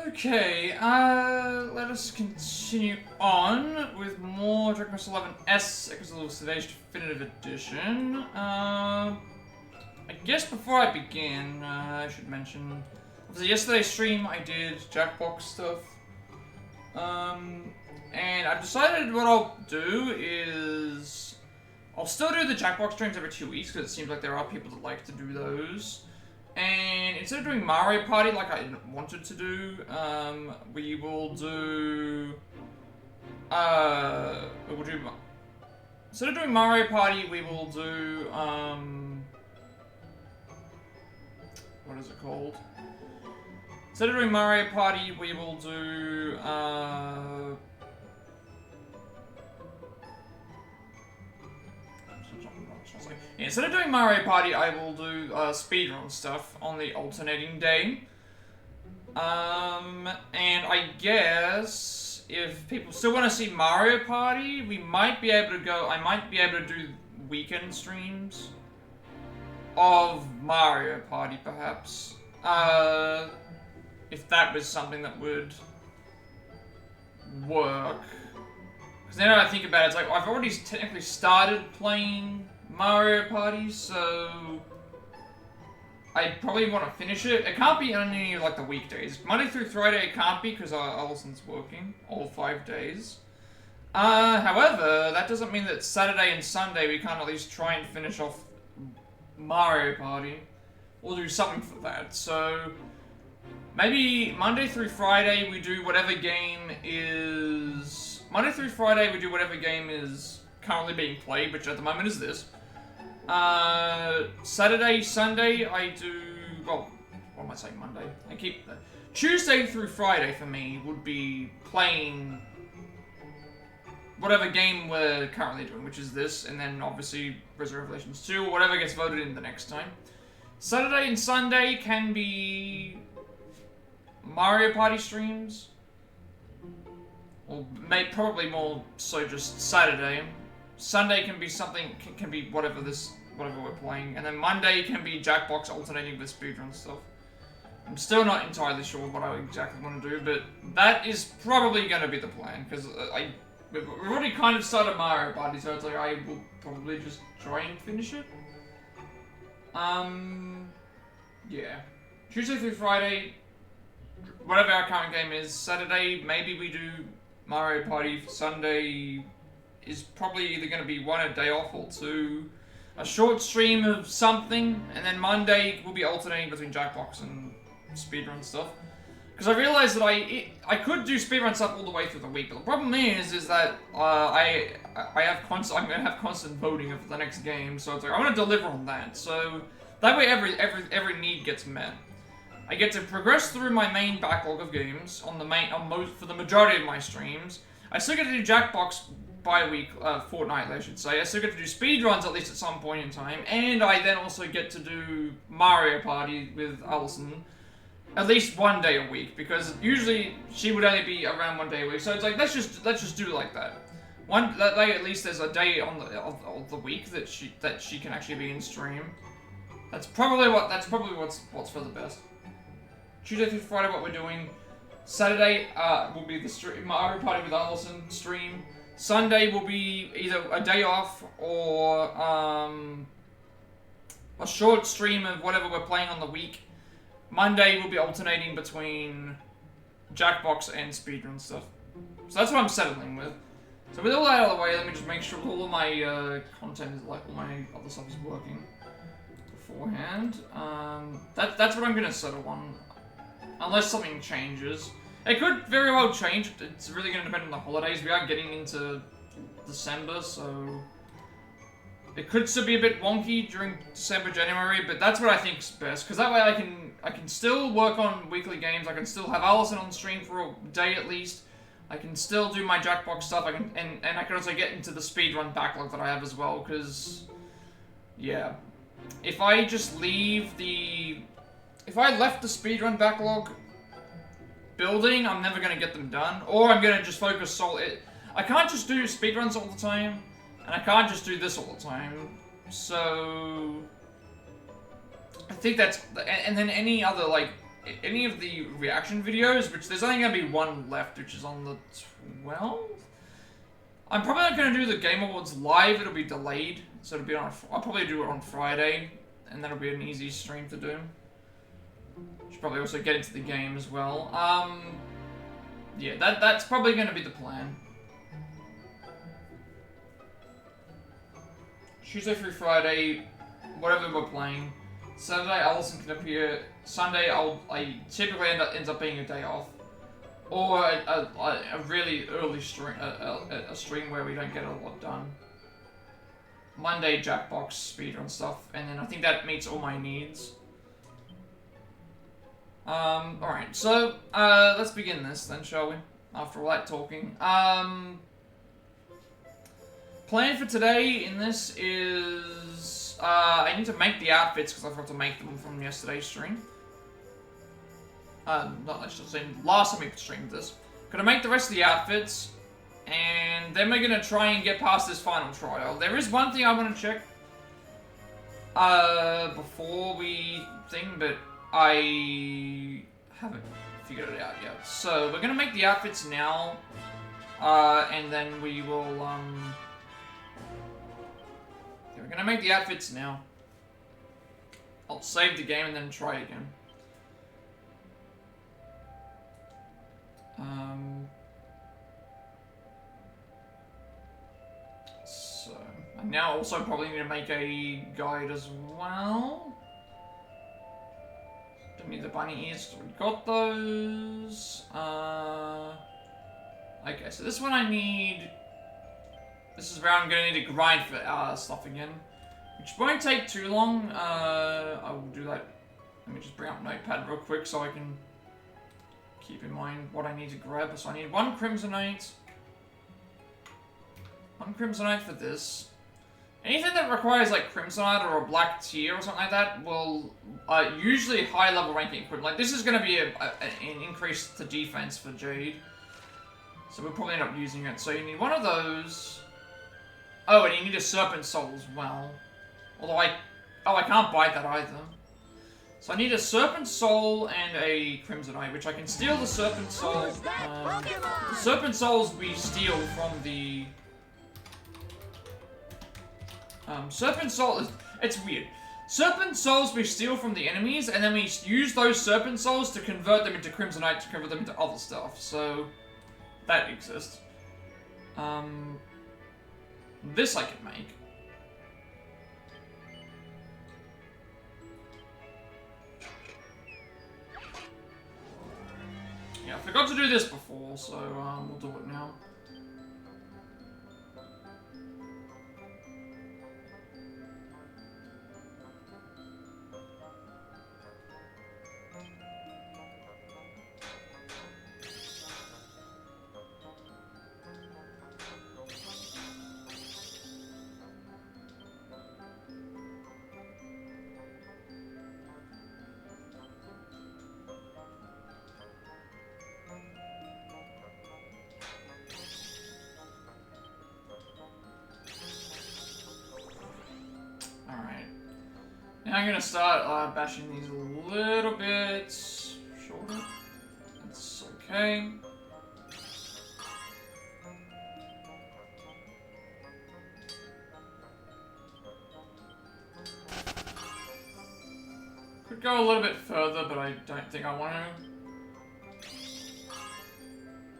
Okay, let us continue on with more Dragon Quest XI Elusive Definitive Edition. I guess before I begin, I should mention, obviously yesterday's stream I did Jackbox stuff. And I've decided what I'll do is, I'll still do the Jackbox streams every 2 weeks, because it seems like there are people that like to do those. And instead of doing Mario Party like I wanted to do, we will do, instead of doing Mario Party, we will do, what is it called? Instead of doing Mario Party, we will do, instead of doing Mario Party, I will do speedrun stuff on the alternating day. And I guess if people still want to see Mario Party, we might be able to go. I might be able to do weekend streams of Mario Party, perhaps. If that was something that would work. Because now that I think about it, it's like I've already technically started playing Mario Party, so I probably want to finish it. It can't be only like the weekdays. Monday through Friday it can't be because Allison's working all 5 days. However, that doesn't mean that Saturday and Sunday we can't at least try and finish off Mario Party. We'll do something for that. So maybe Monday through Friday we do whatever game is... Monday through Friday we do whatever game is currently being played, which at the moment is this. Saturday, Sunday, I do, well, what am I saying, Monday? I keep, Tuesday through Friday for me would be playing whatever game we're currently doing, which is this, and then obviously Resident Revelations 2, or whatever gets voted in the next time. Saturday and Sunday can be Mario Party streams, or probably more so just Saturday. Sunday can be something, can be whatever we're playing, and then Monday can be Jackbox alternating with speedrun stuff. I'm still not entirely sure what I exactly want to do, but that is probably going to be the plan, because we've already kind of started Mario Party, so it's like I will probably just try and finish it. Yeah. Tuesday through Friday, whatever our current game is. Saturday, maybe we do Mario Party. Sunday is probably either going to be one, a day off, or two, a short stream of something, and then Monday we'll be alternating between Jackbox and speedrun stuff. Because I realized that I could do speedrun stuff all the way through the week, but the problem is that I'm going to have constant voting of the next game, so it's like I want to deliver on that. So that way every need gets met. I get to progress through my main backlog of games for the majority of my streams. I still get to do Jackbox fortnightly, I should say. I still get to do speedruns at least at some point in time, and I then also get to do Mario Party with Allison at least one day a week, because usually she would only be around one day a week. So it's like let's just do it like that. That day at least there's a day of the week that she can actually be in stream. That's probably what's for the best. Tuesday through Friday, what we're doing. Saturday will be the Mario Party with Allison stream. Sunday will be either a day off or a short stream of whatever we're playing on the week. Monday will be alternating between Jackbox and speedrun stuff. So that's what I'm settling with. So with all that out of the way, let me just make sure all of my content is all my other stuff is working beforehand. That's what I'm gonna settle on, unless something changes. It could very well change. It's really going to depend on the holidays. We are getting into December, so it could still be a bit wonky during December, January, but that's what I think is best, because that way I can still work on weekly games. I can still have Allison on stream for a day at least. I can still do my Jackbox stuff. And I can also get into the speedrun backlog that I have as well, because yeah, if I left the speedrun backlog building, I'm never going to get them done, or I'm going to just focus solely. I can't just do speedruns all the time, and I can't just do this all the time, so I think that's, and then any other, like, any of the reaction videos, which there's only going to be one left, which is on the 12th. I'm probably not going to do the Game Awards live. It'll be delayed, so it'll be on. I'll probably do it on Friday, and that'll be an easy stream to do. Should probably also get into the game as well. Yeah, that's probably going to be the plan. Tuesday through Friday, whatever we're playing. Saturday, Allison can appear. Sunday, I typically ends up being a day off, or a really early stream, a stream where we don't get a lot done. Monday, Jackbox, speedrun stuff, and then I think that meets all my needs. Alright, so, let's begin this then, shall we? After all that talking. Plan for today in this is, I need to make the outfits because I forgot to make them from yesterday's stream. Not yesterday's stream, last time we streamed this. Gonna make the rest of the outfits, and then we're gonna try and get past this final trial. There is one thing I want to check, before we thing, but I haven't figured it out yet. So, we're gonna make the outfits now, and then we will, we're gonna make the outfits now. I'll save the game and then try again. So, I now also probably need to make a guide as well. Don't need the bunny ears, we got those. Okay, so this one I need. This is where I'm going to need to grind for stuff again, which won't take too long. I will do that. Let me just bring up Notepad real quick so I can keep in mind what I need to grab. So I need one Crimsonite. One Crimsonite for this. Anything that requires like Crimsonite or a black tier or something like that will usually high level ranking equipment. Like this is going to be an increase to defense for Jade. So we'll probably end up using it. So you need one of those. Oh, and you need a Serpent Soul as well. Although I can't bite that either. So I need a Serpent Soul and a Crimsonite, which I can steal the Serpent Soul. The Serpent Souls we steal from the... Serpent Soul... It's weird. Serpent Souls we steal from the enemies, and then we use those Serpent Souls to convert them into Crimsonite, to convert them into other stuff. So, that exists. This I can make. Yeah, I forgot to do this before, so we'll do it now. Now I'm gonna start bashing these a little bit shorter. That's okay. Could go a little bit further, but I don't think I want to.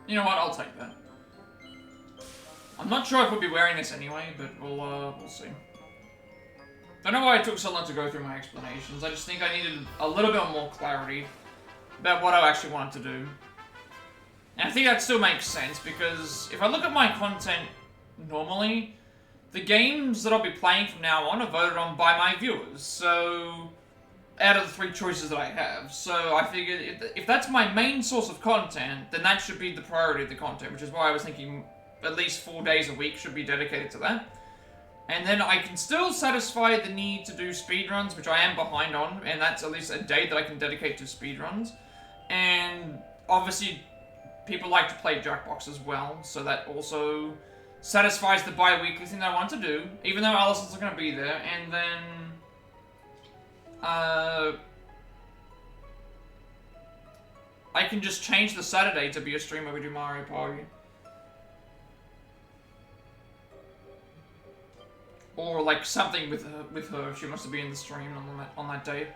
You know what? I'll take that. I'm not sure if we'll be wearing this anyway, but we'll see. Don't know why it took so long to go through my explanations. I just think I needed a little bit more clarity about what I actually wanted to do. And I think that still makes sense, because if I look at my content normally, the games that I'll be playing from now on are voted on by my viewers. So, out of the 3 choices that I have. So I figured if that's my main source of content, then that should be the priority of the content, which is why I was thinking at least 4 days a week should be dedicated to that. And then I can still satisfy the need to do speedruns, which I am behind on, and that's at least a day that I can dedicate to speedruns. And obviously, people like to play Jackbox as well, so that also satisfies the bi-weekly thing that I want to do, even though Allison's not going to be there. And then, I can just change the Saturday to be a stream where we do Mario Party. Or like something with her if she wants to be in the stream on that day.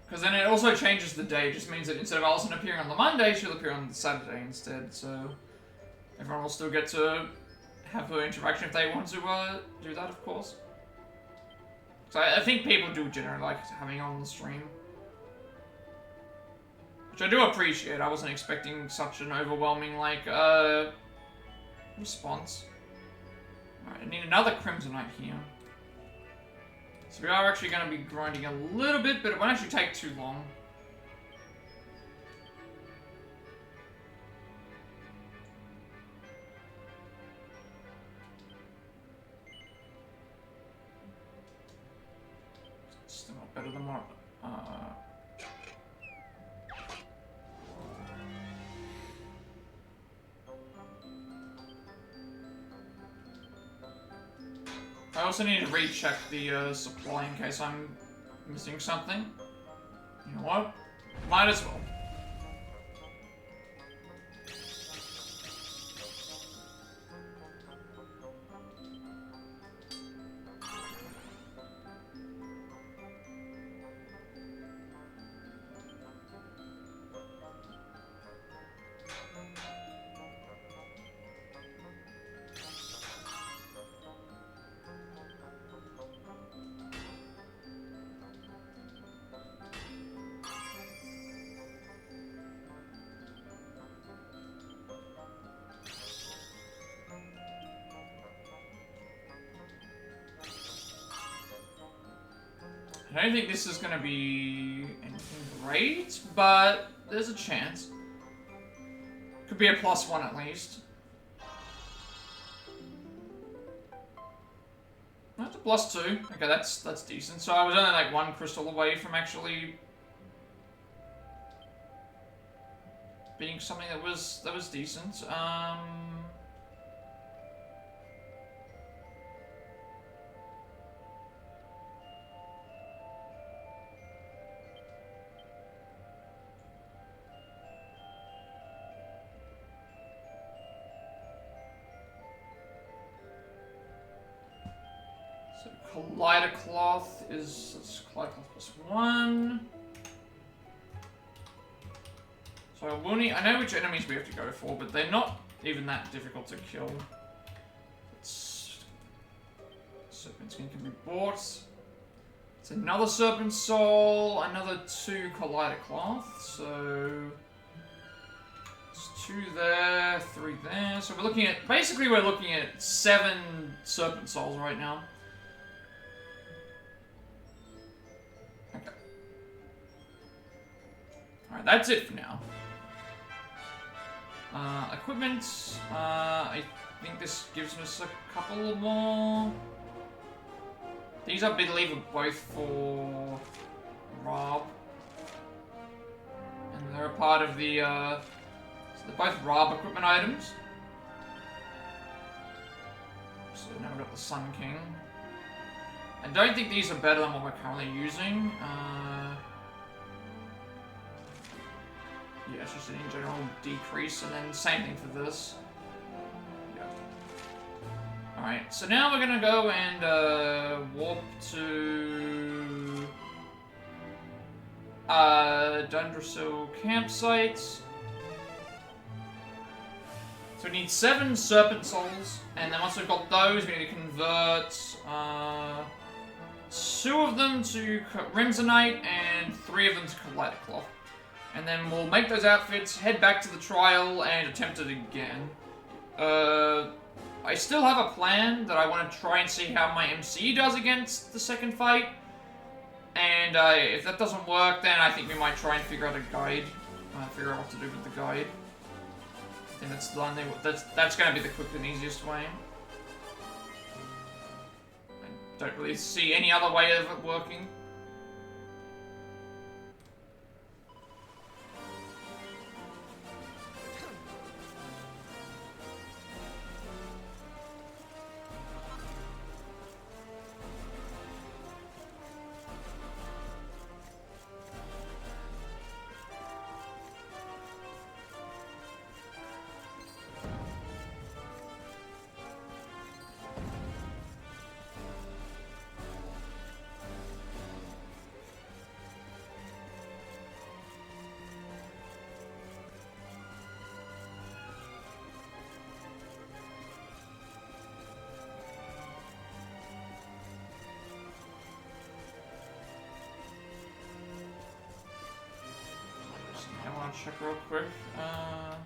Because then it also changes the day. It just means that instead of Alison appearing on the Monday, she'll appear on the Saturday instead. So everyone will still get to have her interaction if they want to do that, of course. So I think people do generally like having her on the stream. Which I do appreciate. I wasn't expecting such an overwhelming, like, response. Alright, I need another Crimsonite here. So we are actually going to be grinding a little bit, but it won't actually take too long. Still not better than what... I also need to recheck the supply in case I'm missing something. You know what? Might as well. I don't think this is going to be anything great, but there's a chance. Could be a +1 at least. That's a +2. Okay, that's decent. So I was only like 1 crystal away from actually being something that was decent. Collider Cloth is Collider Cloth +1. So we'll need, I know which enemies we have to go for, but they're not even that difficult to kill. Serpent Skin can be bought. It's another Serpent Soul, another 2 Collider Cloth, so it's 2 there, 3 there. So we're looking at, basically we're looking at 7 Serpent Souls right now. Alright, that's it for now. Equipment, I think this gives us a couple more. These, I believe, are both for Rob. And they're a part of the, so they're both Rob equipment items. So now we've got the Sun King. I don't think these are better than what we're currently using. Yeah, it's just an in general decrease, and then same thing for this. Yeah. Alright, so now we're gonna go and warp to Dundrasil campsite. So we need 7 Serpent Souls, and then once we've got those, we need to convert 2 of them to Crimsonite and 3 of them to Collider Cloth. And then we'll make those outfits, head back to the trial, and attempt it again. I still have a plan that I want to try and see how my MC does against the second fight. And if that doesn't work, then I think we might try and figure out a guide. Figure out what to do with the guide. I think that's the one that's going to be the quick and easiest way. I don't really see any other way of it working. check real quick. Let's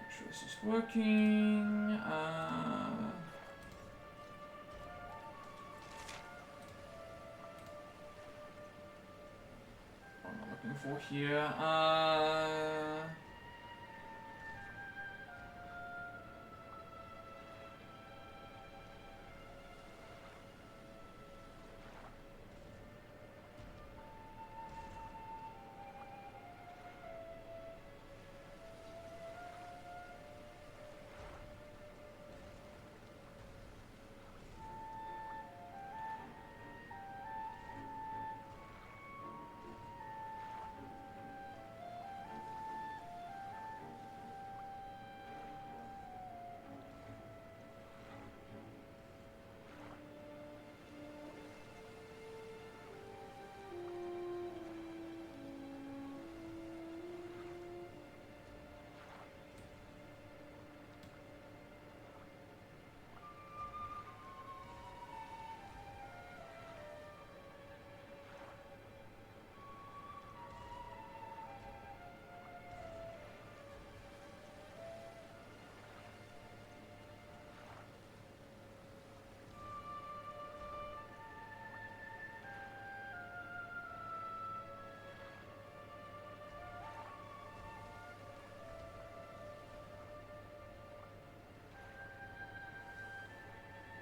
make sure this is working. What am I looking for here?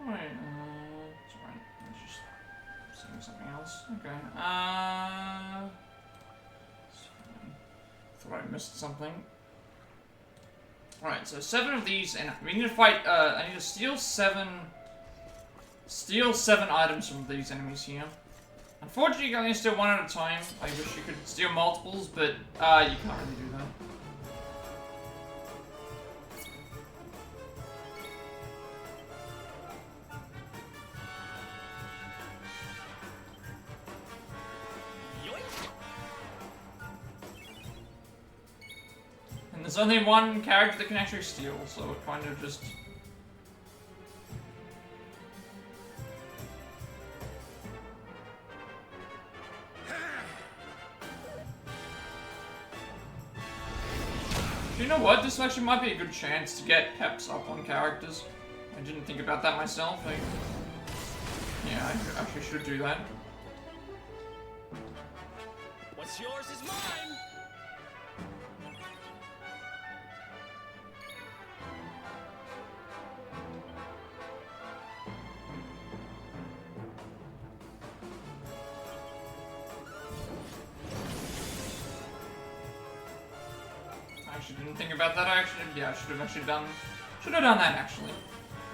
Alright, it's alright. Let's just seeing something else. Okay. Thought I missed something. Alright, so 7 of these, and we need to fight. I need to steal 7 items from these enemies here. Unfortunately, you can only steal 1 at a time. I wish you could steal multiples, but you can't really do that. And there's only 1 character that can actually steal, so it kind of just... You know what? This actually might be a good chance to get peps up on characters. I didn't think about that myself. Yeah, I actually should do that. What's yours is mine! Didn't think about that. I should have actually done that actually.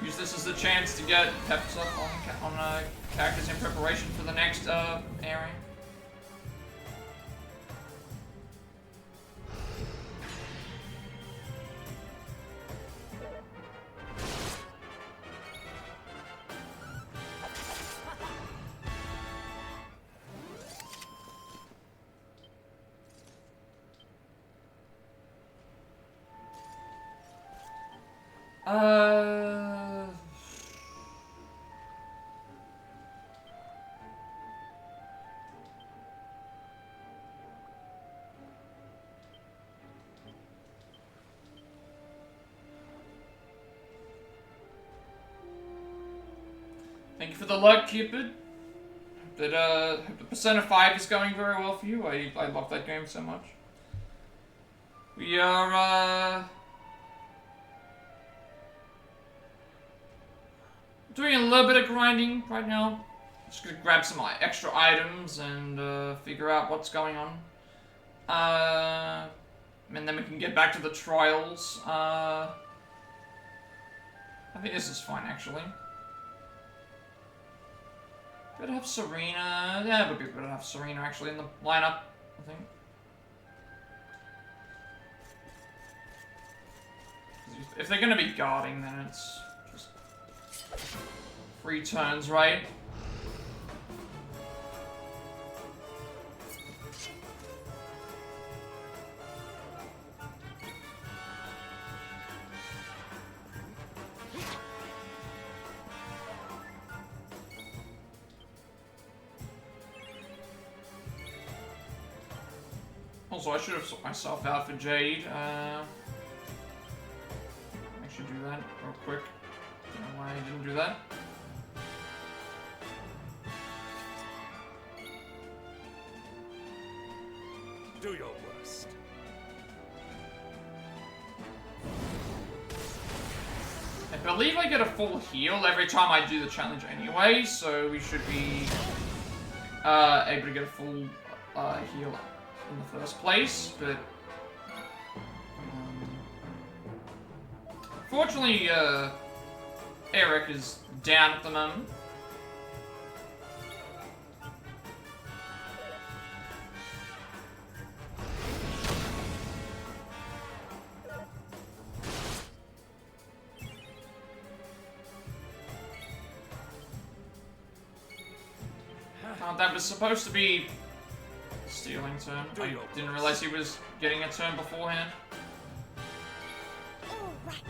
Use this as a chance to get peps up on characters in preparation for the next area. Thank you for the luck, Cupid. But the Persona 5 is going very well for you. I love that game so much. We are doing a little bit of grinding right now. Just gonna grab some extra items and figure out what's going on. And then we can get back to the trials. I think this is fine, actually. Good to have Serena. Yeah, it would be good to have Serena actually in the lineup, I think. If they're gonna be guarding, then it's just 3 turns, right? Also, I should have sorted myself out for Jade. Actually do that real quick. Don't know why I didn't do that. Do your worst. I believe I get a full heal every time I do the challenge anyway, so we should be able to get a full heal in the first place, but fortunately Eric is down at the moment. That was supposed to be stealing turn. I didn't realize he was getting a turn beforehand. All right.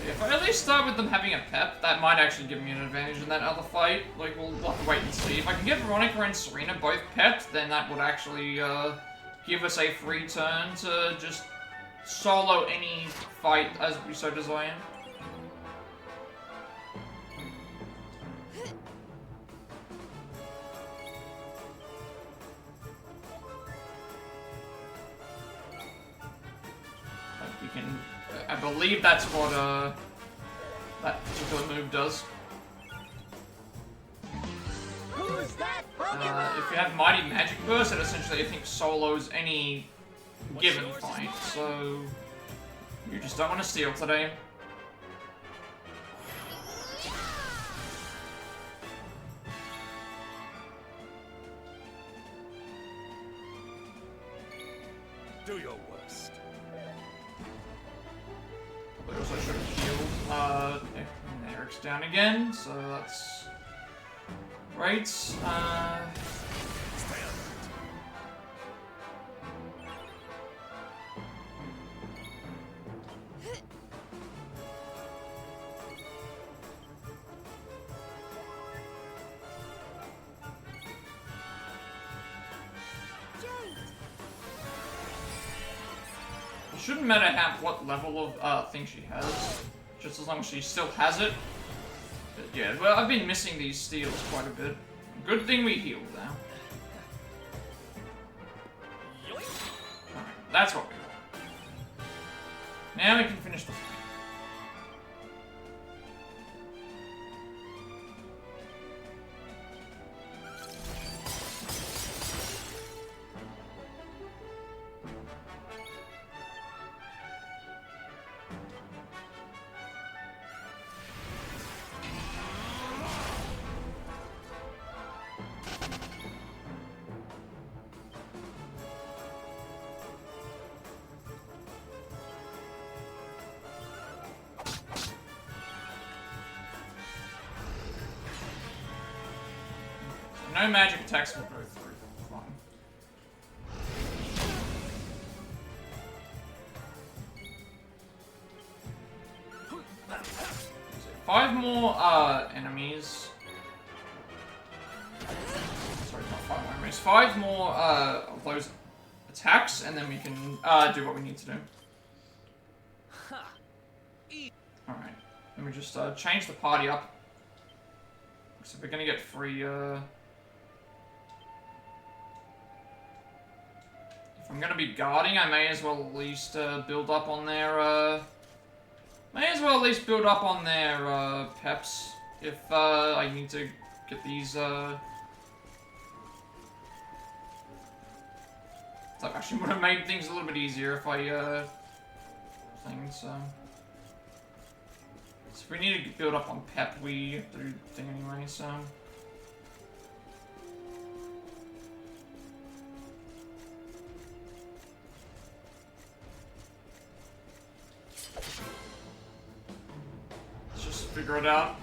If I at least start with them having a pep, that might actually give me an advantage in that other fight. Like, we'll have to wait and see. If I can get Veronica and Serena both pepped, then that would actually give us a free turn to just solo any fight as we so desire. I believe that's what that particular move does. Who's that If you have Mighty Magic Burst, it essentially I think solos any given fight. So you just don't want to steal today. Do your worst. But also should have healed. And Eric's down again, so that's great. Stay alert. It shouldn't matter what level of thing she has, just as long as she still has it. But yeah, well, I've been missing these steals quite a bit. Good thing we healed now. Alright, that's what we want. Now we can finish the fight. No magic attacks will go through. Fine. So 5 more enemies. Sorry, not 5 more enemies. 5 more of those attacks, and then we can do what we need to do. Alright. Let me just change the party up. So we're gonna get free if I'm gonna be guarding, I may as well at least build up on their peps if I need to get these that actually would have made things a little bit easier if I things so if we need to build up on pep, we have to do the thing anyway, so let's just figure it out.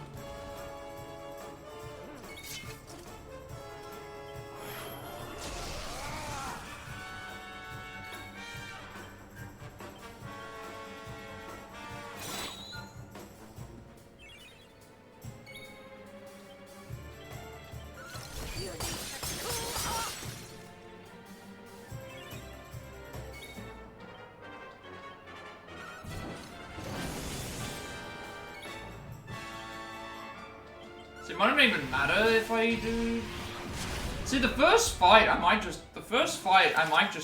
It might not even matter if I do. See, the first fight, I might just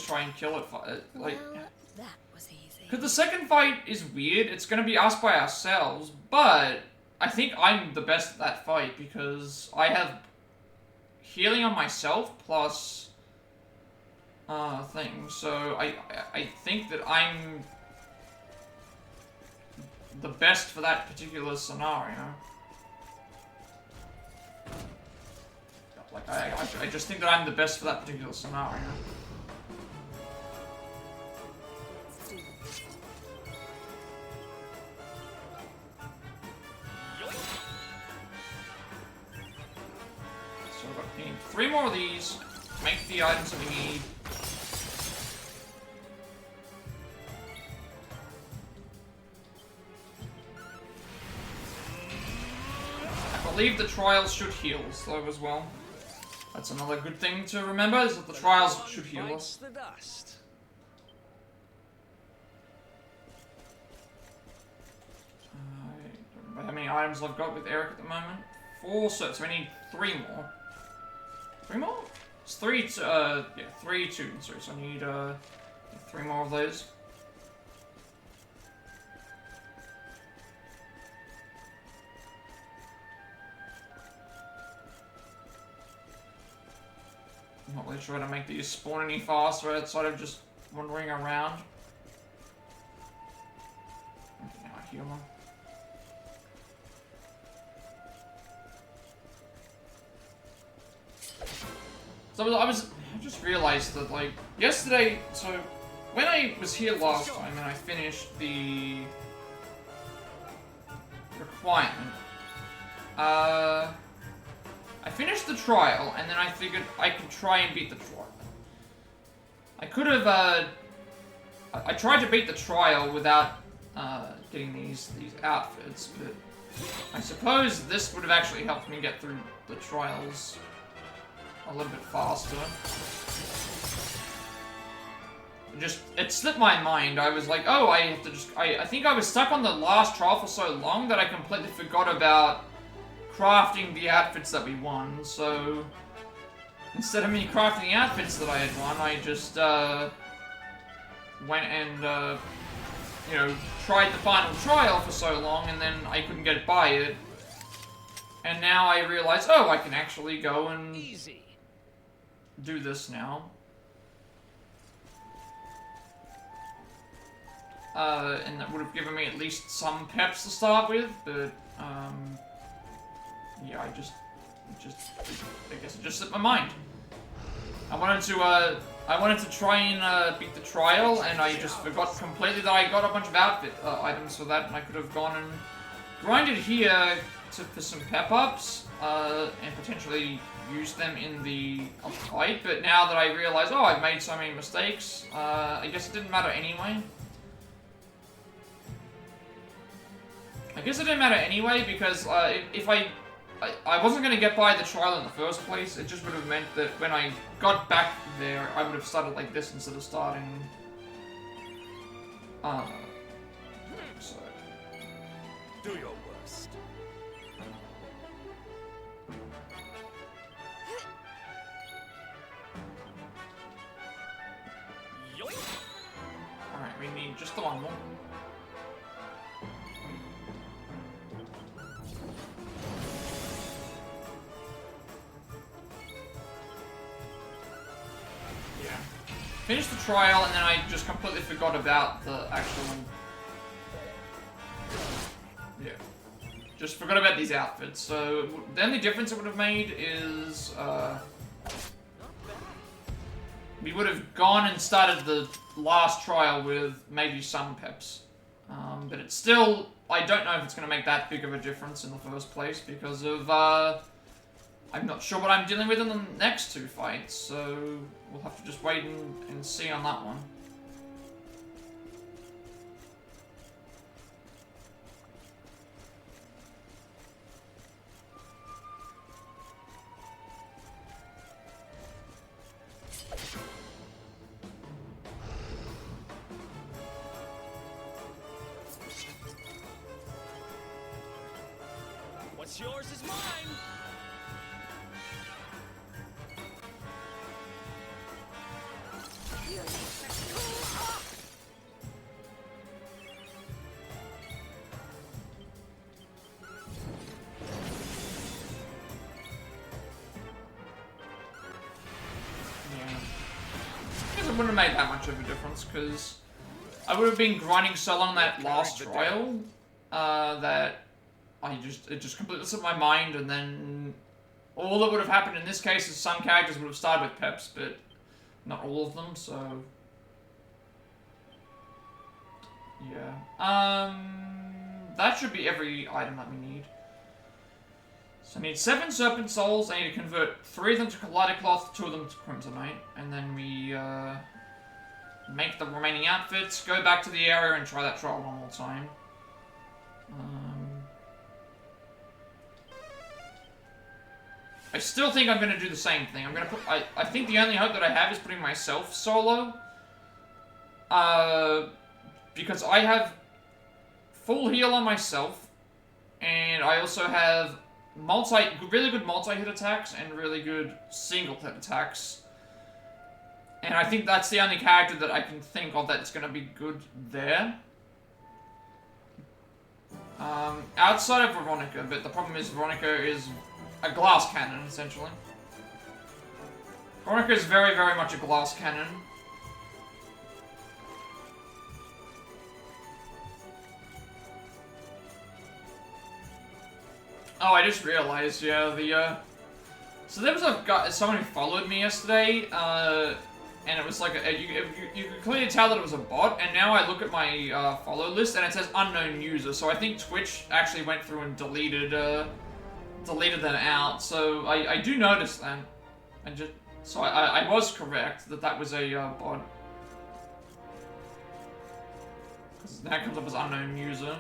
try and kill it. Like, Well, that was easy. because the second fight is weird. It's gonna be us by ourselves, but I think I'm the best at that fight because I have healing on myself plus things. So I think that I'm the best for that particular scenario. Like, I just think that I'm the best for that particular scenario. So we need 3 more of these to make the items that we need. I believe the trials should heal us though as well. That's another good thing to remember, is that the trials should heal us. The dust. I don't remember how many items I've got with Eric at the moment. 4, so we need 3 more. 3 more? It's 3, yeah, 3, 2, and 3, so I need 3 more of those. I'm not really trying to make these spawn any faster outside of just wandering around. Okay, now I heal them. So I just realized that, like, yesterday, so when I was here last time and I finished the requirement, I finished the trial, and then I figured I could try and beat the trial. I could have, I tried to beat the trial without, getting these outfits, but I suppose this would have actually helped me get through the trials a little bit faster. It slipped my mind. I was like, oh, I have to just, I think I was stuck on the last trial for so long that I completely forgot about crafting the outfits that we won, so instead of me crafting the outfits that I had won, I just went and you know, tried the final trial for so long, and then I couldn't get by it, and now I realize, oh, I can actually go and do this now. And that would have given me at least some peps to start with, but yeah, I guess it just slipped my mind. I wanted to try and beat the trial, and I just forgot completely that I got a bunch of outfit items for that, and I could have gone and grinded here for some pep ups, and potentially use them in the fight. But now that I realize, oh, I've made so many mistakes, I guess it didn't matter anyway. Because if I wasn't going to get by the trial in the first place, it just would have meant that when I got back there, I would have started like this instead of starting... so... Do your worst. Alright, we need just the one more. Finished the trial, and then I just completely forgot about the actual... Yeah. Just forgot about these outfits, so the only difference it would have made is, we would have gone and started the last trial with maybe some peps. But it's still... I don't know if it's going to make that big of a difference in the first place, because of, I'm not sure what I'm dealing with in the next 2 fights, so we'll have to just wait and see on that one. What's yours is mine. wouldn't have made that much of a difference, because I would have been grinding so long that last trial, that it just completely slipped my mind, and then all that would have happened in this case is some characters would have started with peps, but not all of them, so... Yeah. That should be every item that we need. So I need 7 Serpent Souls, I need to convert 3 of them to Collider Cloth, 2 of them to Crimsonite, and then we, make the remaining outfits, go back to the area and try that trial one more time. I still think I'm gonna do the same thing. I'm gonna put, I think the only hope that I have is putting myself solo. Because I have full heal on myself, and I also have really good multi-hit attacks and really good single-hit attacks. And I think that's the only character that I can think of that's gonna be good there. Outside of Veronica, but the problem is Veronica is a glass cannon, essentially. Veronica is very, very much a glass cannon. Oh, I just realized, yeah, so there was a guy, someone who followed me yesterday, and it was like, you could clearly tell that it was a bot, and now I look at my, follow list, and it says unknown user, so I think Twitch actually went through and deleted that out, so I do notice that, so I was correct that was a, bot. Because that comes up as unknown user.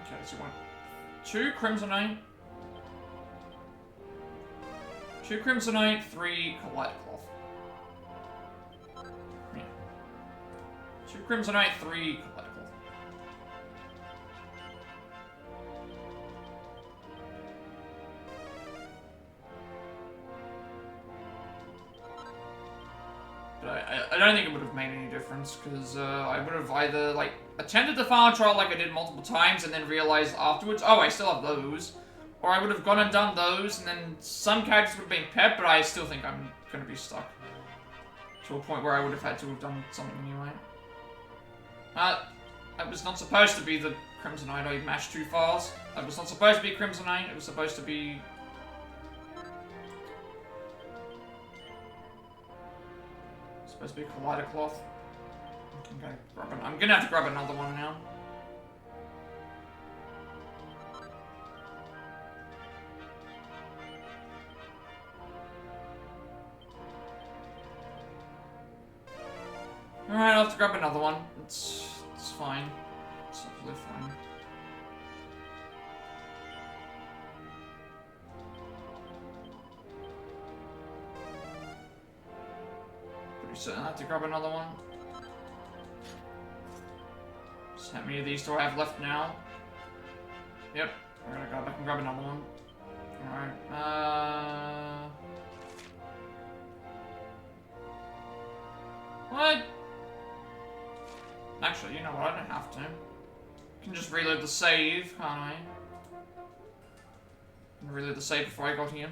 Okay, so you want 2 Crimsonite, 2 Crimsonite, 3 Collider Cloth. Yeah. 2 Crimsonite, 3 Collider Cloth. But I don't think it would have made any difference, because I would have either, like, attempted the farm trial like I did multiple times and then realized afterwards, oh, I still have those. Or I would have gone and done those, and then some characters would have been pep, but I still think I'm going to be stuck. To a point where I would have had to have done something anyway. It was not supposed to be the Crimsonite, I mashed too fast. It was not supposed to be Crimsonite, it was supposed to be... Supposed to be Collider Cloth. I'm gonna have to grab another one now. Alright, I'll have to grab another one. It's fine. It's absolutely fine. Pretty certain I have to grab another one. So how many of these do I have left now? Yep, we're gonna go back and grab another one. Alright, what? Actually, you know what, I don't have to. I can just reload the save, can't I? I can reload the save before I got here.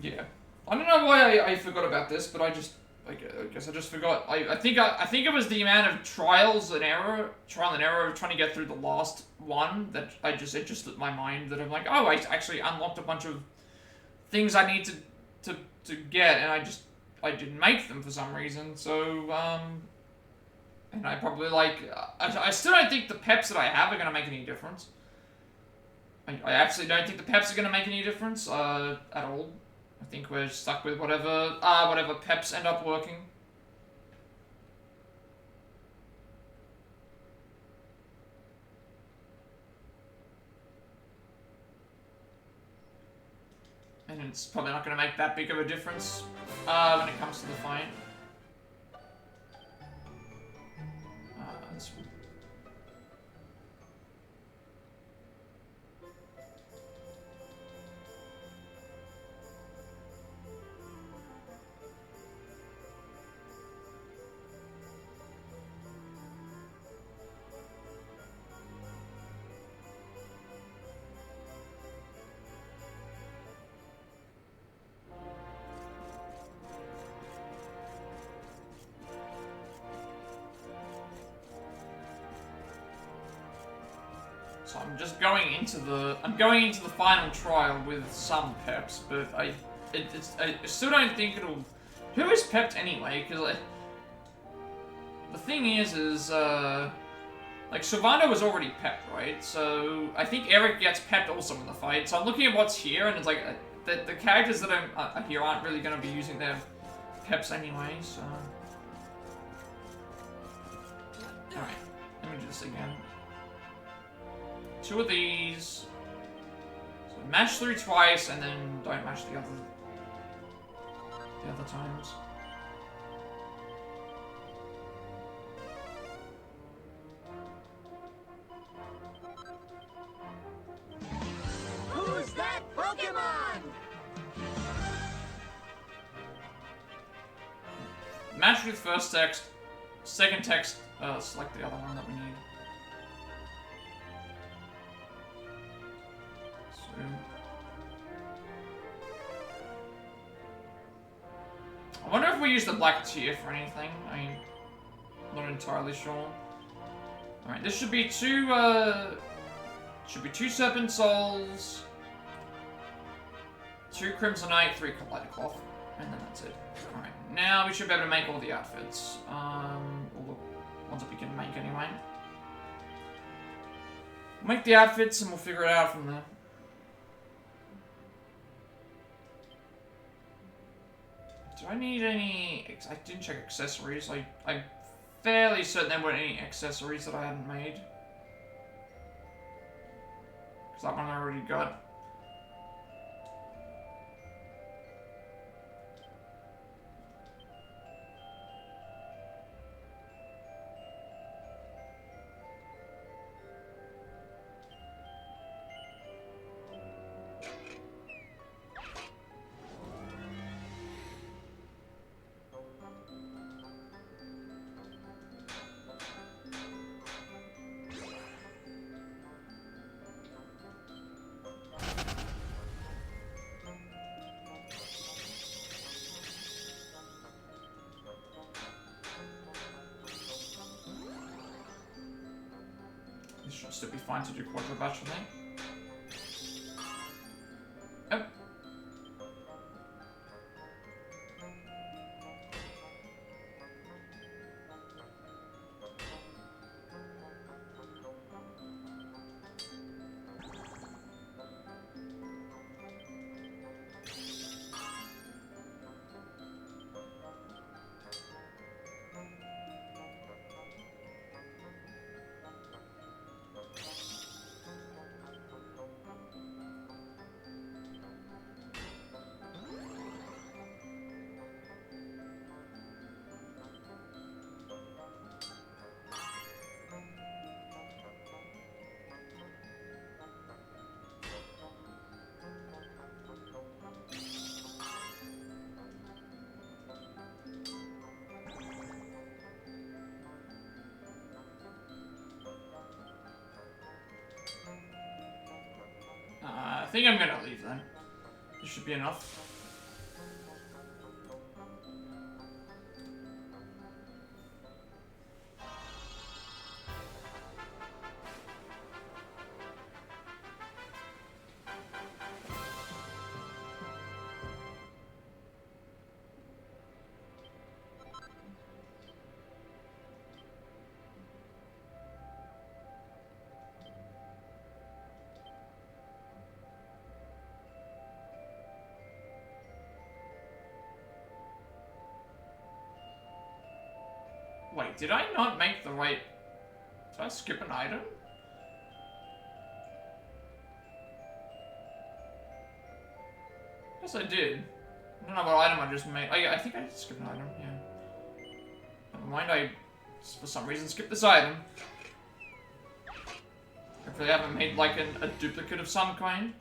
Yeah. I don't know why I forgot about this, but I guess I just forgot. I think it was the amount of trial and error of trying to get through the last one that it just slipped my mind that I'm like, oh, I actually unlocked a bunch of things I need to get, and I didn't make them for some reason. So and I probably I still don't think the peps that I have are gonna make any difference. I absolutely don't think the peps are gonna make any difference at all. I think we're stuck with whatever peps end up working. And it's probably not going to make that big of a difference when it comes to the fight. So I'm just going into the final trial with some peps, but I still don't think it'll. Who is pepped anyway? Because the thing is like Sylvando was already pepped, right? So I think Eric gets pepped also in the fight. So I'm looking at what's here, and it's like the characters that are here aren't really going to be using their peps anyway. So all right, let me do this again. 2 of these. So mash through twice, and then don't mash the other times. Who's that Pokemon? Mash with first text, second text, select the other one that we need. So, I wonder if we use the black tier for anything. I'm not entirely sure. Alright, this should be 2 Serpent Souls, 2 Crimsonite, 3 Kaleidocloth, and then that's it. Alright, now we should be able to make all the outfits. All the ones that we can make anyway. We'll make the outfits and we'll figure it out from there. Do I need any... I didn't check accessories. I'm fairly certain there weren't any accessories that I hadn't made. Because that one I already got. This should still be fine to do Quadra Batch, I think. Yep. I think I'm gonna leave then. This should be enough. Wait, did I not make the right... Did I skip an item? Yes, I did. I don't know what item I just made. Oh, yeah, I think I did skip an item, yeah. Never mind, I, for some reason, skipped this item. Hopefully I haven't made, like, a duplicate of some kind.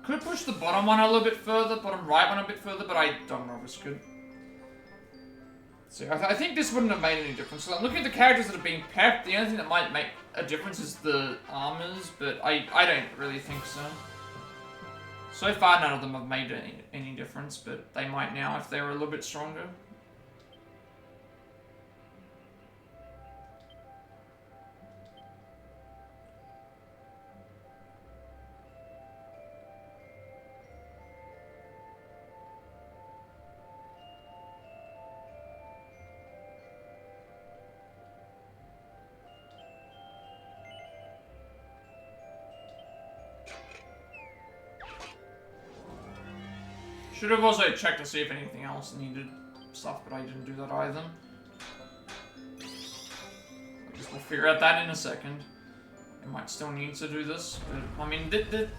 could push the bottom one a little bit further, bottom right one a bit further, but I don't know if it's good. So I think this wouldn't have made any difference. So I'm looking at the characters that are being pepped. The only thing that might make a difference is the armors, but I don't really think so. So far, none of them have made any difference, but they might now if they were a little bit stronger. Should have also checked to see if anything else needed stuff, but I didn't do that either. I guess we'll figure out that in a second. I might still need to do this, but I mean,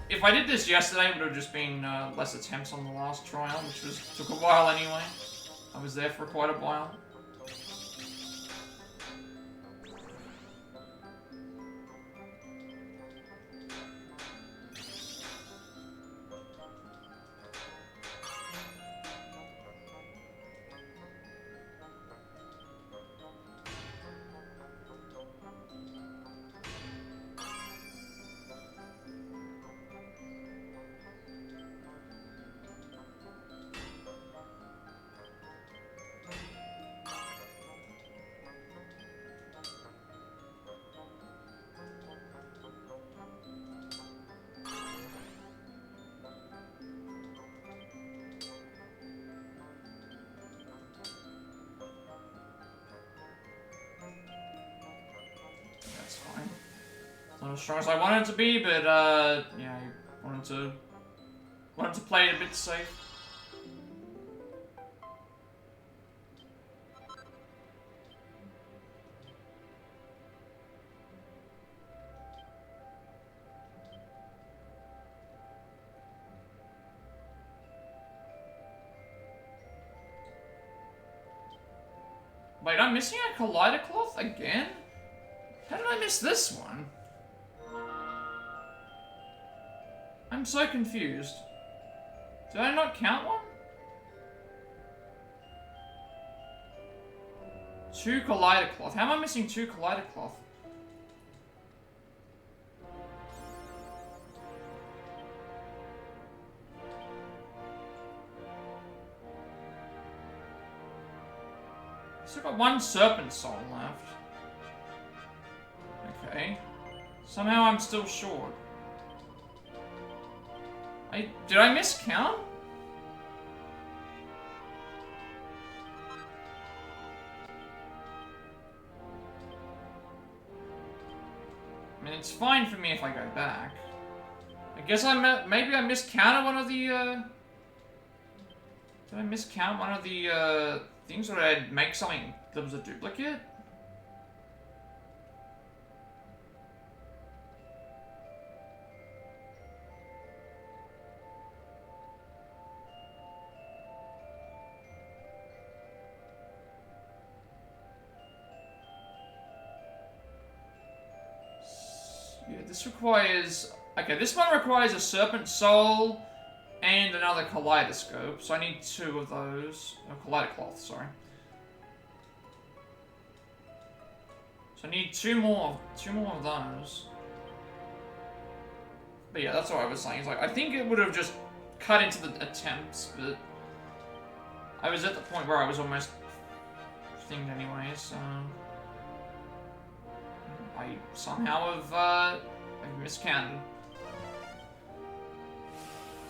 if I did this yesterday, it would have just been less attempts on the last trial, which took a while anyway. I was there for quite a while. Not as strong as I wanted it to be, but yeah, I wanted to play it a bit safe. Wait, I'm missing a collider cloth again? How did I miss this one? I'm so confused. Did I not count one? 2 collider cloth. How am I missing 2 collider cloth? Still got 1 serpent soul left. Okay. Somehow I'm still short. Did I miscount? I mean, it's fine for me if I go back. I guess maybe I miscounted one of the, Did I miscount one of the, things where I'd make something that was a duplicate? This requires... Okay, this one requires a serpent soul and another kaleidoscope, so I need 2 of those. A collider cloth, sorry. So I need 2 more of those. But yeah, that's what I was saying. It's like, I think it would have just cut into the attempts, but I was at the point where I was almost thinged anyway, so I somehow have I've miscounted.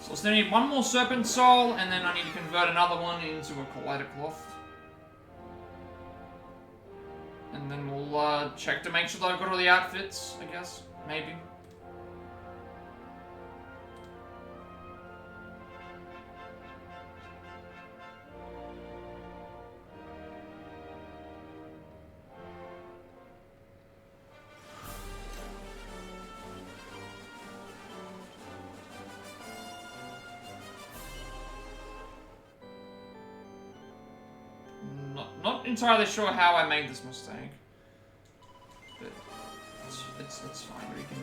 So I still need 1 more serpent soul, and then I need to convert another one into a collider cloth. And then we'll check to make sure that I've got all the outfits, I guess. Maybe. Not entirely sure how I made this mistake, but it's fine. We can.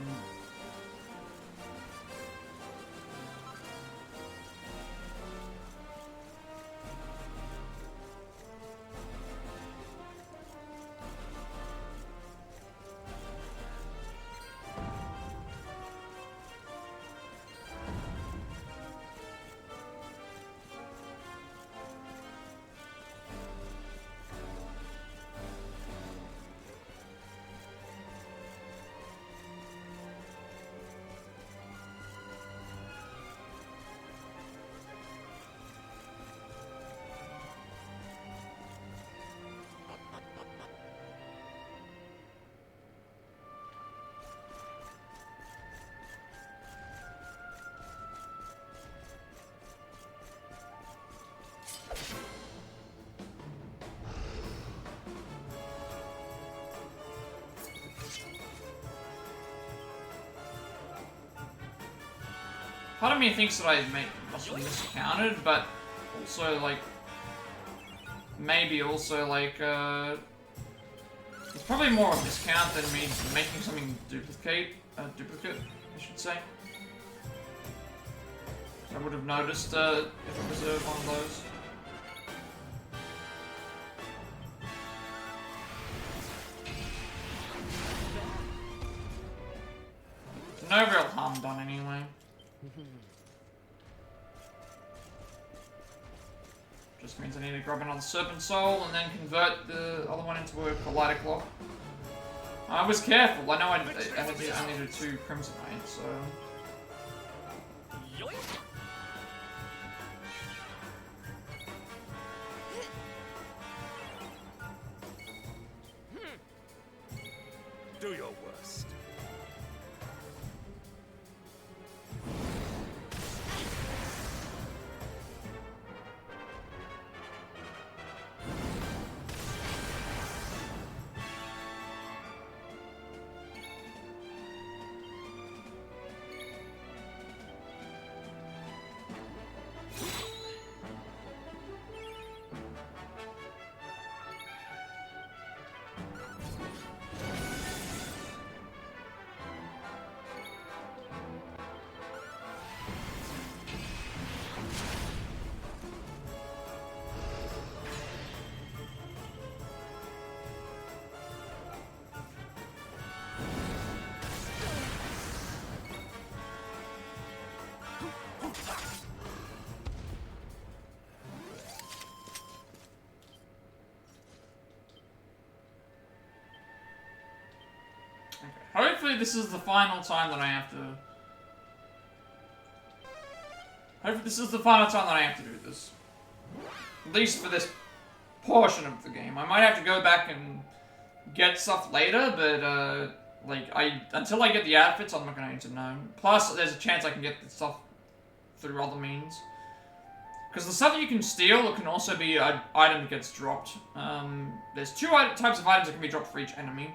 part of me thinks that must have miscounted, but also like maybe also like it's probably more of a miscount than me making something duplicate, I should say. I would have noticed if I reserved one of those. No real harm done anyway. Just means I need to grab another Serpent Soul and then convert the other one into a Collider Claw. I was careful. I know I only did 2 Crimsonite, so... Do your worst. Hopefully this is the final time that I have to... Hopefully this is the final time that I have to do this. At least for this portion of the game. I might have to go back and get stuff later, but like until I get the outfits, I'm not going to know. Plus, there's a chance I can get the stuff through other means. Because the stuff that you can steal can also be an item that gets dropped. There's 2 types of items that can be dropped for each enemy.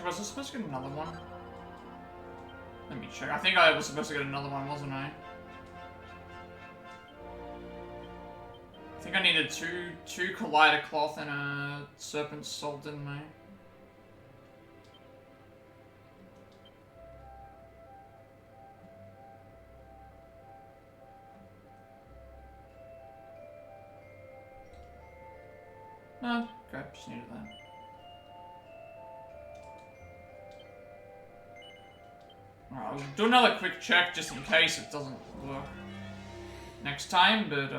Was I supposed to get another one? Let me check. I think I was supposed to get another one, wasn't I? I think I needed two Collider Cloth and a Serpent Soul, didn't I? No, okay, just needed that. Alright, I'll do another quick check just in case it doesn't work next time, but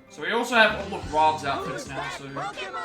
so we also have all of Rob's outfits now, so... Pokemon!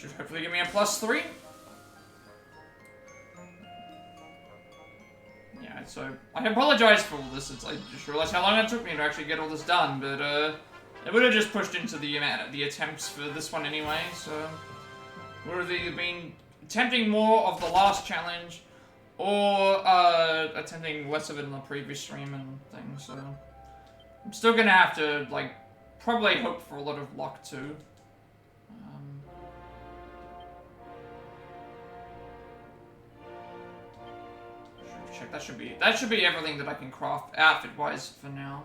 should hopefully give me a +3. Yeah, so I apologize for all this. I just realized how long it took me to actually get all this done, but it would have just pushed into the attempts for this one anyway, so would have either been attempting more of the last challenge or attempting less of it in the previous stream and things, so I'm still gonna have to, like, probably hope for a lot of luck too. Check, that should be everything that I can craft outfit-wise for now.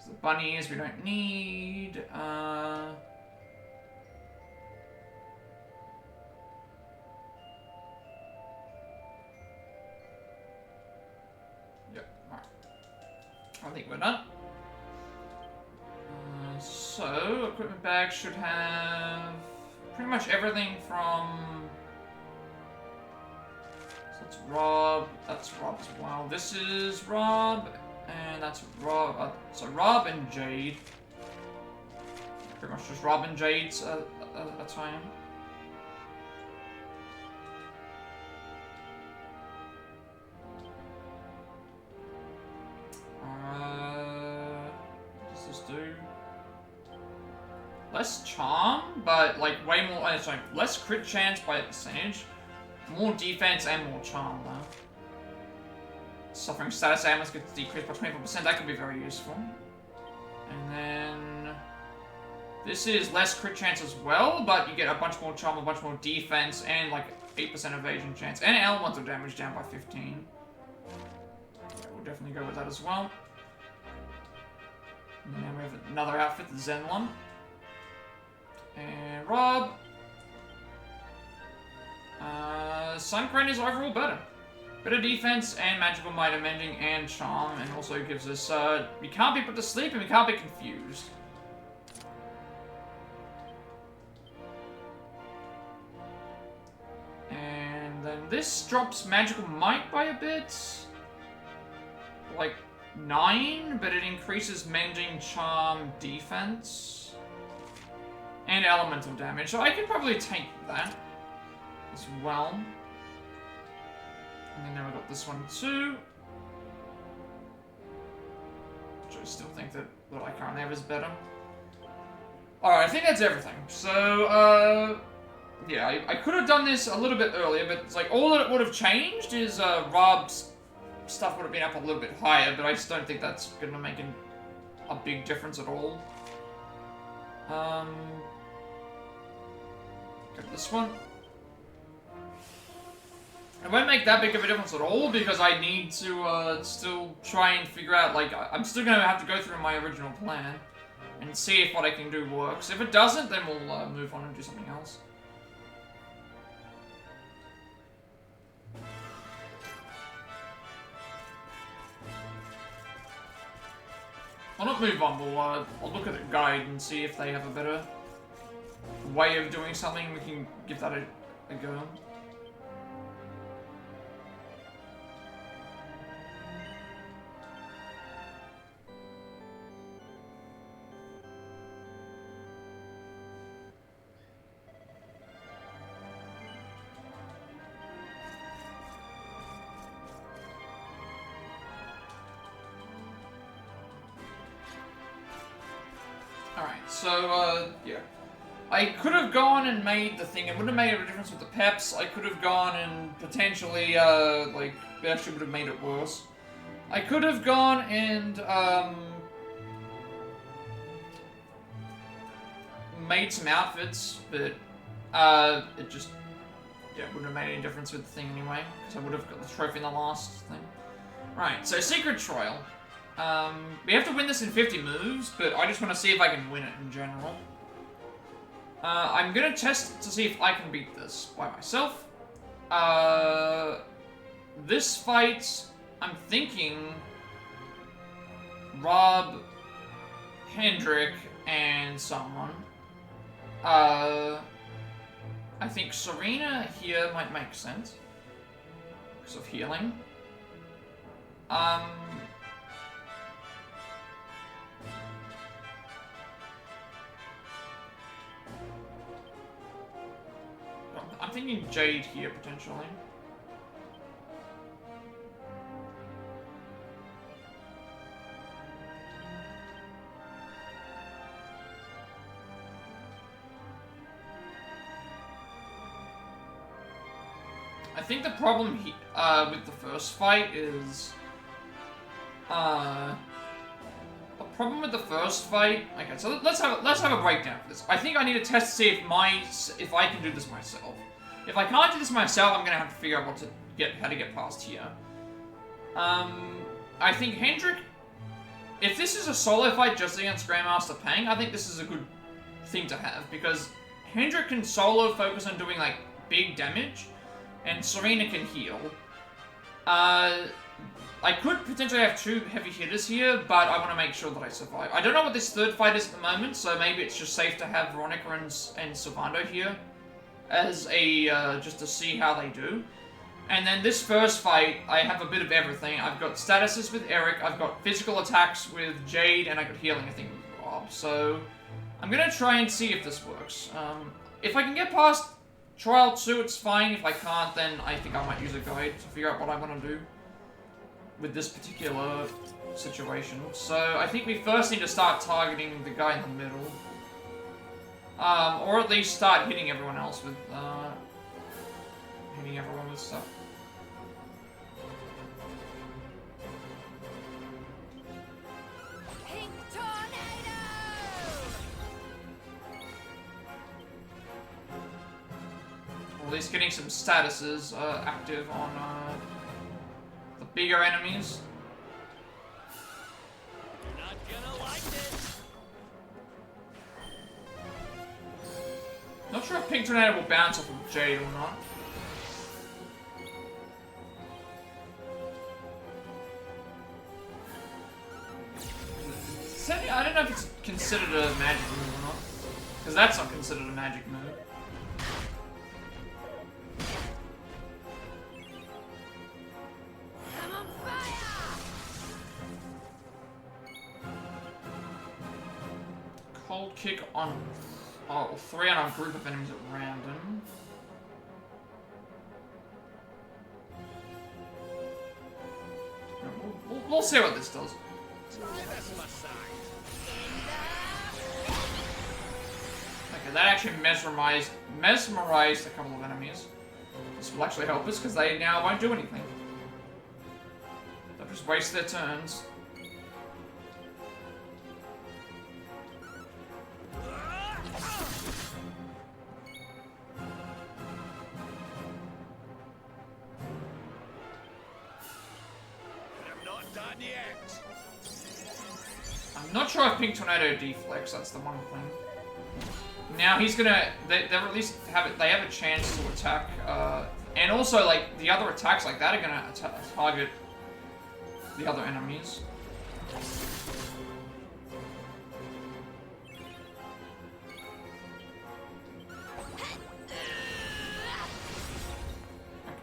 So the bunnies we don't need. Yep. Alright. I think we're done. So, equipment bag should have pretty much everything from... So that's Rob as well. This is Rob, and that's Rob, so Rob and Jade. Pretty much just Rob and Jade's a time. What does this do? Less charm, but like way more. Sorry, less crit chance by a percentage. More defense and more charm though. Suffering status ailments gets decreased by 24%. That could be very useful. And then this is less crit chance as well, but you get a bunch more charm, a bunch more defense, and like 8% evasion chance, and elemental damage down by 15. Yeah, we'll definitely go with that as well. And then we have another outfit, the Zen one. And Rob. Suncrain is overall better. Better defense and magical might amending and charm, and also gives us, we can't be put to sleep and we can't be confused. And then this drops magical might by a bit. Like 9, but it increases mending, charm, defense. And elemental damage, so I can probably take that as well. And then now we've got this one too. Which I still think that what I currently have is better. Alright, I think that's everything. So, yeah, I could have done this a little bit earlier, but it's like all that it would have changed is Rob's stuff would have been up a little bit higher, but I just don't think that's going to make a big difference at all. Get this one. It won't make that big of a difference at all because I need to still try and figure out, like, I'm still going to have to go through my original plan and see if what I can do works. If it doesn't, then we'll move on and do something else. I'll not move on, we'll I'll look at the guide and see if they have a better way of doing something. We can give that a go. Alright, so, yeah. I could have gone and made the thing. It wouldn't have made a difference with the peps. I could have gone and potentially, like, it actually would have made it worse. I could have gone and, made some outfits, but, it just, yeah, wouldn't have made any difference with the thing anyway, because I would have got the trophy in the last thing. Right, so Secret Trial. We have to win this in 50 moves, but I just want to see if I can win it in general. I'm gonna test to see if I can beat this by myself. This fight, I'm thinking Rob, Hendrik, and someone. I think Serena here might make sense because of healing. I'm thinking Jade here, potentially. I think the problem with the first fight is... The problem with the first fight... Okay, so let's have a breakdown for this. I think I need to test to see if I can do this myself. If I can't do this myself, I'm gonna have to figure out how to get past here. I think Hendrik... If this is a solo fight just against Grandmaster Pang, I think this is a good thing to have, because Hendrik can solo focus on doing, like, big damage, and Serena can heal. I could potentially have 2 heavy hitters here, but I want to make sure that I survive. I don't know what this third fight is at the moment, so maybe it's just safe to have Veronica and Servando here as a, just to see how they do. And then this first fight, I have a bit of everything. I've got statuses with Eric, I've got physical attacks with Jade, and I got healing, I think, with Rob. So, I'm gonna try and see if this works. If I can get past Trial 2, it's fine. If I can't, then I think I might use a guide to figure out what I want to do with this particular situation. So, I think we first need to start targeting the guy in the middle. Or at least start hitting everyone else with, stuff. Pink tornado! Or at least getting some statuses active on the bigger enemies. You're not gonna like this. Not sure if Pink Tornado will bounce off of Jade or not. I don't know if it's considered a magic move or not. Because that's not considered a magic move. I'm on fire! Cold kick on... Oh, 3 on a group of enemies at random. We'll see what this does. Okay, that actually mesmerized a couple of enemies. This will actually help us because they now won't do anything. They'll just waste their turns. I'm not done yet. I'm not sure if Pink Tornado deflects, that's the one thing. Now he's gonna, they'll at least have it, they have a chance to attack, and also like the other attacks like that are gonna target the other enemies.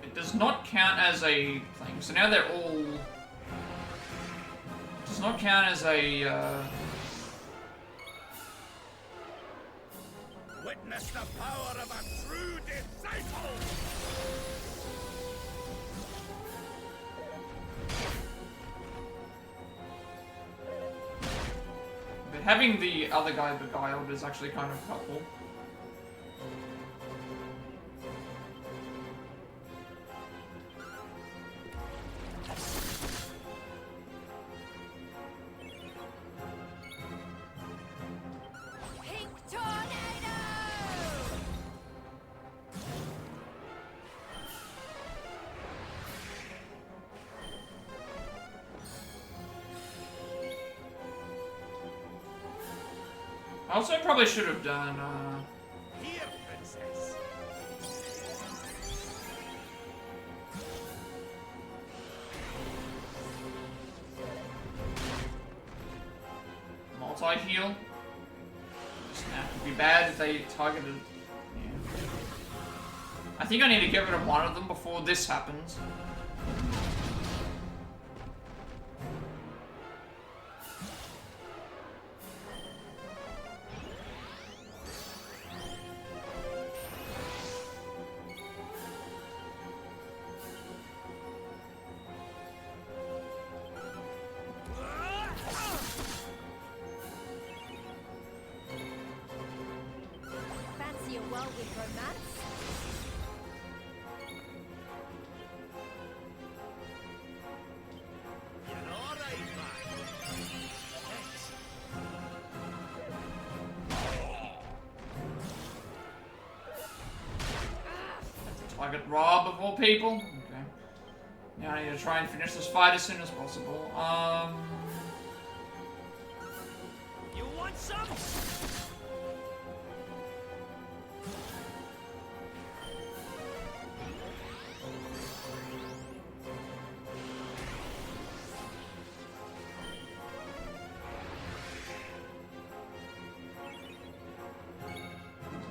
It does not count as a thing, so now they're all... It does not count as a, Witness the power of a true disciple! But having the other guy beguiled is actually kind of helpful. Pink tornado! I also probably should have done, Here, princess. multi-heal. Snap would be bad if they targeted... Yeah. I think I need to get rid of one of them before this happens. well with romance. You're all right, man. Thanks. Target Rob of all people. Okay. Now I need to try and finish this fight as soon as possible. You want some?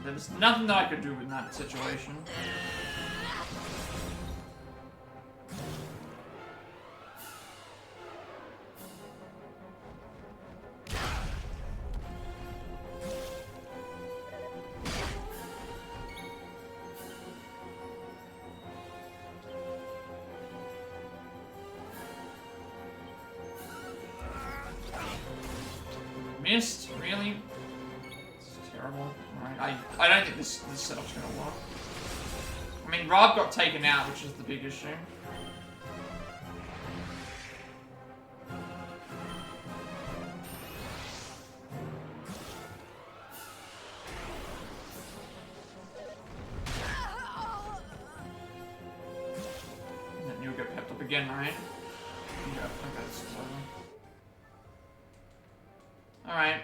There was nothing that I could do in that situation. Missed? Really? This is terrible. Alright, I don't think this setup's gonna work. I mean, Rob got taken out, which is the big issue. And then you'll get pepped up again, right? Yeah, okay, this is over. Alright,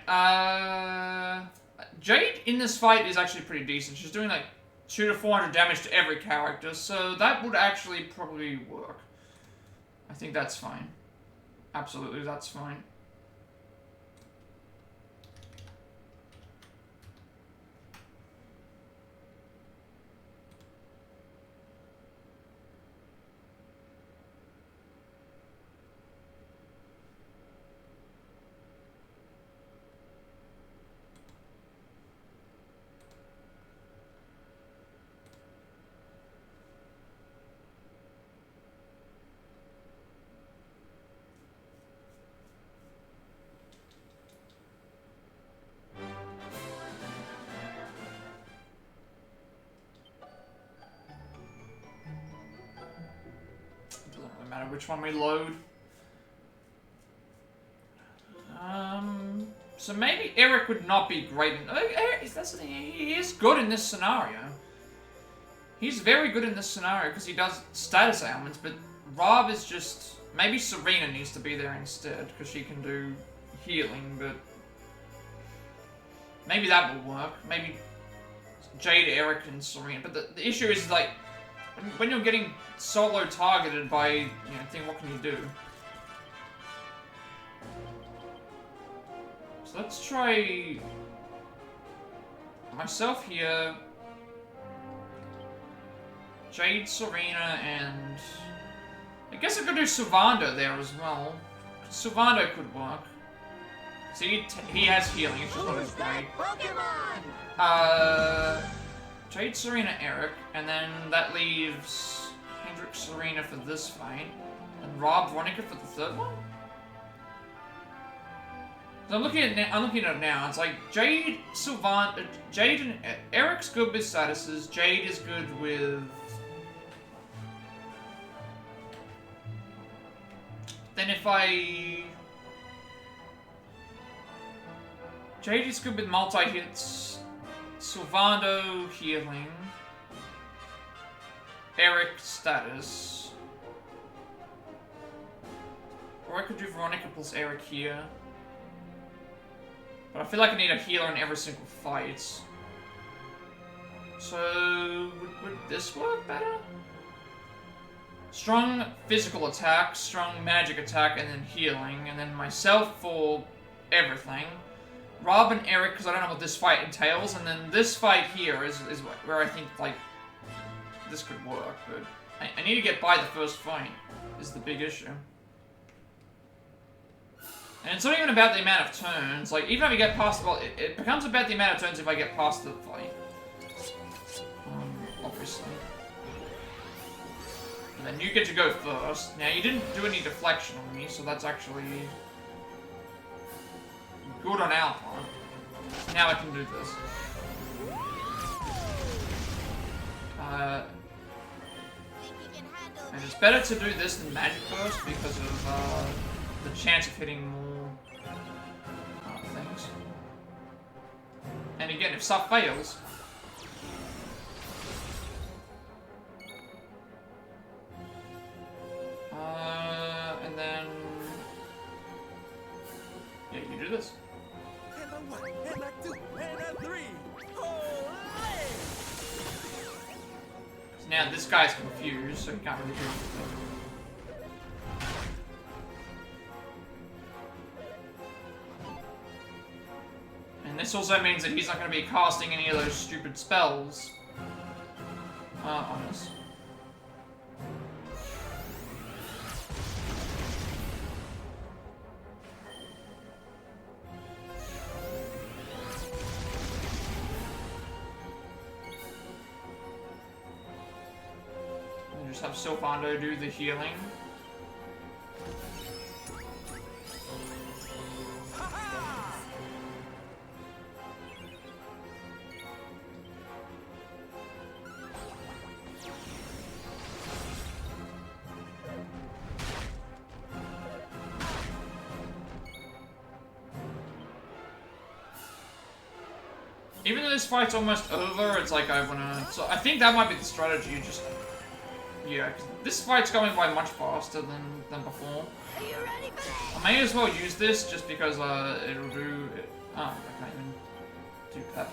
Jade in this fight is actually pretty decent. She's doing like 200 to 400 damage to every character, so that would actually probably work. I think that's fine. Absolutely, that's fine. No matter which one we load. So maybe Eric would not be great in... Eric, that's the thing, he is good in this scenario. He's very good in this scenario because he does status ailments, but Rob is just... Maybe Serena needs to be there instead because she can do healing, but... Maybe that will work. Maybe Jade, Eric, and Serena. But the issue is, like, when you're getting solo targeted by, you know, thing, what can you do? So let's try myself here, Jade, Serena, and I guess I could do Sylvander there as well. Sylvander could work. See, he has healing, it's just not as great. Jade, Serena, Eric, and then that leaves Hendrik, Serena for this fight, and Rob, Veronica for the third one? So I'm looking at it now. It's like Jade, Sylvander, Jade and Eric's good with statuses. Jade is good with. Then if I. Jade is good with multi-hits. Sylvando healing. Eric status. Or I could do Veronica plus Eric here. But I feel like I need a healer in every single fight. So, would this work better? Strong physical attack, strong magic attack, and then healing. And then myself for everything. Rob and Eric, because I don't know what this fight entails. And then this fight here is where I think, like, this could work. But I need to get by the first fight, is the big issue. And it's not even about the amount of turns. Like, even if I get past the... Well, it becomes about the amount of turns if I get past the fight. Obviously. And then you get to go first. Now, you didn't do any deflection on me, so that's actually... good on our part. Now I can do this. better to do this than Magic Burst because of the chance of hitting more things. And again, if stuff fails, and then yeah, you do this. And a 1, and a 2, and a 3. Hooray! So now this guy's confused, so he can't really do anything. And this also means that he's not going to be casting any of those stupid spells on us. Just have Sylphando do the healing. Even though this fight's almost over, it's like I wanna... So I think that might be the strategy, just... Yeah, 'cause this fight's going by much faster than before. Are you ready for this? I may as well use this just because it'll do... Oh, I can't even do that.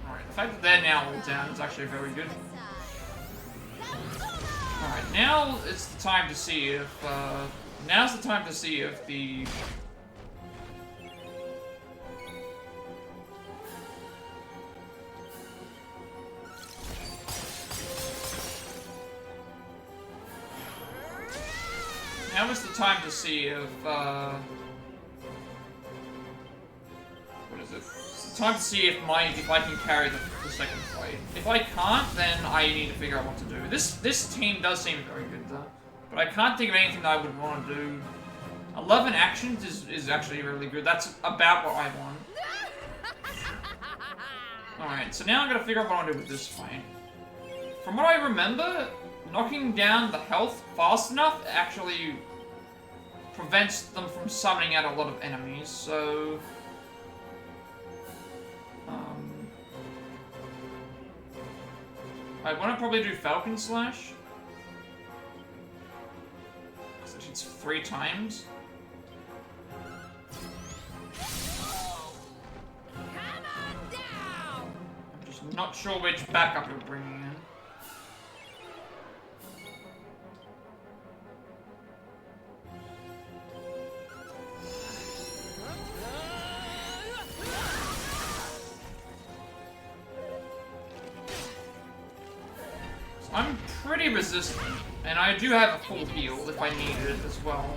Alright, the fact that they're now all down is actually very good. Alright, now it's the time to see if, now's the time to see if the... Now is the time to see if, what is it? It's the time to see if I can carry the second fight. If I can't, then I need to figure out what to do. This team does seem very good though, but I can't think of anything that I would want to do. 11 actions is actually really good. That's about what I want. Alright, so now I'm gonna figure out what I want to do with this fight. From what I remember, knocking down the health fast enough actually prevents them from summoning out a lot of enemies, so... I want to probably do Falcon Slash. Because it hits 3 times. Come on down! I'm just not sure which backup you're bringing in. I'm pretty resistant, and I do have a full heal if I need it as well.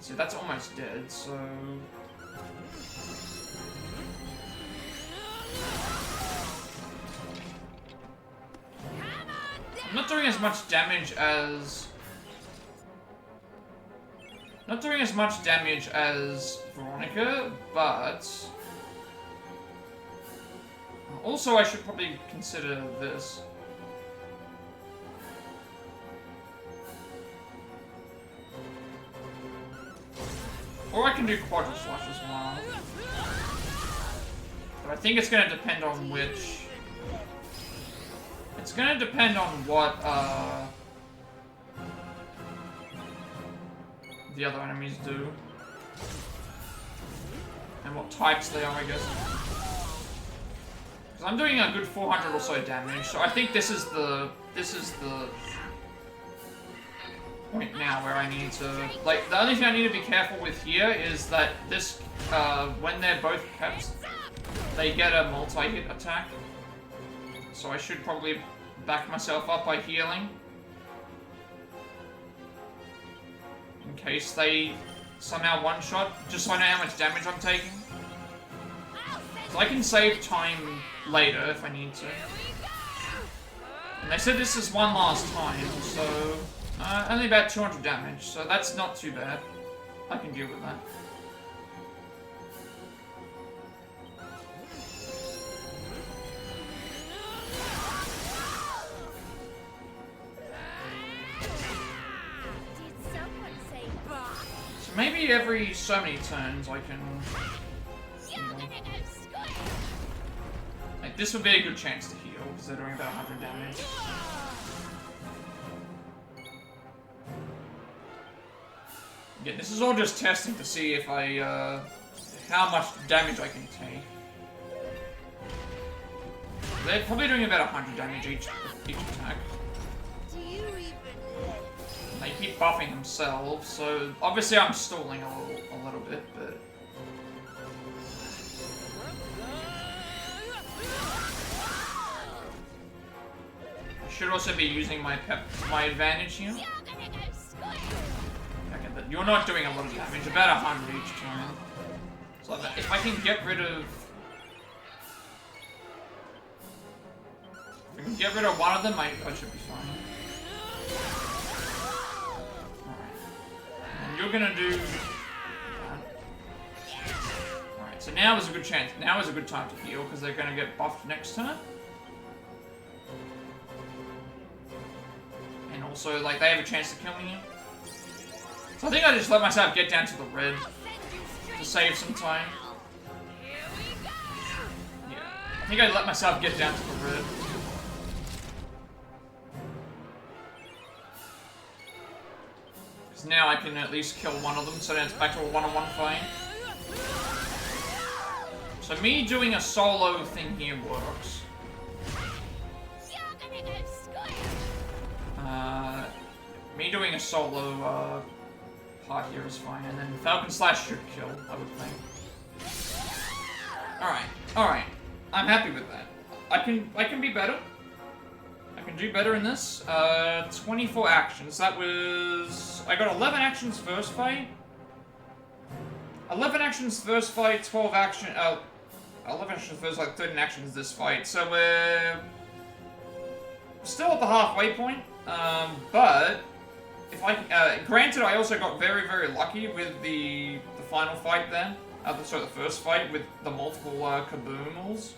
See, that's almost dead, so... I'm not doing as much damage as... Not doing as much damage as Veronica, but... Also, I should probably consider this. Or I can do Quadra Slash as well. But I think it's going to depend on which... It's going to depend on what, the other enemies do. And what types they are, I guess. I'm doing a good 400 or so damage, so I think this is the point now where I need to, like, the only thing I need to be careful with here is that this, when they're both kept, they get a multi-hit attack. So I should probably back myself up by healing. In case they somehow one-shot, just so I know how much damage I'm taking. So I can save time later if I need to. And they said this is one last time, so only about 200 damage, so that's not too bad. I can deal with that. Did someone say bye? So maybe every so many turns I can... You're gonna go square. Like, this would be a good chance to heal, because they're doing about 100 damage. Yeah, this is all just testing to see if I, how much damage I can take. They're probably doing about 100 damage each attack. Do you even live? And they keep buffing themselves, so obviously I'm stalling a little bit, but... I should also be using my advantage here. You're gonna go square. Okay, but you're not doing a lot of damage, about 100 each time. So if I can get rid of... If I can get rid of one of them, I should be fine. Alright. And you're gonna do... Alright, so now is a good chance. Now is a good time to heal, because they're gonna get buffed next turn. And also, like, they have a chance to kill me here. So I think I just let myself get down to the red to save some time. Yeah, I think I let myself get down to the red. Because now I can at least kill one of them, so then it's back to a one-on-one fight. So me doing a solo thing here works. You're gonna go square. Me doing a solo part here is fine, and then Falcon Slash should kill, I would think. Alright. I'm happy with that. I can be better. I can do better in this. 24 actions. That was... I got 11 actions first fight. 11 actions first fight, 12 action... 11 actions first fight, 13 actions this fight. So we're... still at the halfway point. But... if I... granted, I also got very, very lucky with the final fight there. Sorry, the first fight with the multiple kaboomals.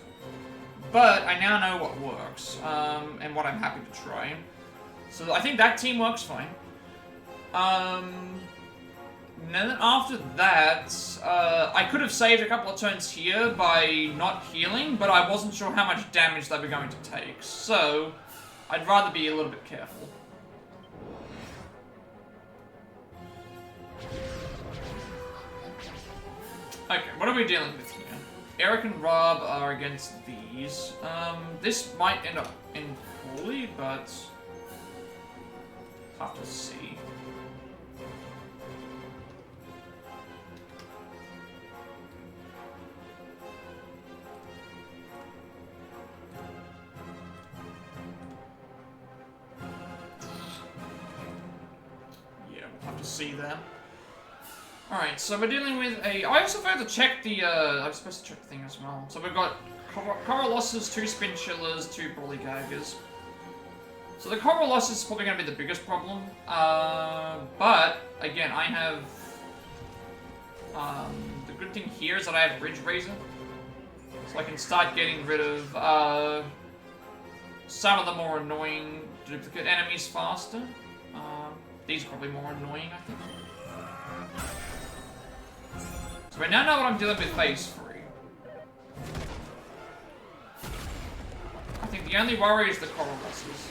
But I now know what works, and what I'm happy to try. So I think that team works fine. And then after that, I could have saved a couple of turns here by not healing, but I wasn't sure how much damage they were going to take. So I'd rather be a little bit careful. Okay, what are we dealing with here? Eric and Rob are against these. This might end up in poorly, but have to see. Yeah, we'll have to see that. Alright, so we're dealing with a... I also forgot to check the, I was supposed to check the thing as well. So we've got Corolosses, 2 Spin Chillers, 2 Bullygaggers. So the Coroloss is probably going to be the biggest problem. But, again, I have... the good thing here is that I have Ridge Razor. So I can start getting rid of, some of the more annoying duplicate enemies faster. These are probably more annoying, I think. So I now know what I'm dealing with phase 3. I think the only worry is the Corolosses.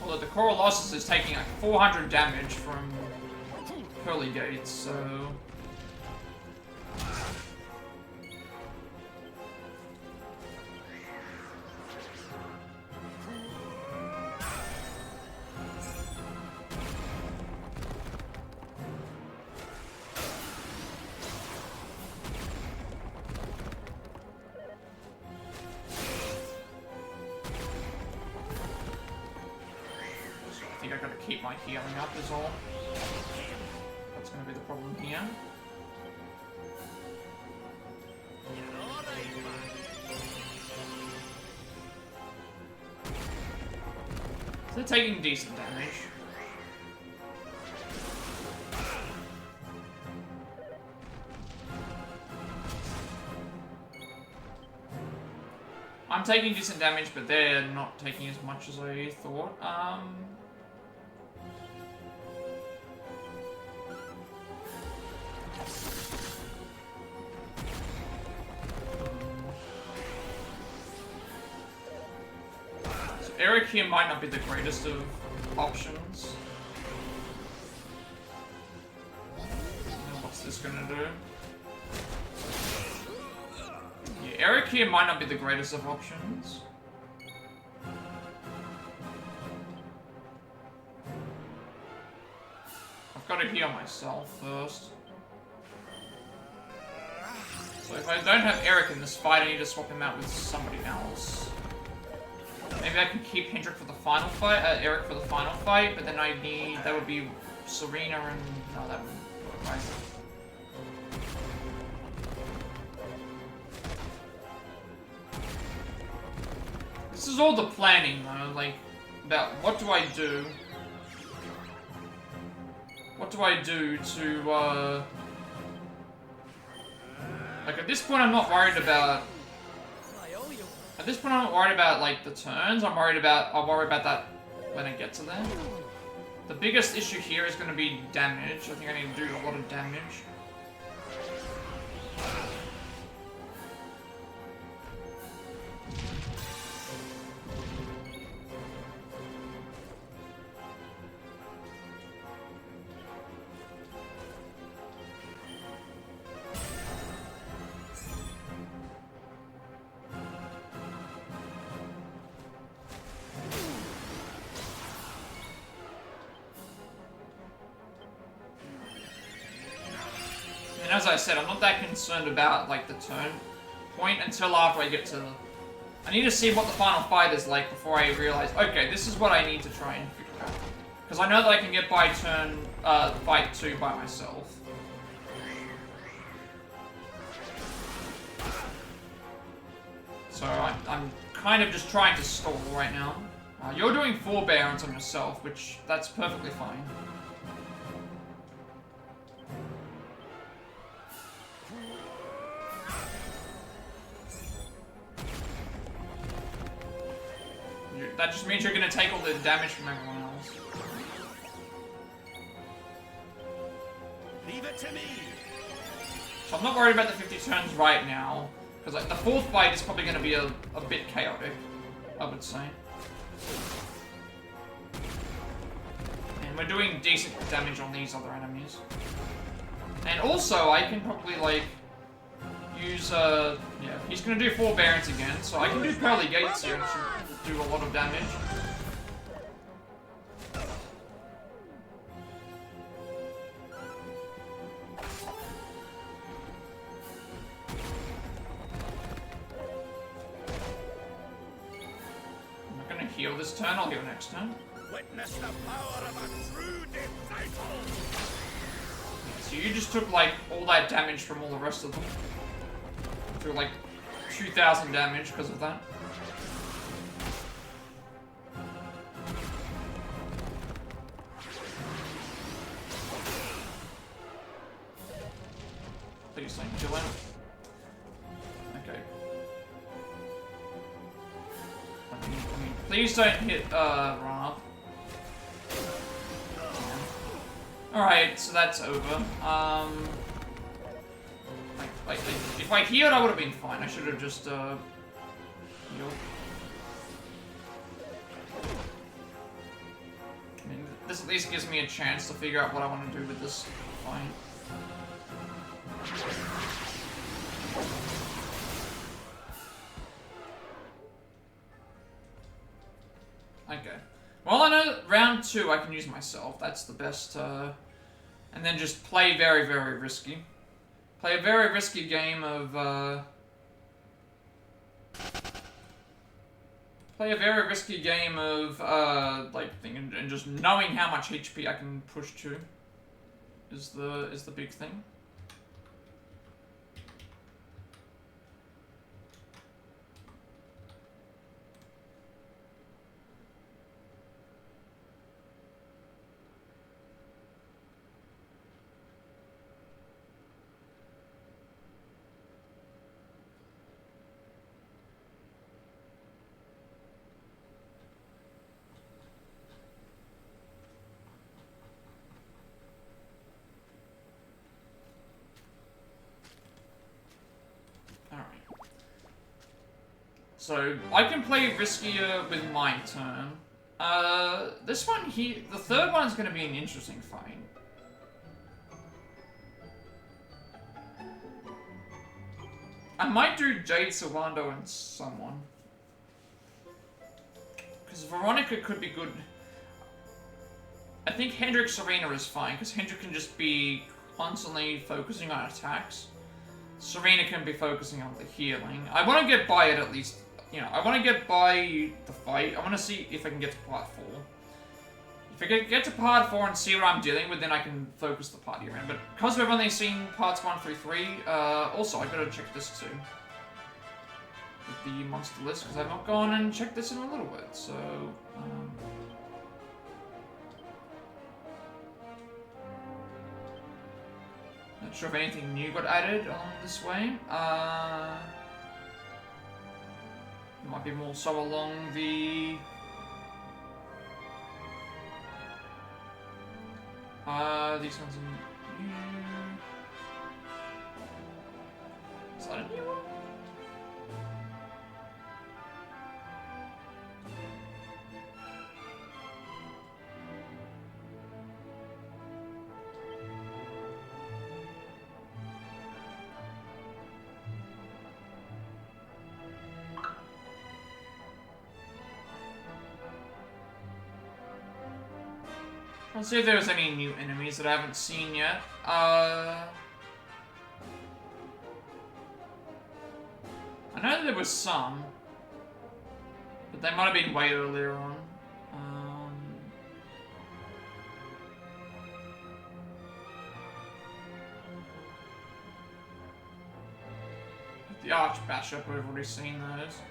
Although the Corolosses is taking like 400 damage from Pearly Gates, so... think I gotta keep my healing up is all. That's gonna be the problem here. So they're taking decent damage. I'm taking decent damage, but they're not taking as much as I thought. So Eric here might not be the greatest of options. What's this gonna do? Eric here might not be the greatest of options. I've got to heal myself first. So if I don't have Eric in this fight, I need to swap him out with somebody else. Maybe I can keep Hendrik for the final fight, Eric for the final fight, but then I need, that would be Serena and, no, that wouldn't work, right? This is all the planning, though, like, about what do I do? What do I do to, like, at this point I'm not worried about... At this point I'm not worried about, like, the turns, I'll worry about that when I get to them. The biggest issue here is going to be damage. I think I need to do a lot of damage. And as I said, I'm not that concerned about, like, the turn point until after I get to... I need to see what the final fight is like before I realize, okay, this is what I need to try and figure out. Because I know that I can get by turn, fight 2 by myself. So I'm kind of just trying to stall right now. You're doing 4 Barons on yourself, which, that's perfectly fine. That just means you're going to take all the damage from everyone else. Leave it to me. So I'm not worried about the 50 turns right now, because like, the 4th fight is probably going to be a bit chaotic, I would say. And we're doing decent damage on these other enemies. And also, I can probably, like, use, yeah, he's going to do 4 Barons again, so I can do Pearly Gates here and should do a lot of damage. I'm not going to heal this turn, I'll heal next turn. Witness the power of a true disciple. So you just took, like, all that damage from all the rest of them. Took, like, 2,000 damage because of that. Please don't kill him. Okay. I mean, please don't hit, run up. Alright, so that's over. Like, if I healed, I would have been fine. I should have just, healed. I mean, this at least gives me a chance to figure out what I want to do with this fight. Okay. Well, I know round 2 I can use myself. That's the best, and then just play very, very risky. Play a very risky game of, play a very risky game of like thinking and just knowing how much HP I can push to is the big thing. So, I can play riskier with my turn. This one here, the third one's gonna be an interesting fight. I might do Jade, Sawando, and someone. Because Veronica could be good. I think Hendrik Serena is fine, because Hendrik can just be constantly focusing on attacks. Serena can be focusing on the healing. I want to get by it at least. You know, I want to get by the fight. I want to see if I can get to part 4. If I can get to part 4 and see what I'm dealing with, then I can focus the party around. But because we've only seen parts 1 through 3, also I gotta check this too. With the monster list, because I've not gone and checked this in a little bit, so... Not sure if anything new got added along this way. It might be more so along the... these ones are new. Is that a new one? I'll see if there's any new enemies that I haven't seen yet. I know there was some, but they might have been way earlier on. The Archbishop, we've already seen those.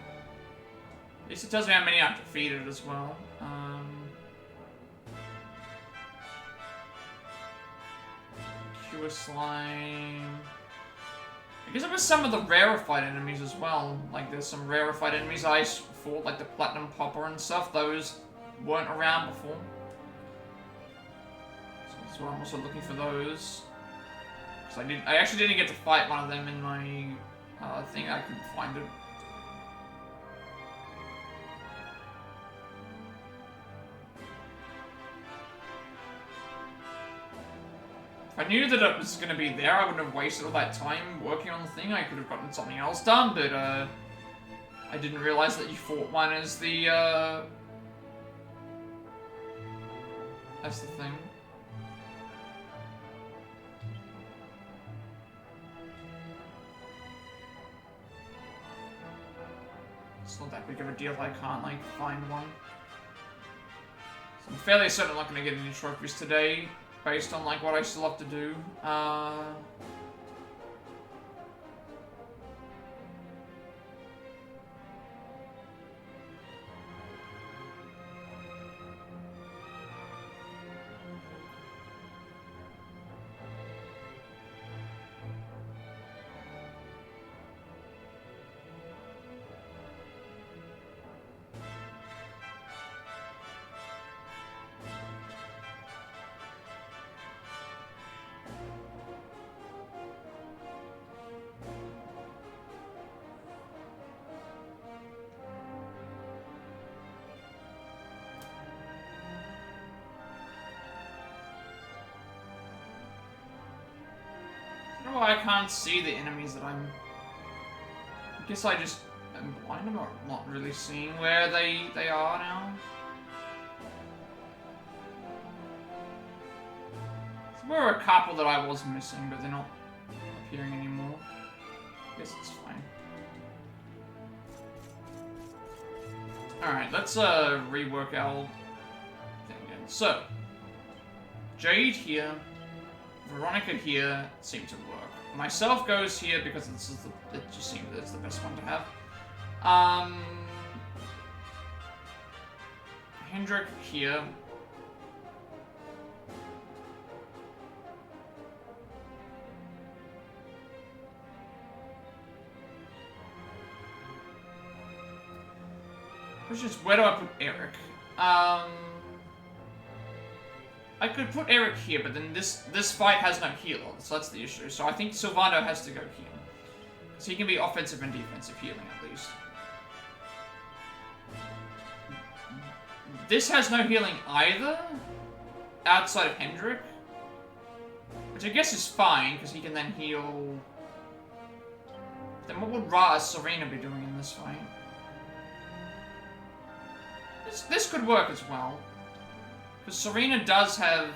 At least it tells me how many I've defeated as well. Cure Slime. I guess it was some of the rarefied enemies as well. Like, there's some rarefied enemies I fought, like the Platinum Popper and stuff. Those weren't around before. So that's why I'm also looking for those. Because I actually didn't get to fight one of them in my thing. I couldn't find it. If I knew that it was going to be there, I wouldn't have wasted all that time working on the thing. I could have gotten something else done, but I didn't realize that you fought one as the thing. It's not that big of a deal if I can't, like, find one. So I'm fairly certain I'm not going to get any trophies today. Based on, like, what I still have to do. I can't see the enemies that I'm... I guess I just am blind. I'm not really seeing where they are now. There were a couple that I was missing, but they're not appearing anymore. I guess it's fine. Alright, let's rework our thing again. So, Jade here, Veronica here seem to work. Myself goes here because it just seems it's the best one to have. Hendrik here. Which is, where do I put Eric? I could put Eric here, but then this fight has no healer, so that's the issue. So I think Sylvando has to go here. Because he can be offensive and defensive healing, at least. This has no healing either, outside of Hendrik. Which I guess is fine, because he can then heal... Then what would Serena be doing in this fight? This could work as well. Because Serena does have...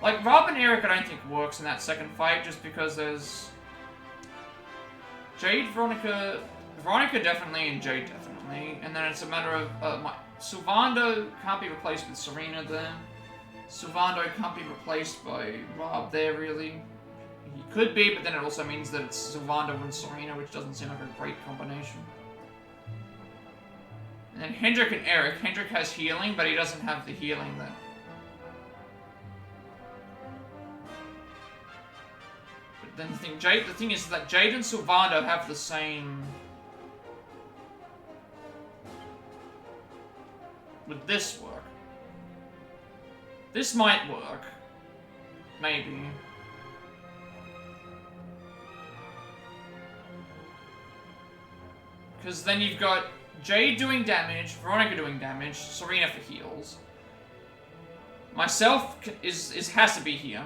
Like, Rob and Eric I don't think works in that second fight, just because there's... Jade, Veronica definitely, and Jade definitely. And then it's a matter of... Sylvando can't be replaced with Serena there. Sylvando can't be replaced by Rob there, really. He could be, but then it also means that it's Sylvando and Serena, which doesn't seem like a great combination. And then Hendrik and Eric. Hendrik has healing, but he doesn't have the healing that... But then the thing is that Jade and Sylvando have the same... Would this work? This might work. Maybe. Because then you've got Jade doing damage, Veronica doing damage, Serena for heals. Myself has to be here.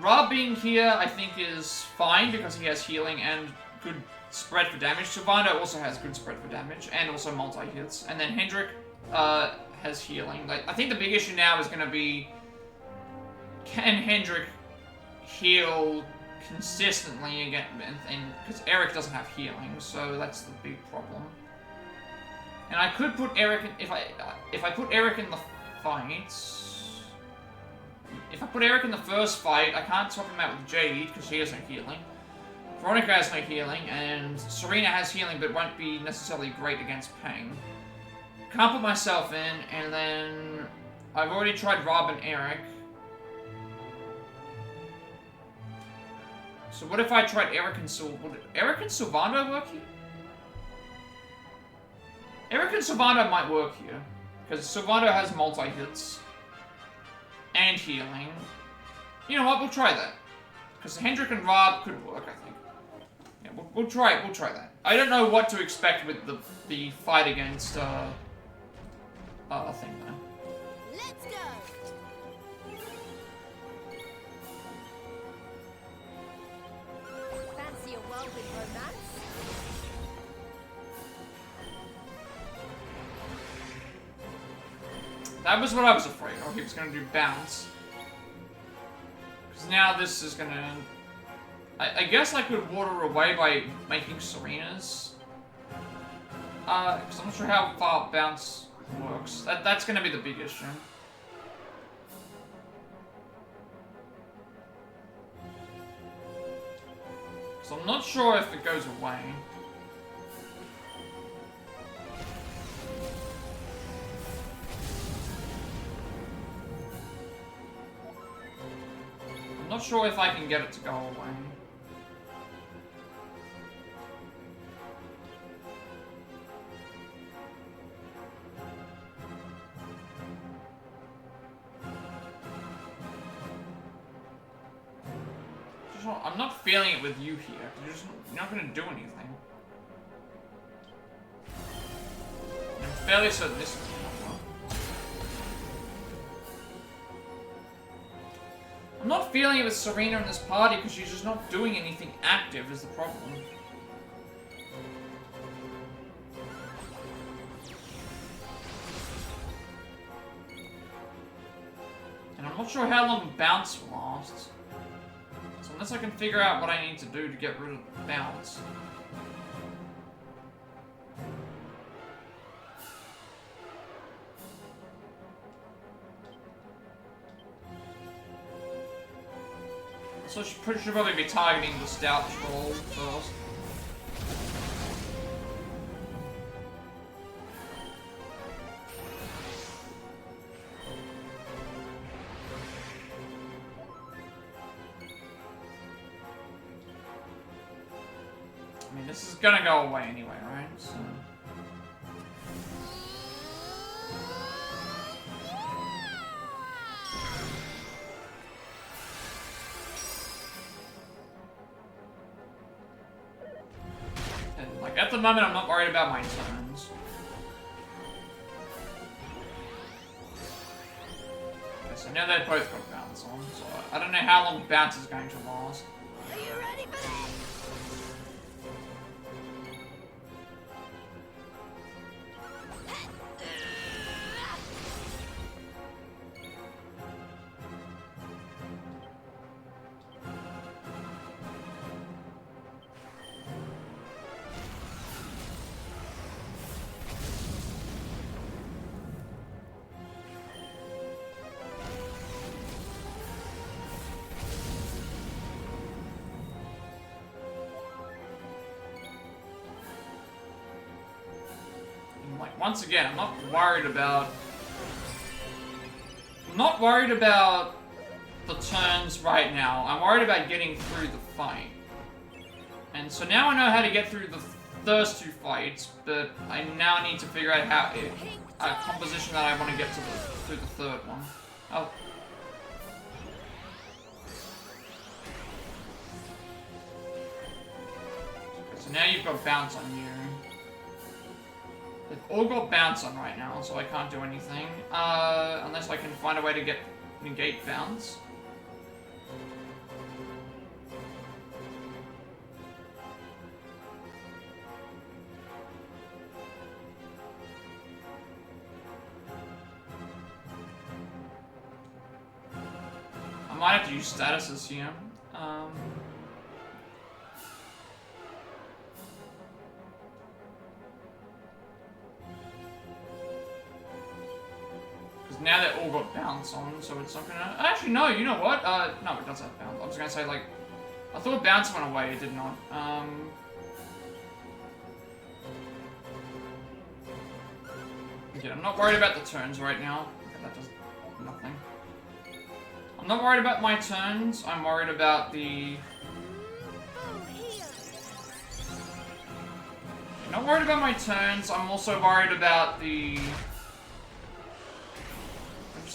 Rob being here, I think, is fine because he has healing and good spread for damage. Sylvando also has good spread for damage and also multi-hits. And then Hendrik has healing. Like, I think the big issue now is going to be, can Hendrik heal consistently again? And because Eric doesn't have healing, so that's the big problem. And I could put Eric in, if I put Eric in the fights. If I put Eric in the first fight, I can't swap him out with Jade because she has no healing. Veronica has no healing, and Serena has healing but won't be necessarily great against Pain. Can't put myself in, and then I've already tried Rob and Eric. So what if I tried Eric and would Eric and Sylvando work here? Eric and Sylvando might work here, because Sylvando has multi-hits and healing. You know what? We'll try that, because Hendrik and Rob could work, I think. Yeah, we'll try it. We'll try that. I don't know what to expect with the fight against thing though. Let's go. Fancy a whirlwind romance? That was what I was afraid of. He was going to do bounce. Because now this is going to... I guess I could water away by making Serena's. Because I'm not sure how far bounce works. That's going to be the big issue. So I'm not sure if it goes away. I'm not sure if I can get it to go away. I'm not feeling it with you here. You're not going to do anything. I'm fairly certain this is going to work. I'm not feeling it with Serena in this party because she's just not doing anything active is the problem. And I'm not sure how long bounce lasts. So unless I can figure out what I need to do to get rid of bounce. So she should probably be targeting the Stout Troll first. I mean, this is gonna go away anyway, right? So. And, like, at the moment, I'm not worried about my turns. Okay, so now they've both got bounce on, so I don't know how long bounce is going to last. Are you ready for this? Like, once again, I'm not worried about... I'm not worried about the turns right now. I'm worried about getting through the fight. And so now I know how to get through the first two fights, but I now need to figure out how a composition that I want to get to through the third one. Oh. Okay, so now you've got bounce on you. They've all got bounce on right now, so I can't do anything. Unless I can find a way to negate bounce. I might have to use statuses here. Now they've all got bounce on, so it's not gonna... Actually, no, you know what? No, it does have bounce. I was gonna say, like... I thought bounce went away, it did not. Yeah, I'm not worried about the turns right now. Okay, that does nothing. I'm not worried about my turns, I'm worried about the... I'm not worried about my turns, I'm also worried about the...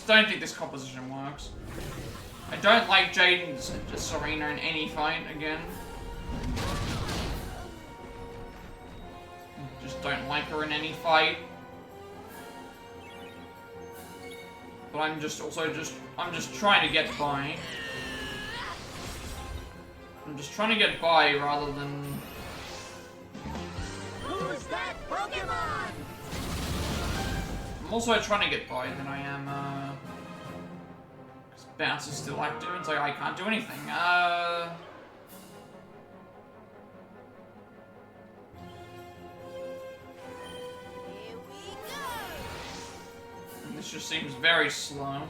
I don't think this composition works. I don't like Jaden's Serena in any fight again. Just don't like her in any fight. But I'm just trying to get by. I'm just trying to get by rather than... Who's that Pokemon? I'm also trying to get by than I am, because bounce is still active, and so I can't do anything. Here we go. And this just seems very slow.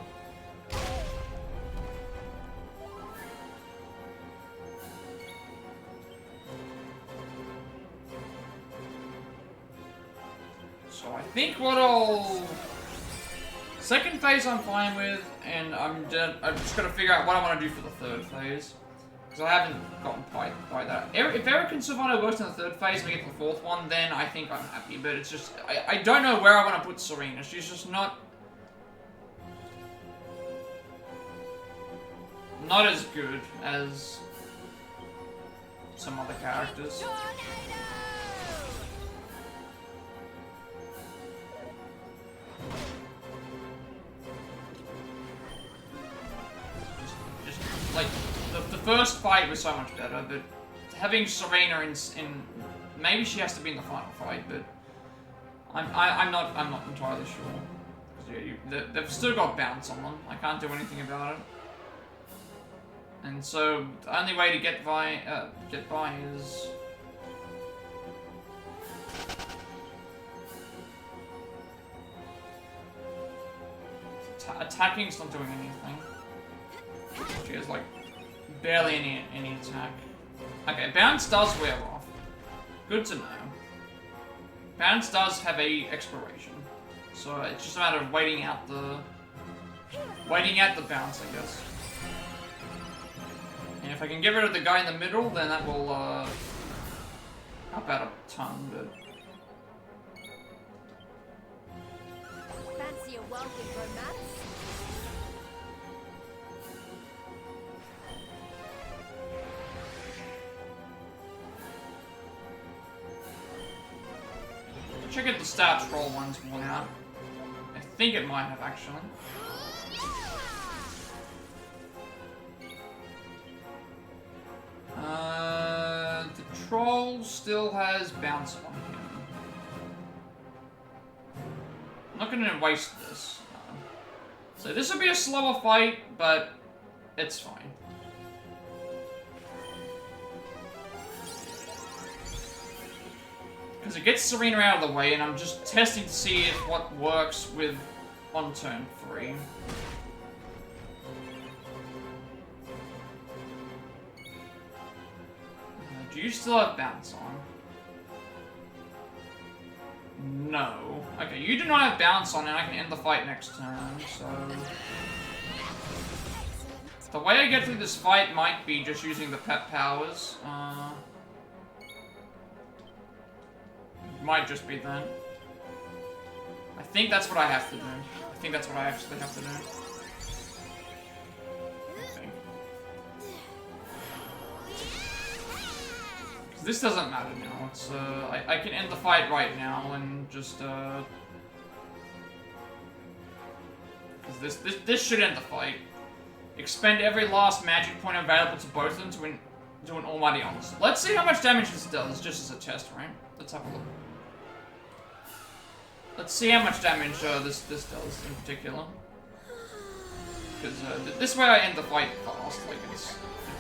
So I think what I'll... Second phase I'm fine with, and I'm just gonna figure out what I want to do for the third phase. Because I haven't gotten by that. If Eric Survivor works in the third phase and we get to the fourth one, then I think I'm happy. But it's just... I don't know where I want to put Serena. She's just not as good as some other characters. Like, the first fight was so much better, but having Serena in maybe she has to be in the final fight, but I'm not entirely sure. Yeah, they've still got bounce on them. I can't do anything about it. And so the only way to get by is attacking's not doing anything. She has like barely any attack. Okay, bounce does wear off. Good to know. Bounce does have a expiration, so it's just a matter of waiting out the bounce, I guess. And if I can get rid of the guy in the middle, then that will help out a ton. But Fancy a wealthy romance? check out the stats roll one's worn out. I think it might have actually. The troll still has bounce on him. I'm not gonna waste this. So this will be a slower fight, but it's fine. Because it gets Serena out of the way, and I'm just testing to see if what works with on turn 3. Do you still have bounce on? No. Okay, you do not have bounce on, and I can end the fight next turn, so... The way I get through this fight might be just using the pet powers. Might just be that. I think that's what I have to do. I think that's what I actually have to do. This doesn't matter now. It's I can end the fight right now and just because this should end the fight. Expend every last magic point available to both of them to do an almighty onslaught. Let's see how much damage this does, just as a test, right? Let's have a look. Let's see how much damage this does in particular. Because this way I end the fight fast. Like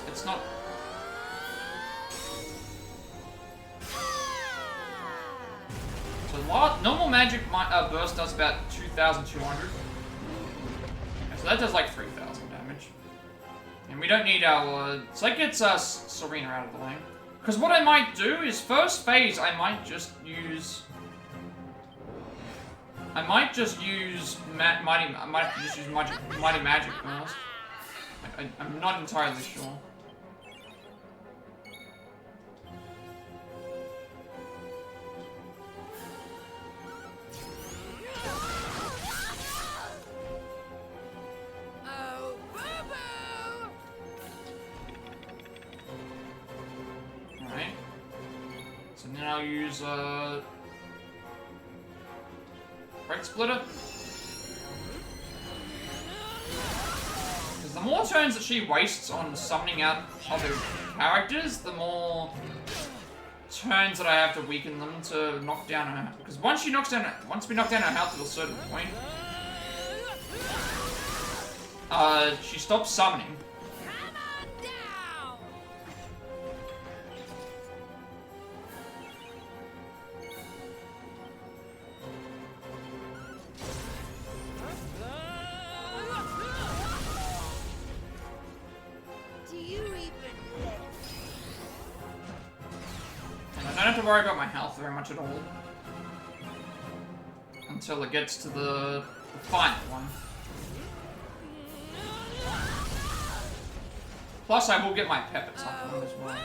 it's not. So normal magic burst does about 2,200. Okay, so that does like 3,000 damage. And we don't need our... so that gets us Serena out of the way. Because what I might do is, first phase, I might just use Mighty Magic Burst. I'm not entirely sure. Alright. So then I'll use Right Splitter. Because the more turns that she wastes on summoning out other characters, the more turns that I have to weaken them to knock down her. Because once we knock down her health to a certain point, she stops summoning. I don't have to worry about my health very much at all. Until it gets to the final one. Plus, I will get my pep at some point as well.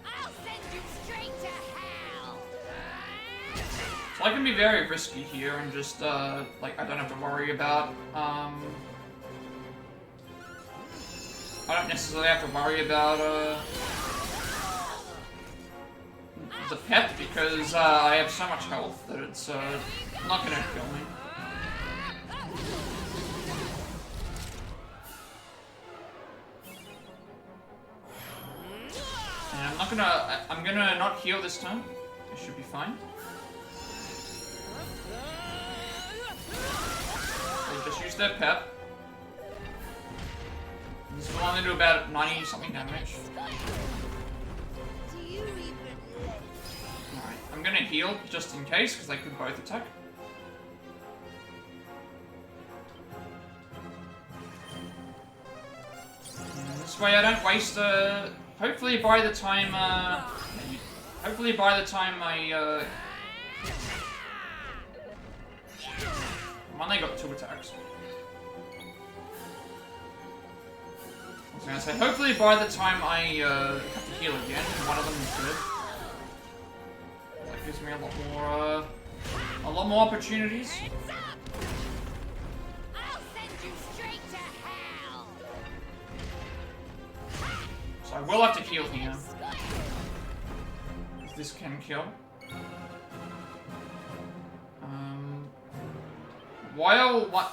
I'll send you straight to hell. So I can be very risky here and just, like, I don't have to worry about, I don't necessarily have to worry about, the pep because, I have so much health that it's, not gonna kill me. And I'm gonna not heal this time. It should be fine. They just use their pep. This will only do about 90 something damage. Alright, I'm gonna heal just in case, because they could both attack. way I don't waste, hopefully by the time, I, Come on, they got 2 attacks. I was gonna say, hopefully by the time I, have to heal again, one of them is good. That gives me a lot more opportunities. I'll send you straight to hell. So I will have to heal here. If this can kill.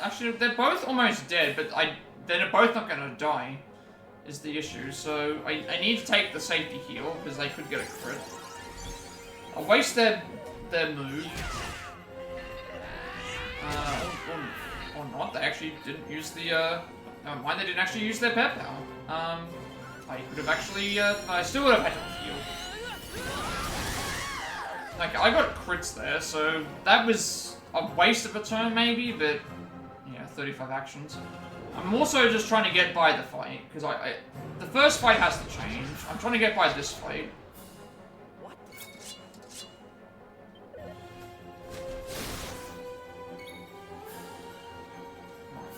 Actually, they're both almost dead, but they're both not gonna die, is the issue. So I need to take the safety heal, because they could get a crit. I'll waste their move. Or not, they actually didn't use the, never mind, they didn't actually use their pet power. I could have actually, I still would have had to heal. Like, I got crits there, so that was a waste of a turn maybe, but yeah, 35 actions. I'm also just trying to get by the fight, because the first fight has to change. I'm trying to get by this fight.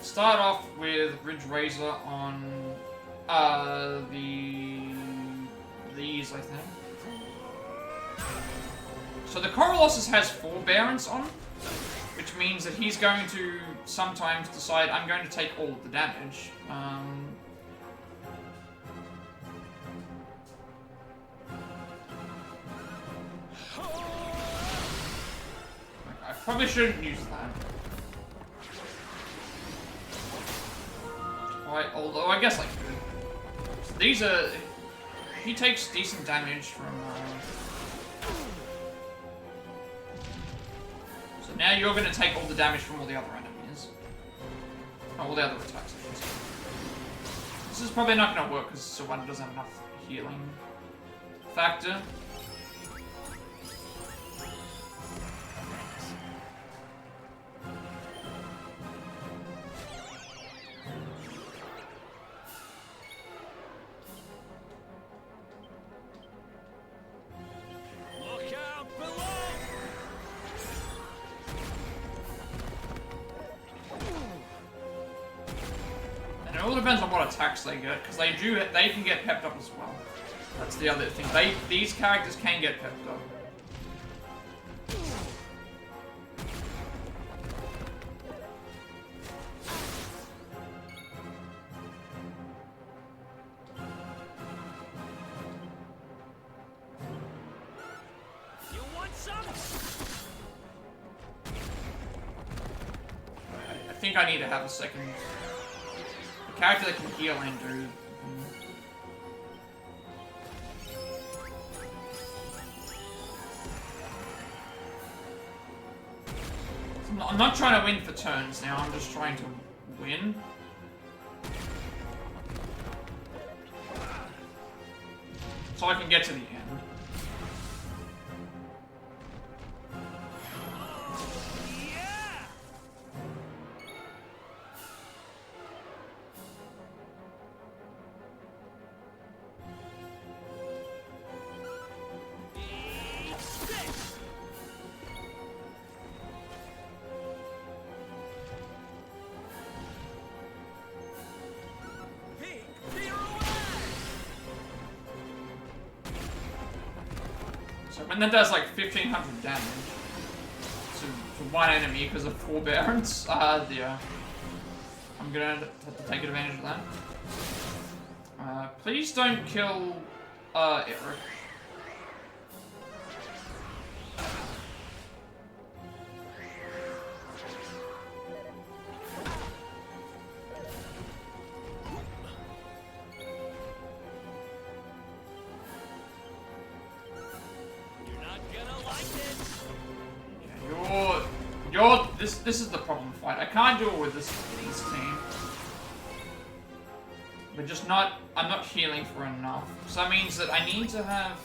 Start off with Ridge Razor on these, I think. So the Corolossus has forbearance on, which means that he's going to sometimes decide, I'm going to take all of the damage. I probably shouldn't use that. Although I guess I could. So these are... He takes decent damage from... So now you're going to take all the damage from all the other enemies. Oh, all the other attacks, I should say. This is probably not going to work because Sylvander doesn't have enough healing factor. It all depends on what attacks they get, because they can get pepped up as well. That's the other thing. These characters can get pepped up. You want some? I think I need to have a second character that can heal Andrew. I'm not trying to win for turns now, I'm just trying to win. So I can get to the end. And that does like 1500 damage to one enemy because of forbearance. Yeah. I'm gonna have to take advantage of that. Please don't kill Eric. This is the problem fight. I can't do it with this team. But just not... I'm not healing for enough. So that means that I need to have...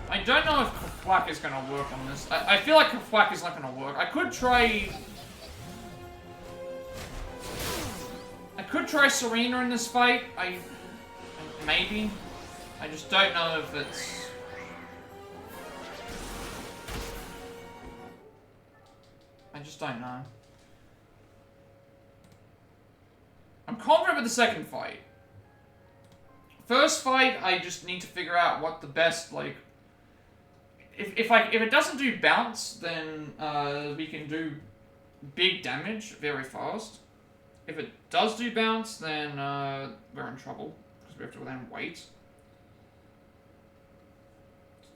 I don't know if Kafwak is going to work on this. I feel like Kafwak is not going to work. I could try... I could try Serena in this fight. Maybe. I just don't know if it's... I just don't know. I'm confident with the second fight. First fight, I just need to figure out what the best, like... If it doesn't do bounce, then we can do big damage very fast. If it does do bounce, then we're in trouble, because we have to then wait.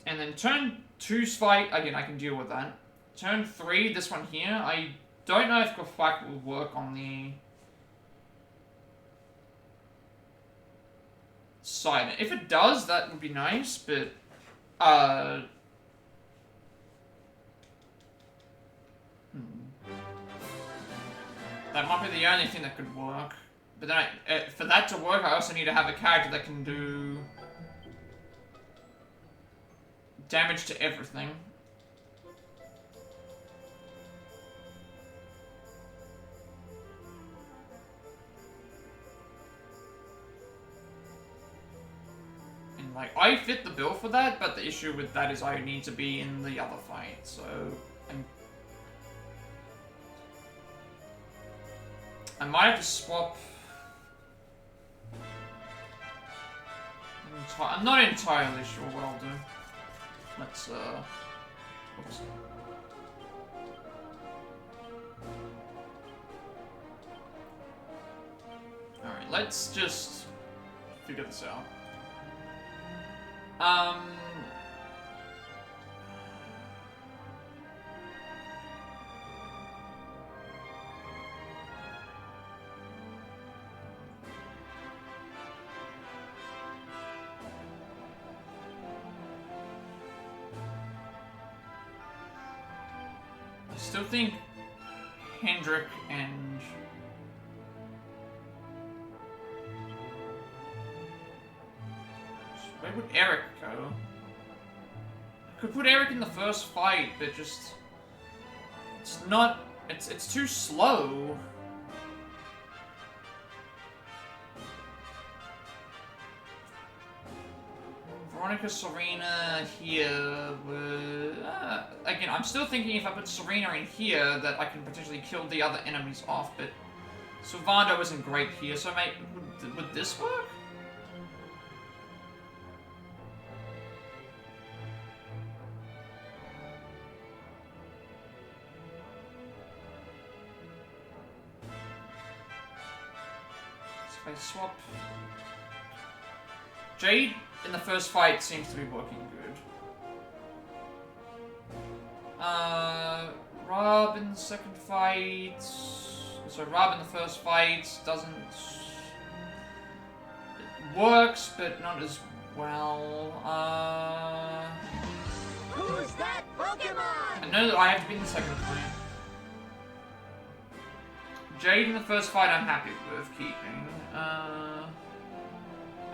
And then turn 2's fight, again, I can deal with that. Turn 3, this one here, I don't know if Gafak will work on the side. If it does, that would be nice, but that might be the only thing that could work. But then for that to work, I also need to have a character that can do damage to everything. And like, I fit the bill for that, but the issue with that is I need to be in the other fight, so I might have to swap. I'm not entirely sure what I'll do. Let's, oops. Alright, let's just figure this out. I still think Hendrik and where would Eric go? I could put Eric in the first fight, but just it's not. It's too slow. Veronica, Serena here. Again, I'm still thinking if I put Serena in here that I can potentially kill the other enemies off, but Sylvando isn't great here, so would this work? So if I swap... Jade in the first fight seems to be working good. Rob in the second fight... So Rob in the first fight doesn't... It works, but not as well. Who's that Pokemon? I know that I have to be in the second fight. Jade in the first fight I'm happy with keeping. I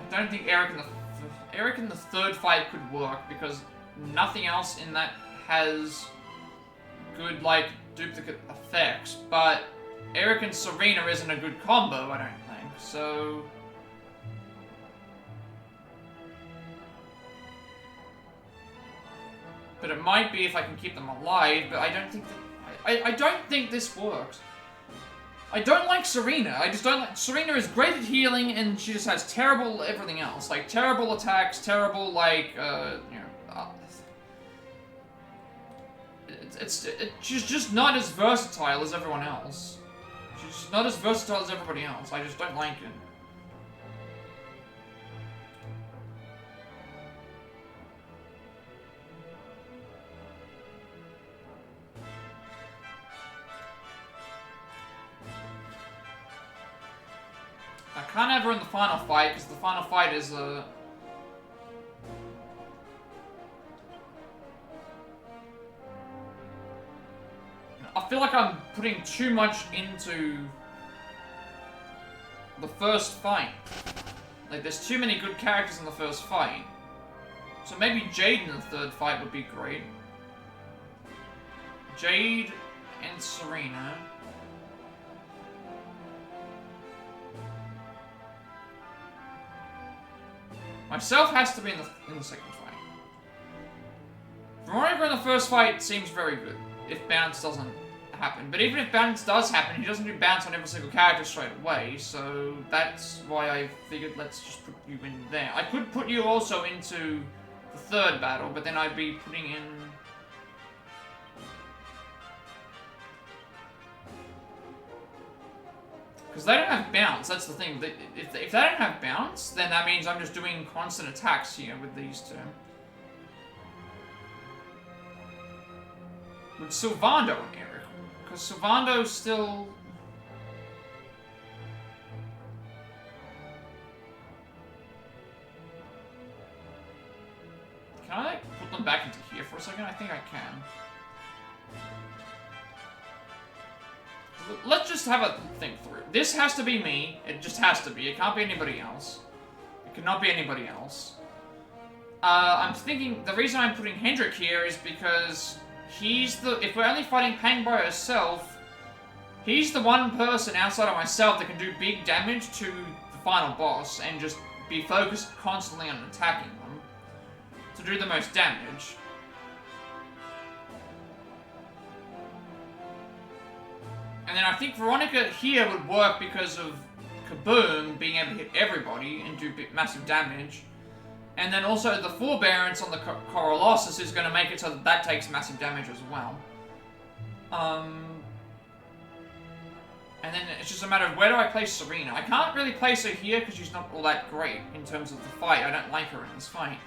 don't think Eric in the third fight could work because nothing else in that has good, like, duplicate effects, but Eric and Serena isn't a good combo, I don't think, so... But it might be if I can keep them alive, but I don't think that... I don't think this works. I don't like Serena. I just don't like... Serena is great at healing, and she just has terrible everything else. Like, terrible attacks, terrible, like, you know... she's just not as versatile as everyone else. She's just not as versatile as everybody else. I just don't like it. I can't have her in the final fight, because the final fight is, I feel like I'm putting too much into the first fight. Like, there's too many good characters in the first fight. So maybe Jade in the third fight would be great. Jade and Serena. Myself has to be in the second fight. Veronica in the first fight seems very good, if bounce doesn't happen. But even if bounce does happen, he doesn't do bounce on every single character straight away, so that's why I figured let's just put you in there. I could put you also into the third battle, but then I'd be putting in... Because they don't have bounce, that's the thing. If they don't have bounce, then that means I'm just doing constant attacks here with these two. With Sylvando and Eric. Because Sylvando's still... Can I, like, put them back into here for a second? I think I can. Let's just have a think through. This has to be me. It just has to be. It can't be anybody else. It cannot be anybody else. I'm thinking the reason I'm putting Hendrik here is because he's the... If we're only fighting Pang by herself, he's the one person outside of myself that can do big damage to the final boss and just be focused constantly on attacking them to do the most damage. And then I think Veronica here would work because of Kaboom being able to hit everybody and do massive damage. And then also the forbearance on the Corolossus is going to make it so that that takes massive damage as well. And then it's just a matter of where do I place Serena. I can't really place her here because she's not all that great in terms of the fight. I don't like her in this fight.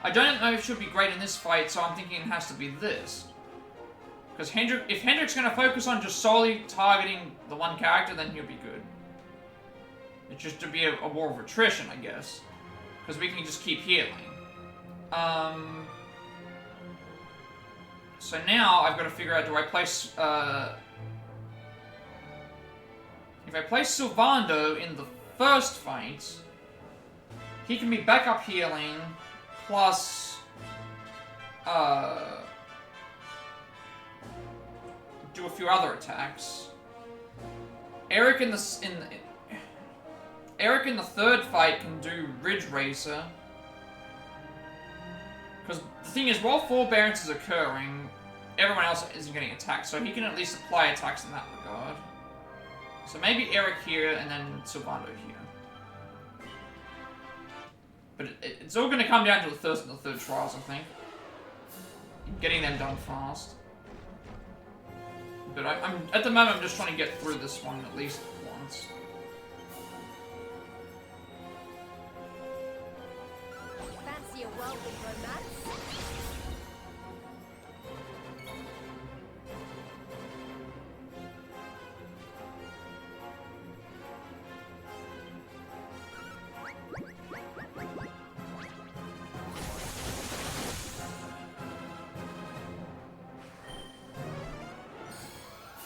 I don't know if she'll be great in this fight, so I'm thinking it has to be this. Because if Hendrik's going to focus on just solely targeting the one character, then he'll be good. It's just to be a war of attrition, I guess. Because we can just keep healing. So now I've got to figure out, do I place... if I place Sylvando in the first fight, he can be backup healing, plus... do a few other attacks. Eric in the third fight can do Ridge Racer. Because the thing is, while forbearance is occurring, everyone else isn't getting attacked, so he can at least apply attacks in that regard. So maybe Eric here, and then Sylvando here. But it's all going to come down to the first and the third trials, I think. Getting them done fast. But I'm at the moment, I'm just trying to get through this one at least once. Fancy a whirlwind romance?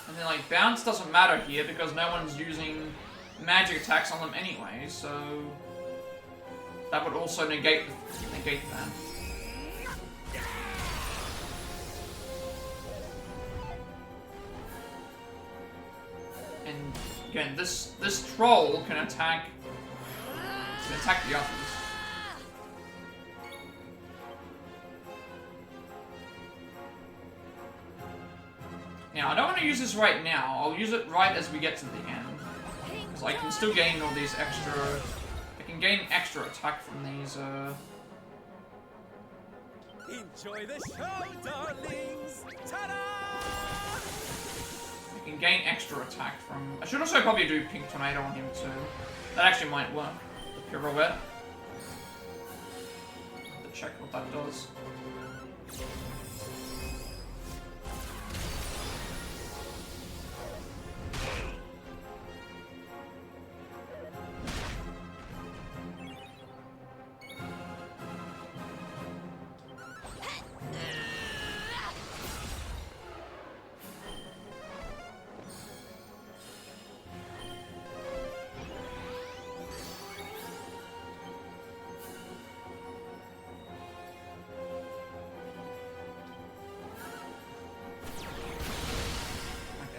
And then, like, bounce doesn't matter here because no one's using magic attacks on them anyway, so that would also negate that. And again, this troll can attack the others. Now, I don't want to use this right now. I'll use it right as we get to the end. Because I can still gain all these extra... I can gain extra attack from these, Enjoy the show, darlings! Ta-da! I can gain extra attack from... I should also probably do Pink Tornado on him too. That actually might work. The Pirouette. Have to check what that does.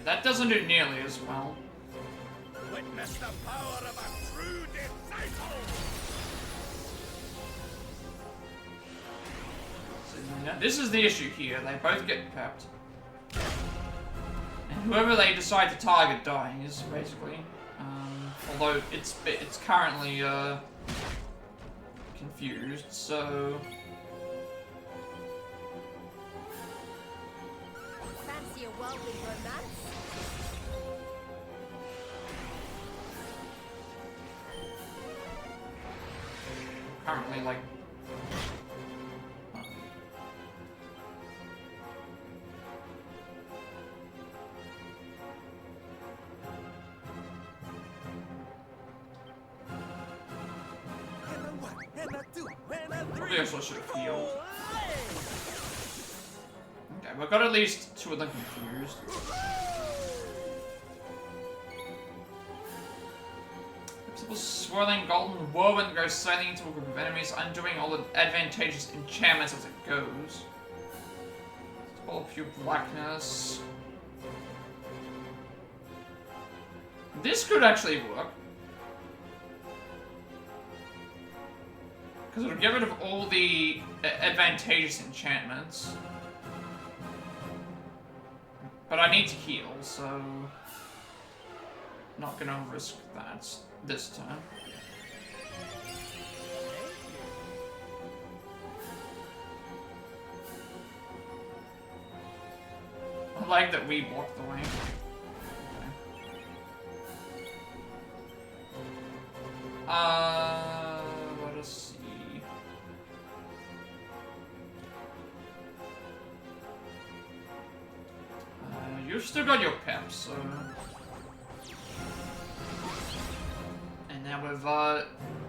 That doesn't do nearly as well. Witness the power of a true disciple! Now, this is the issue here. They both get pepped. And whoever they decide to target dies, basically. Although it's currently confused, so... Fancy a worldly romance? Currently, like... Probably also should have healed. Okay, we've got at least two of them confused. Simple swirling golden whirlwind goes sailing into a group of enemies, undoing all the advantageous enchantments as it goes. It's all pure blackness. This could actually work. Because it'll get rid of all the advantageous enchantments. But I need to heal, so... Not gonna risk that this time. I like that we blocked the way. Okay. Let us see. You've still got your pep, so... And now we've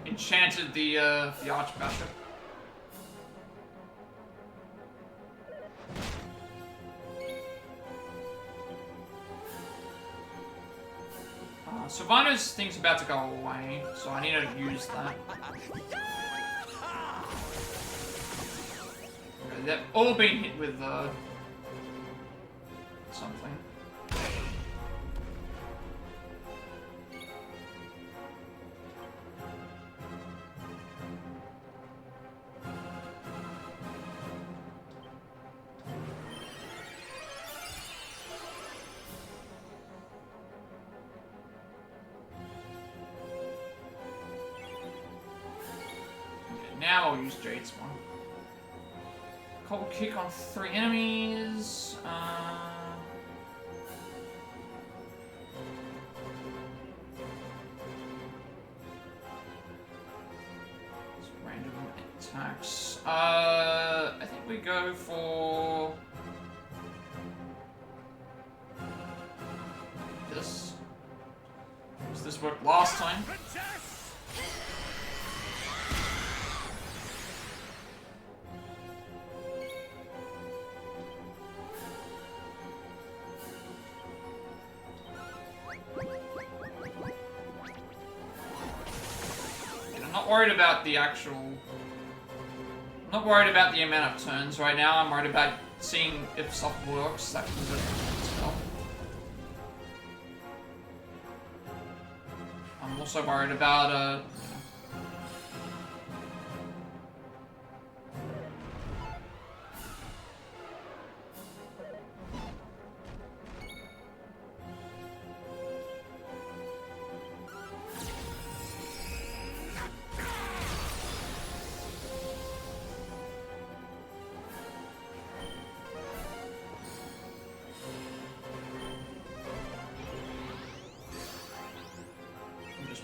enchanted the Archbishop. Sylvanas thing's about to go away, so I need to use that. Okay, they've all been hit with something. Now I'll use Jade's one. Cold kick on 3 enemies. Random attacks. I think we go for this. Does this work last time? Worried about the actual... I'm not worried about the amount of turns right now, I'm worried about seeing if stuff works. That was it as well. I'm also worried about,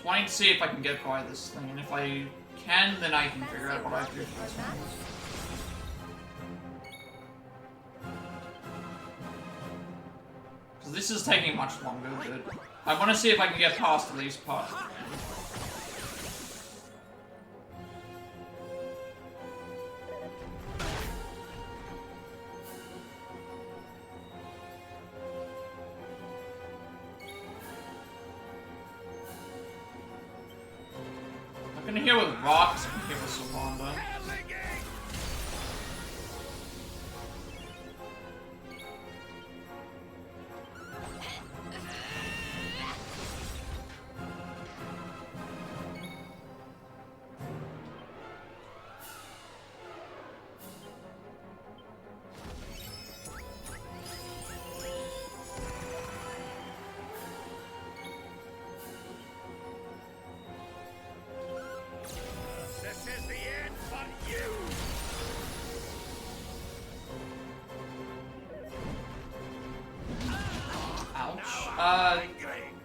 wanting to see if I can get by this thing, and if I can, then I can figure out what I have to do for this one. Because this is taking much longer, but I want to see if I can get past at least part. I can heal with rocks, I can heal with Sylvanda. is the end for you. Ouch.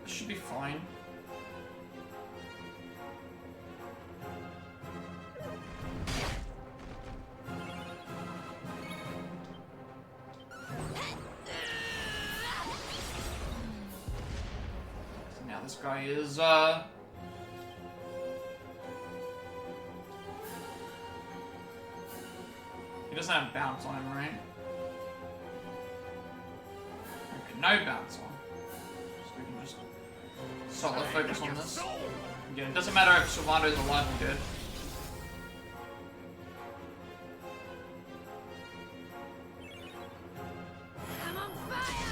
Should be fine. Now this guy is, he doesn't have bounce on him, right? Okay, no bounce on. So we can just solid focus on this. Again, it doesn't matter if Sylvando's alive or dead. I'm on fire!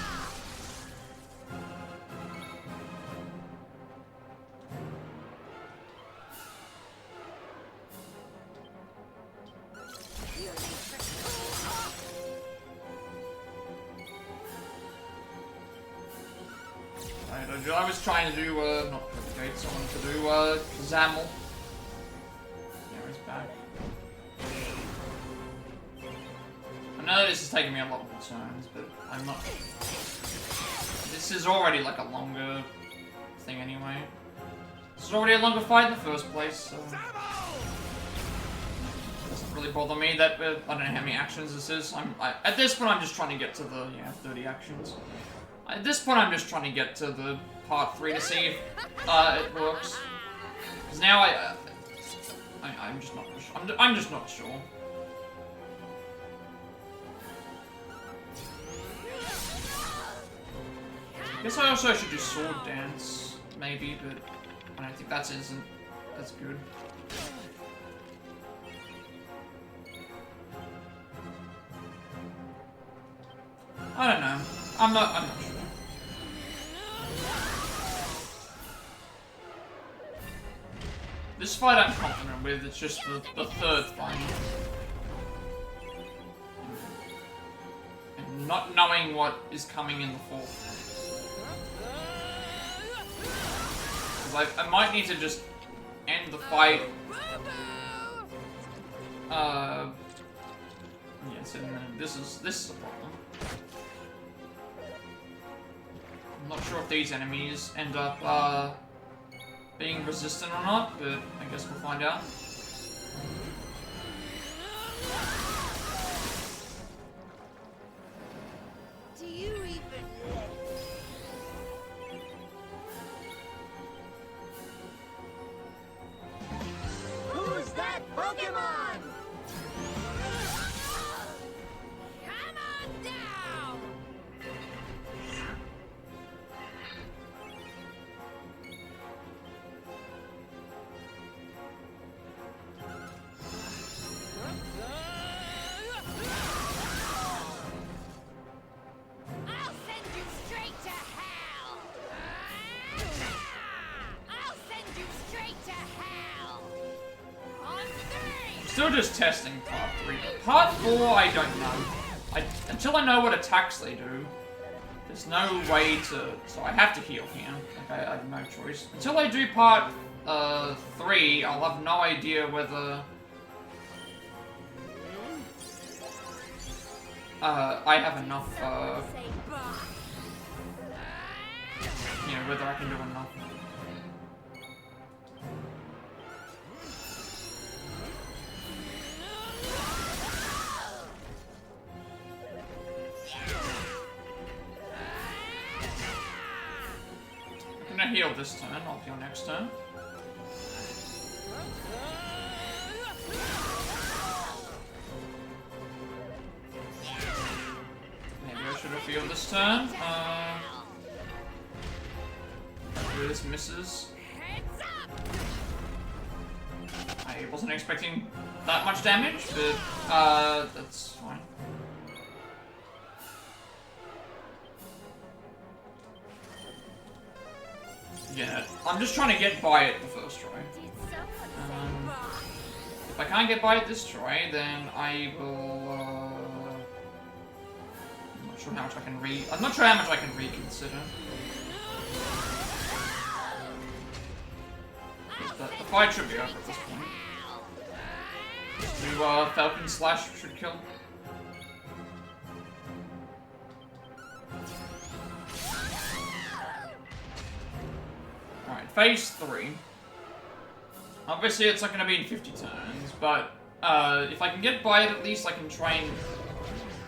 I was trying to do, not the gates, I wanted to do, Zammel. There he's back. I know this is taking me a lot more turns, but I'm not... This is already like a longer thing anyway. This is already a longer fight in the first place, so... It doesn't really bother me that, I don't know how many actions this is. At this point I'm just trying to get to the, 30 actions. At this point, I'm just trying to get to the part 3 to see if it works. Because now I'm just not sure. I'm just not sure. I guess I also should do sword dance, maybe, but I don't think that's good. I don't know. I'm not sure. This fight I'm confident with, it's just the third fight. And not knowing what is coming in the fourth. Because I might need to just end the fight. Yes, and this is a problem. I'm not sure if these enemies end up, being resistant or not, but I guess we'll find out. Do you even live? Who's that Pokemon? Come on down! I'll send you straight to hell! I'll send you straight to hell! On 3! Still just testing part 3. Part 4, I don't know. Until I know what attacks they do, there's no way to... So I have to heal here. Like, I have no choice. Until I do part 3, I'll have no idea whether... I have enough, whether I can do enough. I'm gonna heal this turn, I'll heal next turn. Maybe I should have healed this turn. Hopefully this misses. I wasn't expecting that much damage, but that's fine. Yeah, I'm just trying to get by it the first try. If I can't get by it this try, then I will, I'm not sure how much I can I'm not sure how much I can reconsider. The fight should be over at this point. Falcon Slash should kill. Alright, phase 3. Obviously it's not going to be in 50 turns, but if I can get by it at least, I can try and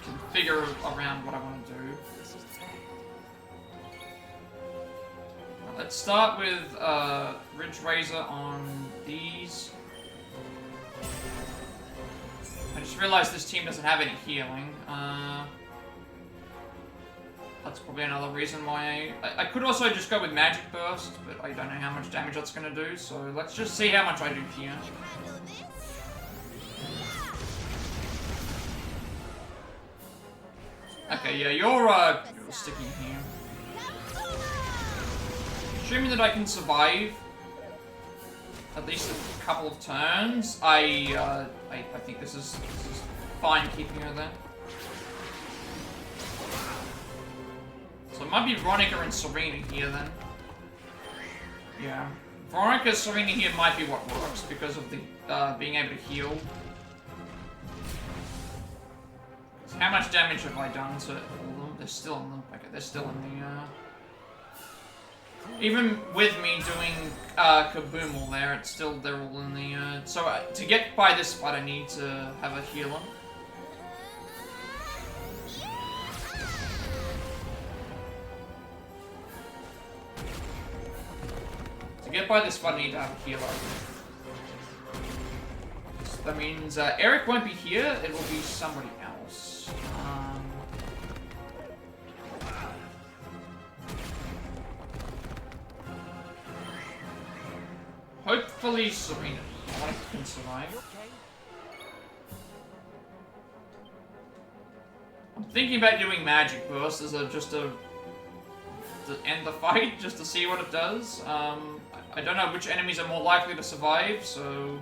configure around what I want to do. Let's start with Ridge Razor on these. I just realized this team doesn't have any healing. That's probably another reason why I could also just go with Magic Burst, but I don't know how much damage that's going to do, so let's just see how much I do here. Okay, yeah, you're sticking here. Assuming that I can survive at least a couple of turns, I think this is fine keeping her there. So it might be Veronica and Serena here then. Yeah. Veronica, Serena here might be what works because of the being able to heal. How much damage have I done to all of them? They're still in the... Okay, they're still in the... Even with me doing Kaboom there, it's still... They're all in the... So to get by this fight, I need to have a healer. To get by this fight, I need to have a healer. So that means Eric won't be here, it will be somebody else. Hopefully Serena can survive. I'm thinking about doing Magic Burst as to end the fight, just to see what it does. I don't know which enemies are more likely to survive, so...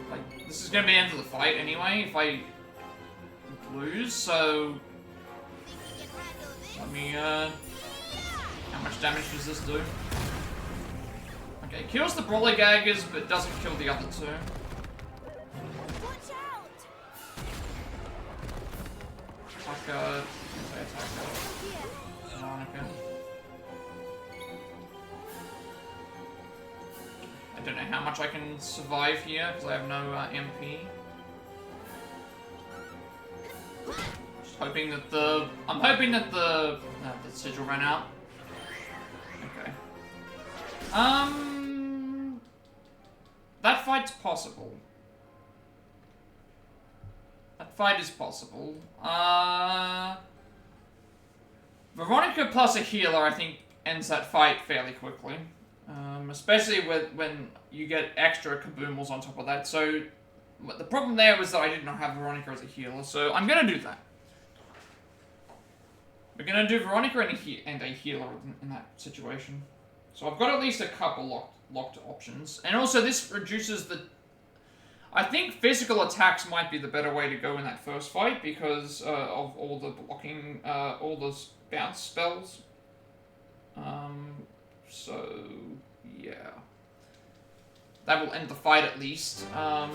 Like, this is gonna be the end of the fight anyway, if I lose, so... Let me, how much damage does this do? Okay, kills the Brawler Gaggers, but doesn't kill the other two. Watch out! Attacker. Veronica. I don't know how much I can survive here, because I have no MP. Just hoping that the... I'm hoping that the sigil ran out. Okay. That fight's possible. That fight is possible. Veronica plus a healer, I think, ends that fight fairly quickly. Especially when you get extra kaboomals on top of that. So, the problem there was that I did not have Veronica as a healer, so I'm gonna do that. We're gonna do Veronica and a healer in that situation. So I've got at least a couple locked options. And also this reduces the... I think physical attacks might be the better way to go in that first fight because of all the blocking, all those bounce spells. So, yeah. That will end the fight at least. So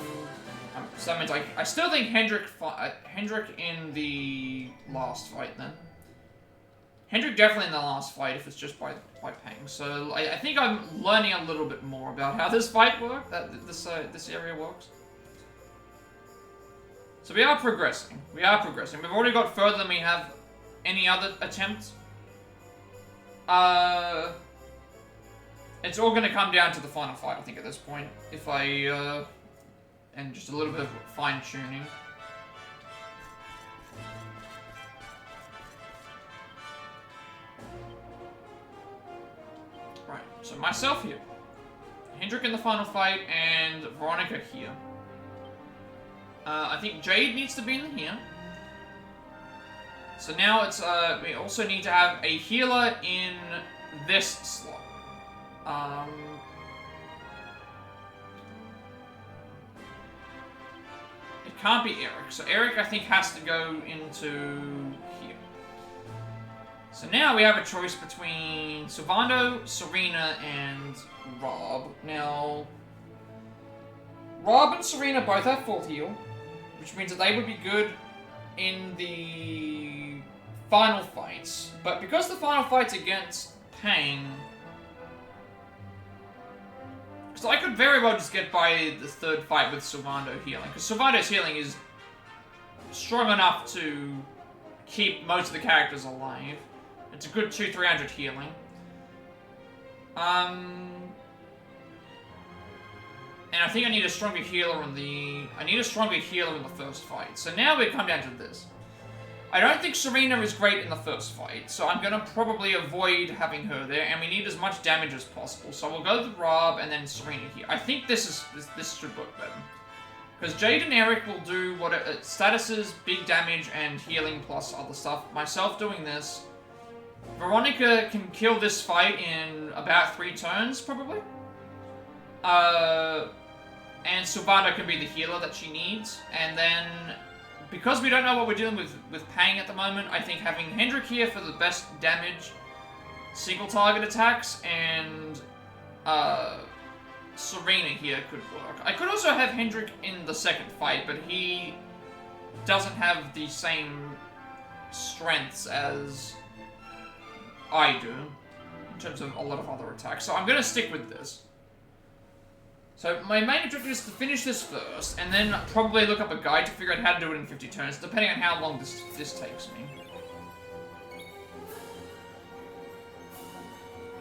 that means I still think Hendrik in the last fight then. Hendrik definitely in the last fight if it's just by Pang. So I think I'm learning a little bit more about how this fight works, this area works. So we are progressing. We are progressing. We've already got further than we have any other attempt. It's all going to come down to the final fight, I think, at this point. If I, and just a little bit of fine-tuning. Right, so myself here. Hendrik in the final fight, and Veronica here. I think Jade needs to be in here. So now it's, we also need to have a healer in this slot. It can't be Eric. So Eric, I think, has to go into here. So now we have a choice between Sylvando, Serena, and Rob. Now, Rob and Serena both have full heal, which means that they would be good in the final fights. But because the final fight's against Pang, because I could very well just get by the third fight with Sylvando healing, because Sylvando's healing is strong enough to keep most of the characters alive. It's a good 200-300 healing. And I think I need a stronger healer in the... I need a stronger healer in the first fight. So now we come down to this. I don't think Serena is great in the first fight, so I'm gonna probably avoid having her there, and we need as much damage as possible. So we'll go with Rob and then Serena here. I think this should work better. Because Jade and Eric will do what statuses, big damage, and healing plus other stuff. Myself doing this. Veronica can kill this fight in about 3 turns, probably. And Sylvando can be the healer that she needs. And then, because we don't know what we're dealing with Pang at the moment, I think having Hendrik here for the best damage, single target attacks, and Serena here could work. I could also have Hendrik in the second fight, but he doesn't have the same strengths as I do, in terms of a lot of other attacks. So I'm going to stick with this. So my main objective is to finish this first, and then probably look up a guide to figure out how to do it in 50 turns, depending on how long this takes me.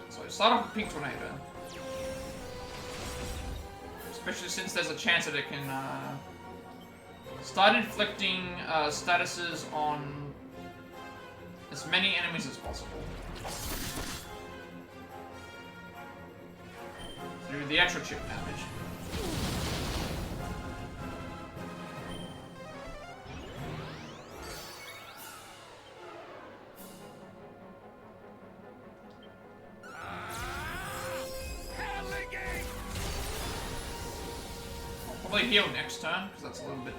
So start off with Pink Tornado. Especially since there's a chance that it can start inflicting statuses on as many enemies as possible. Do the extra chip damage. I'll probably heal next turn, because that's a little bit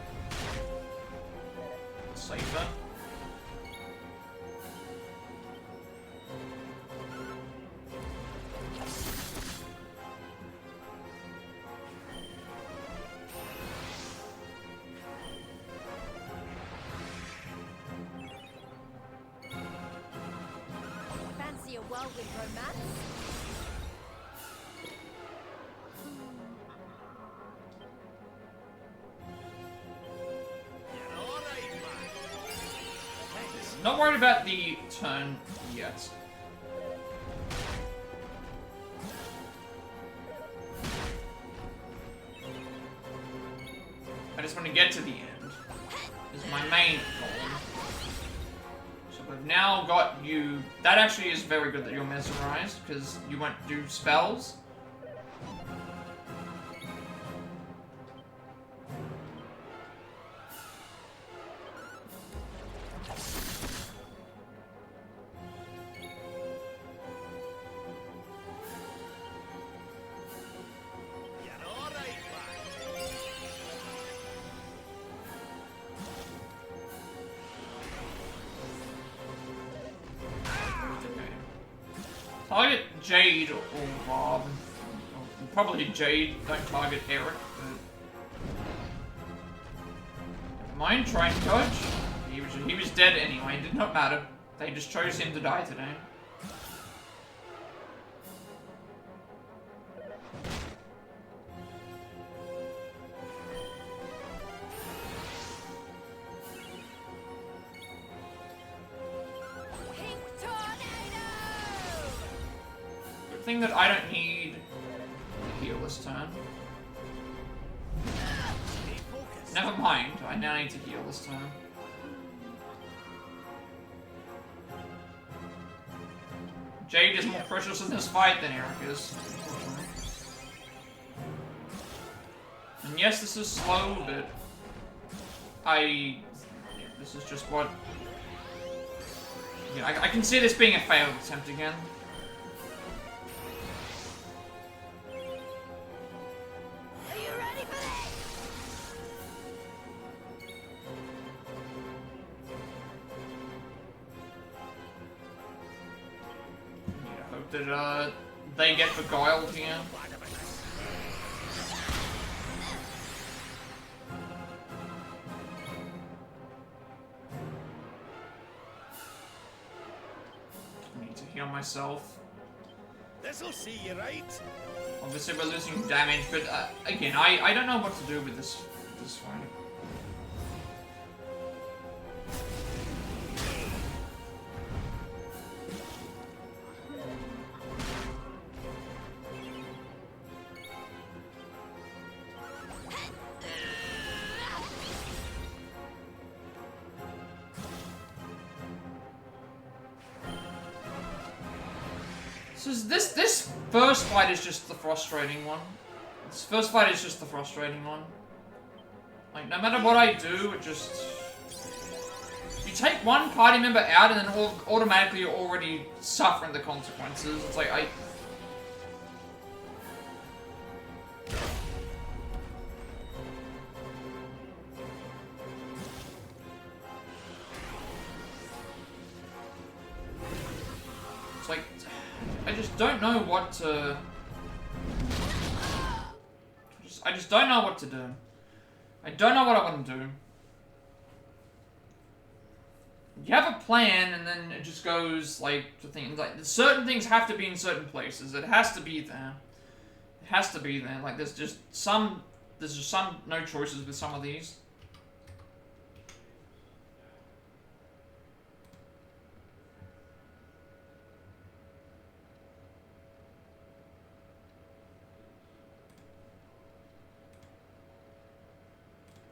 safer. Fancy a whirlwind romance? Not worried about the turn yet. I just want to get to the end. Is my main goal. So we've now got you. That actually is very good that you're mesmerized, because you won't do spells. Target Jade or Rob. Probably Jade, don't target Eric. Never mind, try and dodge. He was dead anyway, it did not matter. They just chose him to die today. Thing that I don't need to heal this turn. Never mind, I now need to heal this turn. Jade is more precious in this fight than Eric is, unfortunately. And yes, this is slow, but this is just what... Yeah, I can see this being a failed attempt again. that they get beguiled here. I need to heal myself. This'll see you right. Obviously we're losing damage, but again, I don't know what to do with this fight. So this first fight is just the frustrating one. This first fight is just the frustrating one. Like, no matter what I do, it just... You take one party member out and then automatically you're already suffering the consequences. It's like, It's like... I just don't know what to... I just don't know what to do. I don't know what I want to do. You have a plan, and then it just goes, like, to things, like, certain things have to be in certain places. It has to be there. It has to be there. Like, there's just some no choices with some of these.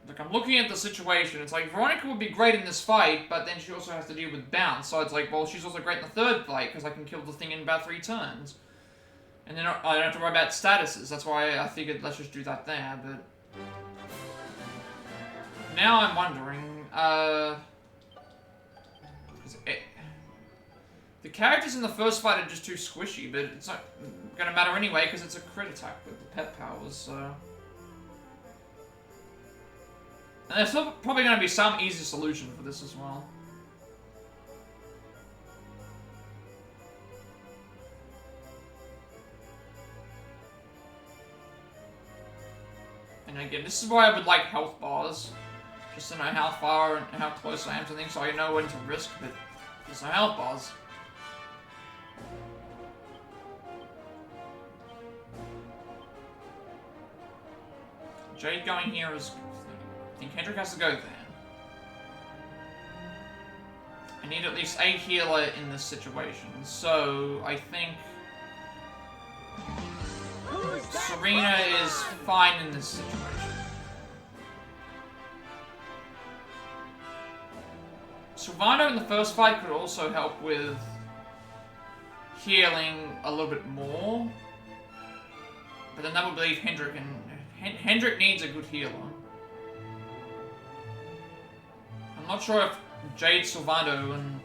Like, I'm looking at the situation, it's like, Veronica would be great in this fight, but then she also has to deal with bounce, so it's like, well, she's also great in the third fight, because I can kill the thing in about 3 turns. And then I don't have to worry about statuses, that's why I figured let's just do that there, but... Now I'm wondering, the characters in the first fight are just too squishy, but it's not gonna matter anyway, because it's a crit attack with the pet powers, so... And there's still probably going to be some easy solution for this as well. And again, this is why I would like health bars. Just to know how far and how close I am to things, so I know when to risk, but there's no health bars. Jade going here is... I think Hendrik has to go there. I need at least a healer in this situation, so I think Serena is fine in this situation. Sylvano in the first fight could also help with healing a little bit more, but then that would leave Hendrik, and Hendrik needs a good healer. I'm not sure if Jade, Sylvano, and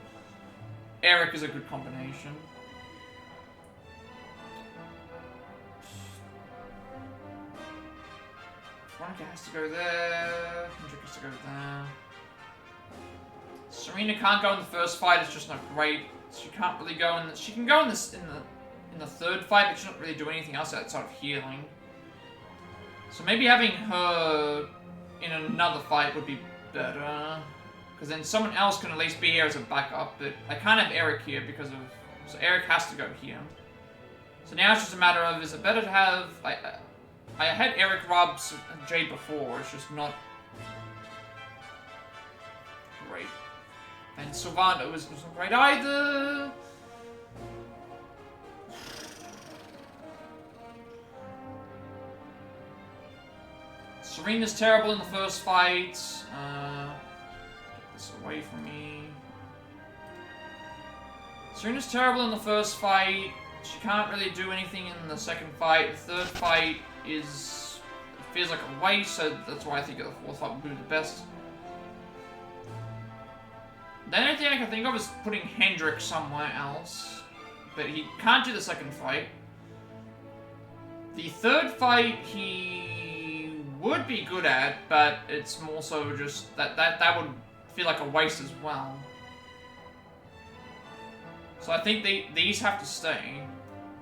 Eric is a good combination. Veronica has to go there. Hendrik has to go there. Serena can't go in the first fight. It's just not great. She can't really go in. She can go in this in the third fight, but she's not really doing anything else outside of healing. So maybe having her in another fight would be better. Because then someone else can at least be here as a backup, but I can't have Eric here because of... So Eric has to go here. So now it's just a matter of, is it better to have... I had Eric rob Jade before, it's just not... great. And Sylvano wasn't great either! Serena's terrible in the first fight. Get this away from me. Serena's terrible in the first fight. She can't really do anything in the second fight. The third fight is... it feels like a waste, so that's why I think the fourth fight would be the best. The only thing I can think of is putting Hendrik somewhere else. But he can't do the second fight. The third fight, he would be good at, but it's more so just that would feel like a waste as well. So I think these have to stay.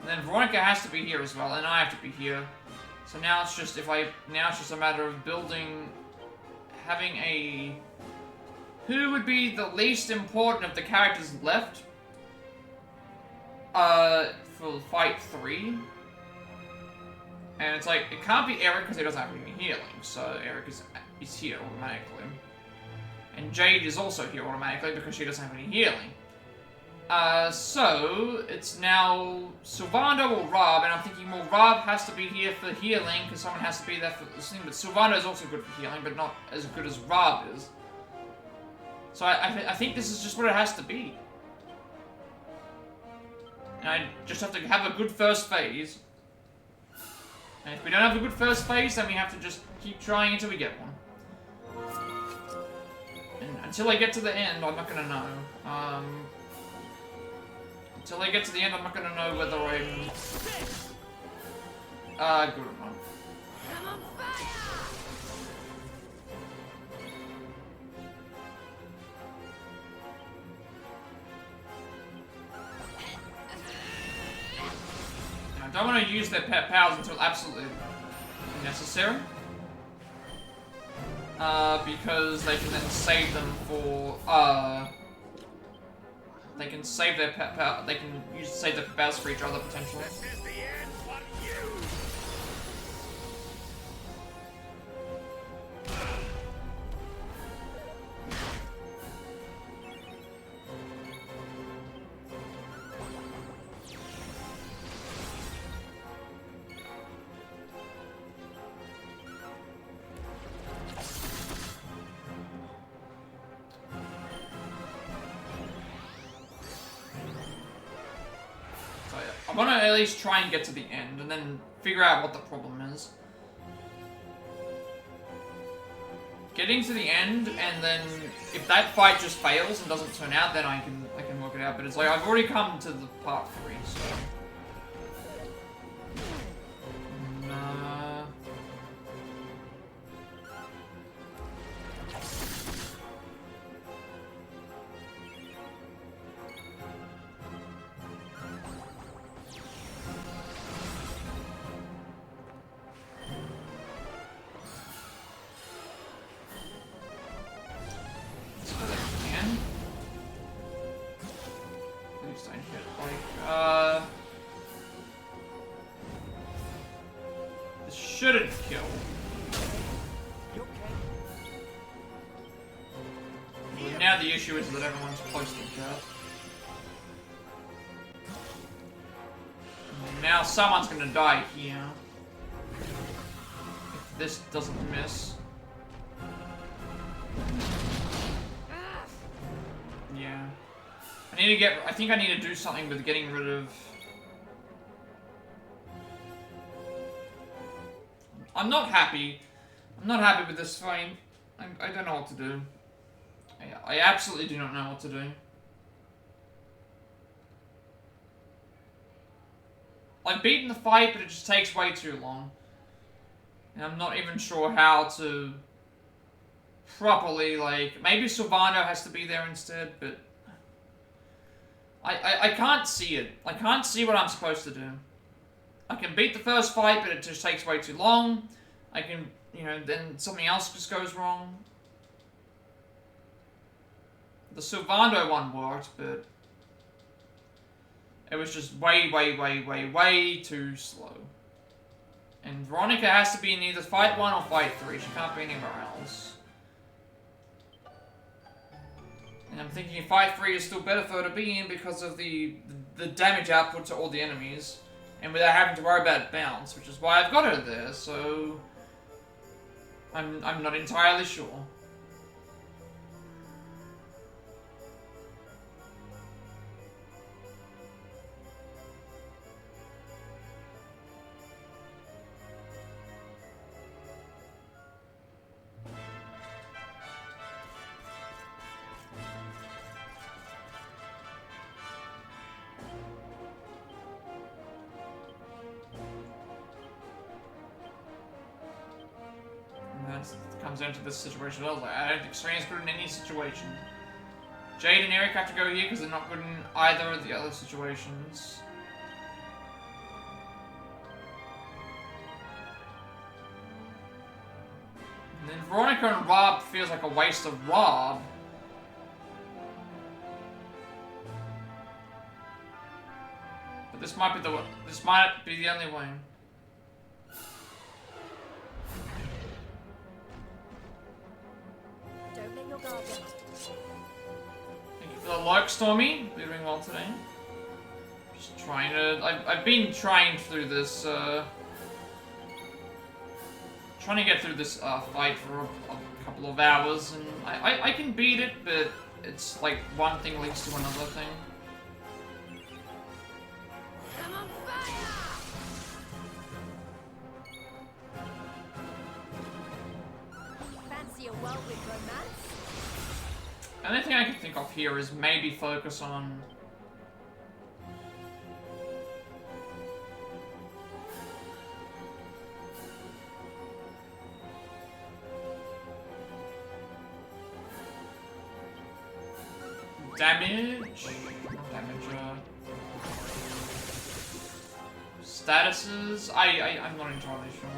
And then Veronica has to be here as well, and I have to be here. So now it's just now it's just a matter of having a... Who would be the least important of the characters left? For fight 3. And it's like, it can't be Eric because he doesn't have any healing, so Eric is here automatically. And Jade is also here automatically because she doesn't have any healing. So, it's now Sylvando or Rob, and I'm thinking, well, Rob has to be here for healing, because someone has to be there for this thing, but Sylvando is also good for healing, but not as good as Rob is. So I think this is just what it has to be. And I just have to have a good first phase. And if we don't have a good first phase, then we have to just keep trying until we get one. And until I get to the end, I'm not gonna know. Until I get to the end, I'm not gonna know whether I'm... good or not. I'm on fire! I don't want to use their pet powers until absolutely necessary. Because they can then save them for, they can save their pet power, they can save their pet powers for each other potentially. This is the end for you. I want to at least try and get to the end, and then figure out what the problem is. Getting to the end, and then if that fight just fails and doesn't turn out, then I can work it out. But it's like I've already come to the part 3, so. This shouldn't kill. You okay? Well, now the issue is that everyone's close to death. And now someone's gonna die here. If this doesn't miss. Yeah. I think I need to do something with getting rid of... I'm not happy. I'm not happy with this fight. I don't know what to do. I absolutely do not know what to do. I've beaten the fight, but it just takes way too long. And I'm not even sure how to properly, like... Maybe Sylvano has to be there instead, but... I can't see it. I can't see what I'm supposed to do. I can beat the first fight, but it just takes way too long. I can, you know, then something else just goes wrong. The Sylvando one worked, but it was just way too slow. And Veronica has to be in either fight 1 or fight 3. She can't be anywhere else. And I'm thinking fight 3 is still better for her to be in because of the damage output to all the enemies. And without having to worry about bounce, which is why I've got her there, so... I'm not entirely sure. Comes down to this situation. I don't experience good in any situation. Jade and Eric have to go here because they're not good in either of the other situations. And then Veronica and Rob feels like a waste of Rob. But this might be the only way. Don't let your guard down. Thank you for the like, Stormy. You're doing well today. Just trying to. I've been trying through this. Trying to get through this fight for a couple of hours, and I can beat it, but it's like one thing leads to another thing. I'm on fire! Fancy a whirlwind romance? The only thing I can think of here is maybe focus on. Damage? Not damage, statuses? I'm not entirely sure.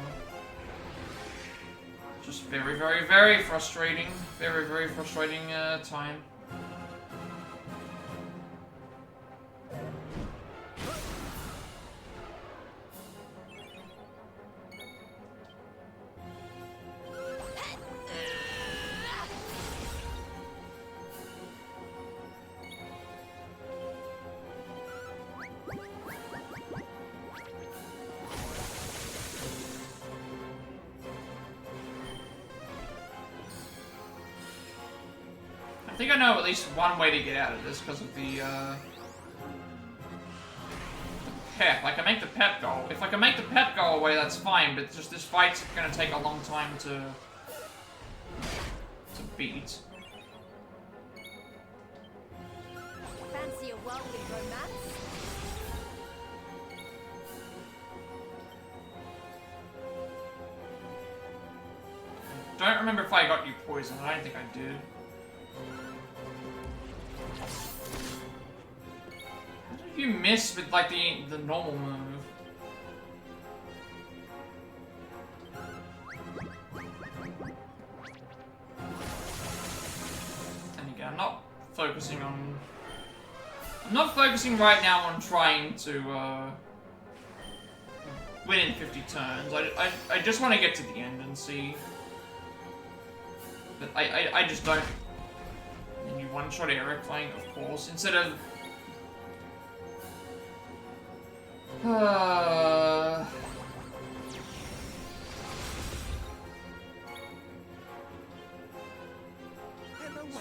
Just very, very, very frustrating. Very, very frustrating, time. I think I know at least one way to get out of this because of the pep. I can make the pep go. If I can make the pep go away, that's fine, but just this fight's gonna take a long time to beat. Fancy a whirlwind romance? Don't remember if I got you poisoned. I don't think I did. How did you miss with like the normal move? And again, I'm not focusing on. I'm not focusing right now on trying to win in 50 turns. I just want to get to the end and see. But I just don't. And you one-shot Eric playing, of course, instead of.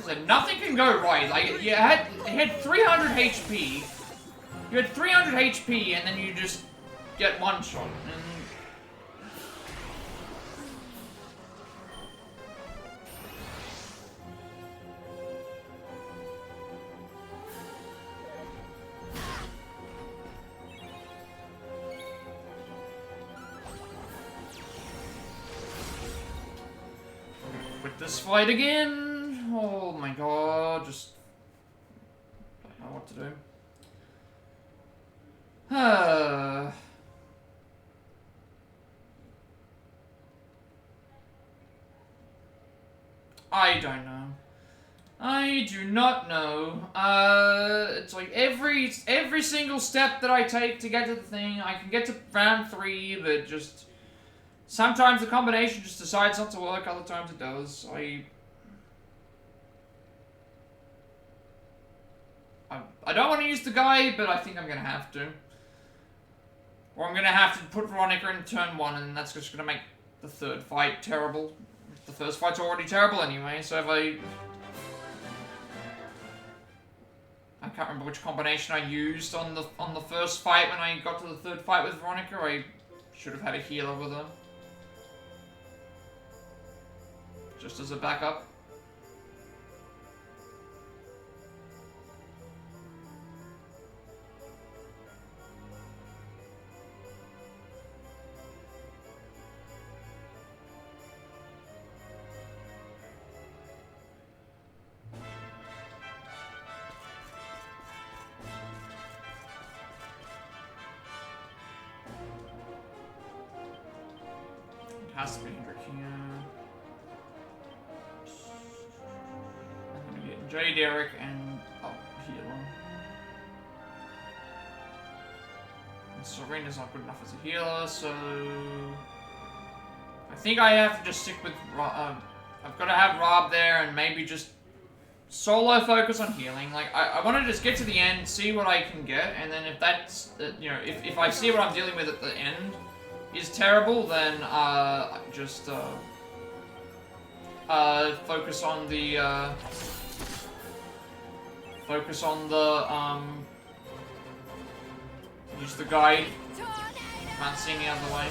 So nothing can go right. Like you had 300 HP. You had 300 HP, and then you just get one shot. And quit this fight again. Oh my god, just don't know what to do. I don't know. I do not know. It's like every single step that I take to get to the thing, I can get to round 3, but just sometimes the combination just decides not to work, other times it does. I don't want to use the guy, but I think I'm gonna have to. Or I'm gonna have to put Veronica in turn 1, and that's just gonna make the third fight terrible. The first fight's already terrible anyway, so if I can't remember which combination I used on the first fight when I got to the third fight with Veronica. I should have had a healer with her. Just as a backup. Has to be Hendrik here. Jade, Eric, and healer. And Serena's not good enough as a healer, so I think I have to just stick with. I've got to have Rob there and maybe just solo focus on healing. Like I want to just get to the end, see what I can get, and then if that's you know, if I see what I'm dealing with at the end is terrible, then just focus on the use the guide. Can't see any other way.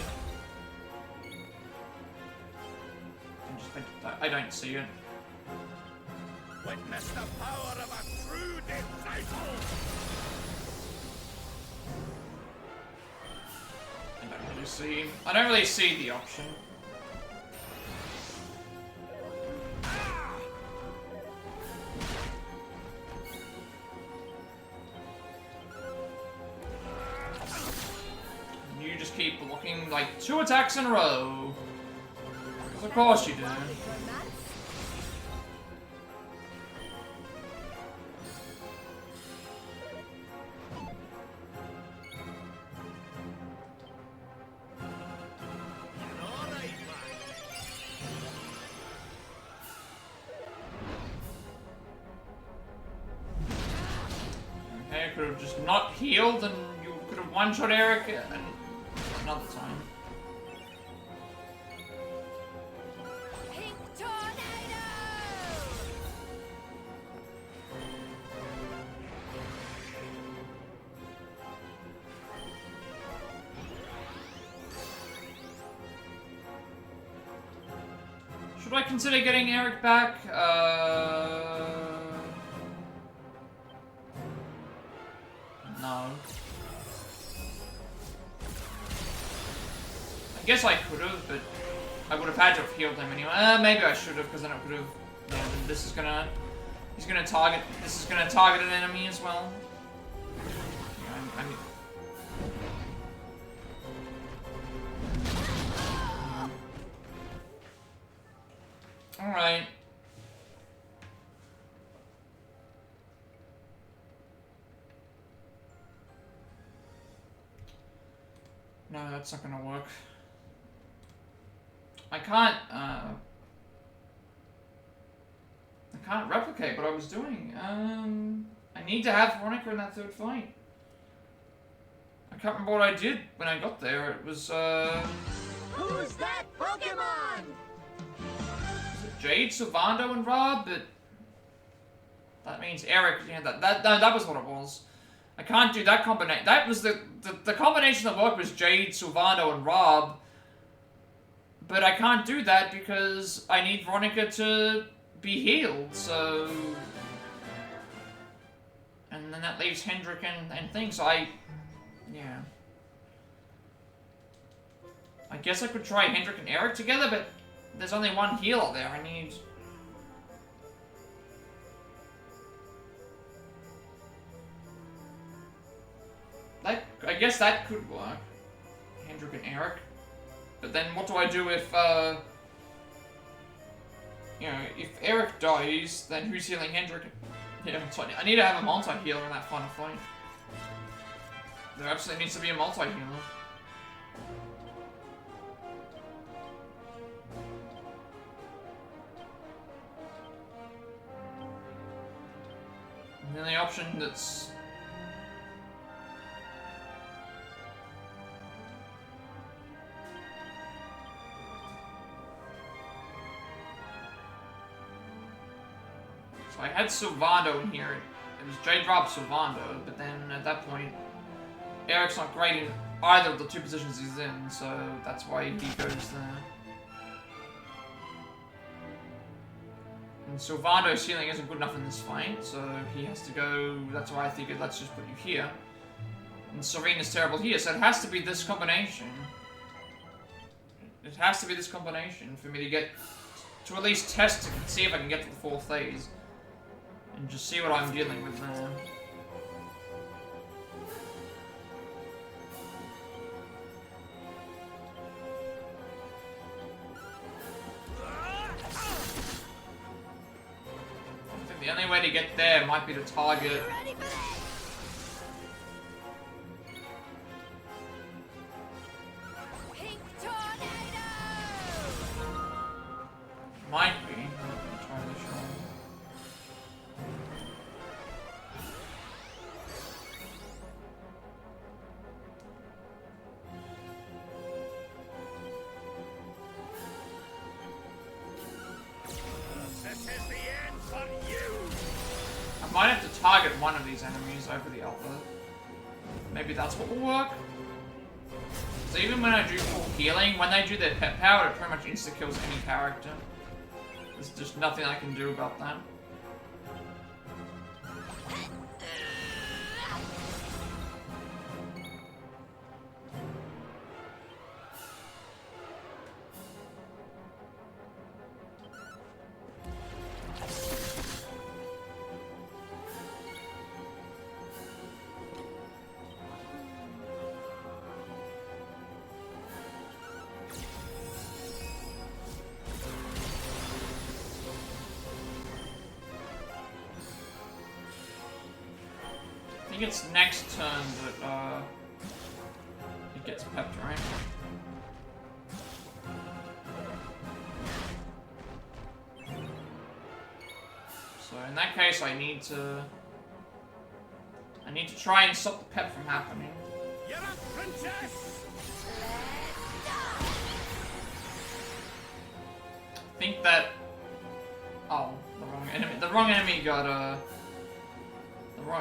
I don't see it. Witness the power of a true disciple! I don't really see the option. You just keep blocking like 2 attacks in a row. 'Cause of course you do. Okay, I could have just not healed and you could have one-shot Eric and another time. Pink tornado! Should I consider getting Eric back? No. I guess I could have, but I would have had to have healed him anyway. Maybe I should have, because then I could have. Yeah, this is gonna. He's gonna target. This is gonna target an enemy as well. Yeah, Alright. No, that's not gonna work. I can't replicate what I was doing. I need to have Veronica in that third fight. I can't remember what I did when I got there. It was, Who's that Pokemon? Jade, Sylvando, and Rob, but that means Eric. Yeah, that was what it was. I can't do that combination. That was the combination that worked was Jade, Sylvando, and Rob. But I can't do that because I need Veronica to be healed. So, and then that leaves Hendrik and things. So yeah. I guess I could try Hendrik and Eric together, but there's only one healer there. I need. I guess that could work. Hendrik and Eric. But then what do I do if, you know, if Eric dies, then who's healing Hendrik? Yeah, so I need to have a multi-healer in that final fight. There absolutely needs to be a multi-healer. And then the option that's... So I had Sylvando in here. It was Jade Rob Sylvando, but then at that point, Eric's not great in either of the 2 positions he's in, so that's why he goes there. And Sylvando's healing isn't good enough in this fight, so he has to go. That's why I figured let's just put you here. And Serena's terrible here, so it has to be this combination. It has to be this combination for me to get to at least test it and see if I can get to the 4th phase. And just see what I'm dealing with there. the only way to get there might be to target. Ready for this? Pink tornado! Might be. I'm not entirely sure. This is the end for you! I might have to target one of these enemies over the other. Maybe that's what will work. So even when I do full healing, when they do their pet power, it pretty much insta-kills any character. There's just nothing I can do about that. I think it's next turn that it gets pepped, right? So in that case, I need to try and stop the pep from happening. You're a princess! I think that the wrong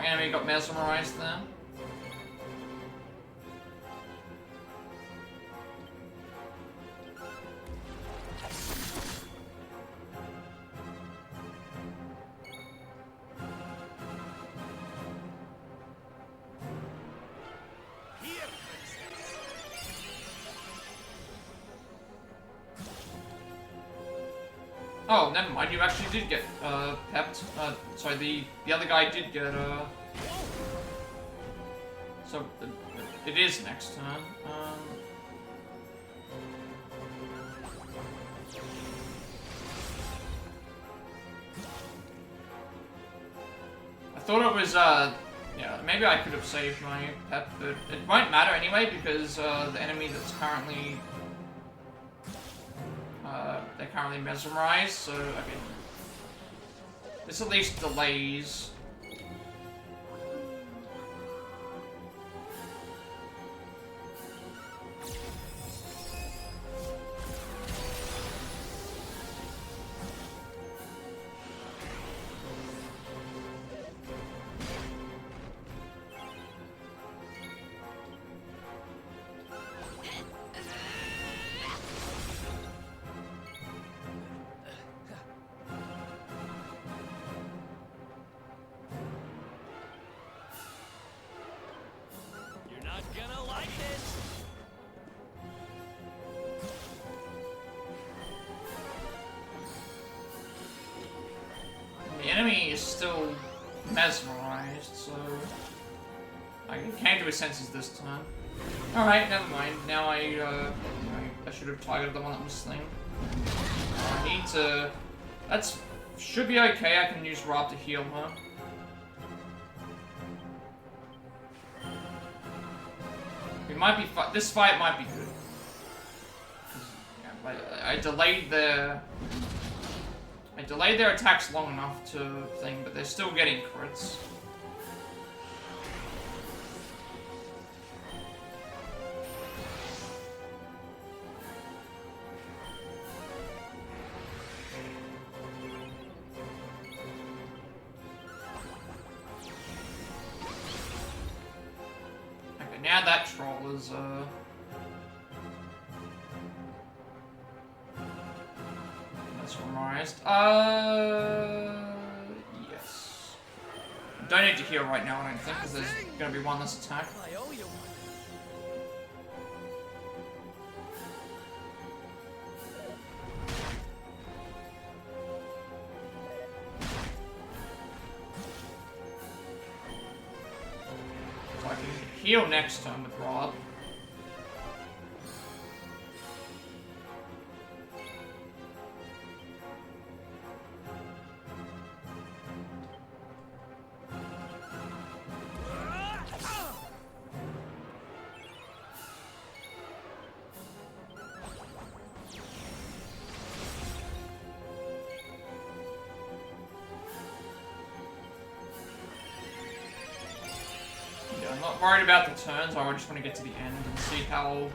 enemy got mesmerized there. Here, Oh, never mind. You actually did get pepped. Sorry, the other guy did get So it is next turn. I thought it was yeah. Maybe I could have saved my pep, but it won't matter anyway because the enemy that's currently they're currently mesmerized. So okay, this at least delays. you're not gonna like this! The enemy is still mesmerized, so I came to his senses this time. Alright, never mind. Now I should have targeted the one that was slain. I need to... should be okay. I can use Rob to heal her. We might be... this fight might be good. 'Cause, yeah, I delayed their attacks long enough to thing, but they're still getting crits. Okay, now that troll is mesmerized. Yes. Don't need to heal right now, I don't think, because there's gonna be one less attack. I owe you one. So I can heal next turn with Rob. I'm not worried about the turns, I just want to get to the end and see how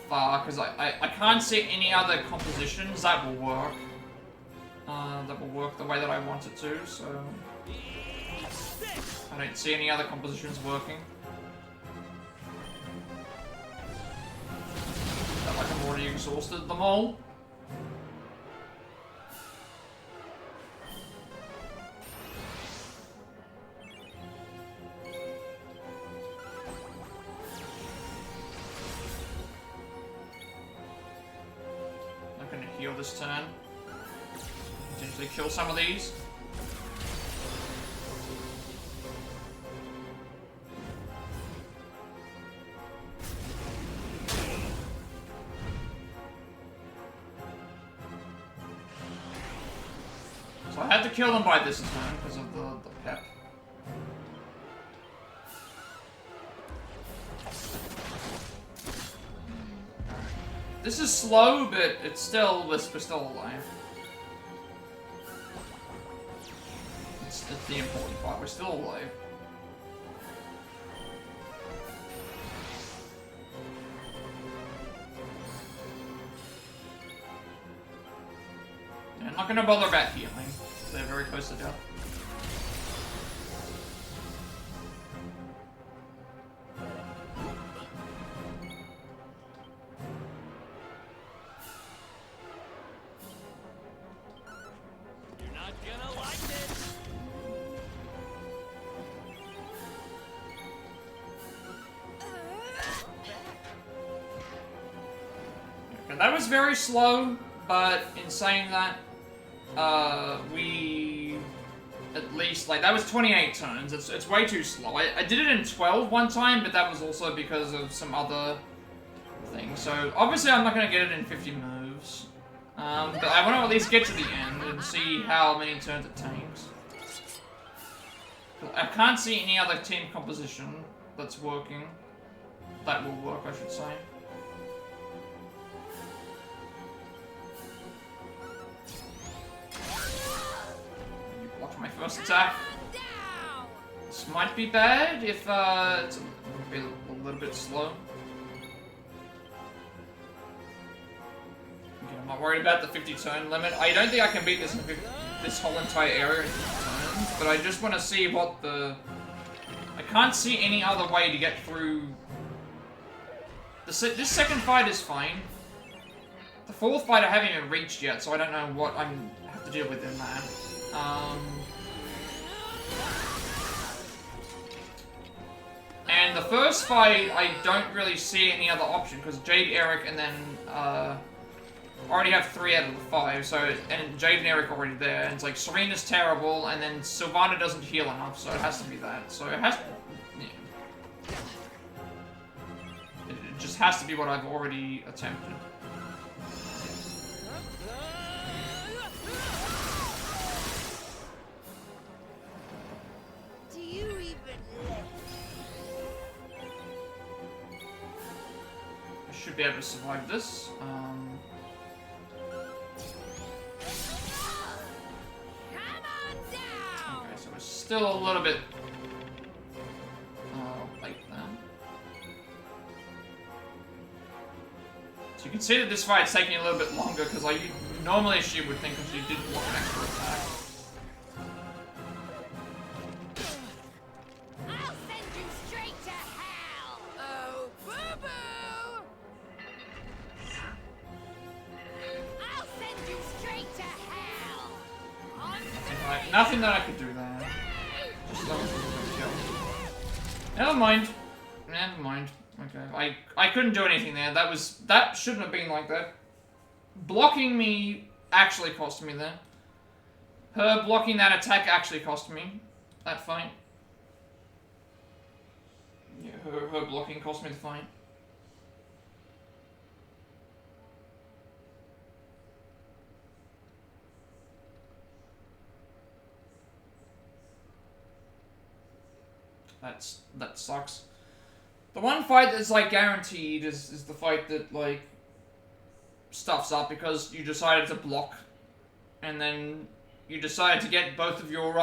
far, because I can't see any other compositions that will work. That will work the way that I want it to, so... I don't see any other compositions working. I feel like I'm already exhausted them all. Not gonna heal this turn. Potentially kill some of these. So I had to kill them by this turn because of the pep. This is slow, but it's still, we're still alive. It's the important part, we're still alive. Yeah, I'm not gonna bother about healing. They're very close to death. You're not gonna like this. Okay, that was very slow, but in saying that, we at least, like, that was 28 turns. It's way too slow. I did it in 12 one time, but that was also because of some other things. So, obviously I'm not going to get it in 50 moves. But I want to at least get to the end and see how many turns it takes. I can't see any other team composition that's working. That will work, I should say. My first attack. This might be bad if it's a little bit slow. Okay, I'm not worried about the 50 turn limit. I don't think I can beat this in this whole entire area in 50 turns, but I just want to see what the... I can't see any other way to get through... This second fight is fine. The fourth fight I haven't even reached yet, so I don't know what I have to deal with in that. And the first fight, I don't really see any other option, because Jade, Eric, and then, already have 3 out of the 5, so, and Jade and Eric are already there, and it's like, Serena's terrible, and then Sylvana doesn't heal enough, so it has to be that, so it has to, yeah. It just has to be what I've already attempted. Should be able to survive this. Okay, so we're still a little bit late then. So you can see that this fight's taking a little bit longer because normally she would think if she did block an extra attack. Nothing that I could do there. Just that was a good kill. Never mind. Never mind. Okay. I couldn't do anything there. That shouldn't have been like that. Blocking me actually cost me there. Her blocking that attack actually cost me that fight. Yeah, her blocking cost me the fight. That sucks. The one fight that's like guaranteed is the fight that like stuffs up because you decided to block, and then you decided to get both of your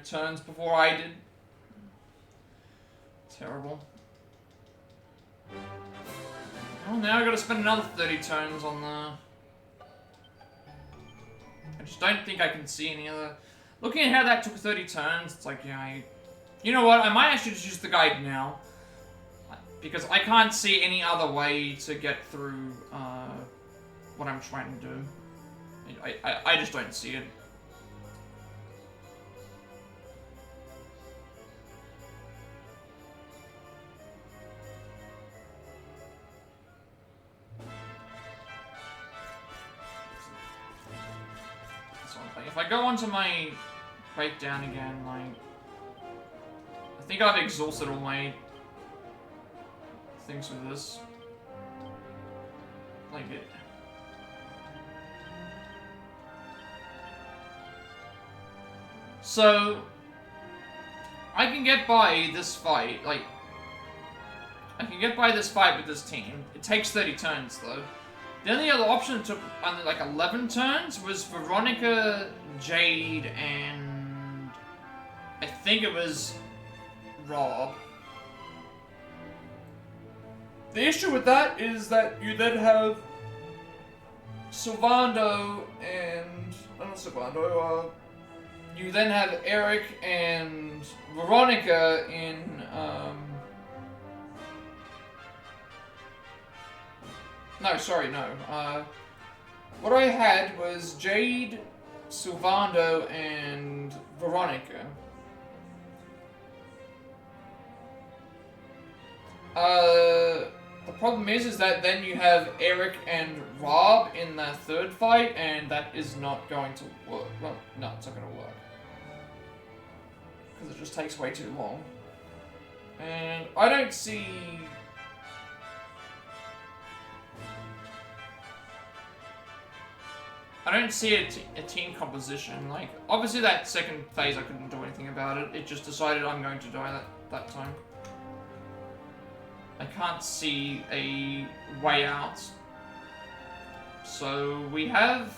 turns before I did. Terrible. Well, now I gotta spend another 30 turns on the... I just don't think I can see any other... Looking at how that took 30 turns, it's like, yeah, you know what, I might actually just use the guide now. Because I can't see any other way to get through, what I'm trying to do. I just don't see it. If I go onto my breakdown again, like... I think I've exhausted all my things with this. Like it. So... I can get by this fight, like... I can get by this fight with this team. It takes 30 turns, though. The only other option that took under like 11 turns was Veronica, Jade, and I think it was Rob. The issue with that is that you then have Sylvando and... not Sylvando, you then have Eric and Veronica in, no, sorry, no. What I had was Jade, Sylvando, and Veronica. The problem is that then you have Eric and Rob in the third fight, and that is not going to work. Well, no, it's not going to work. Because it just takes way too long. And I don't see... I don't see a team composition. Like, obviously that second phase I couldn't do anything about it. It just decided I'm going to die that time. I can't see a way out. So we have...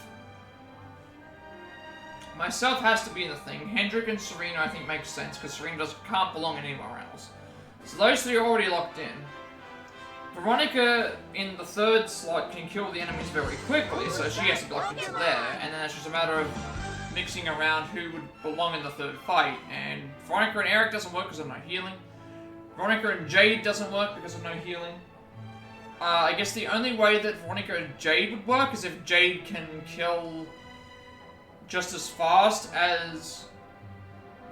Myself has to be in the thing. Hendrik and Serena I think makes sense, because Serena can't belong anywhere else. So those three are already locked in. Veronica, in the third slot, can kill the enemies very quickly, so she has to be locked into there, and then it's just a matter of mixing around who would belong in the third fight. And Veronica and Eric doesn't work because of no healing. Veronica and Jade doesn't work because of no healing. I guess the only way that Veronica and Jade would work is if Jade can kill just as fast as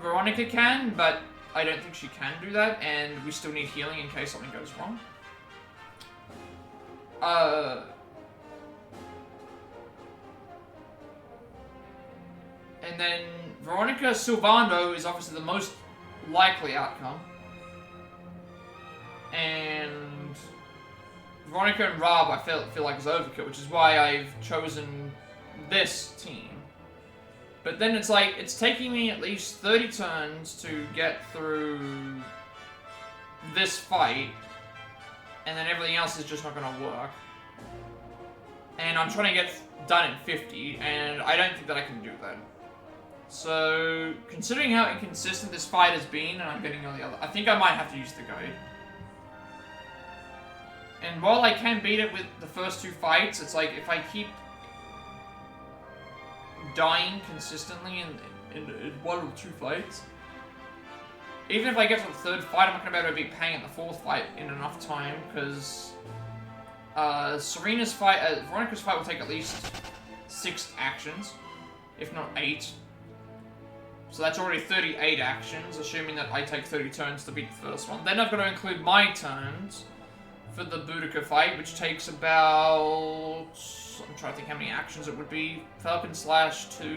Veronica can, but I don't think she can do that, and we still need healing in case something goes wrong. And then Veronica Sylvando is obviously the most likely outcome. And Veronica and Rob I feel like is overkill, which is why I've chosen this team. But then it's like, it's taking me at least 30 turns to get through this fight, and then everything else is just not going to work. And I'm trying to get done in 50, and I don't think that I can do that. So, considering how inconsistent this fight has been, and I'm getting all the other... I think I might have to use the guide. And while I can beat it with the first two fights, it's like, if I keep dying consistently in one or two fights, even if I get to the third fight, I'm not going to be able to beat Pang in the fourth fight in enough time, because Veronica's fight will take at least 6 actions, if not 8. So that's already 38 actions, assuming that I take 30 turns to beat the first one. Then I've got to include my turns for the Boudica fight, which takes about... I'm trying to think how many actions it would be. Falcon Slash, 2,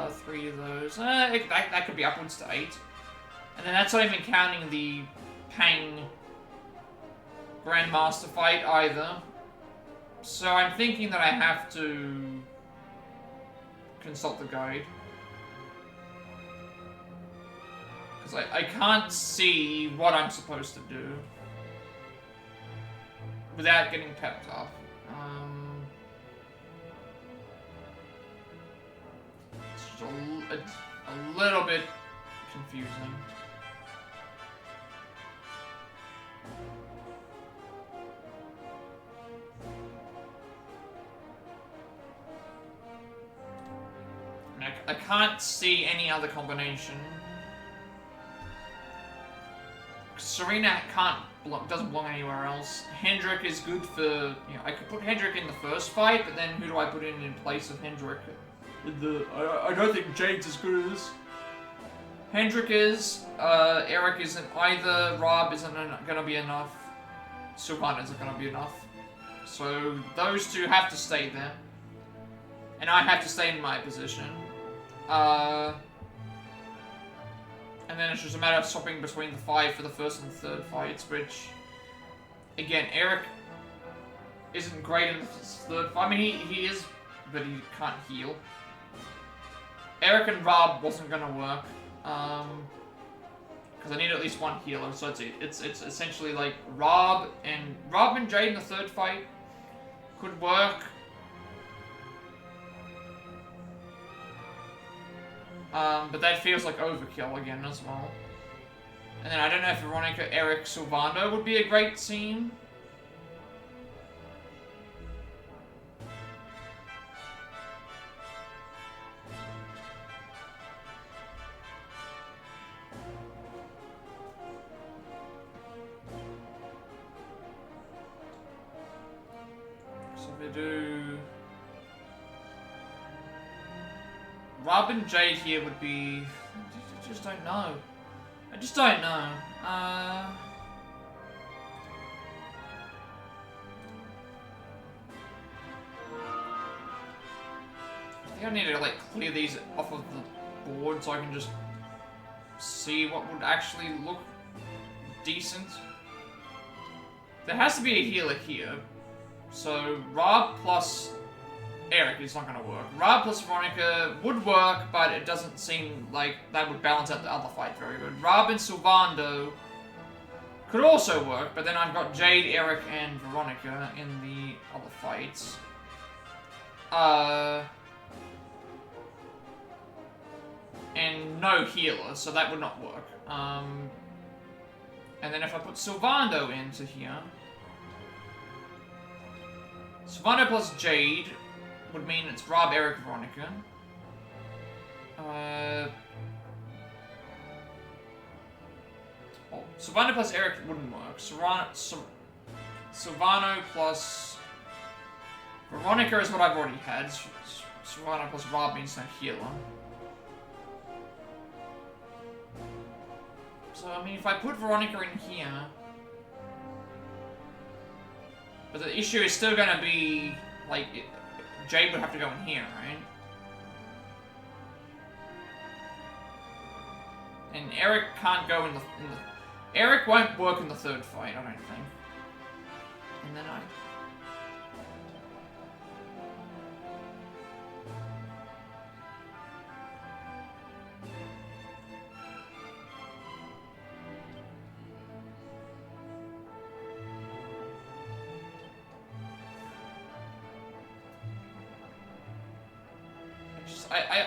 3 of those. That could be upwards to 8. And then that's not even counting the Pang Grandmaster fight either. So I'm thinking that I have to consult the guide. Because I can't see what I'm supposed to do without getting pepped up. It's just a little bit confusing. I can't see any other combination. Serena doesn't belong anywhere else. Hendrick is good for, you know, I could put Hendrick in the first fight, but then who do I put in place of Hendrick? I don't think Jade's as good as this. Hendrick is, Eric isn't either, Rob isn't gonna be enough, Sylvain isn't gonna be enough. So those two have to stay there. And I have to stay in my position. And then it's just a matter of swapping between the 5 for the first and third fights, which, again, Eric isn't great in the third fight. I mean, he is, but he can't heal. Eric and Rob wasn't gonna work, because I need at least one healer, so that's it. It's essentially like Rob and Jade in the third fight could work. But that feels like overkill again as well. And then I don't know if Veronica, Eric, Sylvando would be a great team. So if we do... Rob and Jade here would be... I just don't know. I just don't know. I think I need to like clear these off of the board so I can just see what would actually look decent. There has to be a healer here. So Rob plus Eric is not going to work. Rob plus Veronica would work, but it doesn't seem like that would balance out the other fight very good. Rob and Sylvando could also work, but then I've got Jade, Eric, and Veronica in the other fights. And no healer, so that would not work. And then if I put Sylvando into here... Sylvando plus Jade would mean it's Rob, Eric, Veronica. Well, Sylvando plus Eric wouldn't work. Sylvano plus Veronica is what I've already had. Sylvano plus Rob means no healer. So, I mean, if I put Veronica in here... But the issue is still gonna be, like... Jade would have to go in here, right? And Eric can't go in the... Eric won't work in the third fight, I don't think. And then I...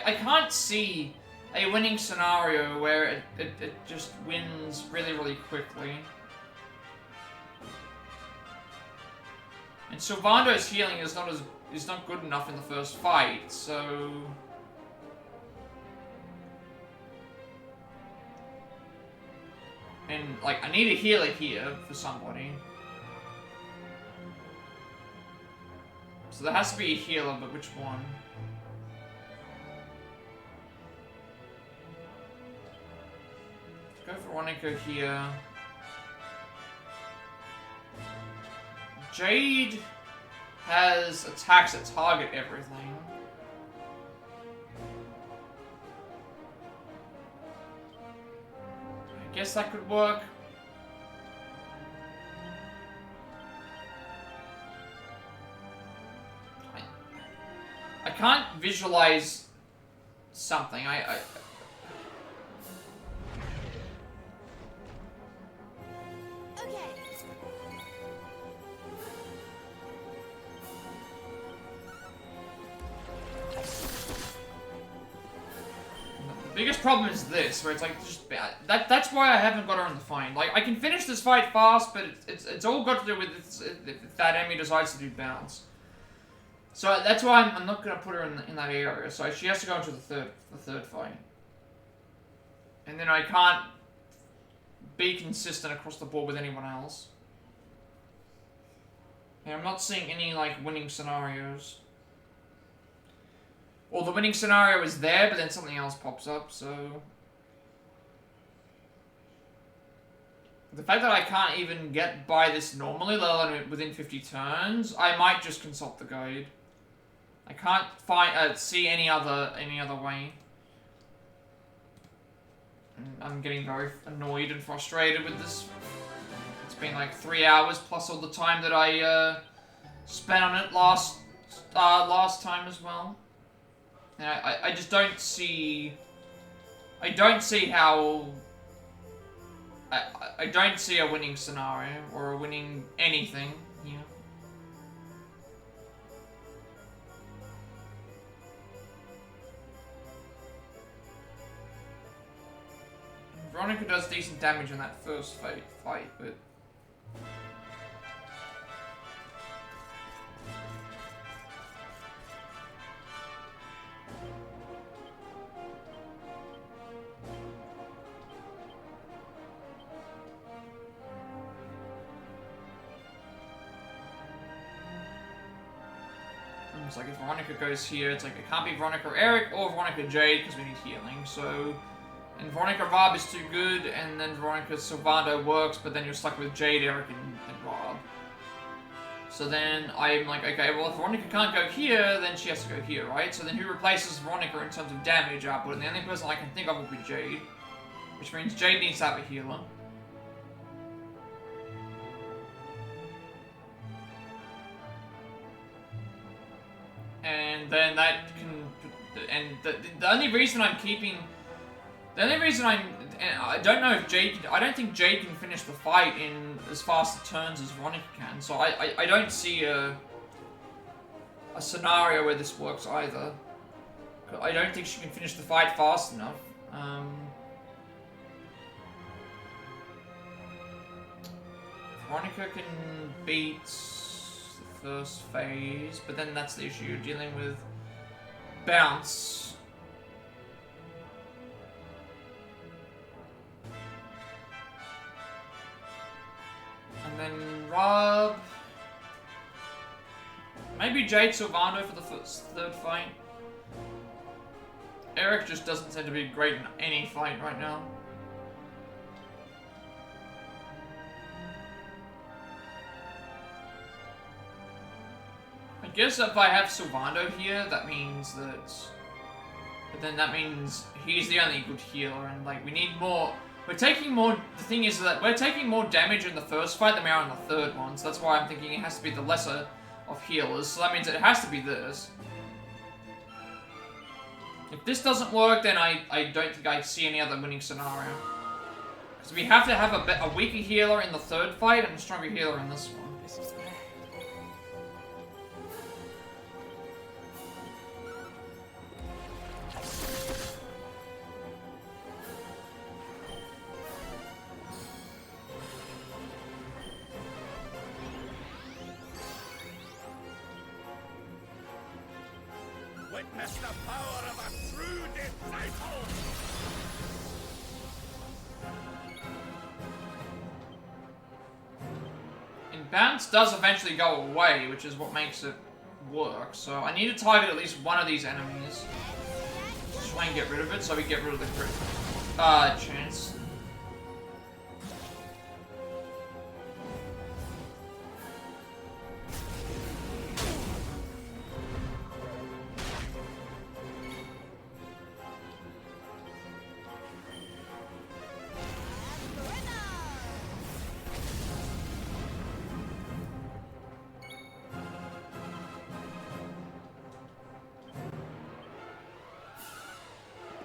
I can't see a winning scenario where it just wins really, really quickly. And Sylvando's healing is not good enough in the first fight, so... And, like, I need a healer here for somebody. So there has to be a healer, but which one? Go Veronica here. Jade has attacks that target everything. I guess that could work. I can't visualize something. Biggest problem is this, where it's like just bad. That's why I haven't got her in the fight. Like I can finish this fight fast, but it's all got to do with if that enemy decides to do bounce. So that's why I'm not gonna put her in that area. So she has to go into the third fight. And then I can't be consistent across the board with anyone else. And I'm not seeing any, like, winning scenarios. Or the winning scenario is there, but then something else pops up, so... The fact that I can't even get by this normally, let alone within 50 turns, I might just consult the guide. I can't find see any other way. I'm getting very annoyed and frustrated with this. It's been like 3 hours plus all the time that I spent on it last time as well. And I just don't see. I don't see how. I don't see a winning scenario or a winning anything here. Veronica does decent damage in that first fight, but... It's like if Veronica goes here, it's like it can't be Veronica or Eric or Veronica Jade because we need healing, so... And Veronica Rob is too good, and then Veronica Sylvando works, but then you're stuck with Jade, Eric, and Rob. So then I'm like, okay, well if Veronica can't go here, then she has to go here, right? So then who replaces Veronica in terms of damage output? And the only person I can think of would be Jade. Which means Jade needs to have a healer. And then that can... And the only reason I'm keeping... The only reason I don't know if Jade... I don't think Jade can finish the fight in as fast turns as Veronica can. So I don't see a scenario where this works either. I don't think she can finish the fight fast enough. Veronica can beat the first phase, but then that's the issue. You're dealing with bounce. And then Rob... Maybe Jade Sylvando for the third fight. Eric just doesn't seem to be great in any fight right now. I guess if I have Sylvando here, that means that... But then that means he's the only good healer, and like, we need more... We're taking more... The thing is that we're taking more damage in the first fight than we are in the third one, so that's why I'm thinking it has to be the lesser of healers, so that means it has to be this. If this doesn't work, then I don't think I see any other winning scenario. Because we have to have a weaker healer in the third fight and a stronger healer in this one. This is bad. Witness the power of a true disciple! And bounce does eventually go away, which is what makes it work. So I need to target at least one of these enemies. Just try and get rid of it so we get rid of the crit chance.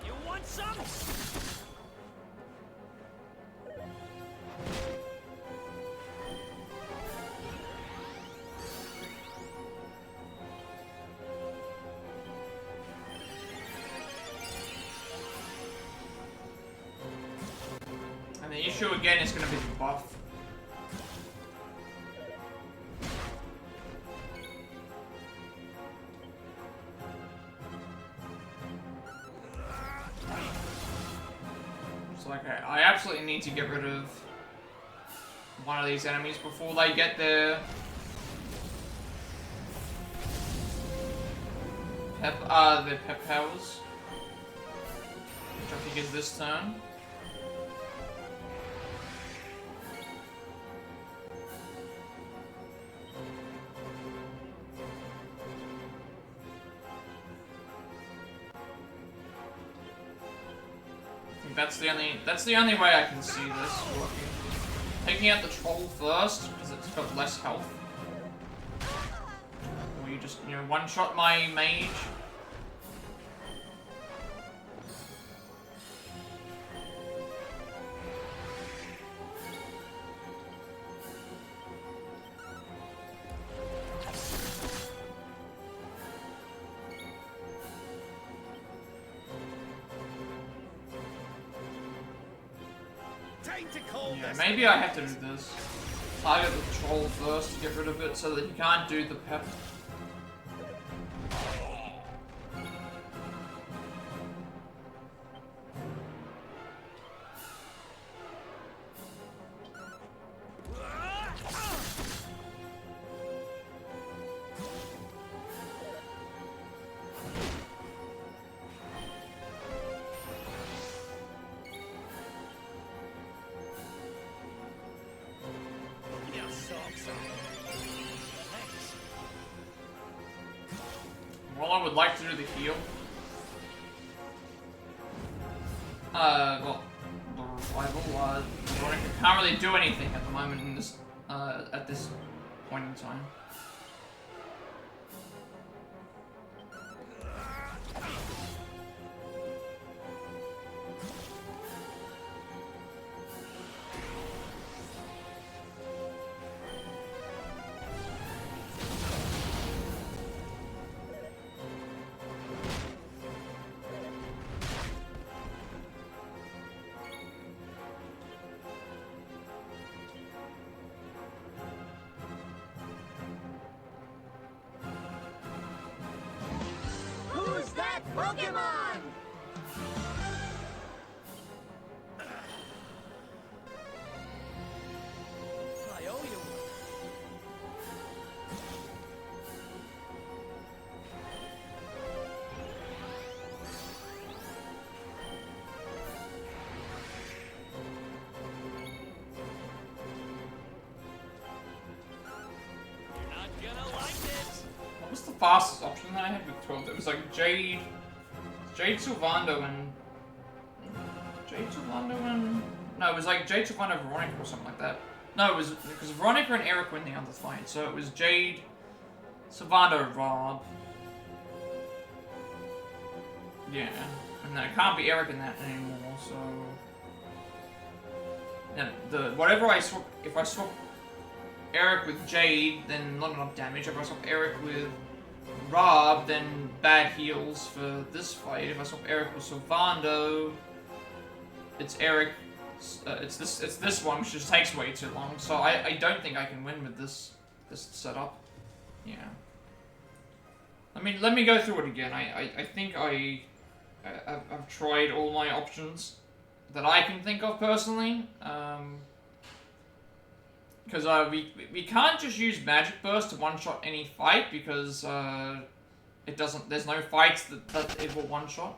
You want some? And the issue again is going to be the buff. So like, I absolutely need to get rid of one of these enemies before they get their pep powers, which I think is this turn. I think that's the only way I can see this working. Taking out the troll first, because it's got less health. Or you just, you know, one-shot my mage. Yeah, maybe I have to do this. Target the troll first to get rid of it so that you can't do the pep. Well, I would like to do the heal. Well, the revival, Veronica can't really do anything at the moment in this, at this point in time. Who's that Pokemon? I owe you one. You're not gonna like it. What was the fastest option that I had with 12? It was like Jade Sylvando and... No, it was like Jade Sylvando, Veronica or something like that. No, it was because Veronica and Eric were in the other fight, so it was Jade, Sylvando, Rob. Yeah, and then it can't be Eric in that anymore, so... Then whatever I swap, if I swap Eric with Jade, then not enough damage. If I swap Eric with Rob, then bad heals for this fight. If I swap Eric with Sylvando, it's Eric. It's this one, which just takes way too long. So I don't think I can win with this setup. Yeah. Let me go through it again. I think I've tried all my options that I can think of personally. Because we can't just use Magic Burst to one-shot any fight because it doesn't. There's no fights that it will one-shot.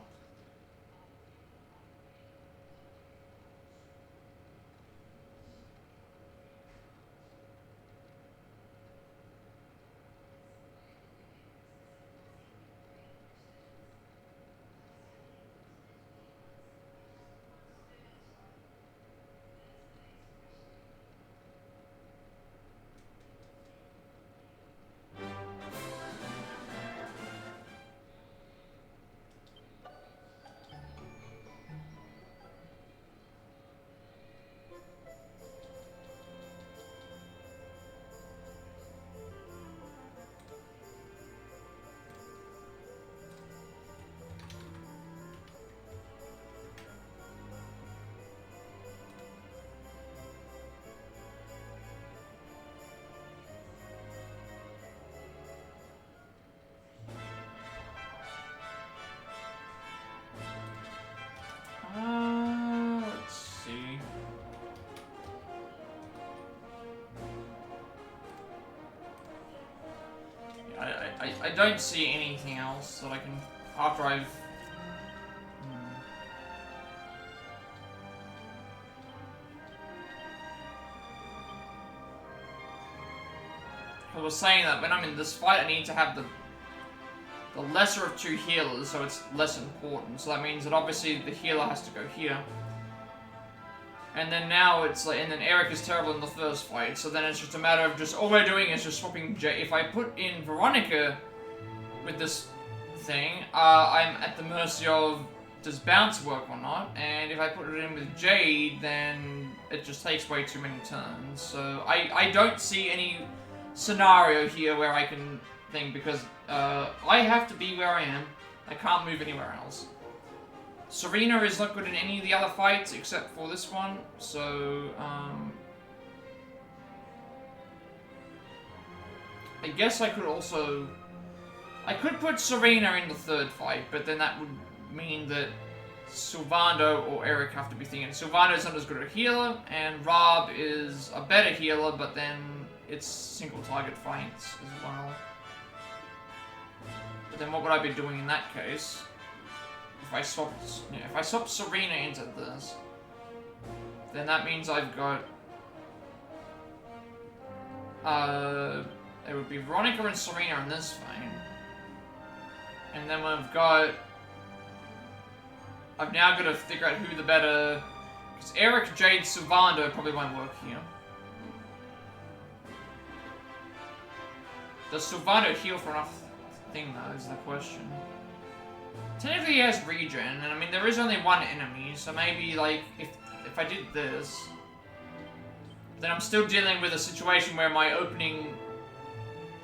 I don't see anything else that I can, after I've... I was saying that when I'm in this fight, I need to have the lesser of two healers, so it's less important. So that means that obviously the healer has to go here. And then now it's like, and then Eric is terrible in the first fight, so then it's just a matter of just, all we're doing is just swapping if I put in Veronica with this thing, I'm at the mercy of, does bounce work or not? And if I put it in with Jade, then it just takes way too many turns. So I don't see any scenario here where I can think, because I have to be where I am. I can't move anywhere else. Serena is not good in any of the other fights except for this one, so I guess I could also... I could put Serena in the third fight, but then that would mean that Sylvando or Eric have to be thinking. Sylvando's not as good a healer, and Rob is a better healer, but then it's single target fights as well. But then what would I be doing in that case? If I swap Serena into this, then that means I've got it would be Veronica and Serena in this fight. And then I've now got to figure out who the better, because Eric, Jade, Sylvando probably won't work here. Does Sylvando heal for enough thing though, is the question. Technically he has regen, and I mean there is only one enemy, so maybe like if I did this, then I'm still dealing with a situation where my opening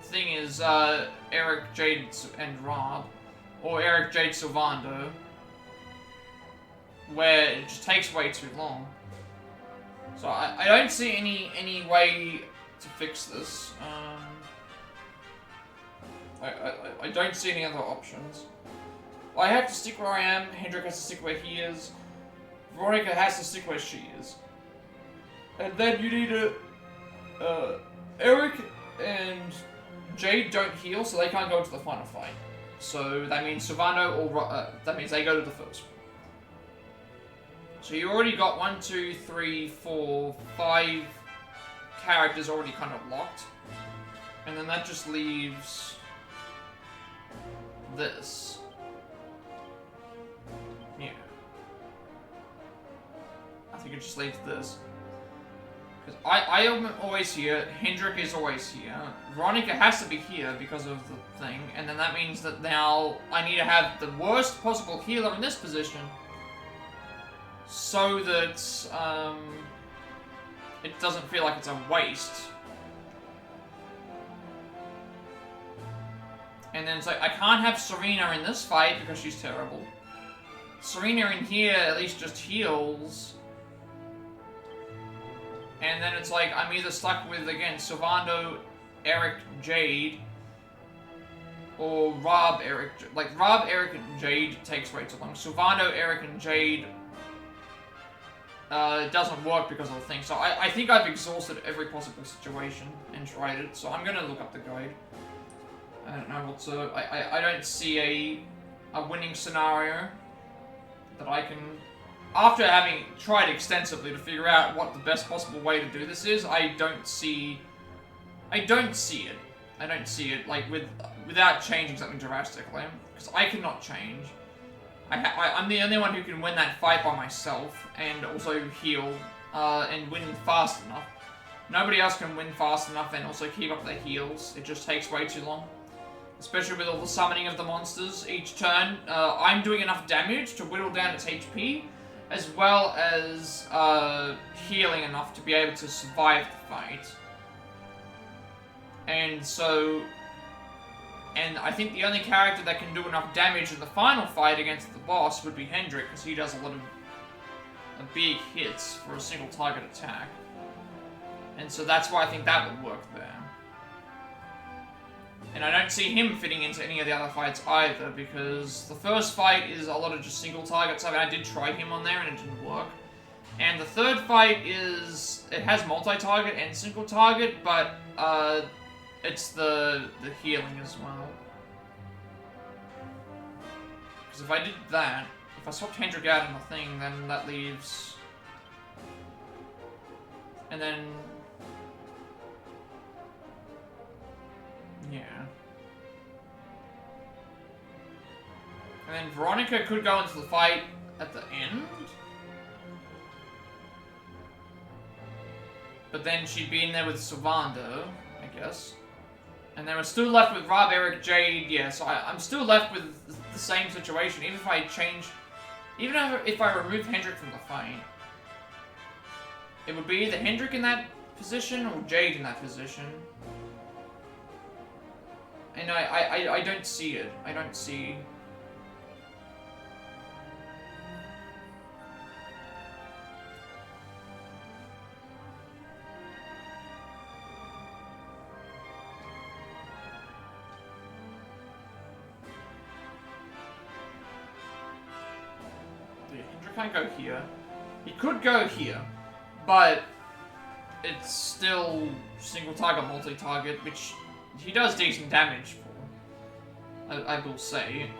thing is Eric, Jade, and Rob, or Eric, Jade, Sylvando, where it just takes way too long. So I don't see any way to fix this. I don't see any other options. I have to stick where I am, Hendrik has to stick where he is, Veronica has to stick where she is. And then you need to... Eric and Jade don't heal, so they can't go into the final fight. So that means Sylvando or... that means they go to the first one. So you already got 1, 2, 3, 4, 5 characters already kind of locked. And then that just leaves... this. Yeah. I think it just leaves this. Because I am always here, Hendrik is always here, Veronica has to be here because of the thing, and then that means that now I need to have the worst possible healer in this position so that it doesn't feel like it's a waste. And then it's like, I can't have Serena in this fight because she's terrible. Serena in here at least just heals. And then it's like, I'm either stuck with, again, Sylvando, Eric, Jade, or Rob, Eric. Like, Rob, Eric, and Jade takes way too long. Sylvando, Eric, and Jade doesn't work because of the thing. So I think I've exhausted every possible situation and tried it. So I'm going to look up the guide. I don't know what to... I don't see a winning scenario that I can... After having tried extensively to figure out what the best possible way to do this is, I don't see it. I don't see it, like, without changing something drastically. Because I cannot change. I'm the only one who can win that fight by myself, and also heal, and win fast enough. Nobody else can win fast enough and also keep up their heals. It just takes way too long. Especially with all the summoning of the monsters each turn. I'm doing enough damage to whittle down its HP, as well as healing enough to be able to survive the fight. And so... And I think the only character that can do enough damage in the final fight against the boss would be Hendrik, because he does a lot of big hits for a single target attack. And so that's why I think that would work there. And I don't see him fitting into any of the other fights either, because the first fight is a lot of just single targets. I mean, I did try him on there and it didn't work. And the third fight is... It has multi-target and single target, but it's the healing as well. Because if I did that, if I swapped Hendrik out in the thing, then that leaves... And then... Yeah. And then Veronica could go into the fight at the end. But then she'd be in there with Sylvando, I guess. And then we're still left with Rob, Eric, Jade, yeah, so I'm still left with the same situation, even if I change... Even if I remove Hendrik from the fight. It would be either Hendrik in that position or Jade in that position. And I don't see it. I don't see... Can't go here. He could go here, but it's still single target, multi-target, which he does decent damage for, I will say.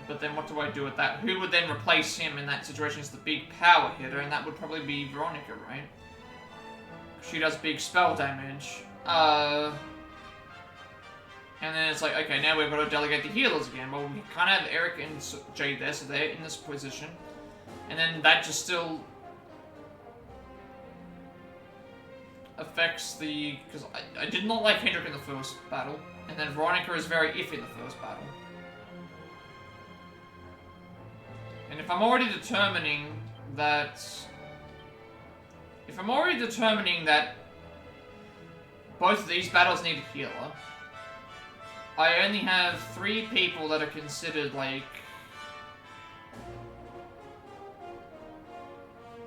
But then what do I do with that? Who would then replace him in that situation as the big power hitter, and that would probably be Veronica, right? She does big spell damage. And then it's like, okay, now we've got to delegate the healers again. Well, we can't have Eric and Jade there, so they're in this position. And then that just still affects the... Because I did not like Hendrik in the first battle. And then Veronica is very iffy in the first battle. And if I'm already determining that... If I'm already determining that both of these battles need a healer... I only have 3 people that are considered, like...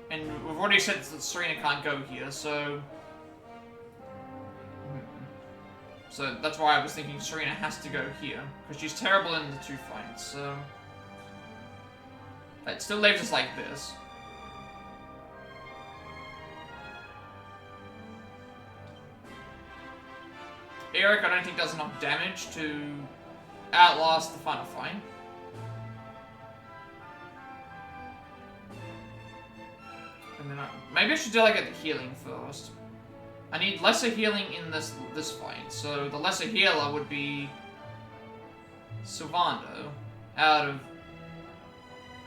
And we've already said that Serena can't go here, so... So that's why I was thinking Serena has to go here. Because she's terrible in the 2 fights, so... It still leaves us like this. Eric, I don't think does enough damage to outlast the final fight. And then maybe I should delegate the healing first. I need lesser healing in this fight, so the lesser healer would be Sylvando. Out of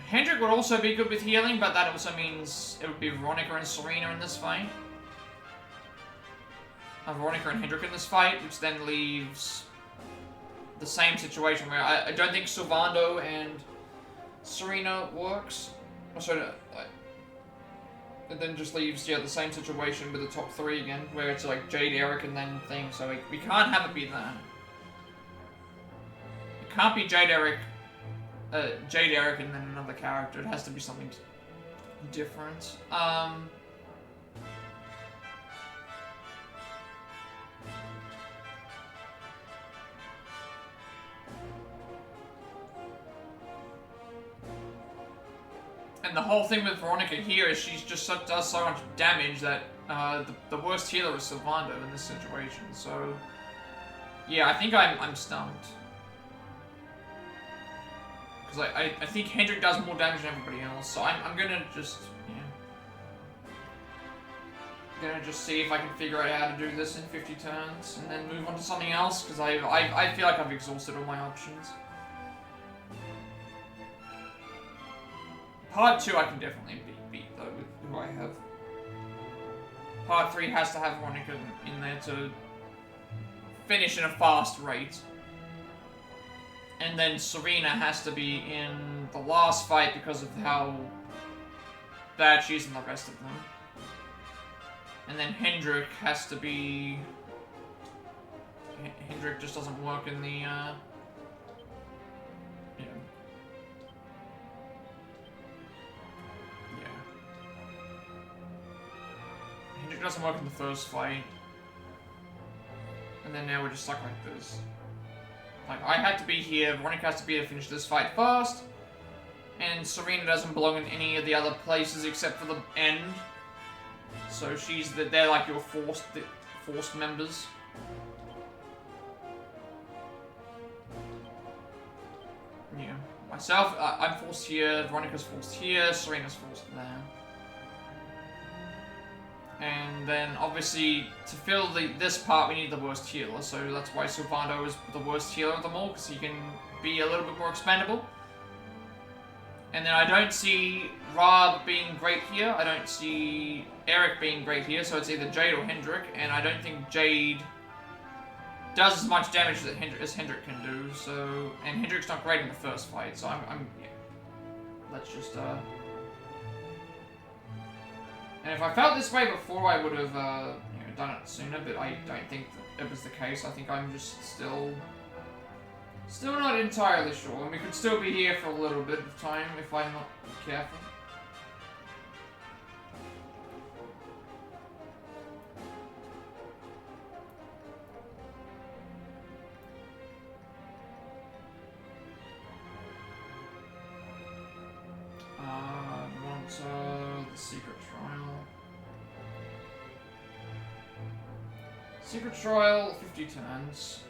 Hendrik would also be good with healing, but that also means it would be Veronica and Serena in this fight. Veronica and Hendrik in this fight, which then leaves the same situation where I don't think Sylvando and Serena works. So it then just leaves, yeah, the same situation with the top 3 again, where it's like Jade, Eric, and then thing. So we can't have it be that. It can't be Jade, Eric, and then another character. It has to be something different. And the whole thing with Veronica here is she just does so much damage that the worst healer is Sylvando in this situation. So, yeah, I think I'm stumped. Because I think Hendrik does more damage than everybody else. So I'm gonna just, gonna just see if I can figure out how to do this in 50 turns and then move on to something else. Because I feel like I've exhausted all my options. Part 2 I can definitely beat though, with who I have. Part 3 has to have Veronica in there to finish in a fast rate. And then Serena has to be in the last fight because of how bad she is in the rest of them. And then Hendrik has to be... Hendrik just doesn't work in the, Hendrik doesn't work in the first fight. And then now we're just stuck like this. Like, I had to be here, Veronica has to be here to finish this fight first. And Serena doesn't belong in any of the other places except for the end. So they're like your forced members. myself, I'm forced here, Veronica's forced here, Serena's forced there. And then, obviously, to fill this part, we need the worst healer, so that's why Sylvando is the worst healer of them all, because he can be a little bit more expendable. And then I don't see Rob being great here, I don't see Eric being great here, so it's either Jade or Hendrik, and I don't think Jade does as much damage as Hendrik can do, so... And Hendrik's not great in the first fight, so I'm yeah. Let's just, And if I felt this way before, I would have, done it sooner, but I don't think that it was the case. I think I'm just still not entirely sure, and we could still be here for a little bit of time if I'm not careful. The secret trial. Secret trial, 50 turns.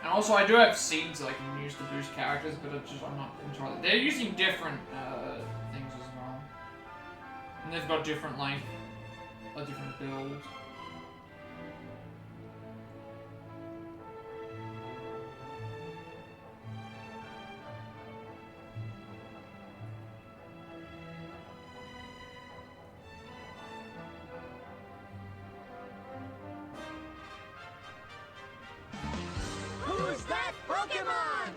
And also, I do have seeds that I can use to boost characters, but I'm not entirely... They're using different things as well. And they've got different, like, a different build. Who's that Pokemon?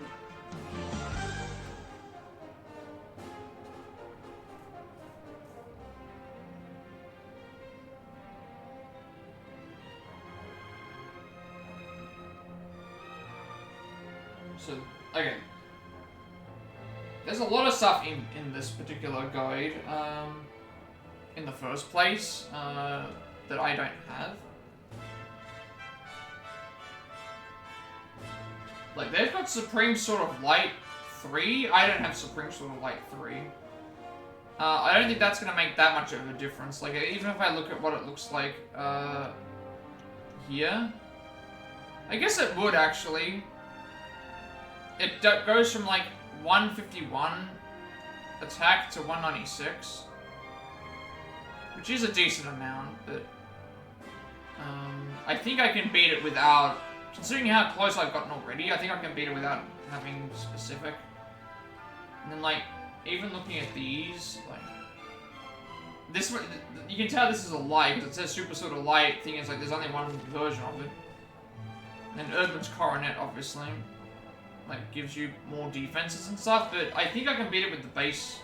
So, okay. There's a lot of stuff in this particular guide, in the first place, that I don't have. Like, they've got Supreme Sword of Light 3. I don't have Supreme Sword of Light 3. I don't think that's going to make that much of a difference. Like, even if I look at what it looks like, here. I guess it would, actually. It goes from, like, 151 attack to 196. Which is a decent amount, but... I think I can beat it without... Considering how close I've gotten already, I think I can beat it without having specific. And then, like, even looking at these, like... This one, you can tell this is a light, because it says Super Sword of Light. Thing is, like, there's only one version of it. And then Erdman's Coronet, obviously. Like, gives you more defenses and stuff, but I think I can beat it with the base.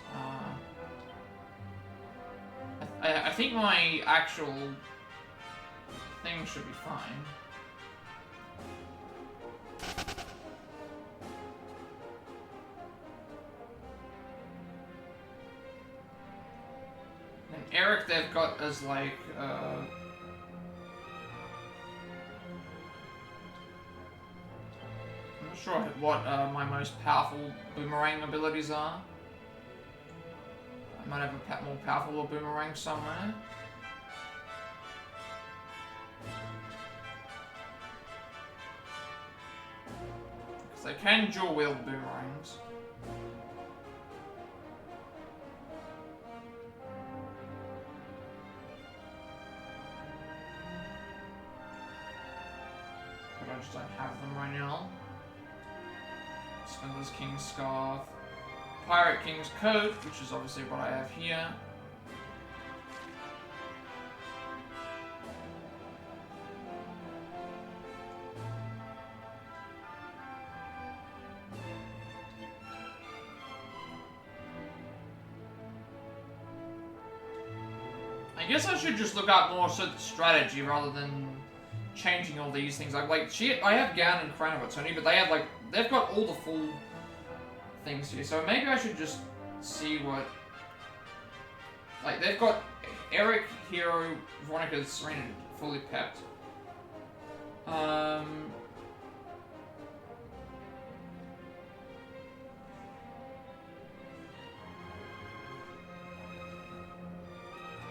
I think my actual thing should be fine. And Eric, they've got as like, I'm not sure what my most powerful boomerang abilities are. I might have a more powerful boomerang somewhere. Because I can dual wield boomerangs. But I just don't have them right now. Spindler's King's Scarf. Pirate King's Coat, which is obviously what I have here. I guess I should just look up more strategy rather than changing all these things. Like she, I have Gown and Crown of Attorney, but they have like they've got all the full things here. So maybe I should just see what. Like they've got Eric, Hero, Veronica, Serena, fully pepped.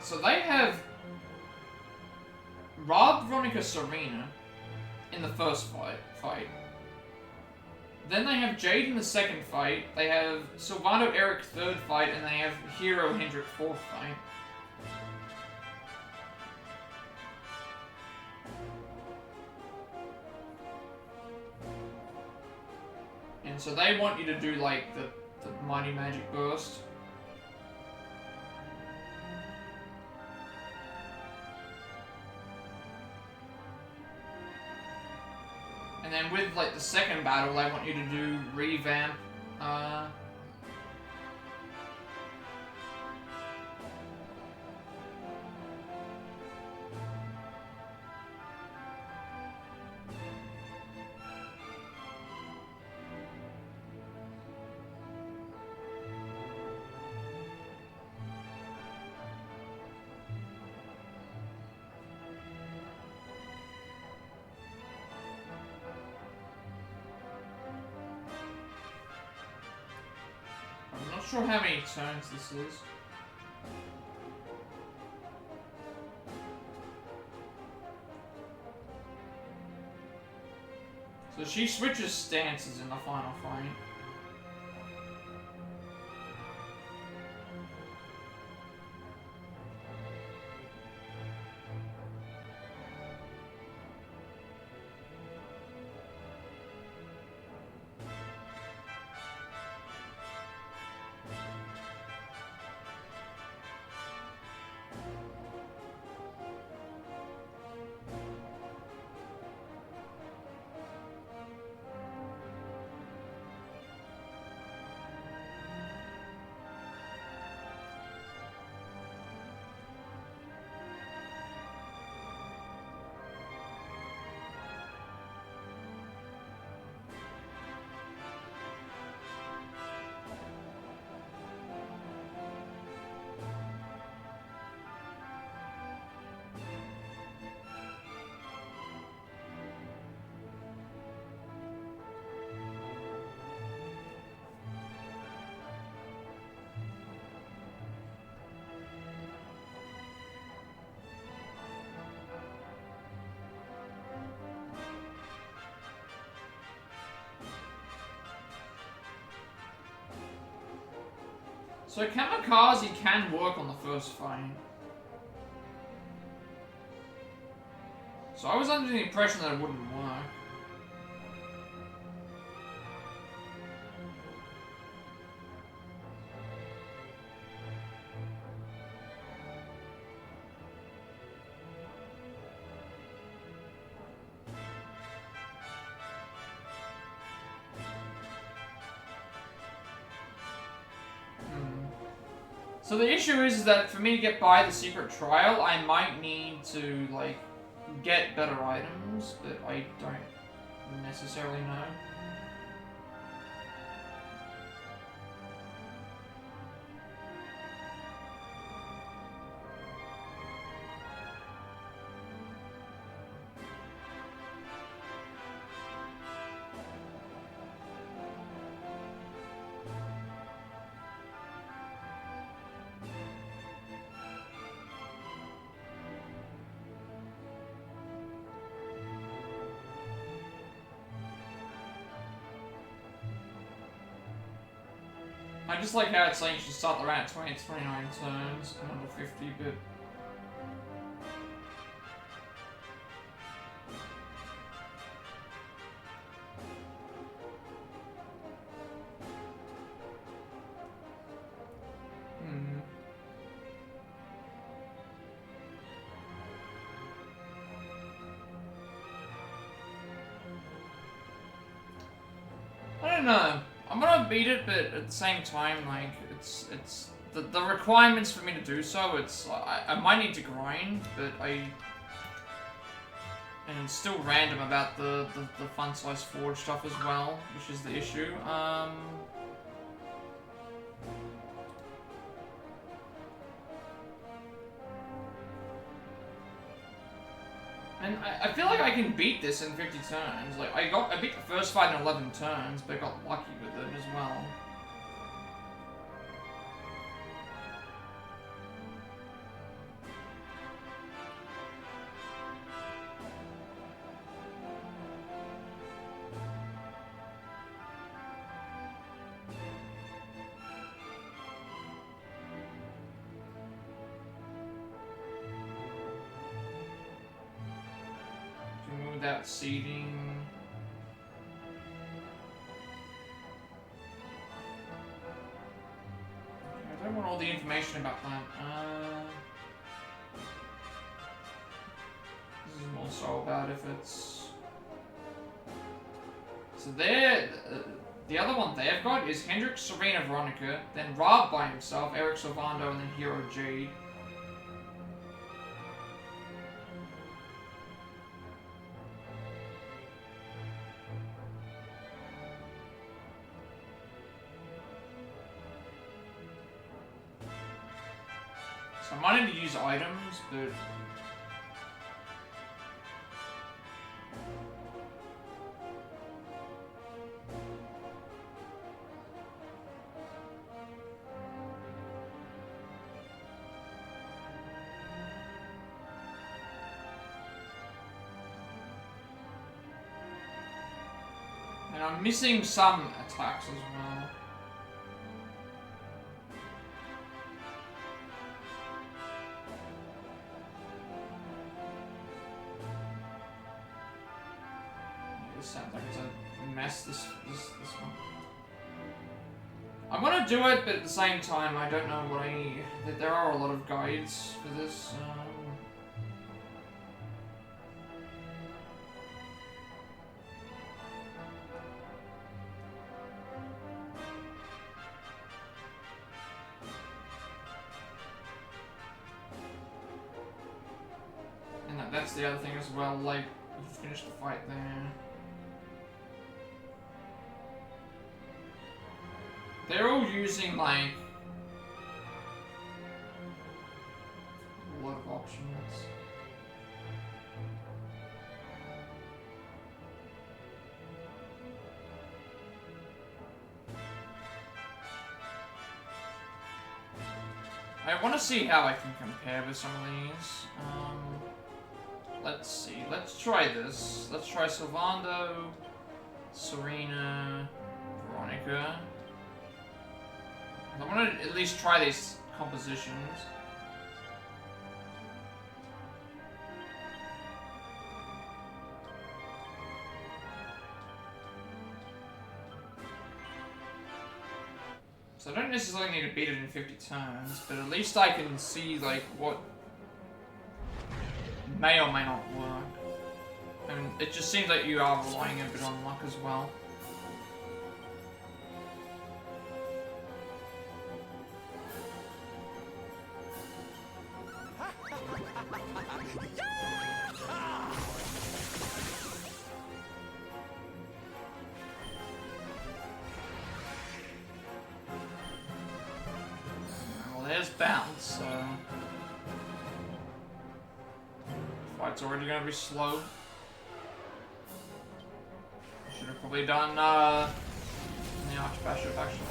So they have Rob, Veronica, Serena in the first fight. Then they have Jade in the second fight. They have Silvano, Eric third fight, and they have Hero, Hendrik fourth fight. And so they want you to do like the Mighty Magic Burst. And then with like the second battle, I want you to do Revamp. I'm not sure how many turns this is. So she switches stances in the final fight. So Kamikaze can work on the first fight. So I was under the impression that it wouldn't work. So the issue is that for me to get by the secret trial, I might need to, like, get better items that I don't necessarily know. I just like how it's saying you should start the round at 20 to 29 turns and under 50, but... I don't know. I'm gonna beat it, but at the same time, like, it's the requirements for me to do so, it's, I might need to grind, but And it's still random about the fun size forge stuff as well, which is the issue. And I feel like I can beat this in 50 turns. Like I beat the first fight in 11 turns, but I got lucky with it as well. Without seeding. I don't want all the information about that. This is more so about if it's. So there, the other one they've got is Hendrik, Serena, Veronica, then Rob by himself, Eric Silvando, and then Hero Jade. I might need to use items, but... And I'm missing some attacks as well. Sounds like it's a mess, this one. I'm gonna do it, but at the same time, I don't know what I need. There are a lot of guides for this. And that's the other thing as well, like, you finish the fight there. They're all using, like, a lot of options. I want to see how I can compare with some of these. Let's see. Let's try this. Let's try Silvando, Serena, Veronica. I want to at least try these compositions. So I don't necessarily need to beat it in 50 turns, but at least I can see like what may or may not work. And it just seems like you are relying a bit on luck as well. Bounce, so fight's already gonna be slow. Should have probably done in the Archbishop actually.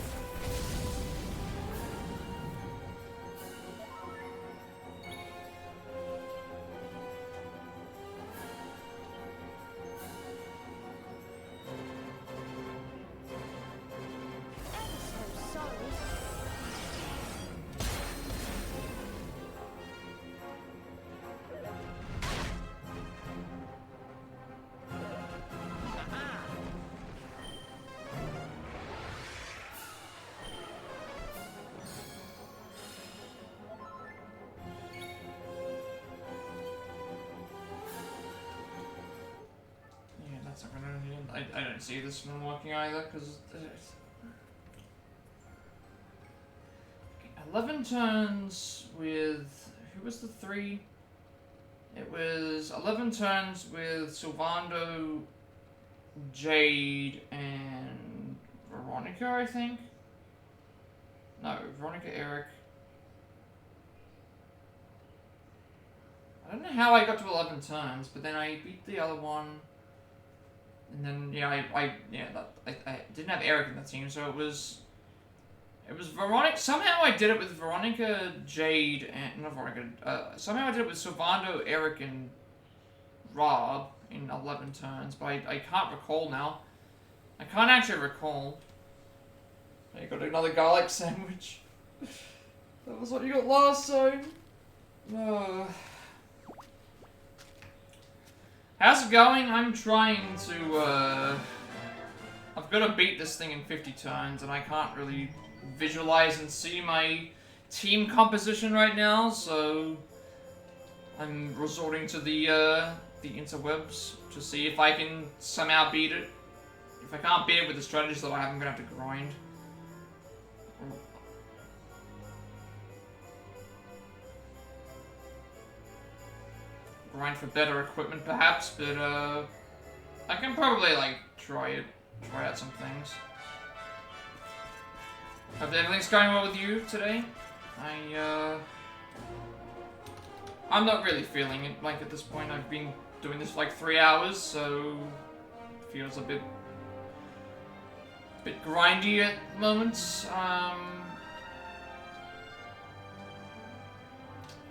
I don't see this one working either, because 11 turns with... who was the 3? It was 11 turns with Sylvando, Jade, and Veronica, I think. No, Veronica, Eric. I don't know how I got to 11 turns, but then I beat the other one. And then, yeah, I didn't have Eric in the team, so it was Veronica. Somehow I did it with Veronica, Jade, and not Veronica. Somehow I did it with Sylvando, Eric, and Rob in 11 turns, but I can't recall now. I can't actually recall. I got another garlic sandwich. That was what you got last time. How's it going? I'm trying to, I've got to beat this thing in 50 turns, and I can't really visualize and see my team composition right now, so I'm resorting to the interwebs to see if I can somehow beat it. If I can't beat it with the strategies that I have, I'm gonna have to grind. Grind for better equipment, perhaps, but I can probably like try out some things. Hope everything's going well with you today. I'm not really feeling it. Like at this point, I've been doing this for like 3 hours, so it feels a bit grindy at moments.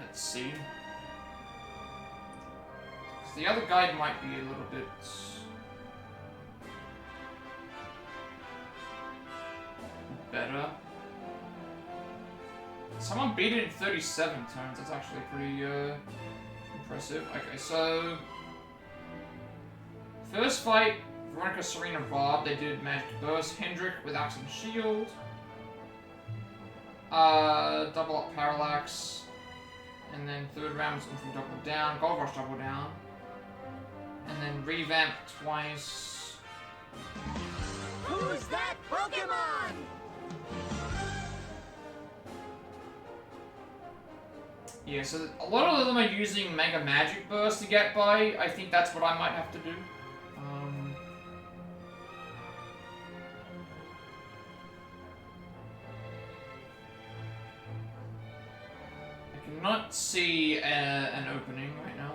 Let's see. The other guide might be a little bit better. Someone beat it in 37 turns. That's actually pretty impressive. Okay, so first fight, Veronica, Serena, Rob. They did Magic Burst. Hendrick with Axe and Shield. Double up Parallax. And then third round was Infant Double Down. Gold Rush Double Down. And then revamp twice. Who's that Pokemon? Yeah, so a lot of them are using Mega Magic Burst to get by. I think that's what I might have to do. I cannot see an opening right now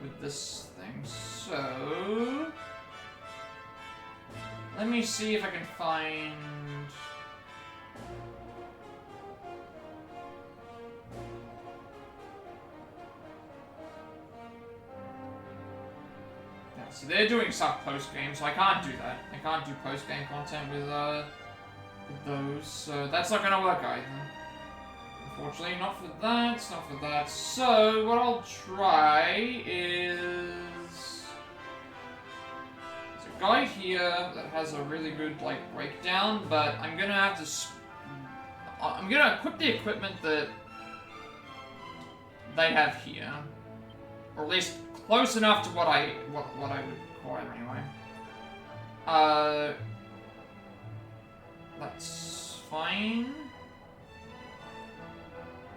with this thing, so let me see if I can find. Yeah, so they're doing stuff post game, so I can't do that. I can't do post game content with those, so that's not gonna work either. Unfortunately, not for that, not for that. So, what I'll try is... There's a guide here that has a really good, like, breakdown, but I'm gonna have to... I'm gonna equip the equipment that they have here. Or at least close enough to what I would require anyway. That's fine.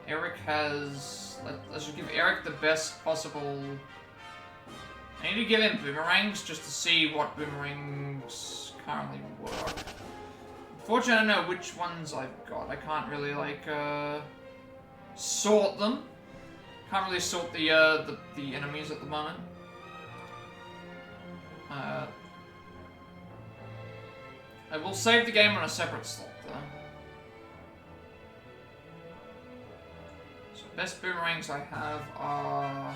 Eric has... Let's just give Eric the best possible... I need to give him boomerangs just to see what boomerangs currently work. Unfortunately, I don't know which ones I've got. I can't really, like, sort them. Can't really sort the enemies at the moment. I will save the game on a separate slot, though. Best boomerangs I have are...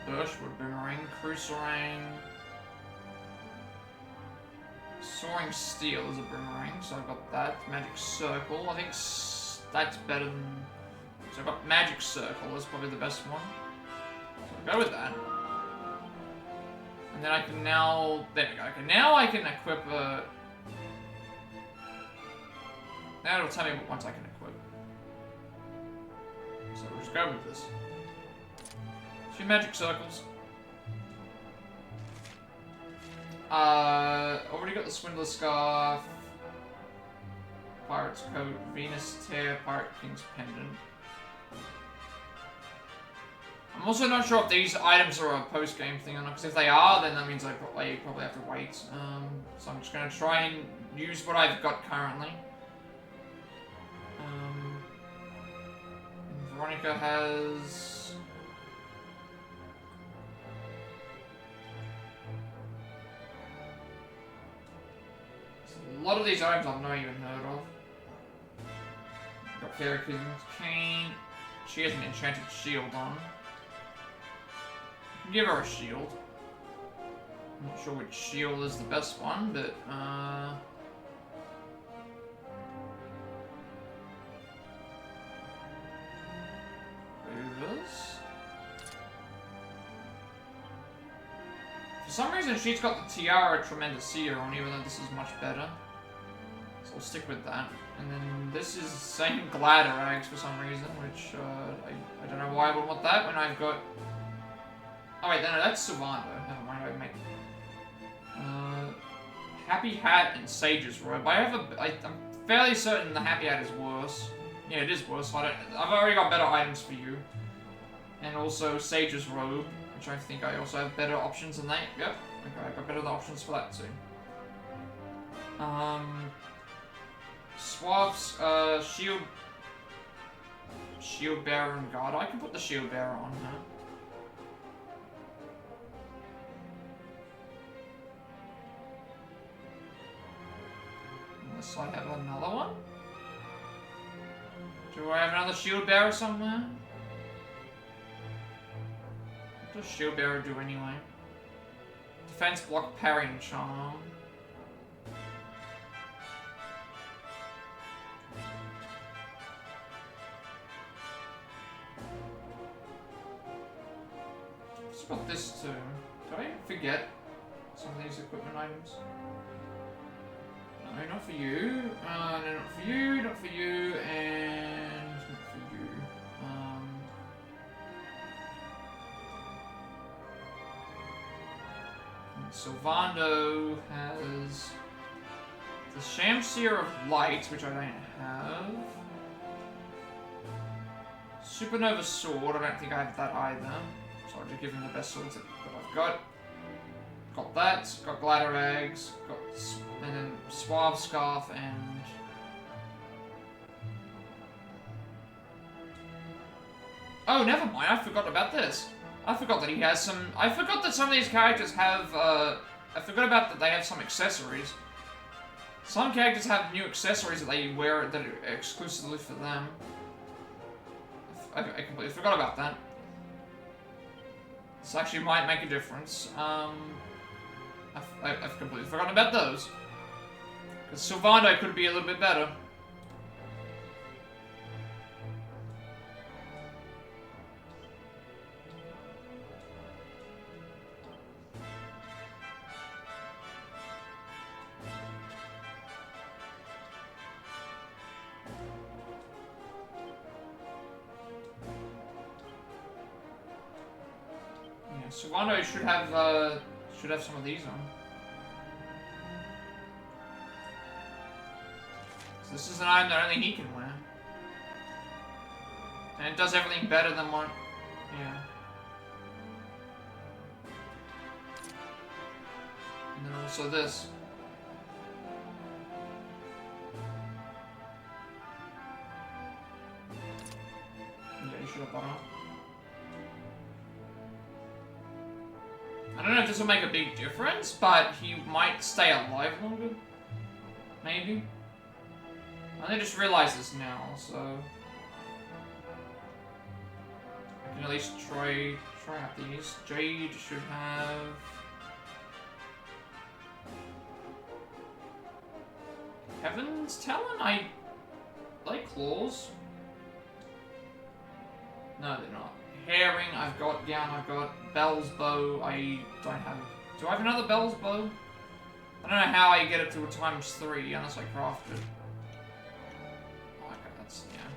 Birchwood Boomerang, Cruiserang... Soaring Steel is a boomerang, so I've got that. Magic Circle, I think that's better than... So I've got Magic Circle, that's probably the best one. So I'll go with that. And then I can now... There we go. Okay, now I can equip a... Now it'll tell me what ones I can equip. So we'll just go with this. Few magic circles. Already got the Swindler Scarf. Pirate's Coat, Venus Tear, Pirate King's Pendant. I'm also not sure if these items are a post-game thing or not, because if they are, then that means I probably have to wait. So I'm just going to try and use what I've got currently. Veronica has... a lot of these items I've not even heard of. Got Fairy King's Cane. She has an enchanted shield on. Give her a shield. I'm not sure which shield is the best one, but Hoovers. For some reason she's got the Tiara Tremendosia on, even though this is much better. So I'll stick with that. And then this is same Gladrags for some reason, which I don't know why I would want that when I've got... Oh wait, no, that's Sylvando. Never mind, I make... Happy Hat and Sage's Robe. I'm fairly certain the Happy Hat is worse. Yeah, it is worse, so I've already got better items for you. And also Sage's Robe, which I think I also have better options than that. Yep, okay, I've got better options for that too. Swaps, Shield Bearer and Guard. I can put the Shield Bearer on her. Unless I have another one? Do I have another Shield Bearer somewhere? What does Shield Bearer do anyway? Defense, block, parry, and charm. I've got this too. Did I forget some of these equipment items? No, not for you. No, not for you, not for you, and not for you. Sylvando has the Shamseer of Light, which I don't have. Supernova Sword, I don't think I have that either. So I'll just give him the best swords that I've got. Got that, got Gladrags, and then Suave Scarf and... Oh, never mind, I forgot about this. I forgot that he has some... I forgot that some of these characters have, I forgot about that they have some accessories. Some characters have new accessories that they wear that are exclusively for them. I completely forgot about that. This actually might make a difference. I've completely forgotten about those. Because Sylvando could be a little bit better. Yeah, Sylvando should have some of these on. So this is an item that only he can wear. And it does everything better than what... Yeah. And then also this. Yeah, you should have that on. I don't know if this will make a big difference, but he might stay alive longer. Maybe. I just realized this now, so... I can at least try out these. Jade should have... Heaven's Talon? I like claws. No, they're not. Herring, I've got. Gown, I've got. Bell's Bow, I don't have. Do I have another Bell's Bow? I don't know how I get it to a ×3 unless I craft it. Oh, okay, that's, yeah.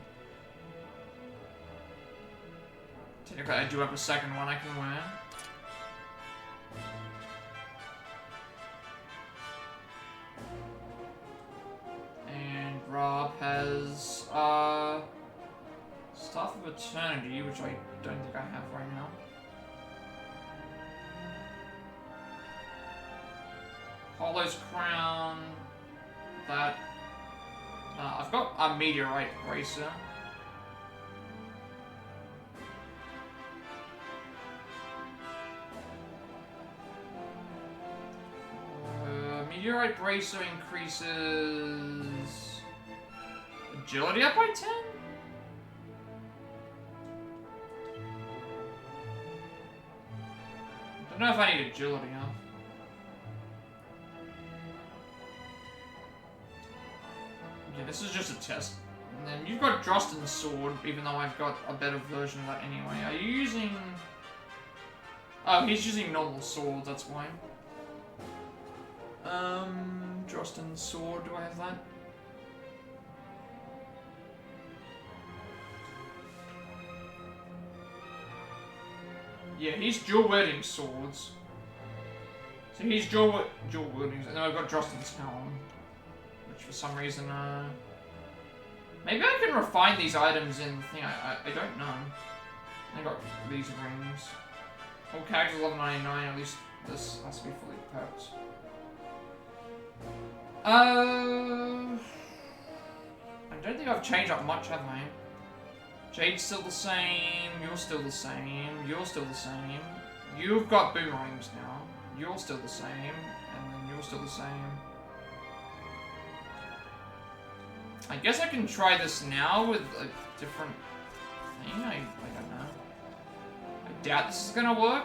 Okay, I do have a second one I can wear. And Rob has, Staff of Eternity, which I don't think I have right now. Hollow's Crown. That. I've got a Meteorite Bracer. Meteorite Bracer increases agility up by 10? Don't know if I need agility up. Yeah, this is just a test. And then you've got Drostin's sword, even though I've got a better version of that anyway. Are you using... Oh, he's using normal sword, that's why. Drostin's sword, do I have that? Yeah, he's dual-wielding swords. So he's dual-wielding, and then I've got Drostin's helm. Which for some reason, maybe I can refine these items in the thing, I don't know. I got these rings. All characters level 99, at least this has to be fully perked. I don't think I've changed up much, have I? Jade's still the same, you're still the same, you're still the same. You've got boomerangs now, you're still the same, and then you're still the same. I guess I can try this now with a different thing, I don't know. I doubt this is gonna work.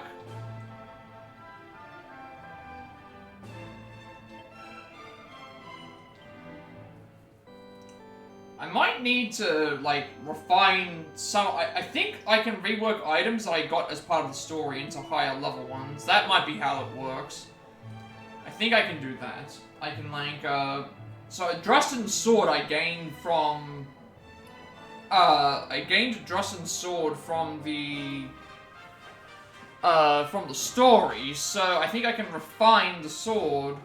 I might need to, like, refine some... I think I can rework items that I got as part of the story into higher level ones. That might be how it works. I think I can do that. I can, like, So, Drostin's sword I gained from... I gained Drostin's sword from the story, so I think I can refine the sword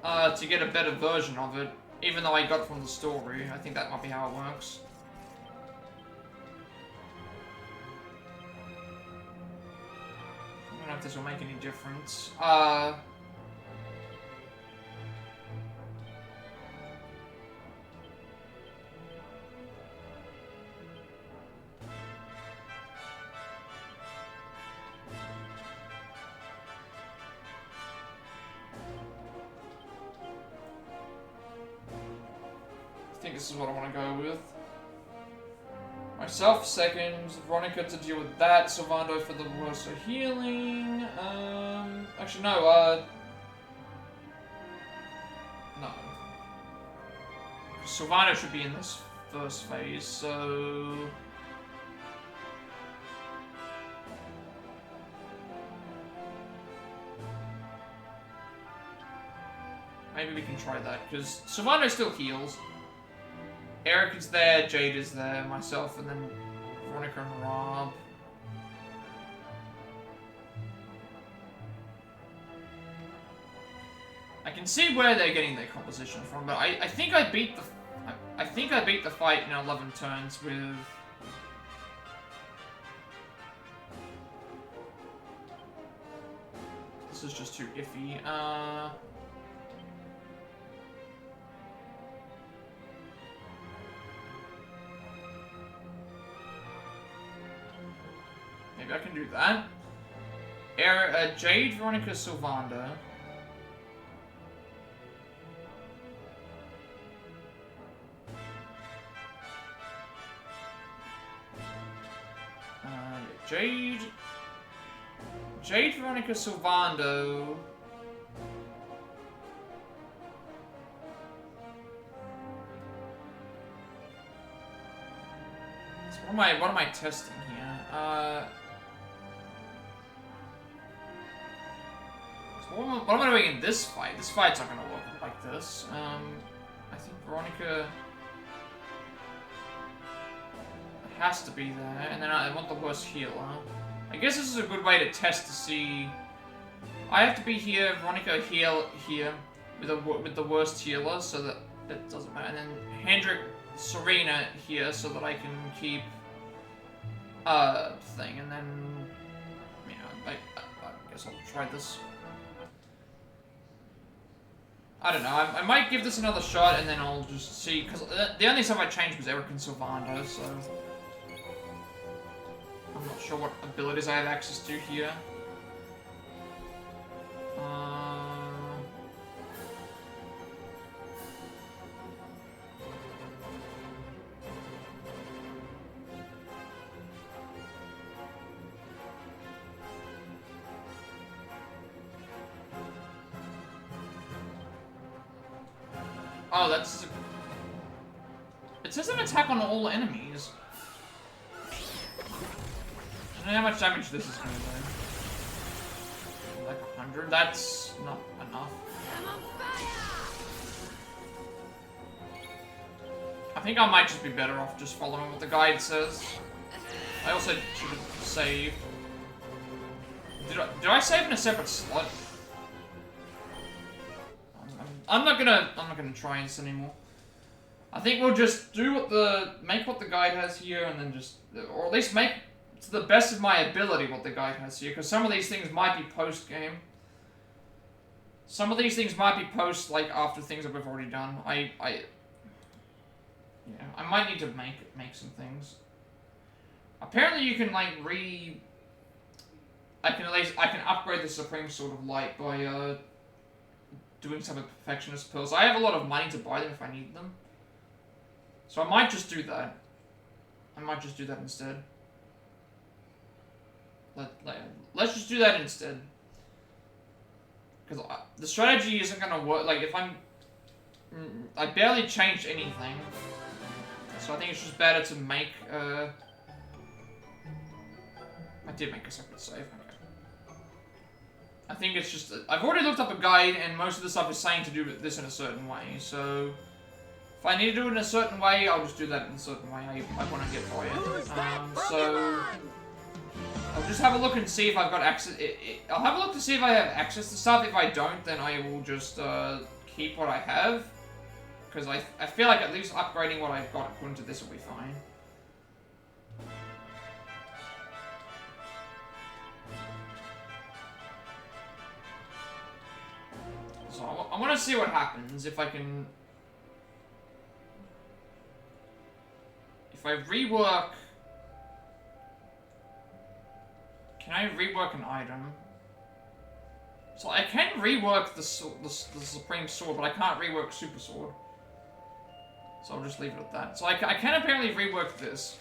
to get a better version of it. Even though I got it from the story, I think that might be how it works. I don't know if this will make any difference. I think this is what I want to go with. Myself second, Veronica to deal with that, Sylvando for the worst of healing. Actually no, no. Sylvando should be in this first phase, so... Maybe we can try that, because Sylvando still heals. Eric is there, Jade is there, myself, and then Veronica and Rob. I can see where they're getting their composition from, but I think I beat the fight in 11 turns with... This is just too iffy. Maybe I can do that. Jade, Veronica, Sylvanda. Jade, Veronica, Sylvando. So what am I testing here? What am I doing in this fight? This fight's not gonna work like this. I think Veronica has to be there, and then I want the worst healer. I guess this is a good way to test to see. I have to be here, Veronica here with the worst healer, so that doesn't matter. And then Hendrik, Serena here, so that I can keep thing, and then I guess I'll try this. I don't know. I might give this another shot, and then I'll just see, because the only stuff I changed was Eric and Sylvander, so I'm not sure what abilities I have access to here. Oh, that's... It says an attack on all enemies. I don't know how much damage this is going to do. Like 100? That's not enough. I think I might just be better off just following what the guide says. I also should have saved. Did I save in a separate slot? I'm not gonna try this anymore. I think we'll just do make what the guide has here, and then just, or at least make to the best of my ability what the guide has here, because some of these things might be post game. Some of these things might be post, like after things that we've already done. I might need to make some things. Apparently, you can like I can upgrade the Supreme Sword of Light by doing some of the Perfectionist Pills. I have a lot of money to buy them if I need them. So I might just do that. I might just do that instead. Let's just do that instead. Because the strategy isn't going to work. Like, if I barely changed anything. So I think it's just better to make, I did make a separate save. I think it's just... I've already looked up a guide, and most of the stuff is saying to do this in a certain way, so... If I need to do it in a certain way, I'll just do that in a certain way. I want to get by it. So... I'll just have a look and see if I've got access... I'll have a look to see if I have access to stuff. If I don't, then I will just keep what I have. Because I feel like at least upgrading what I've got according to this will be fine. So I want to see what happens if I can... If I rework... Can I rework an item? So I can rework the Supreme Sword, but I can't rework Super Sword. So I'll just leave it at that. So I can apparently rework this.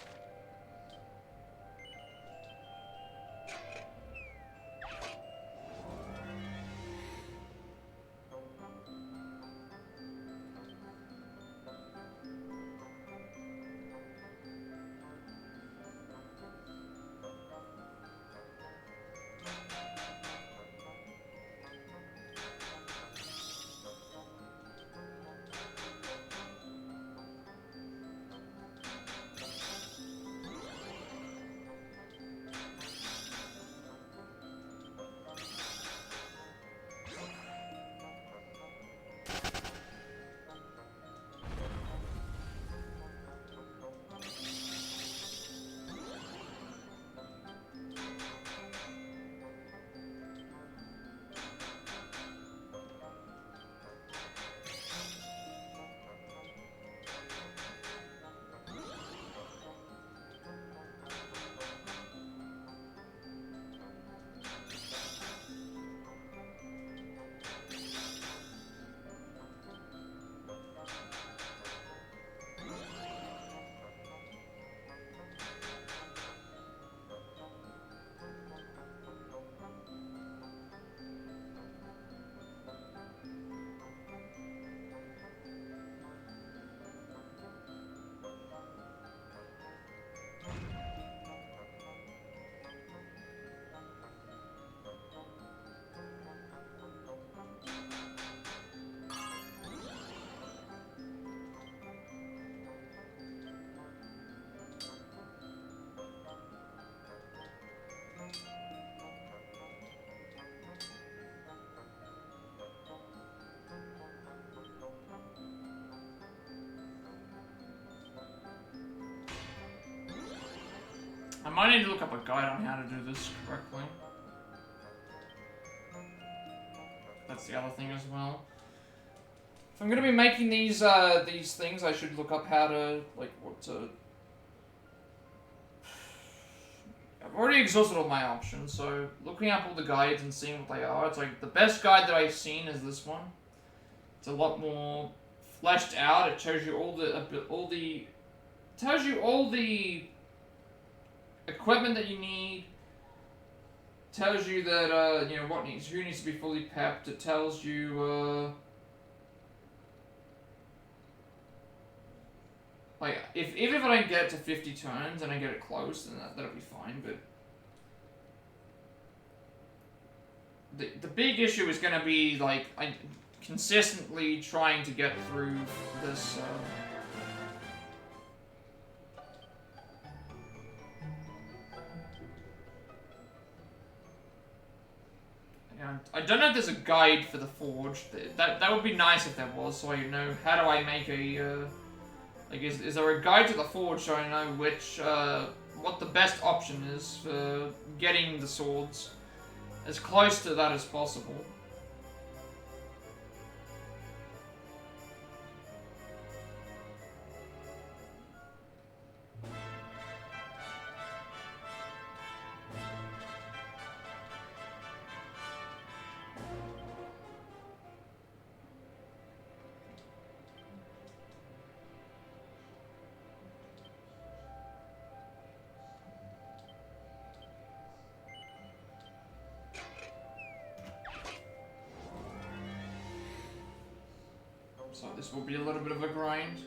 might need to look up a guide on how to do this correctly. That's the other thing as well. If I'm gonna be making these things, I should look up how to, like, what to... I've already exhausted all my options, so looking up all the guides and seeing what they are, it's like, the best guide that I've seen is this one. It's a lot more fleshed out. It shows you all the equipment that you need. Tells you that, you know, who needs to be fully pepped. It tells you, like, even if I don't get it to 50 turns and I get it close, then that'll be fine, but... The big issue is gonna be, like, consistently trying to get through this, I don't know if there's a guide for the forge. That would be nice if there was, so I know how do I make a, like, is there a guide to the forge so I know what the best option is for getting the swords as close to that as possible. So this will be a little bit of a grind.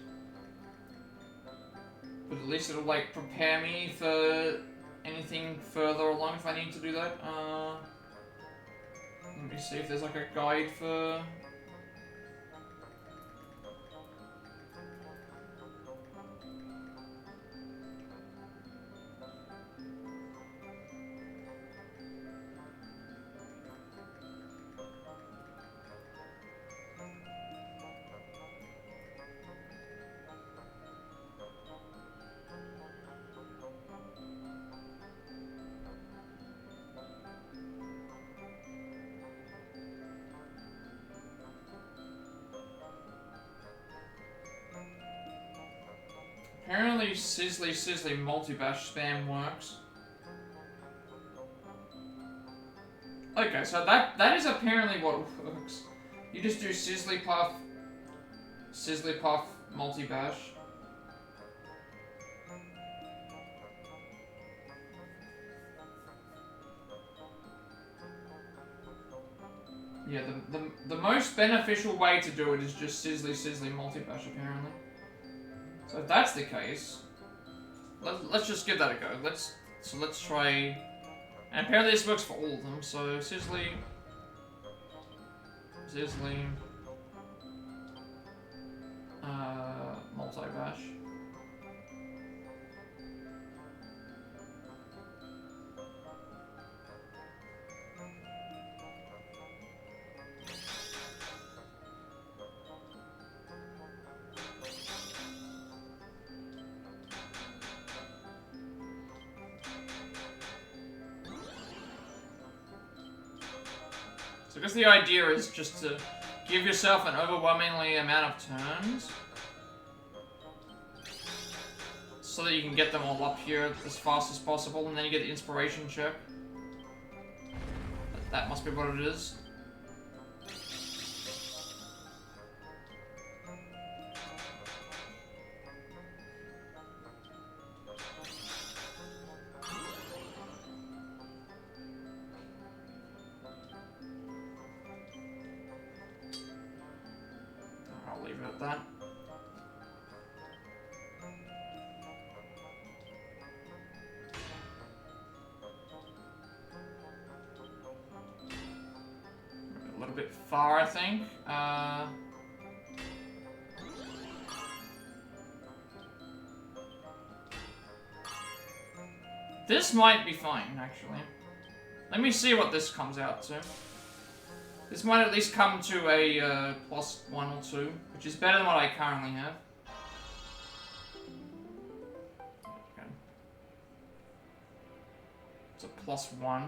But at least it'll, like, prepare me for anything further along if I need to do that. Let me see if there's, like, a guide for... Apparently Sizzly multi-bash spam works. Okay, so that is apparently what works. You just do Sizzly Puff, multi-bash. Yeah, the most beneficial way to do it is just Sizzly multi-bash apparently. So if that's the case, let's just give that a go. Let's try, and apparently this works for all of them. So Sizzly, multi-bash. So I guess the idea is just to give yourself an overwhelmingly amount of turns so that you can get them all up here as fast as possible, and then you get the inspiration check. That must be what it is. I'll leave it at that. A little bit far, I think. This might be fine, actually. Let me see what this comes out to. This might at least come to a +1 or 2, which is better than what I currently have. Okay. It's a +1.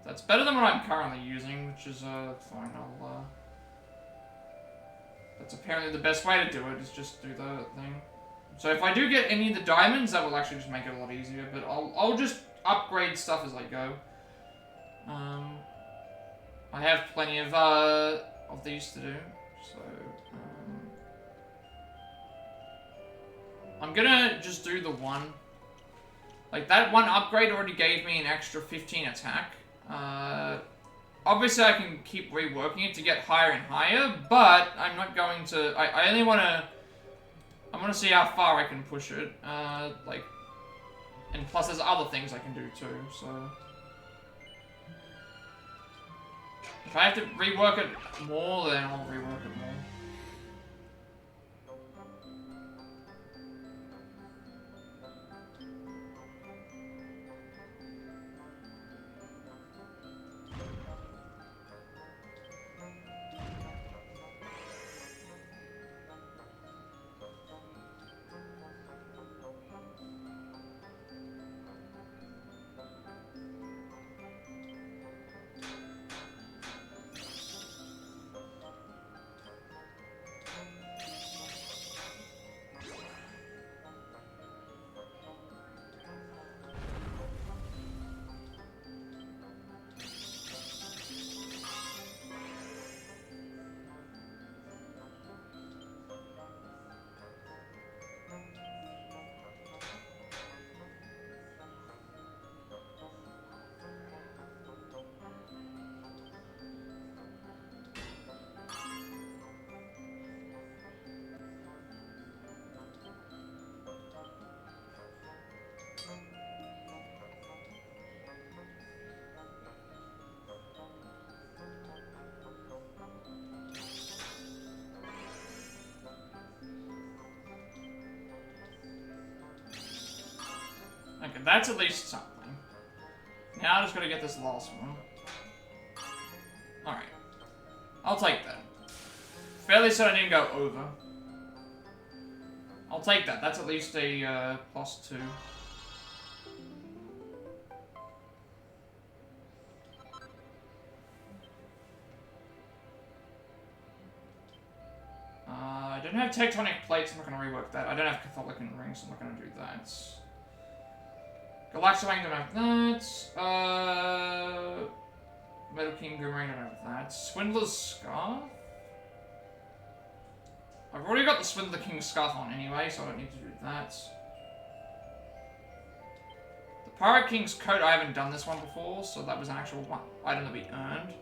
That's better than what I'm currently using, which is, fine, I'll, that's apparently the best way to do it, is just do the thing. So if I do get any of the diamonds, that will actually just make it a lot easier, but I'll just upgrade stuff as I go. I have plenty of these to do, so, I'm gonna just do the one. Like, that one upgrade already gave me an extra 15 attack. Obviously I can keep reworking it to get higher and higher, but I'm not going to, I only want to, I want to see how far I can push it, like, and plus there's other things I can do too, so. If I have to rework it more, then I'll rework it more. Okay, that's at least something. Now I just gotta get this last one. Alright. I'll take that. Fairly certain I didn't go over. I'll take that. That's at least a +2. I don't have tectonic plates, I'm not going to rework that. I don't have Catholic rings, so I'm not going to do that. Galactic don't have that. Metal King Boomerang don't have that. Swindler's Scarf? I've already got the Swindler King's Scarf on anyway, so I don't need to do that. The Pirate King's Coat, I haven't done this one before, so that was an actual one item that we earned.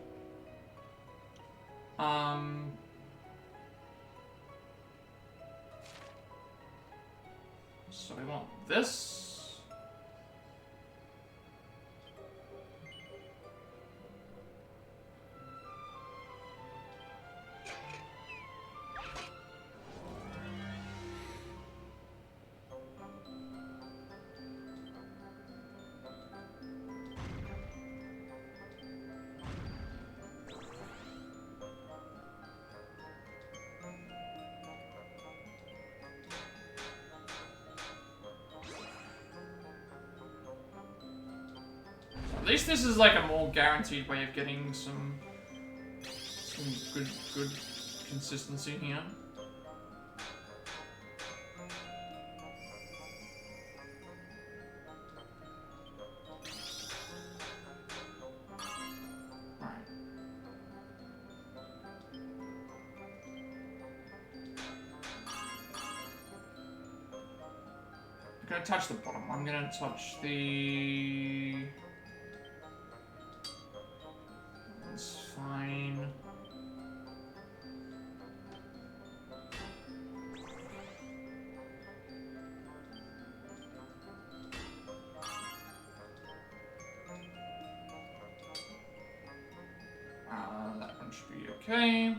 So we want this. At least this is like a more guaranteed way of getting some good consistency here. Alright. I'm gonna touch the bottom. I'm gonna touch the... That's fine. That one should be okay.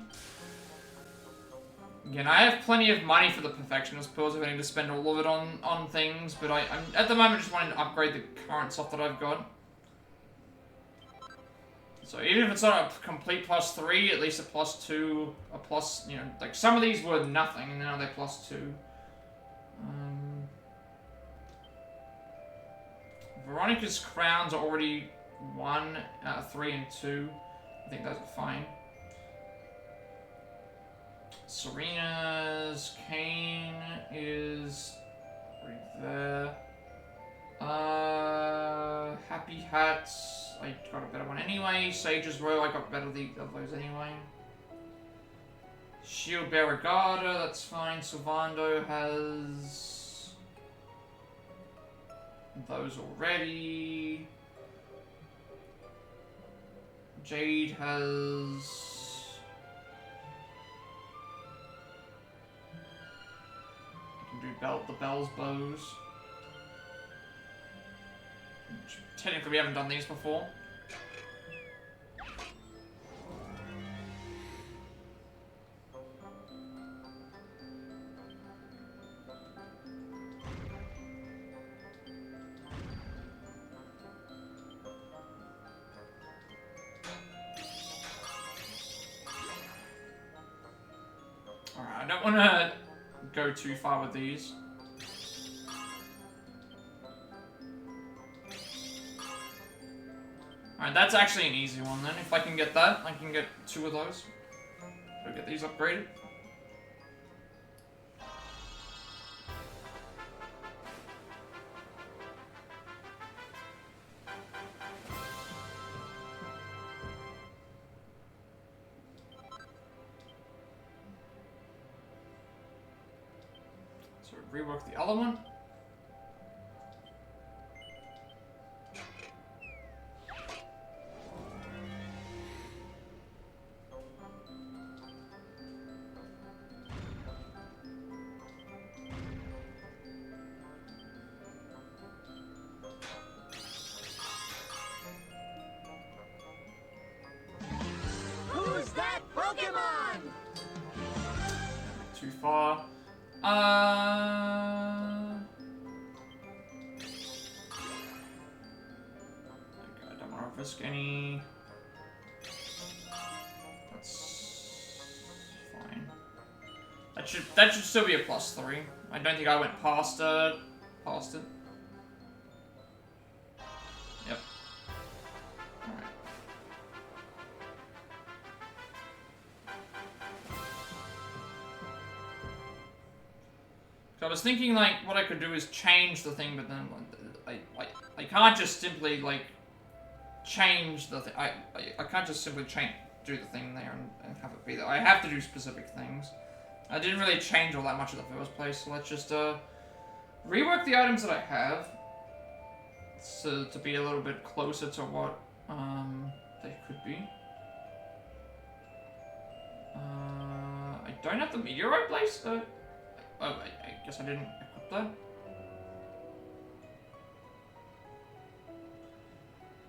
Again, I have plenty of money for the Perfectionist Pearls if I need to spend all of it on things, but I'm at the moment just wanting to upgrade the current stuff that I've got. So even if it's not a complete +3, at least a +2, a plus, you know, like some of these were nothing, and now they're +2. Veronica's crowns are already 1 out of 3 and 2. I think those are fine. Serena's cane is right there. Happy Hats, I got a better one anyway. Sage's Row, I got better of those anyway. Shield Bearer Garda, that's fine. Sylvando has those already. Jade has... I can do the Bell's Bows. Which, technically we haven't done these before. Alright, I don't want to go too far with these. Alright, that's actually an easy one then. If I can get that, I can get 2 of those. So get these upgraded. So rework the other one. Who's that Pokemon? Too far. Okay, I don't want to risk any. That's fine. That should still be a +3. I don't think I went past it. Yep. Alright. So I was thinking, like, what I could do is change the thing, but then I can't just simply, like, change the thing. I can't just simply do the thing there and have it be there. I have to do specific things. I didn't really change all that much in the first place, so let's just rework the items that I have to be a little bit closer to what they could be. I don't have the meteorite place. Oh, I guess I didn't equip that.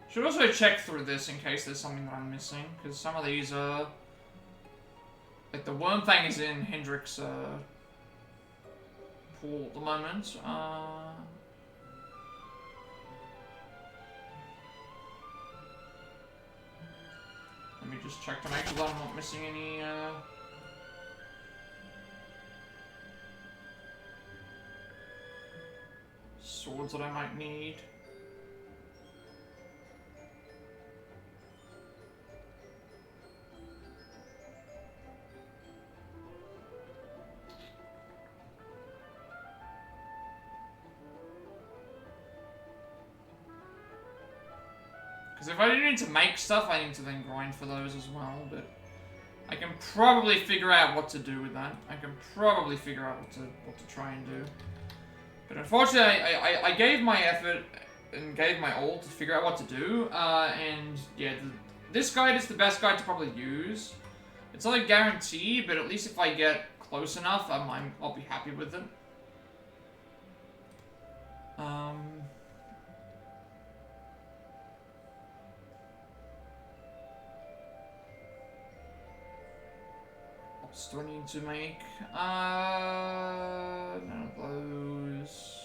Should also check through this in case there's something that I'm missing, because some of these are... Like, the Worm Fang is in Hendrick's pool at the moment. Let me just check to make sure that I'm not missing any... swords that I might need. Because if I do need to make stuff, I need to then grind for those as well, but I can probably figure out what to do with that. I can probably figure out what to try and do. But unfortunately, I gave my effort and gave my all to figure out what to do, and yeah, this guide is the best guide to probably use. It's not a guarantee, but at least if I get close enough, I'll be happy with it. What do I need to make? None of those.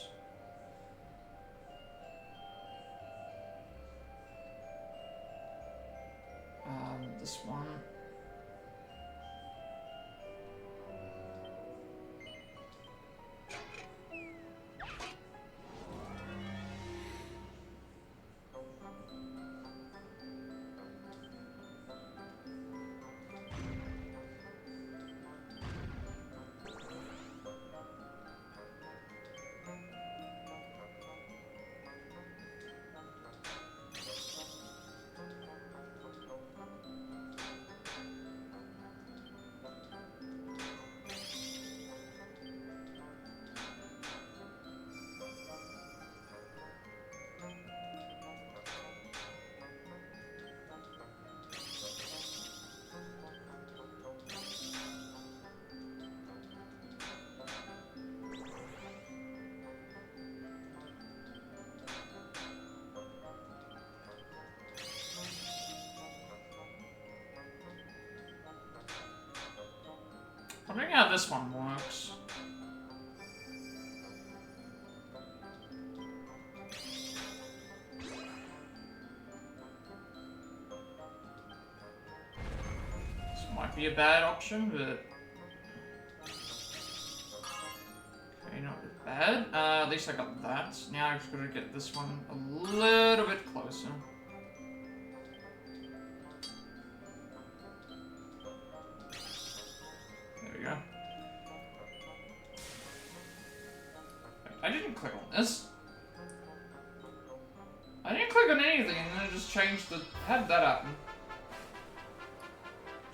This one. Wondering how this one works. This might be a bad option, but okay, not bad. At least I got that. Now I've just got to get this one a little bit closer. There we go. Wait, I didn't click on this. I didn't click on anything, and then it just changed the. How did that happen?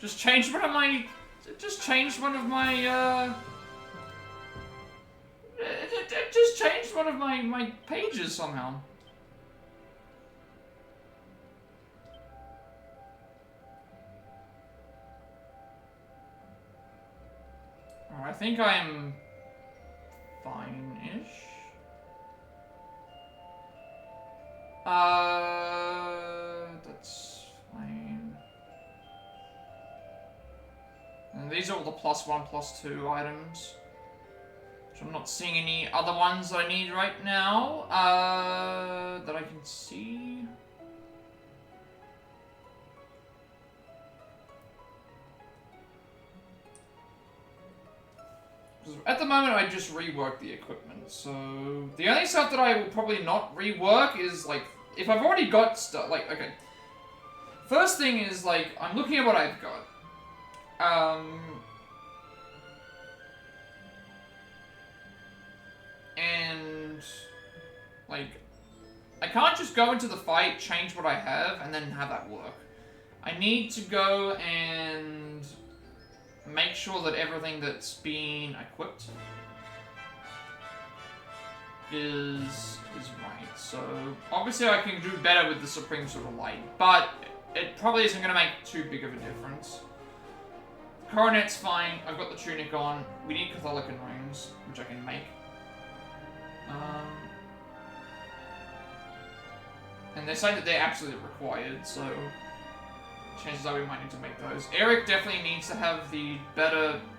Just changed one of my. It just changed one of my. It just changed one of my pages somehow. Oh, I think I am fine-ish. That's fine. And these are all the +1, +2 items. So I'm not seeing any other ones that I need right now, that I can see. At the moment, I just rework the equipment, so the only stuff that I will probably not rework is, like, if I've already got stuff, like, okay. First thing is, like, I'm looking at what I've got. And, like, I can't just go into the fight, change what I have, and then have that work. I need to go and make sure that everything that's been equipped is right. So, obviously I can do better with the Supreme Sword of Light, but it probably isn't going to make too big of a difference. Coronet's fine, I've got the tunic on, we need Catholican rings, which I can make. And they're saying that they're absolutely required, so chances are we might need to make those. Eric definitely needs to have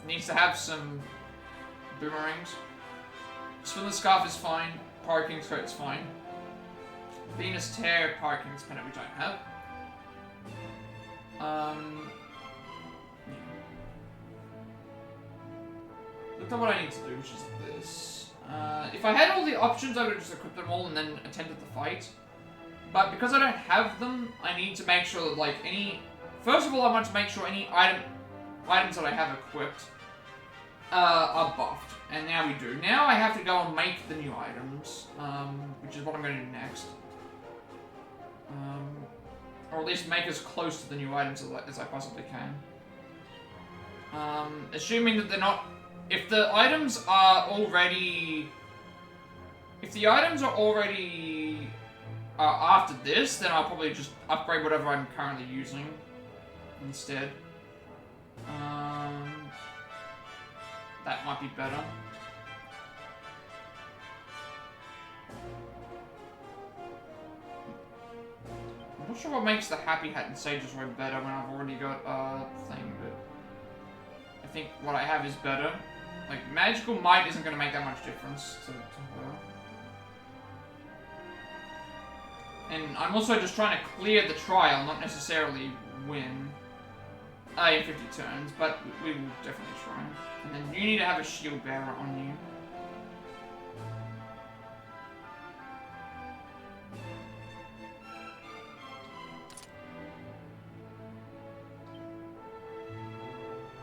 needs to have some boomerangs. Spinner Scarf is fine, Pirate King's coat is fine. Venus Tear, Pirate King's Pennant, which I have. Yeah. Look at what I need to do, which is this. If I had all the options, I would have just equipped them all and then attended the fight. But because I don't have them, I need to make sure that, like, first of all, I want to make sure any items that I have equipped are buffed. And now we do. Now I have to go and make the new items, which is what I'm going to do next. Or at least make as close to the new items as I possibly can. Assuming that they're not... If the items are already... after this, then I'll probably just upgrade whatever I'm currently using instead. That might be better. I'm not sure what makes the Happy Hat and Sage's Robe better when I've already got a thing, but I think what I have is better. Like, Magical Might isn't going to make that much difference to her. And I'm also just trying to clear the trial, not necessarily win in 50 turns, but we will definitely try. And then you need to have a shield bearer on you.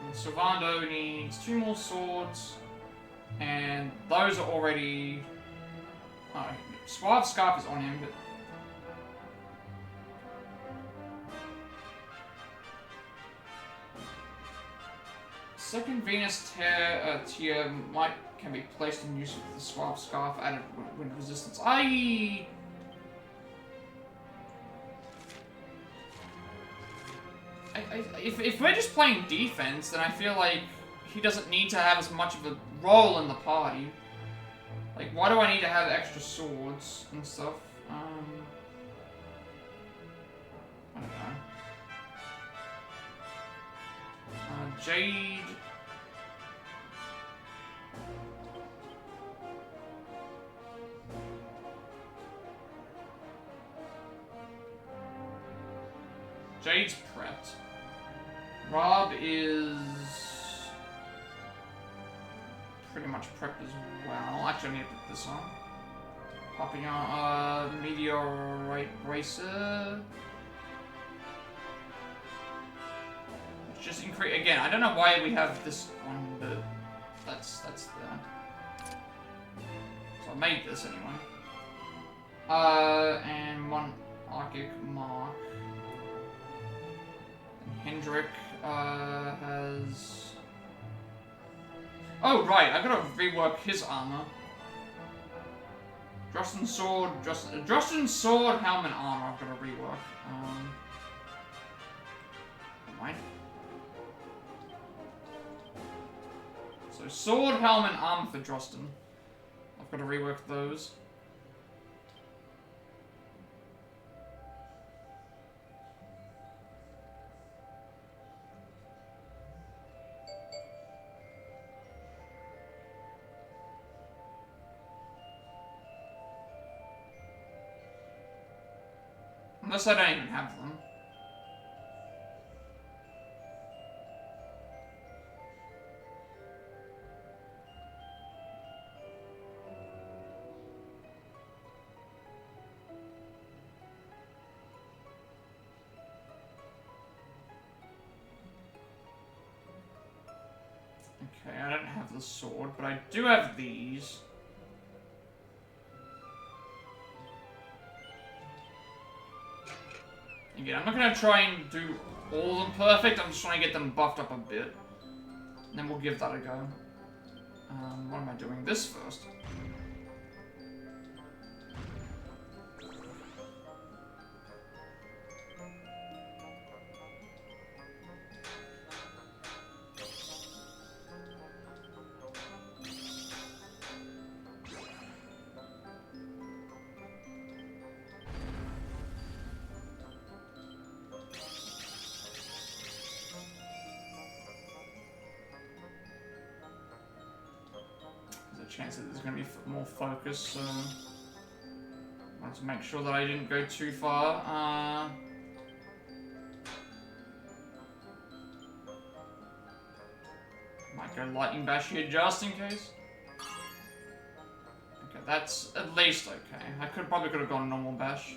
And Servando needs 2 more swords, and those are already... Oh, Suave Scarf is on him, but... Second Venus tier can be placed in use with the Suave Scarf added wind resistance. If we're just playing defense, then I feel like he doesn't need to have as much of a role in the party. Like, why do I need to have extra swords and stuff? I don't know. Jade... Jade's prepped. Rob is pretty much prepped as well. Actually, I need to put this on. Popping on Meteorite Racer. Let's just increase again. I don't know why we have this one, but that's there. So I made this anyway. And one Arctic Mark. And Hendrik has. Oh right, I gotta rework his armor. Justin's sword, helmet, armor. I've got to rework. Right. So sword, helmet, armor for Justin. I've got to rework those. Unless I don't even have them. Okay, I don't have the sword, but I do have these. Again, I'm not going to try and do all of them perfect, I'm just trying to get them buffed up a bit. And then we'll give that a go. What am I doing? This first. Chance that there's going to be more focus, so I wanted to make sure that I didn't go too far. Might go lightning bash here just in case. Okay, that's at least okay. I probably could have gone normal bash.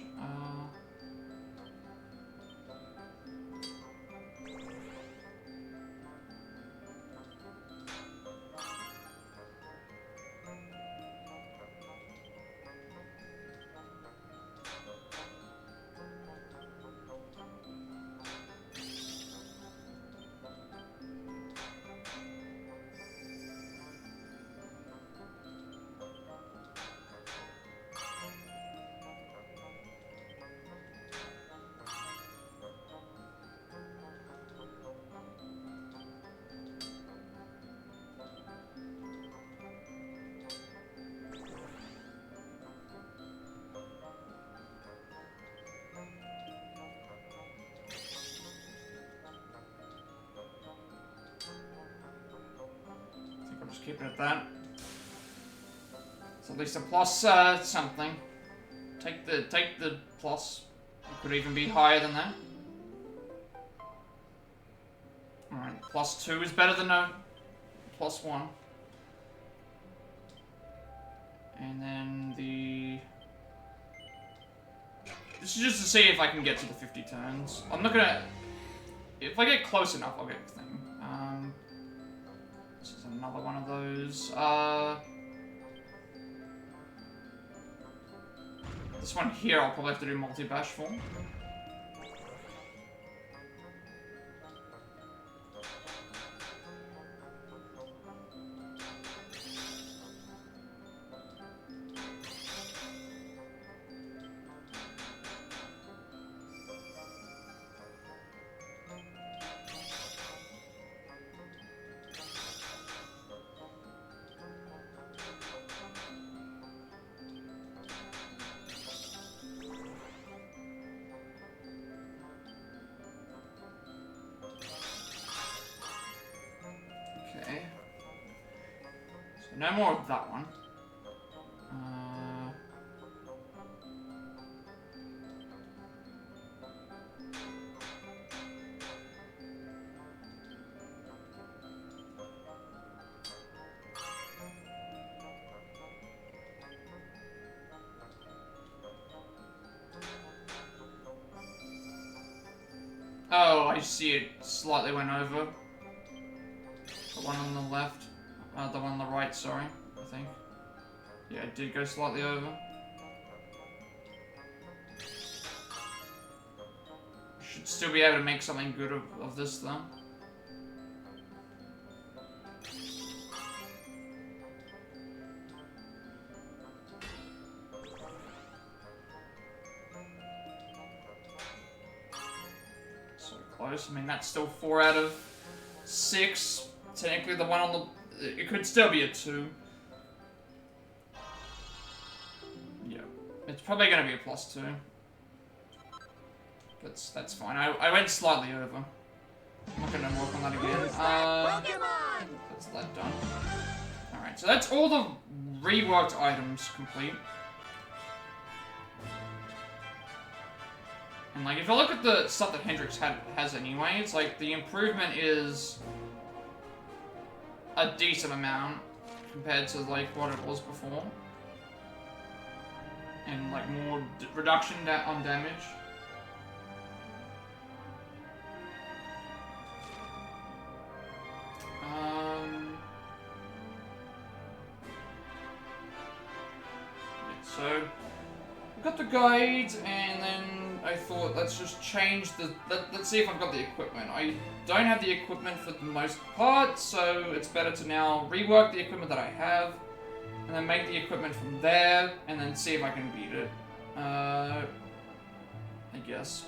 Keep it at that. It's at least a plus something. Take the plus. It could even be higher than that. Alright, +2 is better than a +1. And then the... This is just to see if I can get to the 50 turns. I'm not gonna... If I get close enough, I'll get the thing. This is another one of those. This one here I'll probably have to do multi-bash for. No more of that one. Oh, I see it slightly went over. The one on the left. The one on the right, sorry, I think. Yeah, it did go slightly over. Should still be able to make something good of this, though. So close. I mean, that's still 4 out of 6. Technically, the one on the... It could still be a 2. Yeah. It's probably going to be a +2. That's fine. I went slightly over. I'm not going to work on that again. That's that done. Alright, so that's all the reworked items complete. And like, if I look at the stuff that Hendrix has anyway, it's like the improvement is a decent amount compared to like what it was before. And like more reduction on damage. So, we got the guide, and then I thought, let's just change the... Let's see if I've got the equipment. I don't have the equipment for the most part, so it's better to now rework the equipment that I have, and then make the equipment from there, and then see if I can beat it. I guess,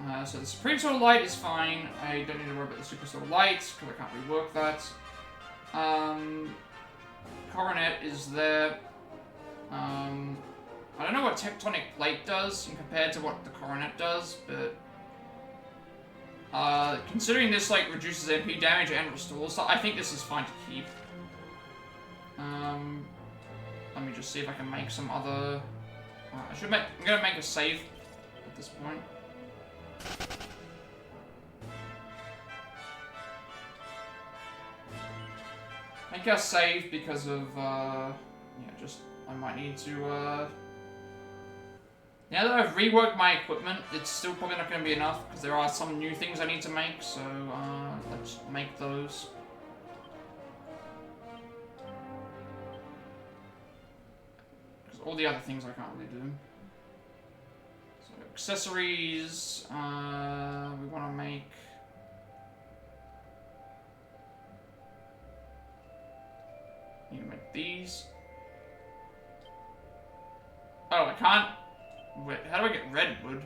but... so the Supreme Sword of Light is fine. I don't need to worry about the Super Sword of Light, because I can't rework that. Coronet is there. I don't know what Tectonic Plate does in compared to what the Coronet does, but considering this like reduces MP damage and restores, so I think this is fine to keep. Let me just see if I can make some other. I'm gonna make a save at this point. Make our save because of, yeah, just, I might need to, now that I've reworked my equipment, it's still probably not going to be enough, because there are some new things I need to make, so, let's make those. Because all the other things I can't really do. So, accessories, we want to make... Need to make these. Oh, I can't. Wait, how do I get redwood?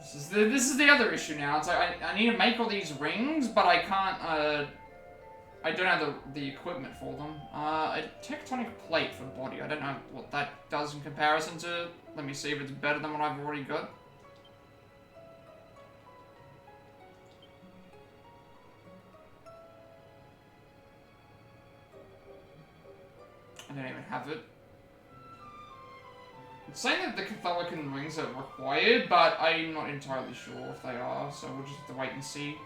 This is the other issue now. It's like I need to make all these rings, but I can't. I don't have the equipment for them. A tectonic plate for body. I don't know what that does in comparison to. Let me see if it's better than what I've already got. I don't even have it. It's saying that the Catholican rings are required, but I'm not entirely sure if they are, so we'll just have to wait and see.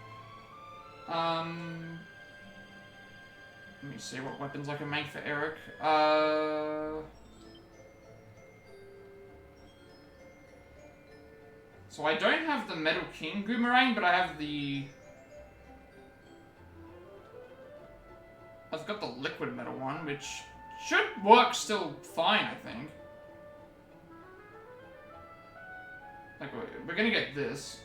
Let me see what weapons I can make for Eric. So I don't have the Metal King Boomerang, but I have the... I've got the Liquid Metal one, which... should work still fine, I think. Like, we're gonna get this.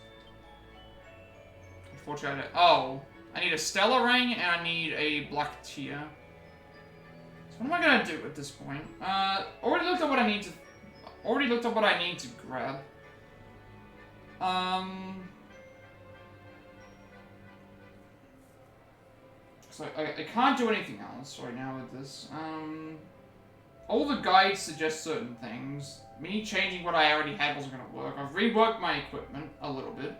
Unfortunately, I need a Stellar Ring and I need a Black Tier. So what am I gonna do at this point? Already looked at what I need to grab. So I can't do anything else right now with this. All the guides suggest certain things. Me changing what I already had wasn't going to work. I've reworked my equipment a little bit.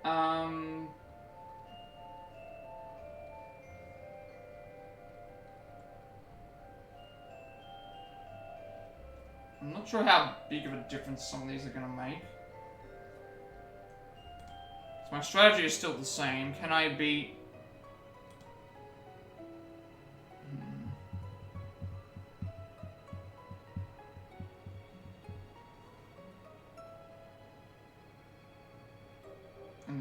I'm not sure how big of a difference some of these are going to make. So my strategy is still the same. Can I beat...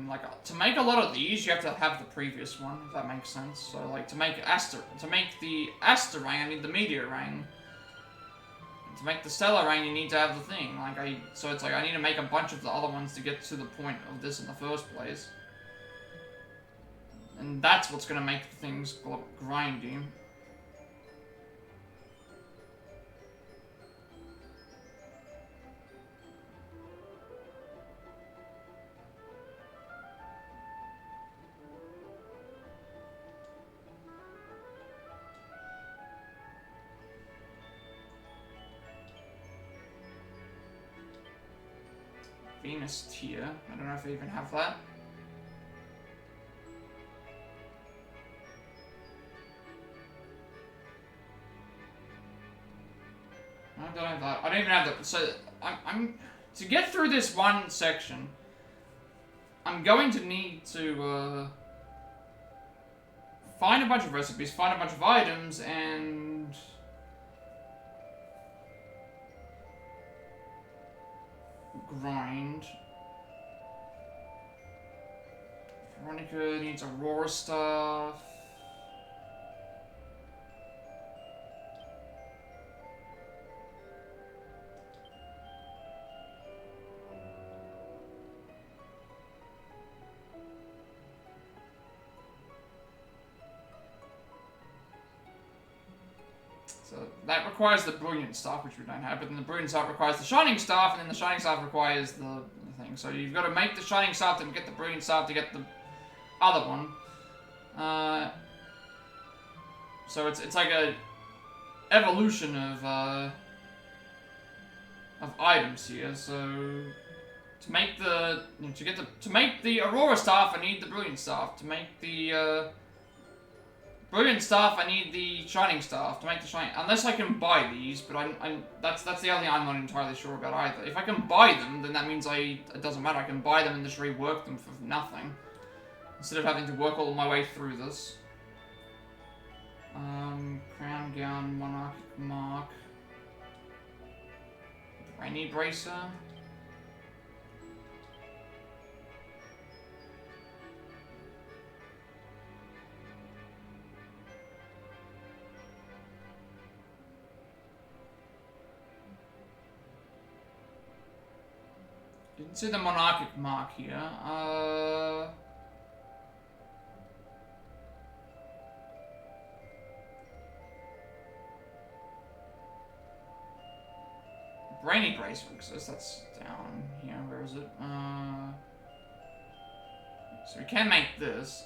And like to make a lot of these, you have to have the previous one, if that makes sense. So like to make the Aster ring, I need the Meteor ring. And to make the Stellar ring, you need to have the thing. So it's like I need to make a bunch of the other ones to get to the point of this in the first place. And that's what's gonna make things grindy. Venus tier. I don't know if I even have that. I don't have that. I don't even have that. So I'm to get through this one section, I'm going to need to find a bunch of recipes, find a bunch of items, and grind. Veronica needs Aurora stuff. So that requires the Brilliant Staff, which we don't have, but then the Brilliant Staff requires the Shining Staff, and then the Shining Staff requires the thing. So you've got to make the Shining Staff to get the Brilliant Staff to get the other one. So it's like a evolution of items here. So to make the to make the Aurora Staff, I need the Brilliant Staff. To make the Brilliant Staff, I need the Shining Staff. To make the Shining... Unless I can buy these, but that's the only thing I'm not entirely sure about either. If I can buy them, then that means it doesn't matter. I can buy them and just rework them for nothing. Instead of having to work all my way through this. Crown Gown, Monarchic Mark. Brainy Bracer. Didn't see the Monarchic Mark here. Brainy Bracer exists. That's down here. Where is it? So we can make this.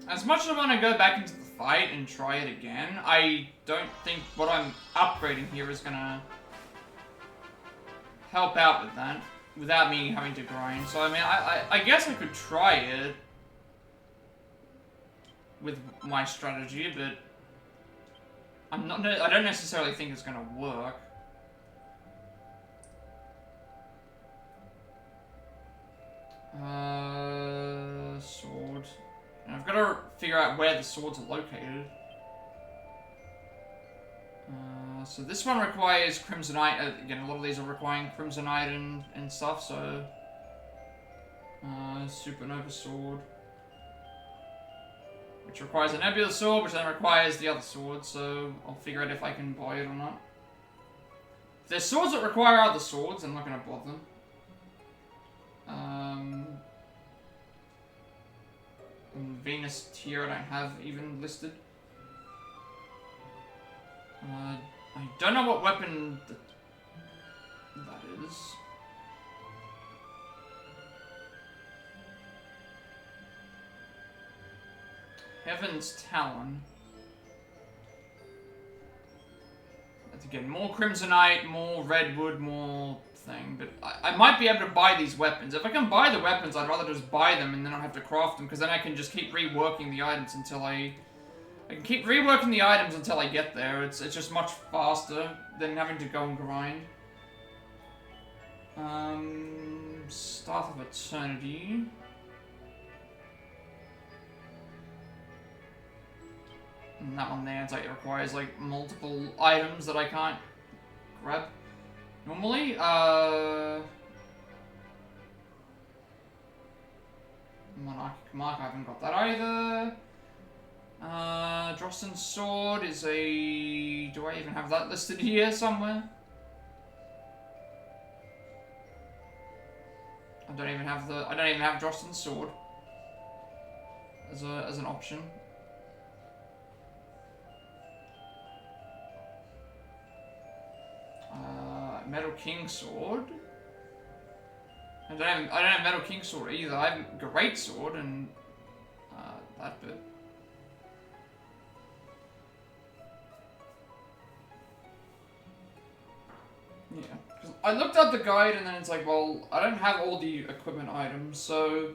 As much as I want to go back into the fight and try it again, I don't think what I'm upgrading here is gonna help out with that, without me having to grind. So I mean, I guess I could try it with my strategy, but I don't necessarily think it's gonna work. Sword. And I've got to figure out where the swords are located. So this one requires Crimsonite. Again, a lot of these are requiring Crimsonite and stuff, so... Supernova Sword. Which requires a Nebula Sword, which then requires the other sword, so I'll figure out if I can buy it or not. If there's swords that require other swords, I'm not going to bother. Venus tier I don't have even listed. I don't know what weapon that is. Heaven's Talon. That's again more Crimsonite, more Redwood, more thing. But I might be able to buy these weapons. If I can buy the weapons, I'd rather just buy them and then not have to craft them, because then I can just keep reworking the items until I can keep reworking the items until I get there. It's just much faster than having to go and grind. Staff of Eternity. And that one there, it's like it requires like multiple items that I can't grab normally. Monarchic Mark, I haven't got that either. Drosson's Sword is a... Do I even have that listed here somewhere? I don't even have Drosson's Sword as an option. Metal King Sword. I don't have Metal King Sword either. I have Great Sword and that bit. Yeah, 'cause I looked up the guide and then it's like, well, I don't have all the equipment items, so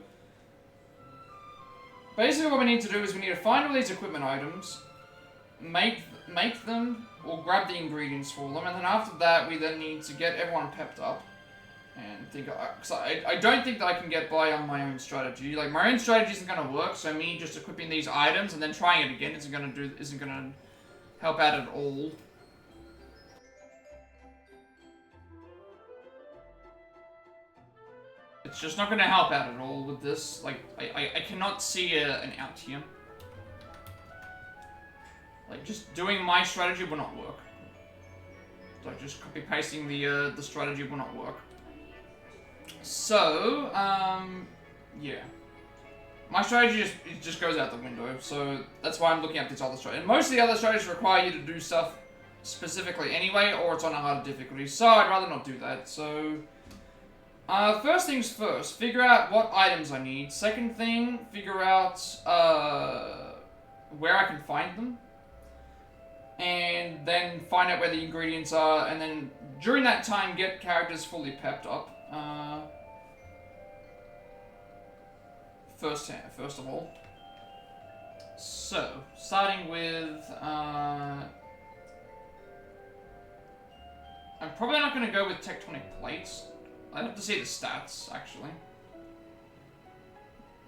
basically what we need to do is we need to find all these equipment items, make them, or grab the ingredients for them, and then after that we then need to get everyone pepped up and think, because I don't think that I can get by on my own strategy. Like, my own strategy isn't going to work, so me just equipping these items and then trying it again isn't going to help out at all. It's just not going to help out at all with this. Like, I cannot see an out here. Like, just doing my strategy will not work. Like, just copy-pasting the strategy will not work. So, yeah. My strategy just goes out the window, so that's why I'm looking at this other strategy. And most of the other strategies require you to do stuff specifically anyway, or it's on a harder difficulty, so I'd rather not do that. So, first things first, figure out what items I need. Second thing, figure out where I can find them. And then find out where the ingredients are, and then during that time get characters fully pepped up. First of all. So, starting with, I'm probably not going to go with tectonic plates. I'd have to see the stats, actually.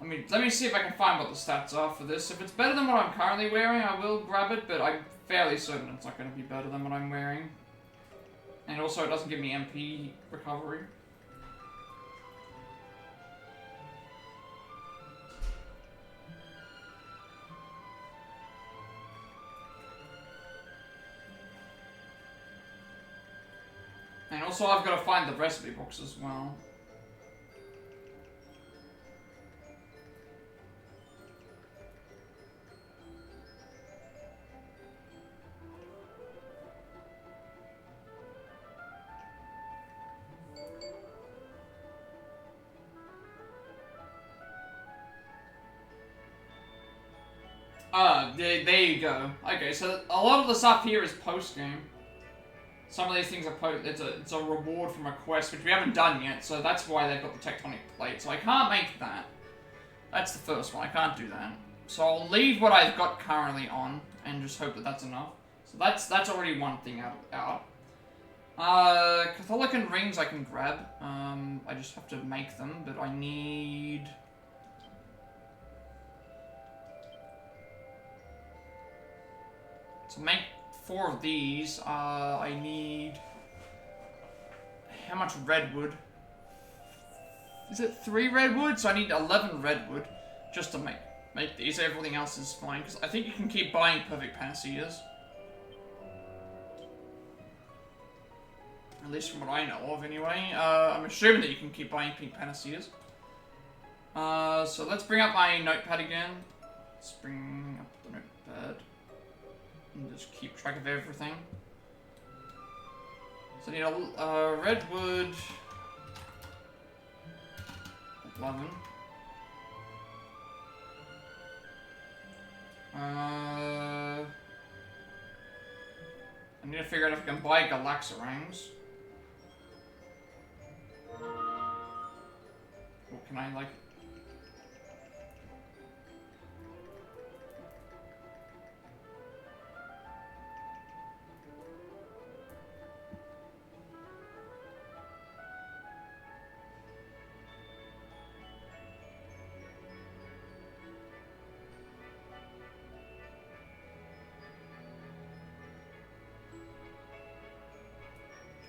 Let me see if I can find what the stats are for this. If it's better than what I'm currently wearing, I will grab it, but I'm fairly certain it's not going to be better than what I'm wearing. And also, it doesn't give me MP recovery. And also, I've got to find the recipe books as well. There you go. Okay, so a lot of the stuff here is post-game. Some of these things are it's a reward from a quest, which we haven't done yet, so that's why they've got the tectonic plate. So I can't make that. That's the first one, I can't do that. So I'll leave what I've got currently on, and just hope that that's enough. So that's already one thing out. Catholican rings I can grab. I just have to make them, but I need... To make 4 of these, I need... How much redwood? Is it 3 redwood? So I need 11 redwood just to make these. Everything else is fine, because I think you can keep buying perfect panaceas. At least from what I know of, anyway. I'm assuming that you can keep buying pink panaceas. So let's bring up my notepad again. Let's bring up the notepad. And just keep track of everything. So I need a redwood 11. I need to figure out if I can buy Galaxarangs. Or can I, like...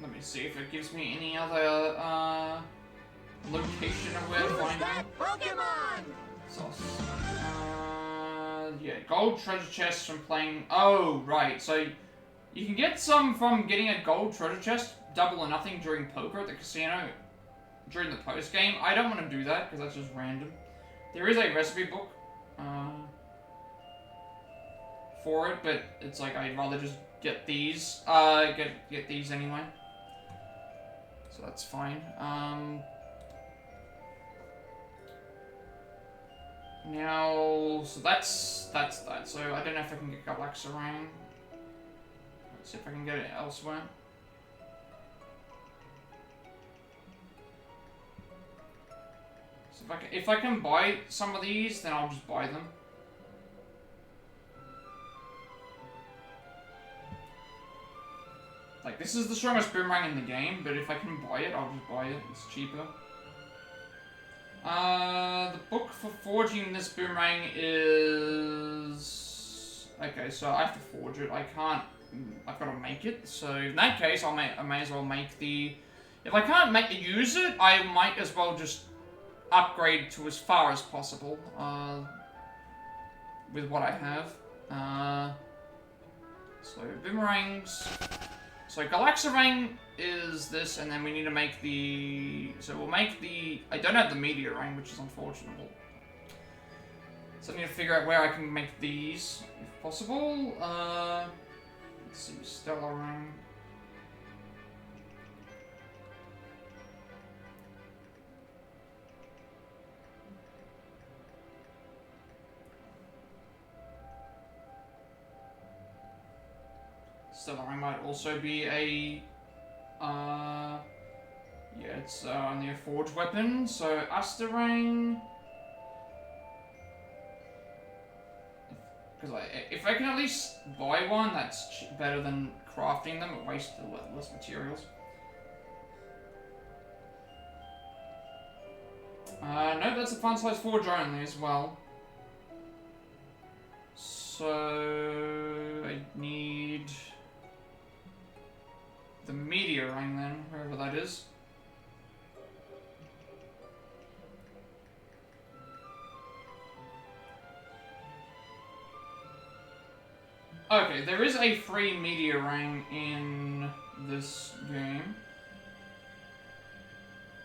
Let me see if it gives me any other, location of where to find them. Pokemon? Sauce. Yeah, gold treasure chests from playing... Oh, right, so you can get some from getting a gold treasure chest, double or nothing, during poker at the casino, during the post-game. I don't want to do that, because that's just random. There is a recipe book, for it, but it's like, I'd rather just get these, get these anyway. So that's fine. Now, so that's that. So I don't know if I can get Galaxarang. Let's see if I can get it elsewhere. So if I can buy some of these, then I'll just buy them. Like, this is the strongest boomerang in the game, but if I can buy it, I'll just buy it. It's cheaper. The book for forging this boomerang is... Okay, so I have to forge it. I can't... I've got to make it. So in that case, I may as well make the... If I can't use it, I might as well just upgrade to as far as possible. With what I have. So, boomerangs... So Galaxarang is this, and then we need to make the... So we'll make the... I don't have the Meteorang, which is unfortunate. So I need to figure out where I can make these, if possible. Let's see, Stellarang. Stellarang might also be a, yeah, it's only a forged weapon, so Asterang, because if I can at least buy one, that's better than crafting them, it wastes less materials. No, that's a fun size forge only as well. So, I need... the Meteorang then, wherever that is. Okay, there is a free Meteorang in this game.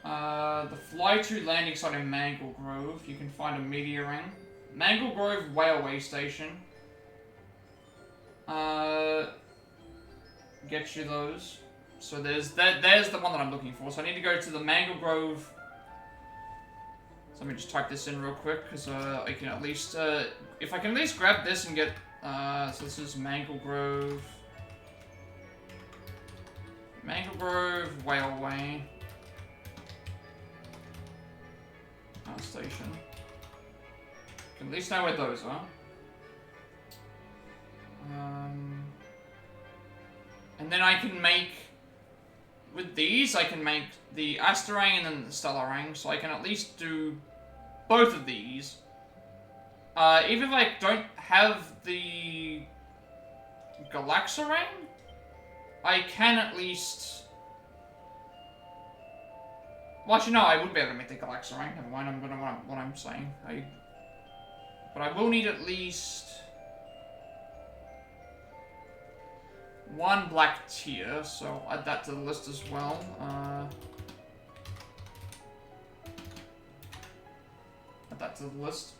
The Fly to landing site in Mangle Grove, you can find a Meteorang. Mangle Grove Railway Station. Get you those. So there's the one that I'm looking for. So I need to go to the Mangle Grove. So let me just type this in real quick, because I can at least, if I can at least grab this and get, so this is Mangle Grove. Mangle Grove Railway. Station. Can at least know where those are. And then I can make, with these, I can make the Asterang and then the Stellarang, so I can at least do both of these. Even if I don't have the Galaxarang, I can at least... Well, actually, no, I would be able to make the Galaxarang. Never mind, I'm gonna what I'm saying. But I will need at least... one black tier, so I'll add that to the list as well. Add that to the list.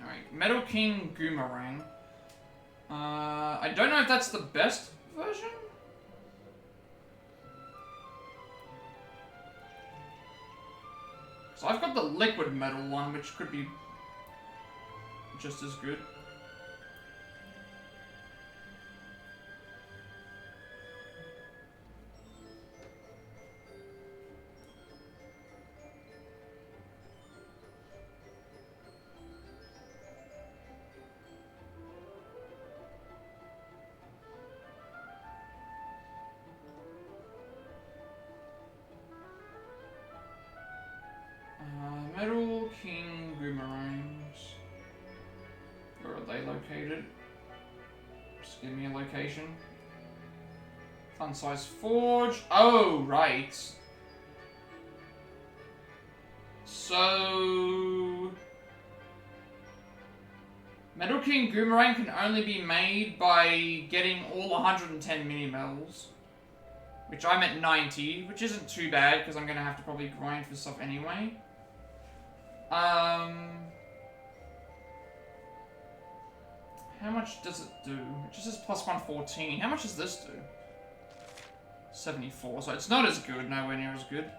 Alright, Metal King Goomerang. I don't know if that's the best version. So I've got the liquid metal one, which could be just as good. Metal King Boomerangs. Where are they located? Just give me a location. Fun size forge. Oh, right. So Metal King Boomerang can only be made by getting all 110 mini medals. Which I'm at 90, which isn't too bad because I'm gonna have to probably grind for stuff anyway. How much does it do? It just says plus 114. How much does this do? 74. So it's not as good, nowhere near as good.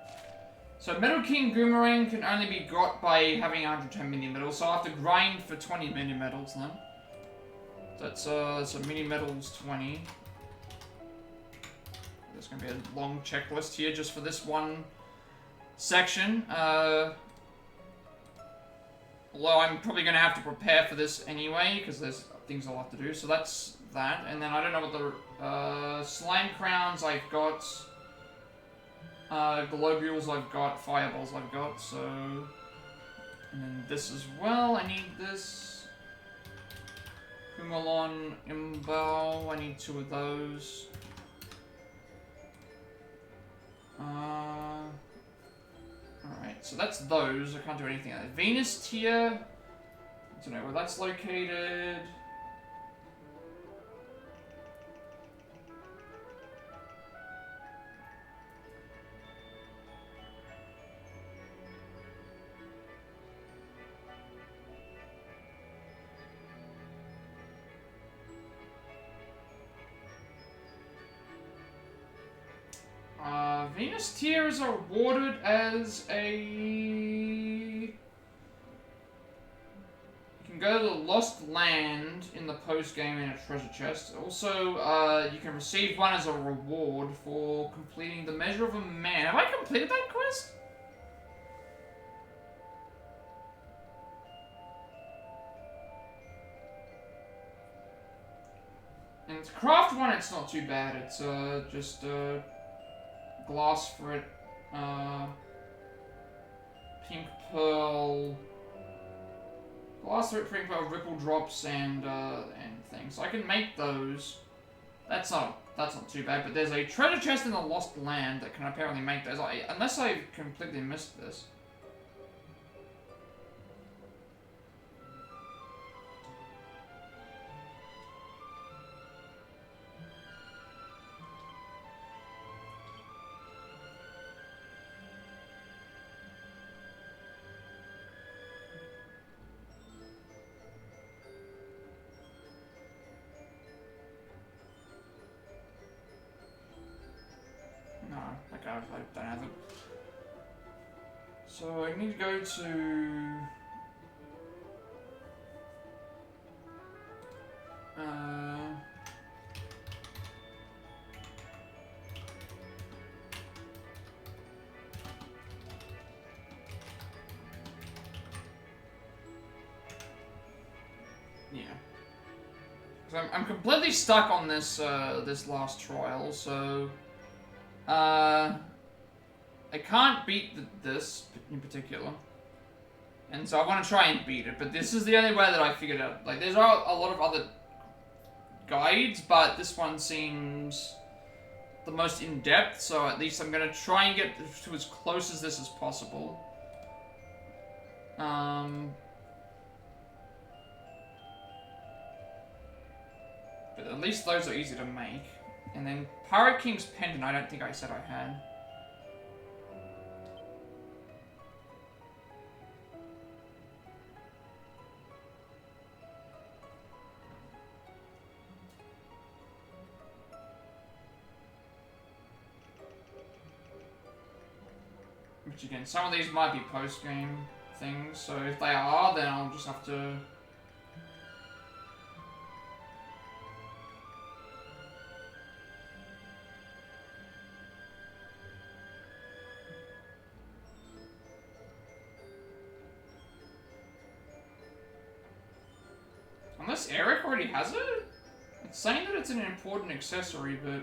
So Metal King Boomerang can only be got by having 110 mini medals. So I have to grind for 20 mini medals then. That's so mini medals 20. There's gonna be a long checklist here just for this one section. Although I'm probably going to have to prepare for this anyway, because there's things I'll have to do. So that's that. And then I don't know what the slime crowns I've got. Globules I've got. Fireballs I've got. So... And then this as well. I need this. Kumalon Imbal. I need 2 of those. Alright, so that's those. I can't do anything else. Venus tier. I don't know where that's located. Venus tier is awarded as a... You can go to the Lost Land in the post-game in a treasure chest. Also, you can receive one as a reward for completing the Measure of a Man. Have I completed that quest? And to craft one, it's not too bad. It's just glass for it, pink pearl, glass for it, pink pearl, ripple drops, and things. So I can make those. That's not too bad. But there's a treasure chest in the Lost Land that can apparently make those. Unless I completely missed this. I don't have it. So I need to go to... yeah. So I'm completely stuck on this this last trial, so... I can't beat this in particular. And so I want to try and beat it, but this is the only way that I figured out. Like, there's a lot of other guides, but this one seems the most in-depth, so at least I'm going to try and get to as close as this as possible. But at least those are easy to make. And then Pirate King's Pendant, I don't think I said I had. Which again, some of these might be post-game things, so if they are, then I'll just have to Unless Eric already has it? It's saying that it's an important accessory, but...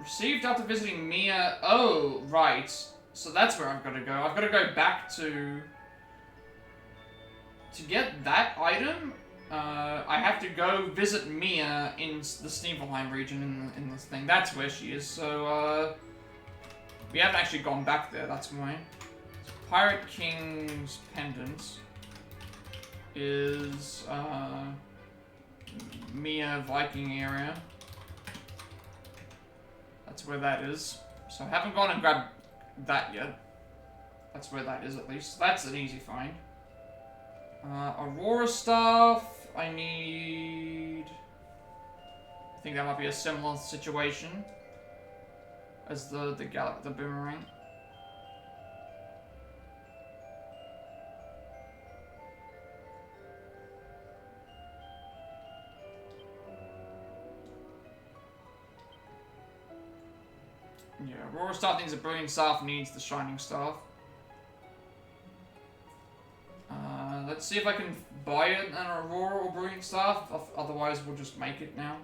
Received after visiting Mia... Oh, right. So that's where I've got to go. I've got to go back to... To get that item, I have to go visit Mia in the Sneevelheim region in this thing. That's where she is, so, we haven't actually gone back there, that's why. So Pirate King's Pendant is, Mia Viking area. That's where that is. So I haven't gone and grabbed that yet. That's where that is, at least. That's an easy find. Aurora stuff, I need... I think that might be a similar situation as the boomerang. Yeah, Aurora Staff needs a Brilliant Staff, needs the Shining Staff. Let's see if I can buy it, an Aurora or Brilliant Staff, otherwise we'll just make it now.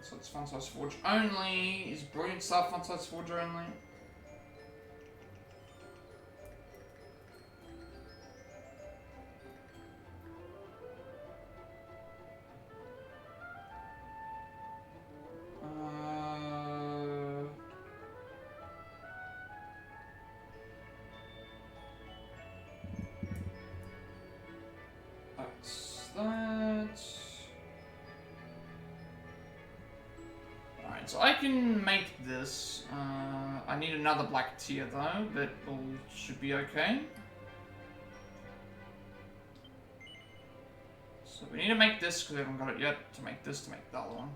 So it's Fun Size Forge only. Is Brilliant Staff Fun Size Forge only? That's that. Alright, so I can make this. I need another black tier though, but should be okay. So we need to make this because we haven't got it yet. To make this, to make the other one.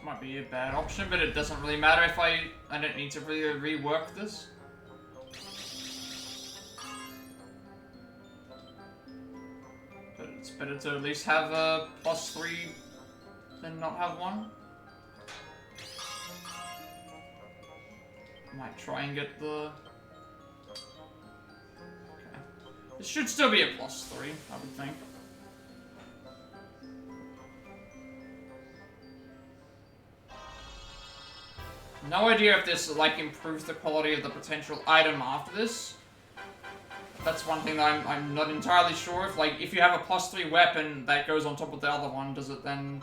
Might be a bad option, but it doesn't really matter if I don't need to really rework this. But it's better to at least have a +3 than not have one. Might try and get the... Okay. This should still be a +3, I would think. No idea if this, like, improves the quality of the potential item after this. That's one thing that I'm not entirely sure if, like, if you have a +3 weapon that goes on top of the other one, does it then...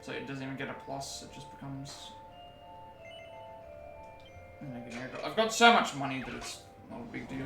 So it doesn't even get a plus, it just becomes... I've got so much money that it's not a big deal.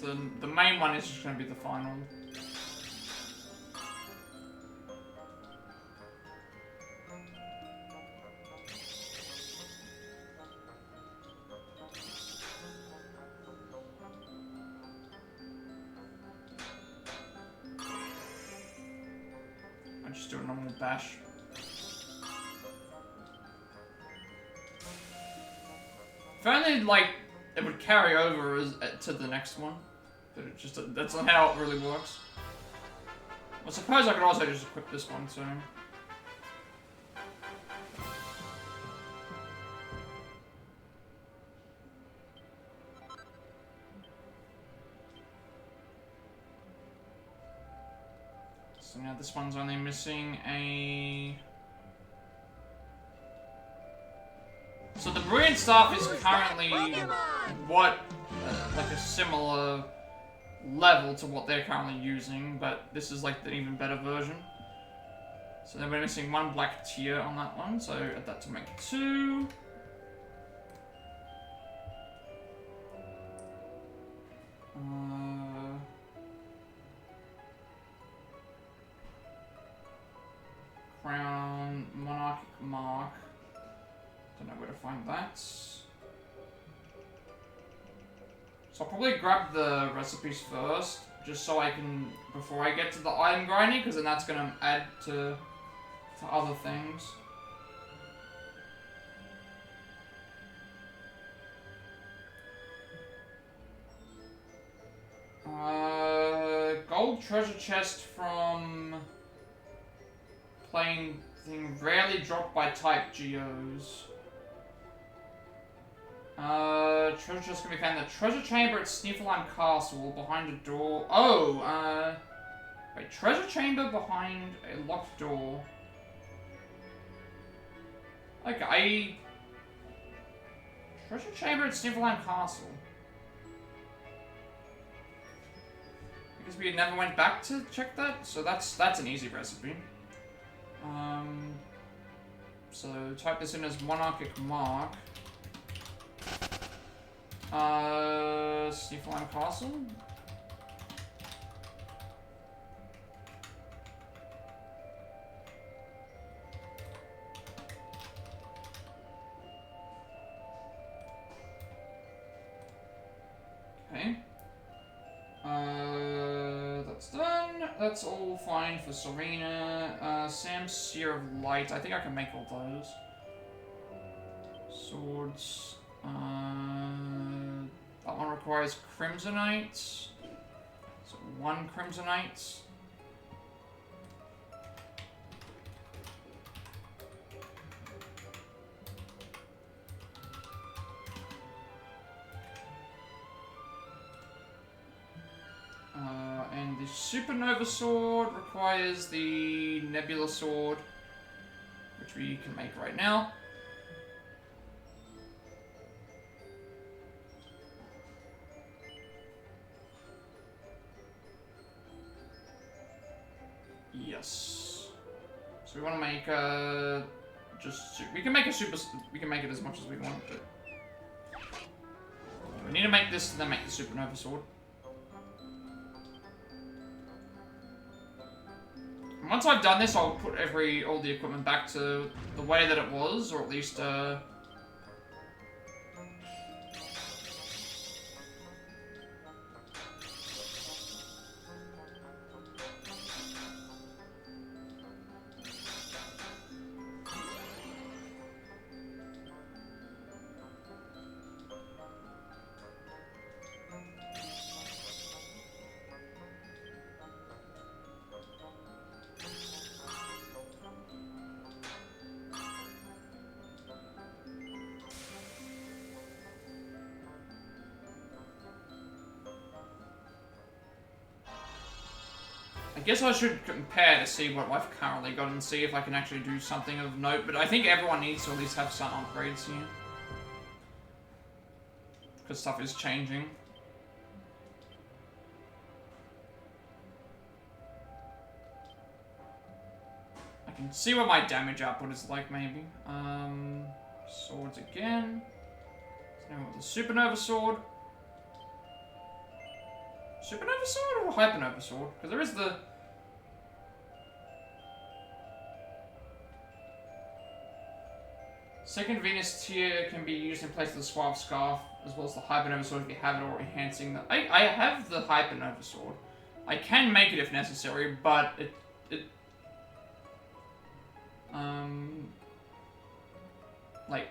So the main one is just going to be the final. Just do a normal bash. If only, like, it would carry over to the next one. But it just, that's not how it really works. I suppose I could also just equip this one, so... now this one's only missing a... So the Brilliant Staff is currently what, like a similar level to what they're currently using, but this is like the even better version. So then we're missing one black tier on that one, so add that to make 2. Crown, monarchic mark. Don't know where to find that. So I'll probably grab the recipes first, just so I can, before I get to the item grinding, because then that's gonna add to other things. Gold treasure chest from playing thing rarely dropped by type geos. Treasure chest can be found in the treasure chamber at Sniffleheim Castle behind a door. Oh, wait, treasure chamber behind a locked door. Okay, treasure chamber at Sniffleheim Castle. Because we never went back to check that, so that's an easy recipe. So type this in as monarchic mark. Sniffleheim Castle. Okay. That's done. That's all fine for Serena. Sam's Seer of Light. I think I can make all those. Swords. That one requires Crimsonite. So 1 Crimsonite. And the Supernova Sword requires the Nebula Sword, which we can make right now. Yes. So we want to make we can make it as much as we want, but we need to make this and then make the Supernova Sword. And once I've done this, I'll put all the equipment back to the way that it was, or at least I guess I should compare to see what I've currently got and see if I can actually do something of note, but I think everyone needs to at least have some upgrades here. Because stuff is changing. I can see what my damage output is like, maybe. Swords again. So now with the Supernova Sword. Supernova Sword or Hypernova Sword? Because there is the... Second Venus tier can be used in place of the Suave Scarf, as well as the Hypernova Sword if you have it, or enhancing the... I have the Hypernova Sword. I can make it if necessary, but like...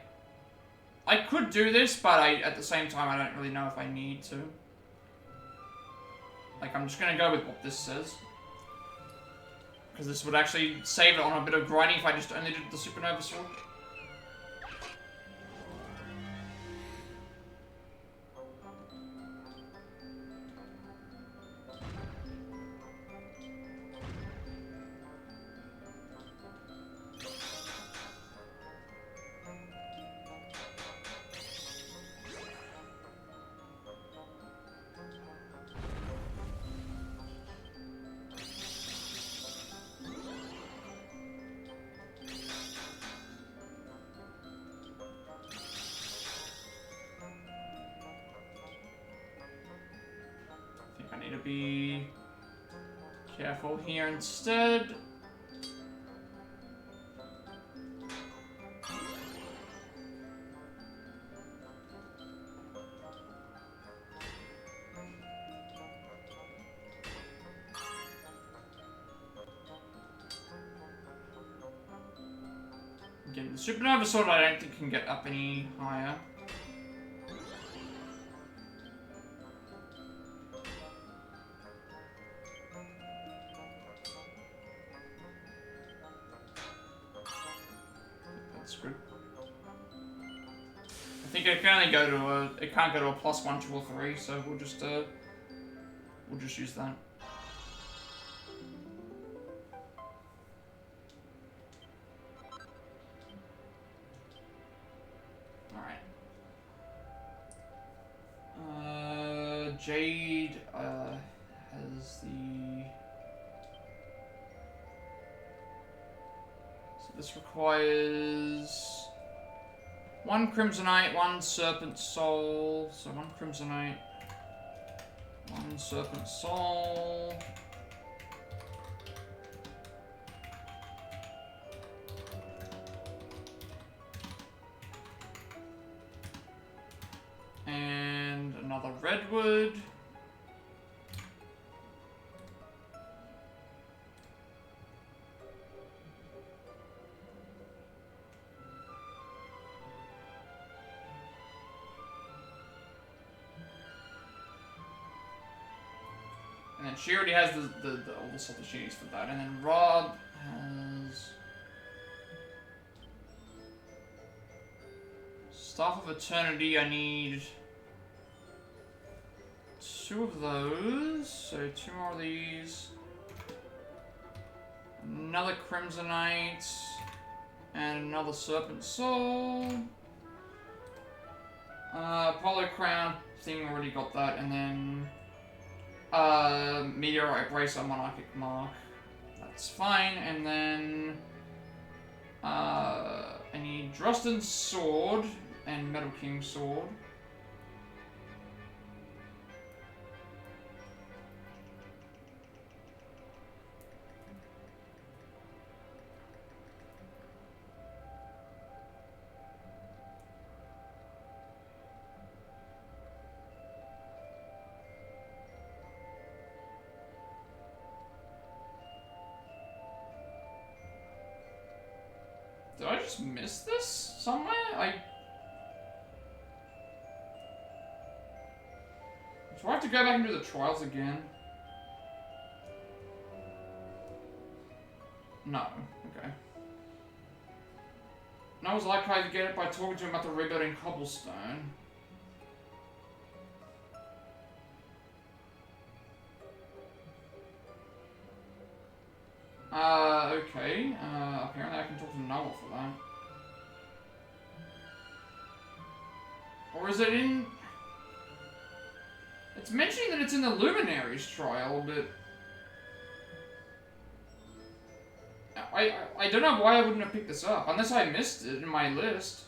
I could do this, but at the same time, I don't really know if I need to. Like, I'm just gonna go with what this says. Because this would actually save it on a bit of grinding if I just only did the Supernova Sword. to be careful here instead. Again, the Supernova Sword I don't think can get up any higher. That's good. I think it can only go to a, it can't go to a +1, 2, or 3, so we'll just use that. Jade has the... So this requires 1 Crimsonite, 1 Serpent Soul. So 1 Crimsonite, 1 Serpent Soul. And another Redwood. And then she already has all the stuff that she needs for that. And then Rob has Staff of Eternity. I need 2 of those, so 2 more of these. Another Crimsonite, and another Serpent Soul. Apollo Crown, thing already got that, and then Meteorite Bracer, Monarchic Mark. That's fine, and then I need Drustin's Sword and Metal King's Sword. Did I just miss this somewhere? Do I have to go back and do the trials again? No. Okay. No, was like I get it by talking to him about the rebuilding cobblestone. Okay. Apparently I can talk to Noah for that. Or is it in... It's mentioning that it's in the Luminaries trial, but... I don't know why I wouldn't have picked this up, unless I missed it in my list.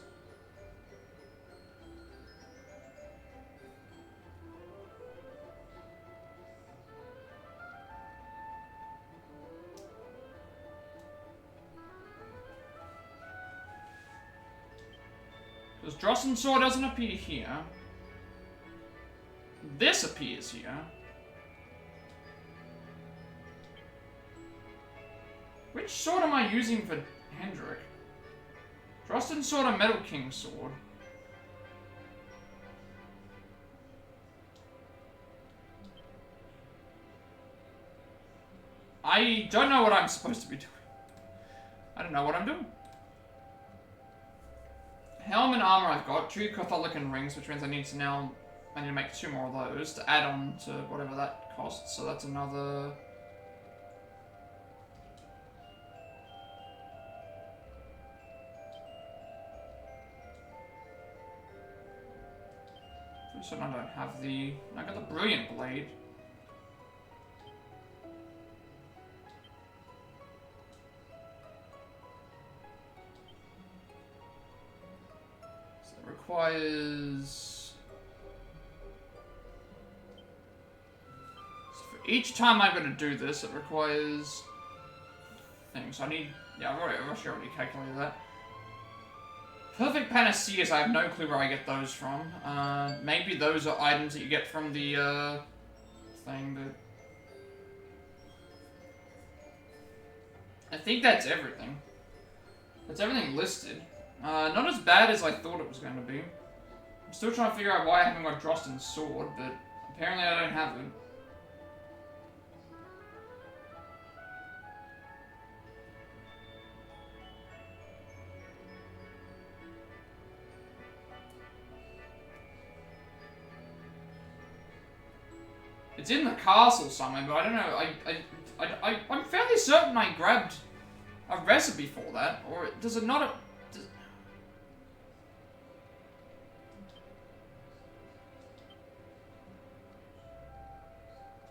Because Drustin's Sword doesn't appear here. This appears here. Which sword am I using for Hendrik? Drustin's Sword or Metal King's Sword? I don't know what I'm supposed to be doing. I don't know what I'm doing. Helm and armor I've got, 2 Catholican rings, which means I need to make 2 more of those to add on to whatever that costs, so that's another... So I don't have the... I got the Brilliant Blade. So it requires... Each time I'm going to do this, it requires things. I need... Yeah, I've actually already calculated that. Perfect Panaceas, I have no clue where I get those from. Maybe those are items that you get from the, thing that... I think that's everything. That's everything listed. Not as bad as I thought it was going to be. I'm still trying to figure out why I haven't got Drostan's sword, but apparently I don't have it. It's in the castle somewhere, but I don't know. I'm fairly certain I grabbed a recipe for that, or does it not?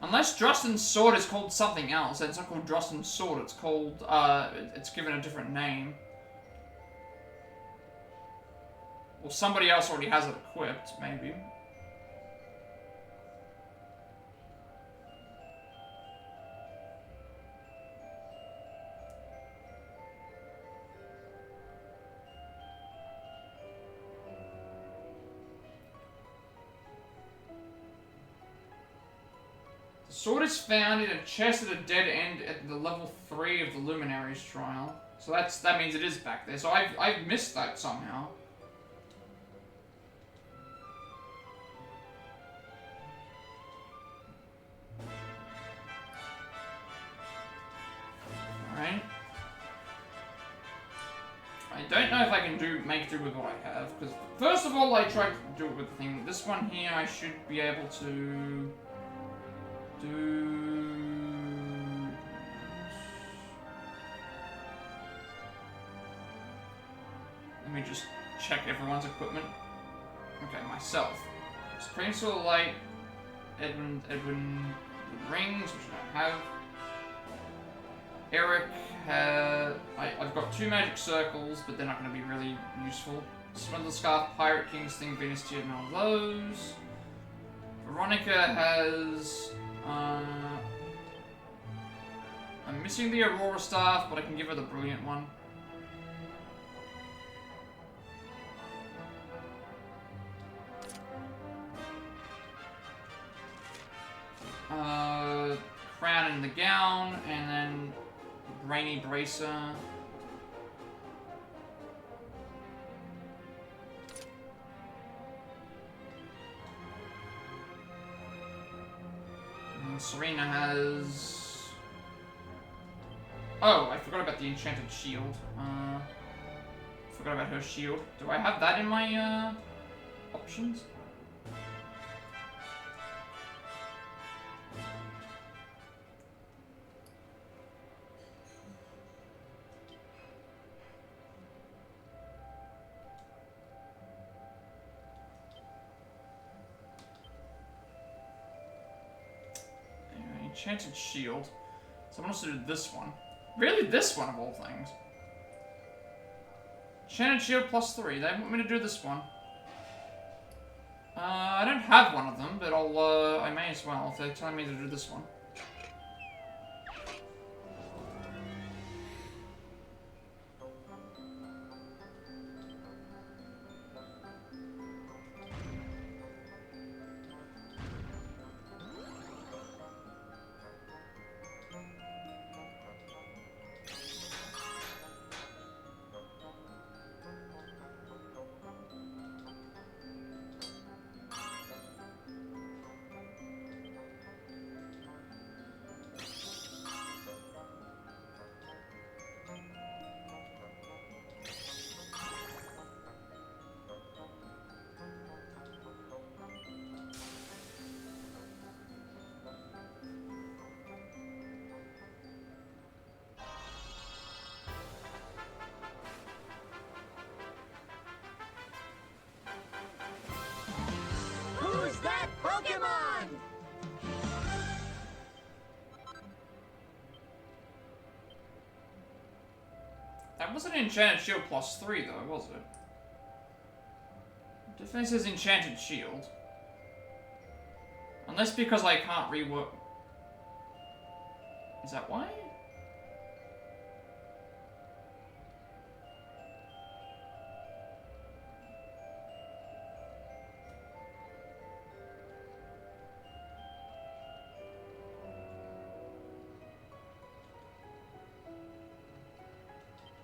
Unless Drostan's sword is called something else, and it's not called Drostan's sword. It's called it's given a different name, or somebody else already has it equipped, maybe. Sword is found in a chest at a dead end at the level 3 of the Luminaries trial. So that means it is back there. So I've missed that somehow. Alright. I don't know if I can make do with what I have, because first of all I tried to do it with the thing. This one here I should be able to Let me just check everyone's equipment. Okay, myself. Supreme Soul Light, Edwin rings, which I don't have. Eric has... I've got 2 magic circles, but they're not going to be really useful. Swindler Scarf, Pirate King's Thing, Venus Tier, none of those. Veronica has... I'm missing the Aurora Staff, but I can give her the Brilliant one. Crown and the Gown, and then Rainy Bracer. And Serena has... Oh, I forgot about the Enchanted Shield. Forgot about her shield. Do I have that in my, options? Enchanted Shield. Someone else do this one. Really, this one of all things. Enchanted Shield +3. They want me to do this one. I don't have one of them, but I may as well if they're telling me to do this one. Who's that Pokemon? That wasn't Enchanted Shield +3 though, was it? Definitely says Enchanted Shield. Unless because I can't rework... Is that why?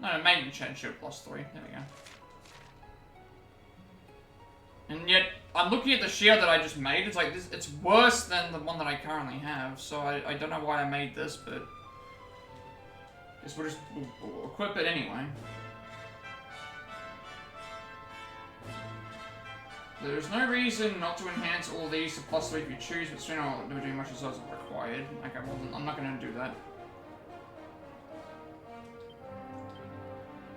No, main change shield +3. There we go. And yet, I'm looking at the shield that I just made. It's like this. It's worse than the one that I currently have. So I don't know why I made this, but guess we'll equip it anyway. There's no reason not to enhance all these to +3 if you choose, but soon I'll never do much as those are required. Okay, well I'm not going to do that.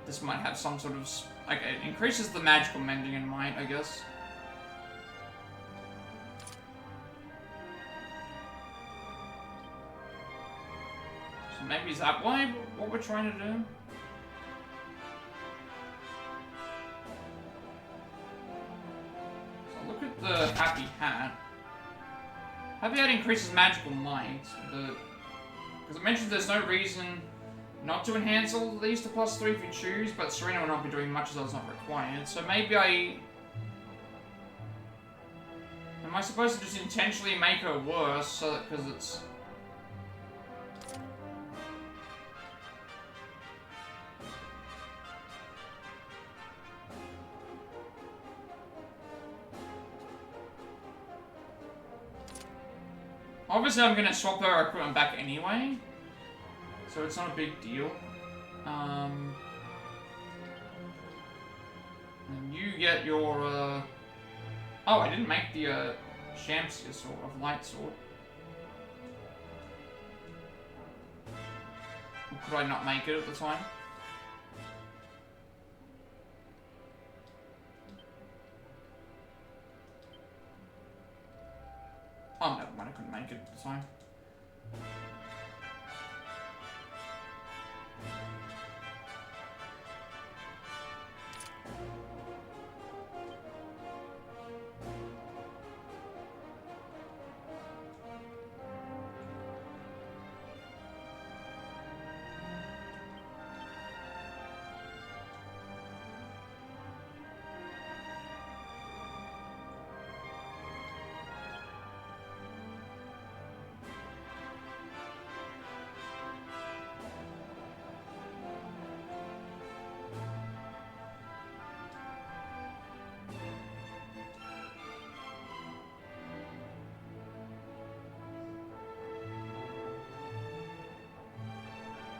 This might have some sort of... Okay, it increases the magical mending in might, I guess. So maybe is that why what we're trying to do? So look at the Happy Hat. Happy Hat increases magical might, but... Because it mentions there's no reason... not to enhance all of these to +3 if you choose, but Serena will not be doing much as that's not required. So maybe I... Am I supposed to just intentionally make her worse so that because it's... Obviously I'm going to swap her equipment back anyway. So it's not a big deal. And you get your, Oh, I didn't make the, Shamsia sword, of light sword. Or could I not make it at the time? Oh, never mind, I couldn't make it at the time.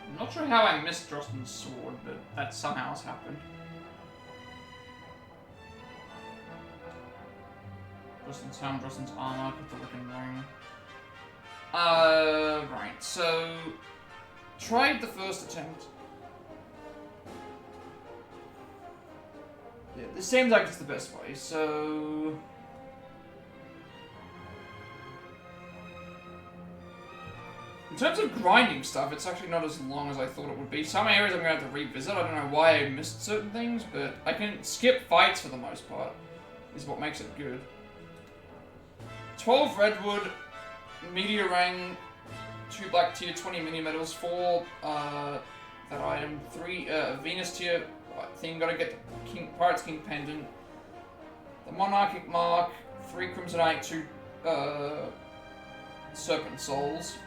I'm not sure how I missed Drosten's sword, but that somehow has happened. Drosten's helm, Drosten's armor, put the looking ring. Right, so... Tried the first attempt. Yeah, this seems like it's the best way, so... In terms of grinding stuff, it's actually not as long as I thought it would be. Some areas I'm going to have to revisit. I don't know why I missed certain things, but I can skip fights for the most part, is what makes it good. 12 redwood, meteor ring, 2 black tier, 20 mini medals, 4 that item, 3 Venus tier thing. Gotta get the Pirate's King pendant, the monarchic mark, 3 crimsonite, 2 serpent souls.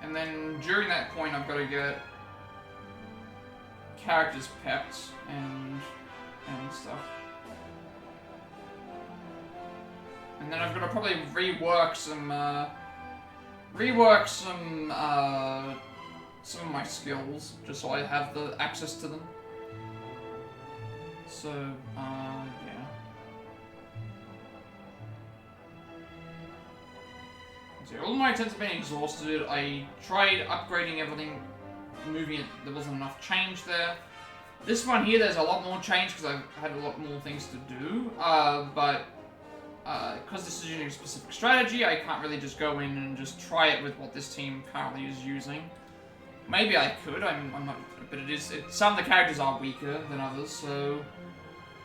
And then during that point, I've got to get characters pepped and stuff. And then I've got to probably rework some of my skills just so I have the access to them. So yeah. All my attempts have been exhausted. I tried upgrading everything, moving it, there wasn't enough change there. This one here, there's a lot more change because I've had a lot more things to do, but because this is using a specific strategy, I can't really just go in and just try it with what this team currently is using. Maybe I could, I'm not, but some of the characters are weaker than others, so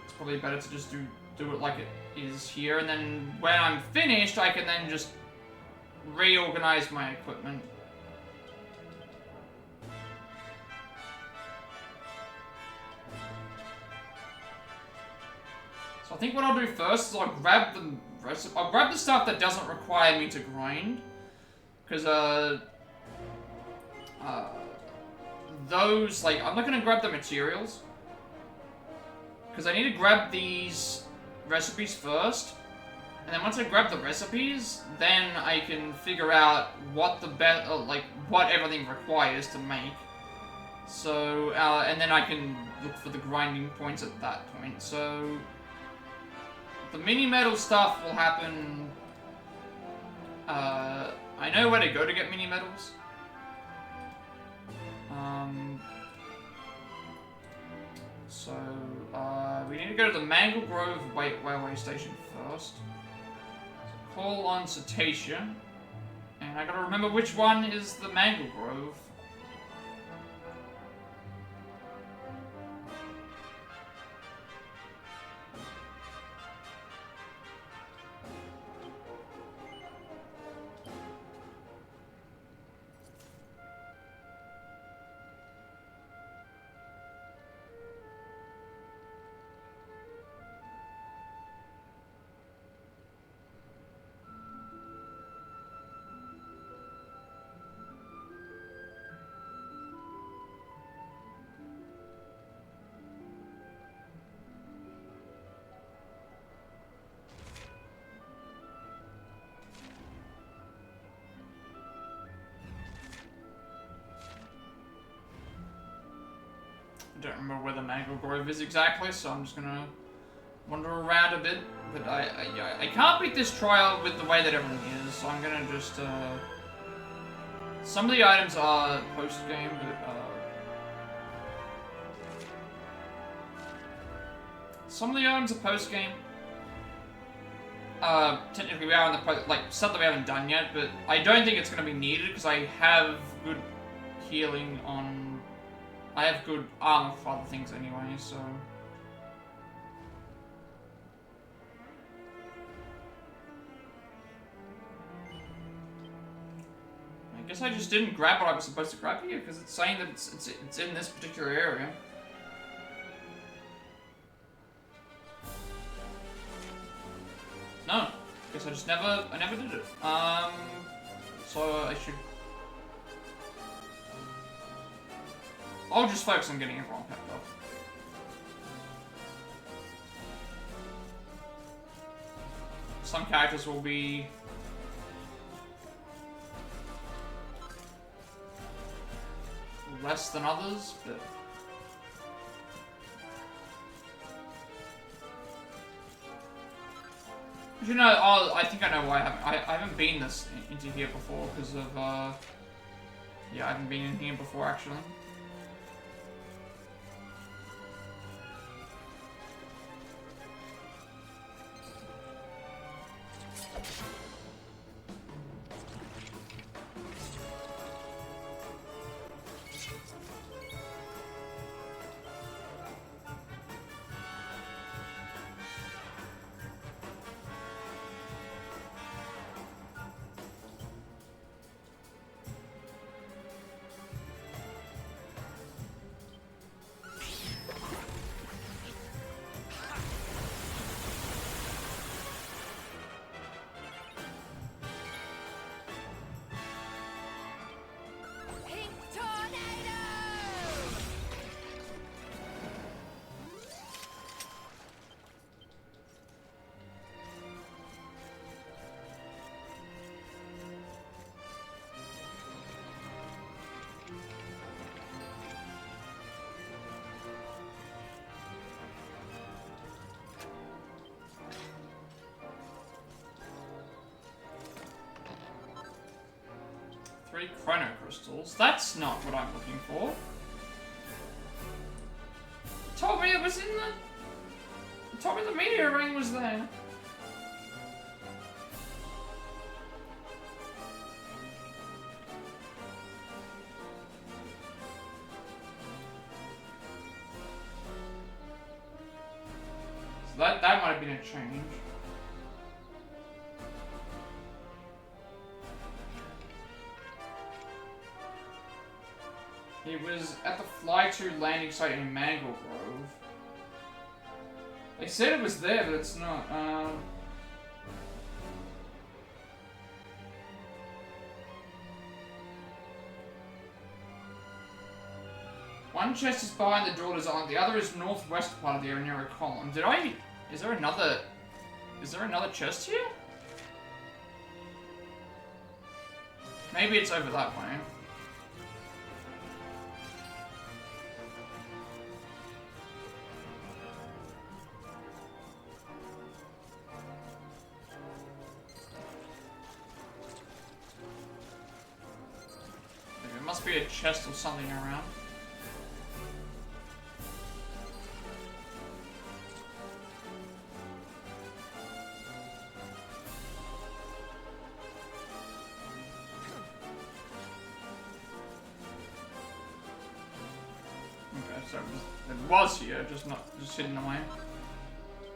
it's probably better to just do do it like it is here, and then when I'm finished, I can then just reorganize my equipment. So I think what I'll do first is I'll grab the stuff that doesn't require me to grind, because those, like, I'm not gonna grab the materials, because I need to grab these recipes first, and then once I grab the recipes, then I can figure out what the what everything requires to make. So, and then I can look for the grinding points at that point. So, the mini metal stuff will happen. I know where to go to get mini metals. So, we need to go to the Mangle Grove railway station first. So call on Cetacea. And I gotta remember which one is the Mangle Grove. I don't remember where the Mangle Grove is exactly, so I'm just gonna wander around a bit. But I can't beat this trial with the way that everything is, so I'm gonna just, some of the items are post-game, but, some of the items are post-game. Technically we are in the stuff that we haven't done yet, but I don't think it's gonna be needed, because I have good healing on... I have good armor for other things anyway, so... I guess I just didn't grab what I was supposed to grab here, because it's saying that it's in this particular area. No. Guess I never did it. So I should... I'll just focus on getting everyone pepped up. Some characters will be... less than others, but... You know, I think I know why I haven't been into here before, because of, yeah, I haven't been in here before, actually. Pink tornado! Three chrono crystals. That's not what I'm looking for. It told me it was in the... It told me the meteor ring was there. So that might have been a change. He was at the Fly 2 landing site in Mangle Grove. They said it was there, but it's not. One chest is behind the Daughter's Island, the other is northwest part of the area near a column. Is there another chest here? Maybe it's over that way. There must be a chest or something around. Okay, so it was here, just hidden away.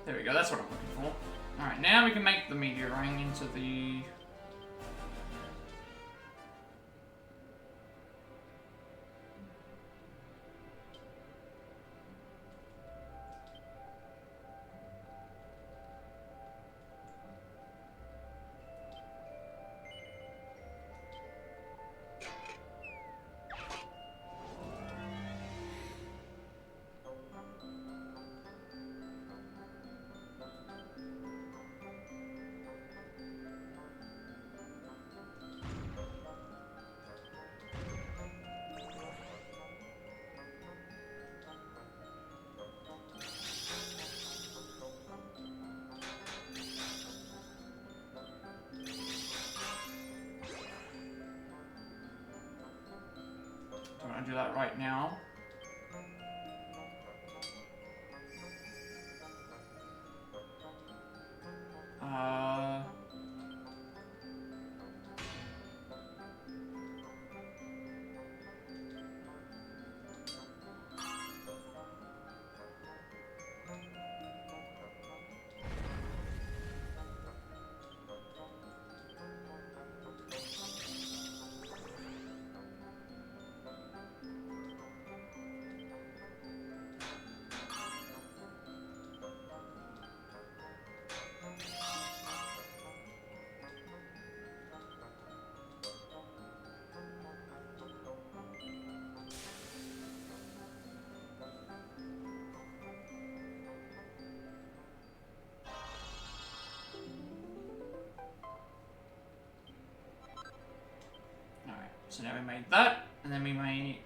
There we go, that's what I'm looking for. Alright, now we can make the meteor ring into the... I'm gonna do that right now. So now we made that, and then we make...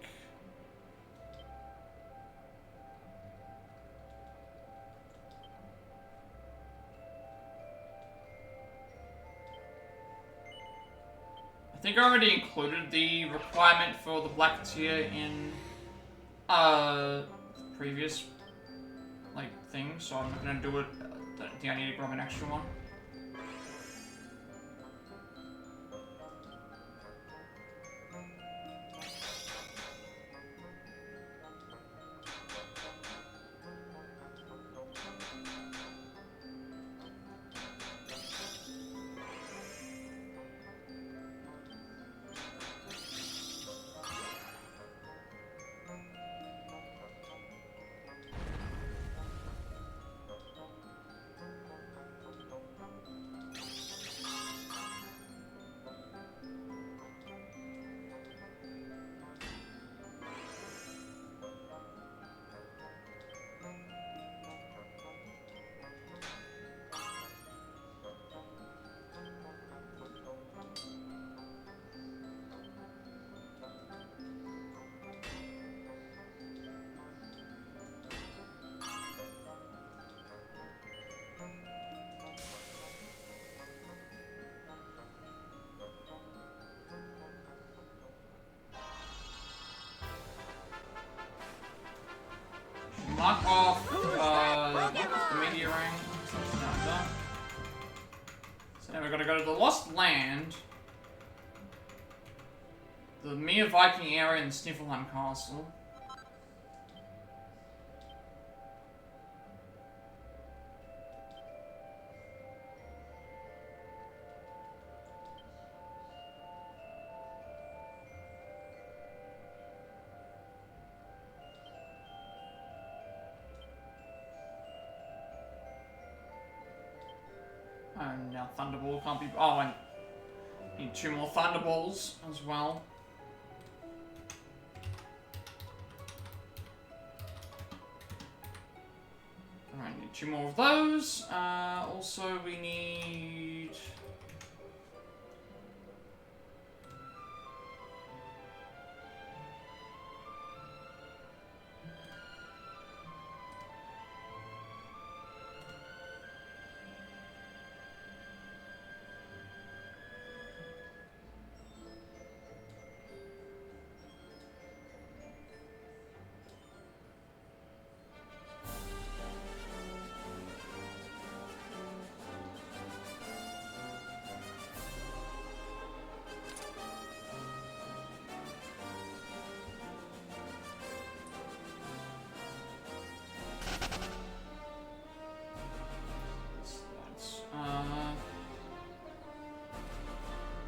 I think I already included the requirement for the black tier in previous thing, so I'm not gonna do it. I don't think I need to grab an extra one. Knock off the meteor ring. So it's not done. So now we're gonna go to the Lost Land, the Mia Viking area, and Sniffelheim Castle. Now Thunderball can't be. Oh, I need 2 more Thunderballs as well. Alright, need 2 more of those. Also, we need.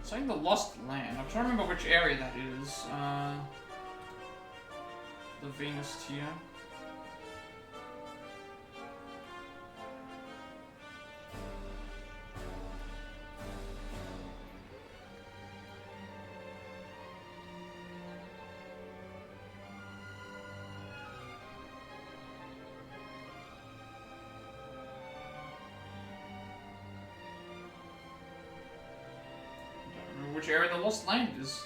Saying the Lost Land. I'm trying to remember which area that is. The Venus tier. Which area the Lost Land is.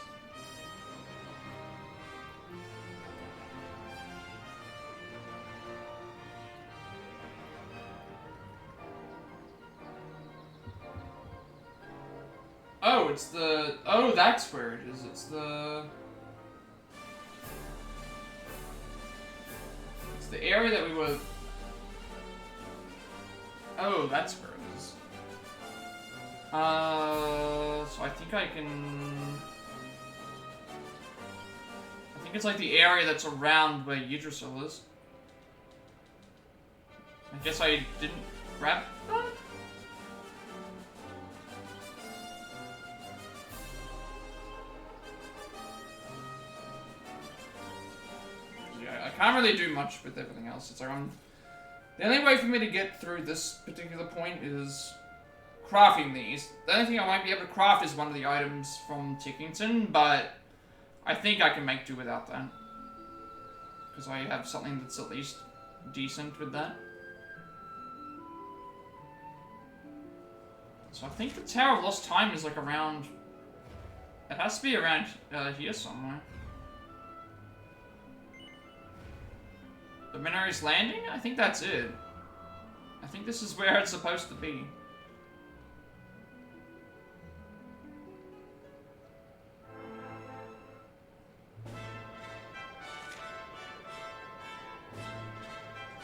Oh, it's the... Oh, that's where it is. It's the... It's the area that we were... Oh, that's where it is. So I think I can... I think it's like the area that's around where Yggdrasil is. I guess I didn't grab that? Yeah, I can't really do much with everything else. It's like the only way for me to get through this particular point is crafting these. The only thing I might be able to craft is one of the items from Tickington, but I think I can make do without that. Because I have something that's at least decent with that. So I think the Tower of Lost Time is like around... It has to be around here somewhere. The Minary's Landing? I think that's it. I think this is where it's supposed to be.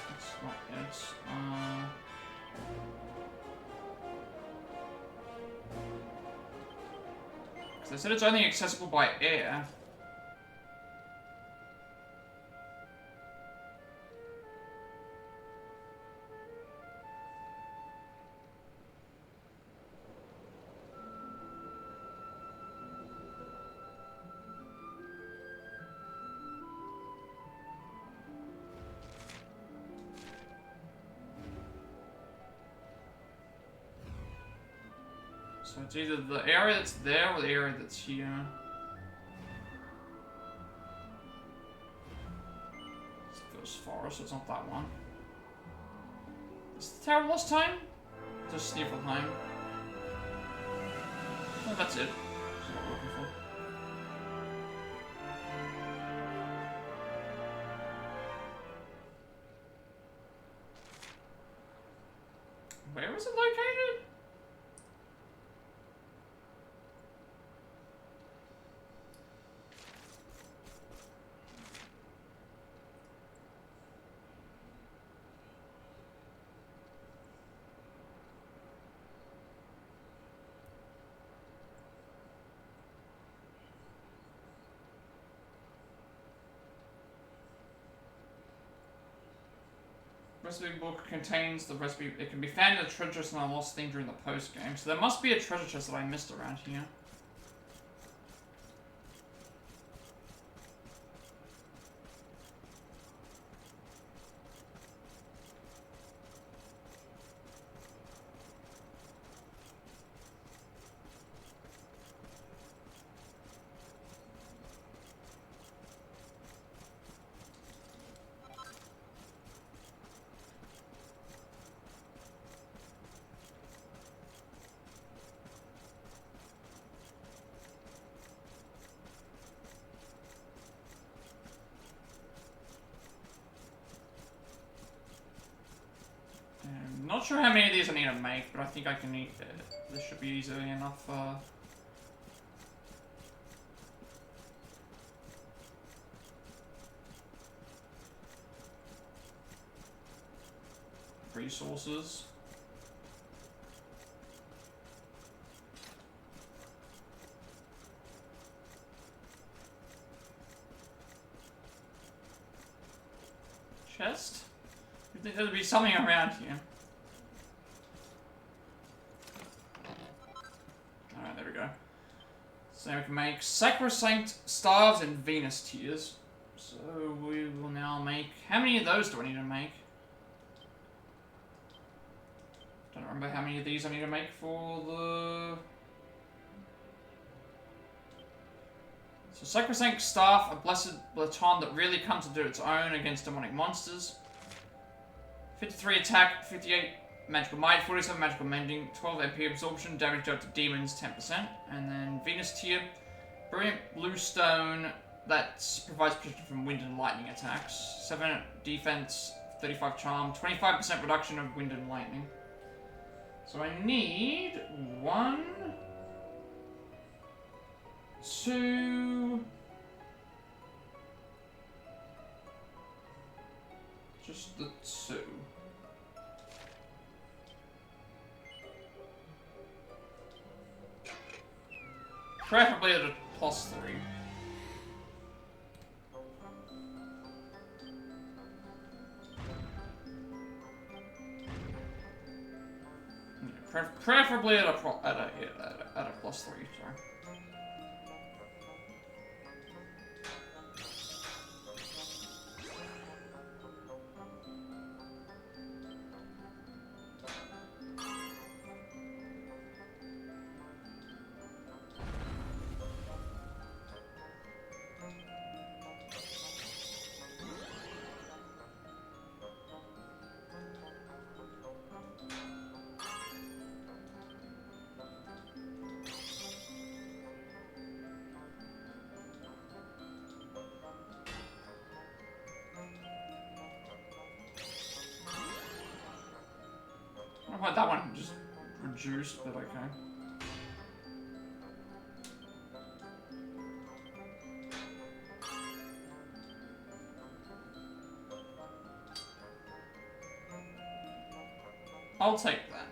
That's not it. Because they said it's only accessible by air. So it's either the area that's there or the area that's here. It's the first forest, so it's not that one. Is the Tower of Lost Time? Just Sniffleheim. Oh, that's it. That's what we're looking for. Where is it located? Recipe book contains the recipe. It can be found in the treasure chest, and I lost thing during the post game. So there must be a treasure chest that I missed around here. Not sure how many of these I need to make, but I think I can eat it. This should be easy enough. Resources. Chest? You'd think there'd be something around here. Alright, there we go. So now we can make Sacrosanct Stars and Venus Tears. So we will now make... How many of those do I need to make? Don't remember how many of these I need to make for the... So Sacrosanct Staff, a blessed baton that really comes to do its own against demonic monsters. 53 attack, 58 magical might, 47 magical mending, 12 AP absorption, damage dealt to demons 10%. And then Venus Tier, brilliant blue stone that provides protection from wind and lightning attacks. 7 defense, 35 charm, 25% reduction of wind and lightning. So I need 1, 2, just the 2. Preferably at a +3. Preferably at a +3, sorry. I want that one just reduced, but okay. I'll take that.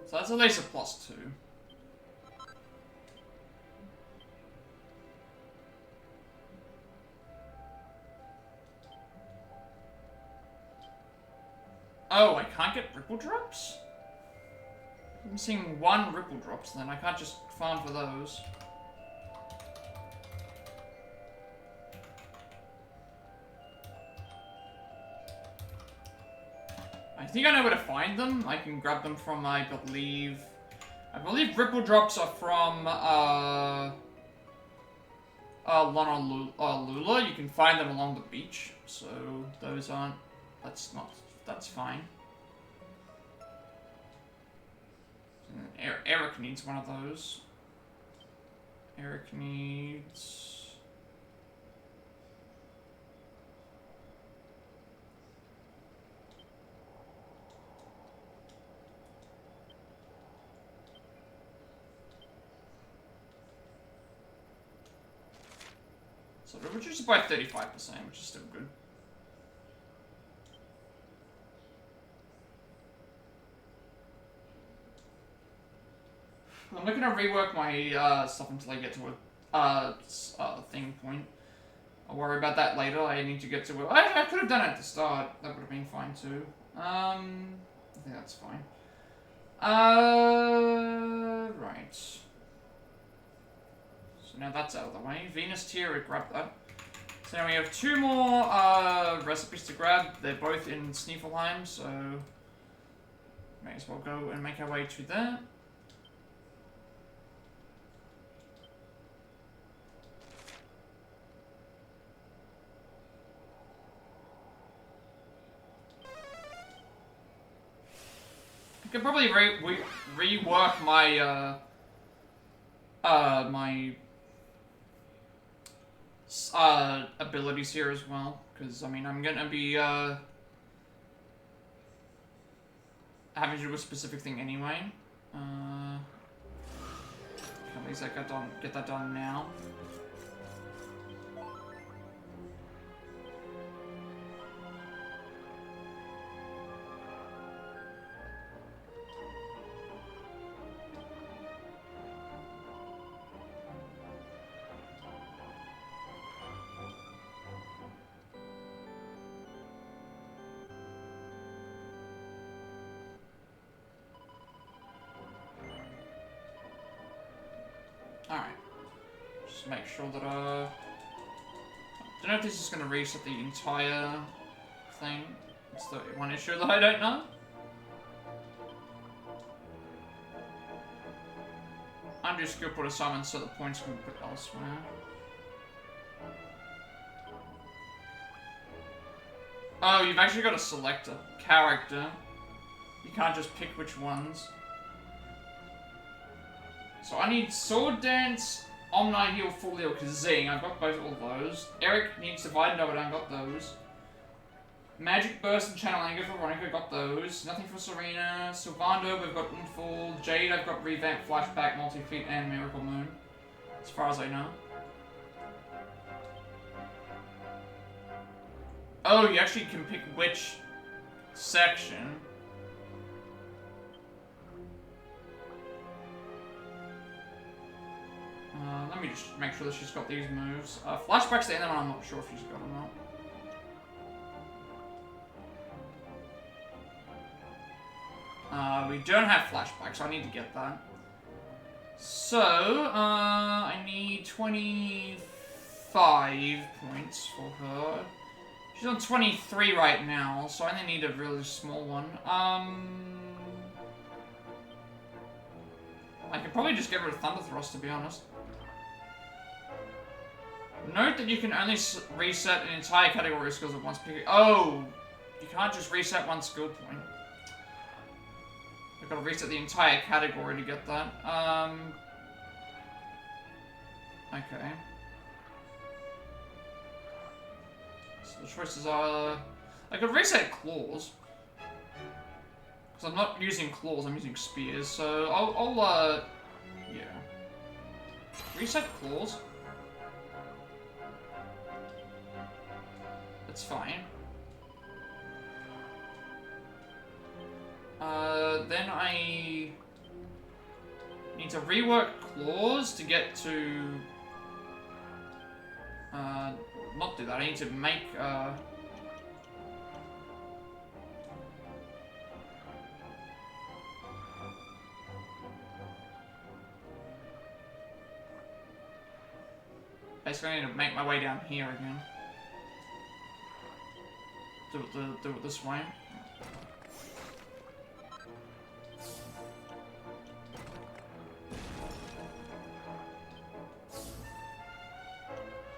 So that's at least a +2. Oh, I can't get ripple drops? I'm seeing 1 ripple drops then. I can't just farm for those. I think I know where to find them. I can grab them from, I believe ripple drops are from, Lula. You can find them along the beach. So those aren't, that's fine. Eric needs one of those. Eric needs... So it reduces by 35%, which is still good. I'm not gonna rework my stuff until I get to a thing point. I'll worry about that later. I need to get to it. I could have done it at the start. That would have been fine too. I think that's fine. Right. So now that's out of the way. Venus tier, we grabbed that. So now we have 2 more recipes to grab. They're both in Sneefelheim, so may as well go and make our way to there. I could probably rework my my abilities here as well, because I mean I'm gonna be having to do a specific thing anyway. At least I get that done now. Alright. Just make sure that, I don't know if this is gonna reset the entire thing. It's the one issue that I don't know. Undo skill put assignments so the points can be put elsewhere. Oh, you've actually got to select a character. You can't just pick which ones. So I need Sword Dance, Omni Heal, Full Heal, Kazing. I've got both all those. Eric needs Divide and Double Down, got those. Magic Burst and Channel Anger for Veronica, got those. Nothing for Serena. Sylvando, we've got Unfold. Jade, I've got Revamp, Flashback, Multi-Feet, and Miracle Moon. As far as I know. Oh, you actually can pick which section. Let me just make sure that she's got these moves. Flashback's the end one, I'm not sure if she's got or not. We don't have flashback, so I need to get that. So, I need 25 points for her. She's on 23 right now, so I only need a really small one. I could probably just get rid of Thunder Thrust, to be honest. Note that you can only reset an entire category of skills at once. Oh! You can't just reset one skill point. You've got to reset the entire category to get that. Okay. So the choices are... I could reset claws. Because I'm not using claws, I'm using spears. So I'll yeah. Reset claws. That's fine. Then I need to rework claws to get to... not do that, I need to make, basically I need to make my way down here again. Do it this way.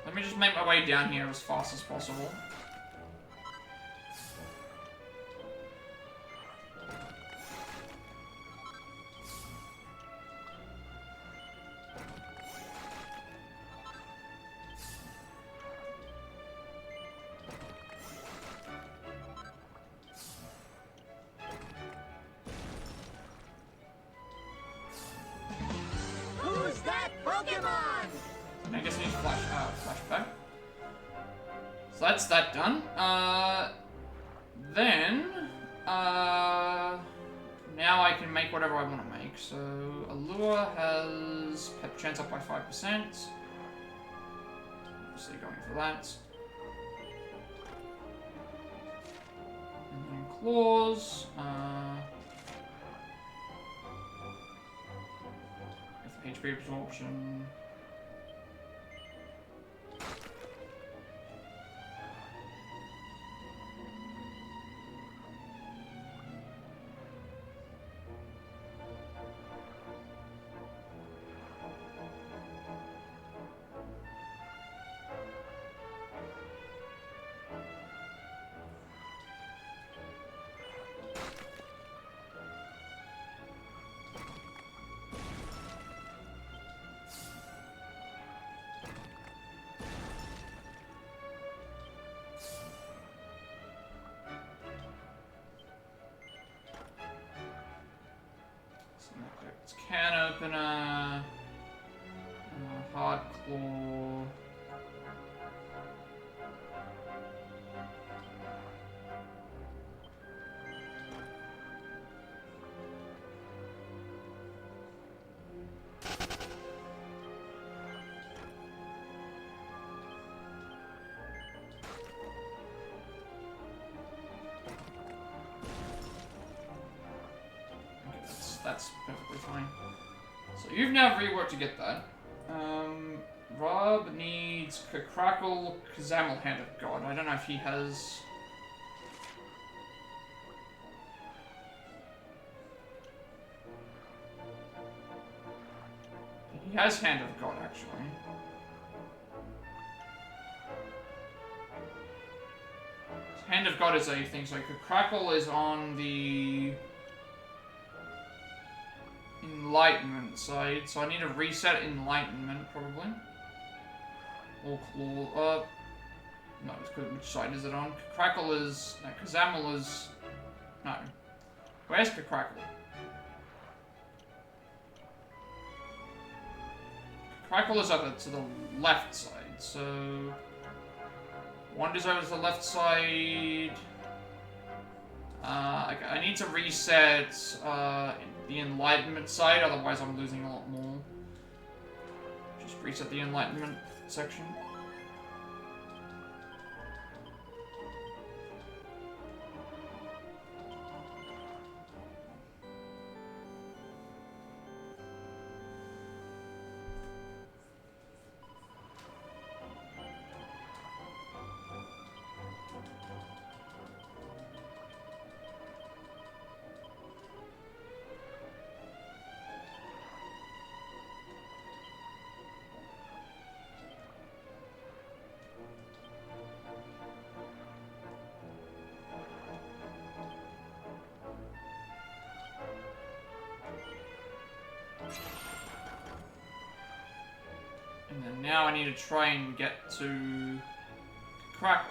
Let me just make my way down here as fast as possible. Who's that Pokemon? I guess I need flashback. So that's that done. Then, now I can make whatever I want to make. So, Allure has pet chance up by 5%. Obviously going for that. And then Claws, with HP absorption. can opener, hard claw. That's perfectly fine. So you've now reworked to get that. Rob needs Crackle, Kazamel, Hand of God. I don't know if he has... He has Hand of God, actually. Hand of God is a thing, so Crackle is on the... Enlightenment side, so I need to reset Enlightenment, probably. Or Claw, no, it's good. Which side is it on? Crackle is... No, Kazamel is... No. Where's Crackle? Crackle is up to the left side, so... Wander's over to the left side... I need to reset the Enlightenment side, otherwise I'm losing a lot more. Just reset the Enlightenment section. And then now I need to try and get to Crackle.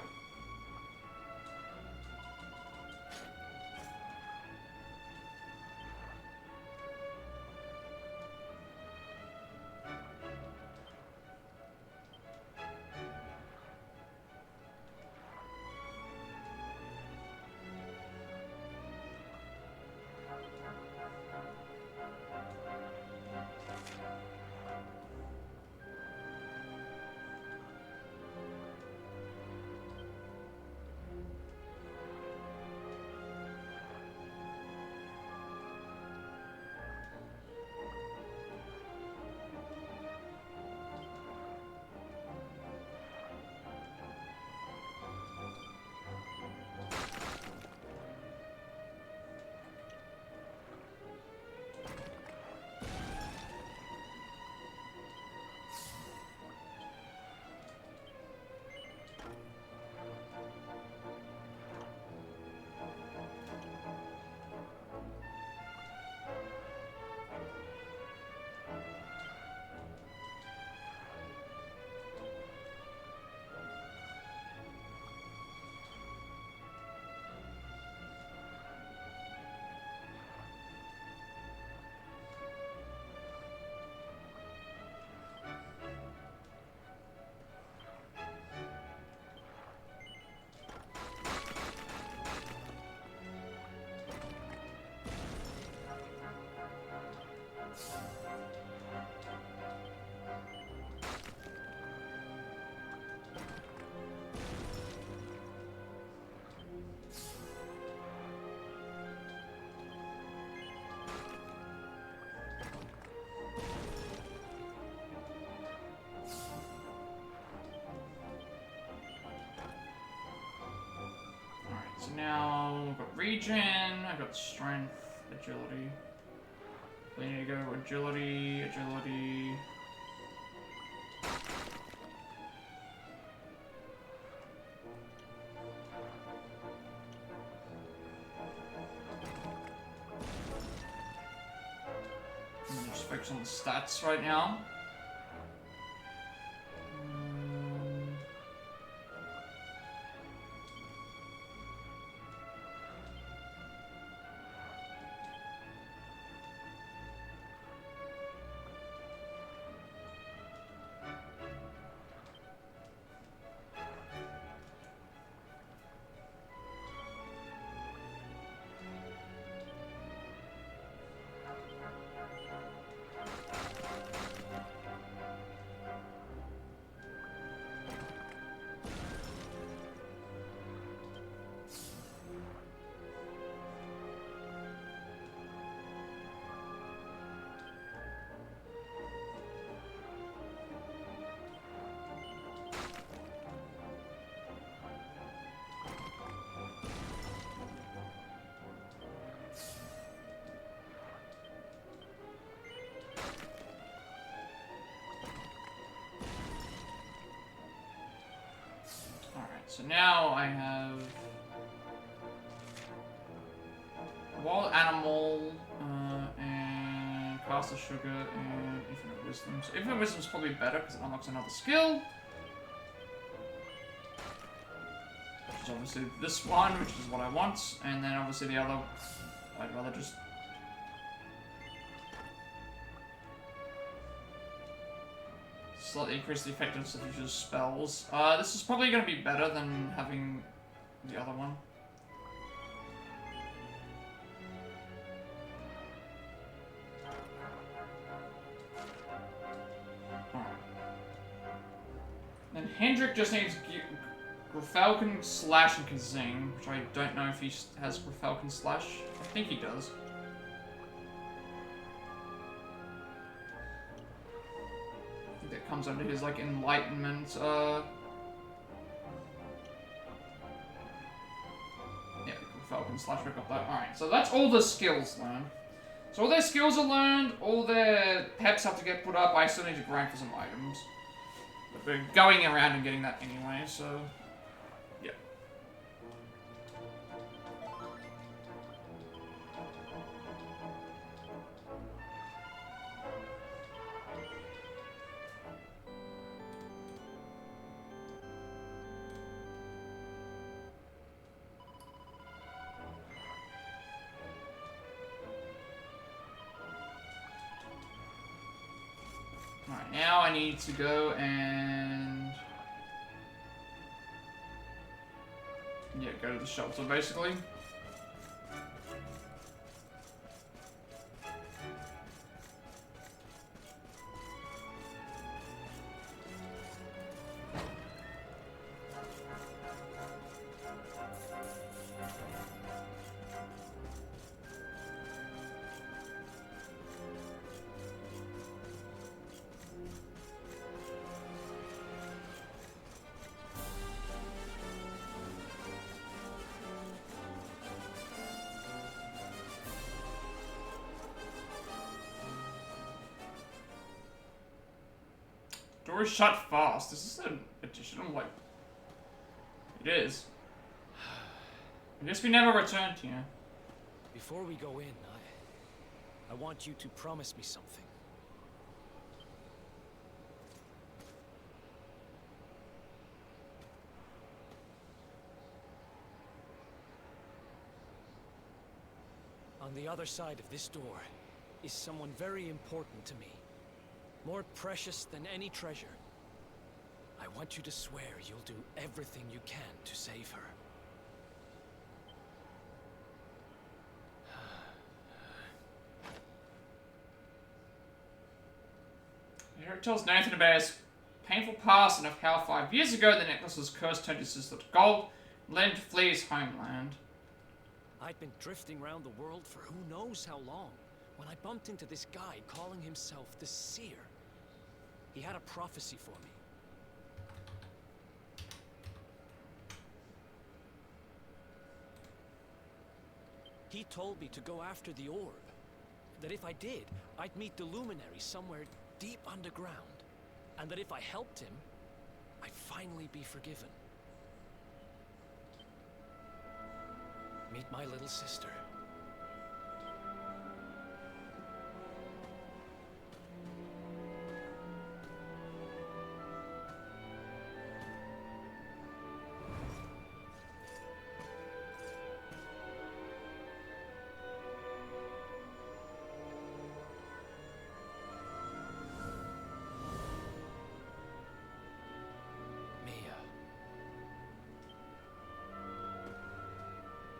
So now I've got regen, I've got strength, agility. We need to go agility, agility. I'm just focus on the stats right now. So now I have Wild Animal, and Caster Sugar, and Infinite Wisdom. So Infinite Wisdom is probably better because it unlocks another skill. Which is obviously this one, which is what I want. And then obviously the other, I'd rather just... slightly increase the effectiveness of future spells. This is probably going to be better than having the other one. Then Hendrik just needs Falcon Slash and Kazing, which I don't know if he has Falcon Slash. I think he does. I think that comes under his like Enlightenment. Yeah, Falcon Slash. Pick up that. All right, so that's all the skills learned. So all their skills are learned. All their peps have to get put up. I still need to grind for some items. But we're going around and getting that anyway, so... yeah. Alright, now I need to go and... yeah, go to the shelter, basically. Door is shut fast. This is an addition. I'm like, it is. I guess we never returned here. Before we go in, I want you to promise me something. On the other side of this door is someone very important to me. More precious than any treasure. I want you to swear you'll do everything you can to save her. Here it tells Nathan about his painful past and of how 5 years ago the necklace's curse turned his sister to gold and led him to flee his homeland. I'd been drifting around the world for who knows how long when I bumped into this guy calling himself the Seer. He had a prophecy for me. He told me to go after the orb. That if I did, I'd meet the luminary somewhere deep underground. And that if I helped him, I'd finally be forgiven. Meet my little sister.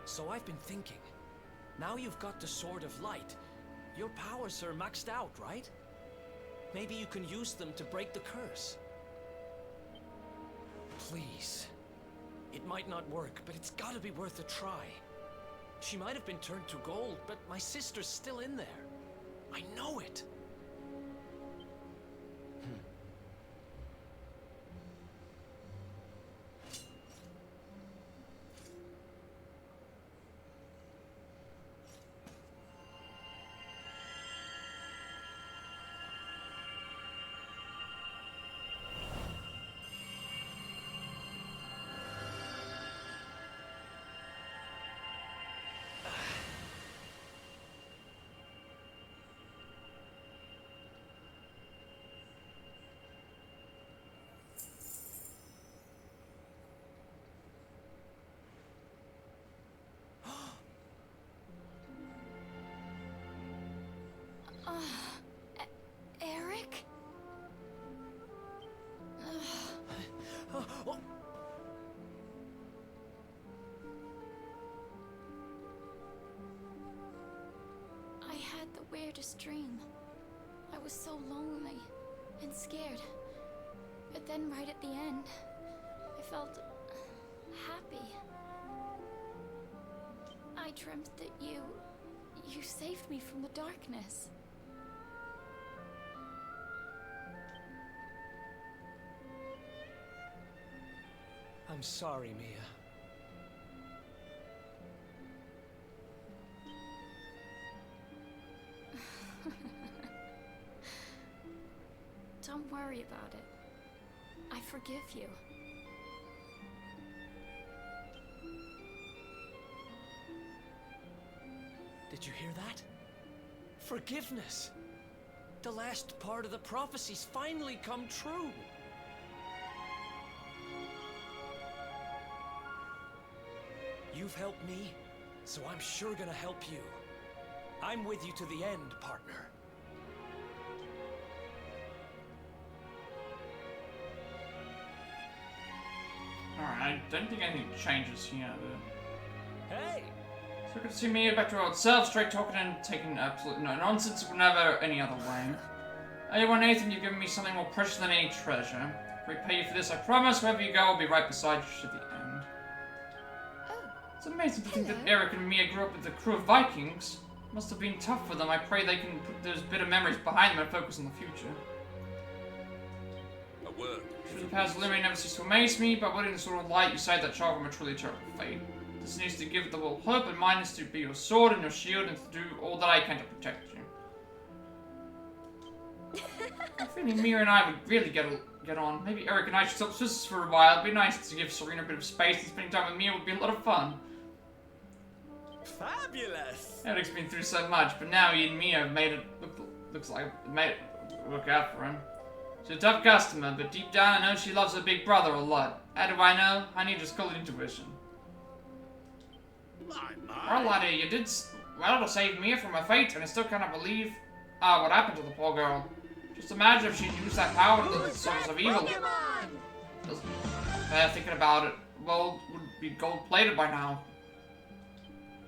So I've been thinking, now you've got the Sword of Light, your powers are maxed out, right? Maybe you can use them to break the curse. Please. It might not work, but it's gotta be worth a try. She might have been turned to gold, but my sister's still in there. I know it. weirdest dream. I was so lonely and scared. But then right at the end, I felt happy. I dreamt that you saved me from the darkness. I'm sorry, Mia. Don't worry about it. I forgive you. Did you hear that? Forgiveness! The last part of the prophecy's finally come true! You've helped me, so I'm sure gonna help you. I'm with you to the end, partner. Alright, I don't think anything changes here, but... Hey! So good to see Mia back to her old self, straight talking and taking absolute no nonsense, never any other way. Hey, well, Nathan, you've given me something more precious than any treasure. Repay you for this, I promise. Wherever you go, I'll be right beside you to the end. It's amazing to think that Eric and Mia grew up with the crew of Vikings. Must have been tough for them. I pray they can put those bitter memories behind them and focus on the future. A word. Should the powers of Limerick never cease to amaze me, but what in the sort of light you saved that child from a truly terrible fate. This needs to give the world hope, and mine is to be your sword and your shield and to do all that I can to protect you. I'm feeling Mia and I would really get on. Maybe Eric and I should stop sisters for a while. It'd be nice to give Serena a bit of space, and spending time with Mia would be a lot of fun. Fabulous! Eric's been through so much, but now he and Mia have made it work out for him. She's a tough customer, but deep down I know she loves her big brother a lot. How do I know? I need just call it intuition. Well, laddie, you did well to save Mia from her fate, and I still cannot believe what happened to the poor girl. Just imagine if she'd used that power to the service of evil. Thinking about it, well, would be gold-plated by now.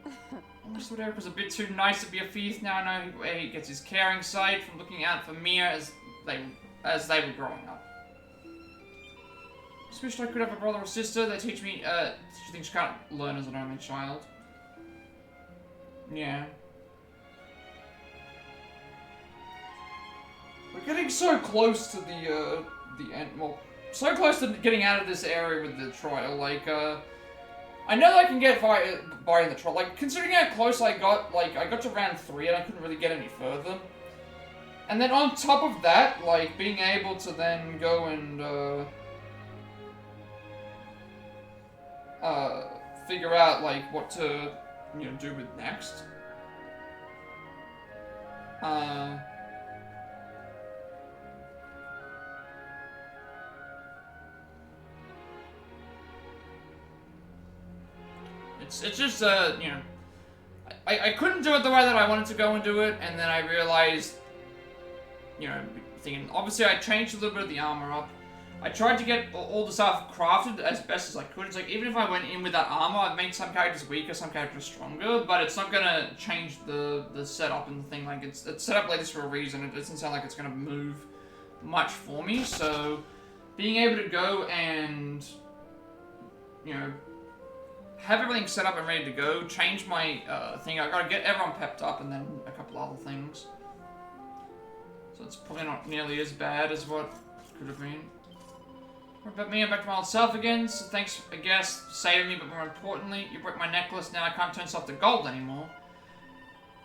I wish that Eric was a bit too nice to be a thief. Now I know where he gets his caring side from looking out for Mia as they were growing up. Just wished I could have a brother or sister. They teach me things you can't learn as an only child. Yeah. We're getting so close to the end. Well, so close to getting out of this area with the trial. Like, I know I can get by in the trial. Like, considering how close I got, like, I got to round 3 and I couldn't really get any further. And then on top of that, like, being able to then go and, figure out, like, what to, you know, do with next. It's just, you know, I couldn't do it the way that I wanted to go and do it, and then I realized, you know, thinking, obviously I changed a little bit of the armor up. I tried to get all the stuff crafted as best as I could. It's like, even if I went in with that armor, I'd make some characters weaker, some characters stronger, but it's not gonna change the setup and the thing. Like, it's set up like this for a reason. It doesn't sound like it's gonna move much for me, so being able to go and, you know, have everything set up and ready to go, change my thing. I gotta get everyone pepped up, and then a couple other things. So it's probably not nearly as bad as what could have been. But me, I'm back to my old self again, so thanks, I guess, for saving me, but more importantly, you broke my necklace, now I can't turn stuff to gold anymore.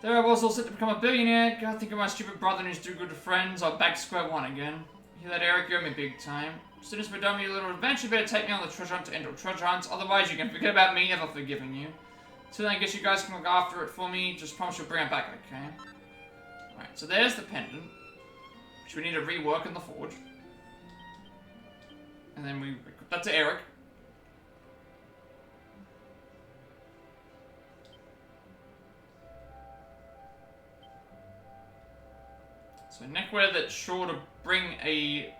There I was all set to become a billionaire, gotta think of my stupid brother and his do-good friends, I'm back to square one again. Hear that, Eric? You owe me big time. As soon as we're done with your little adventure, you better take me on the treasure hunt to end all treasure hunts, otherwise you can forget about me ever forgiving you. Till then, I guess you guys can look after it for me, just promise you'll bring it back, okay? Alright, so there's the pendant, which we need to rework in the forge. And then we equip that to Eric. So neckwear that's sure to bring a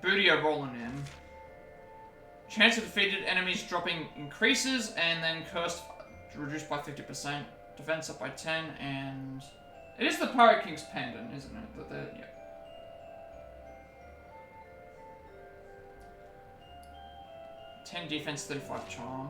bootier rolling in. Chance of defeated enemies dropping increases, and then cursed reduced by 50%. Defense up by 10, and It is the Pirate King's pendant, isn't it? Yeah. Ten defense, 35 charm.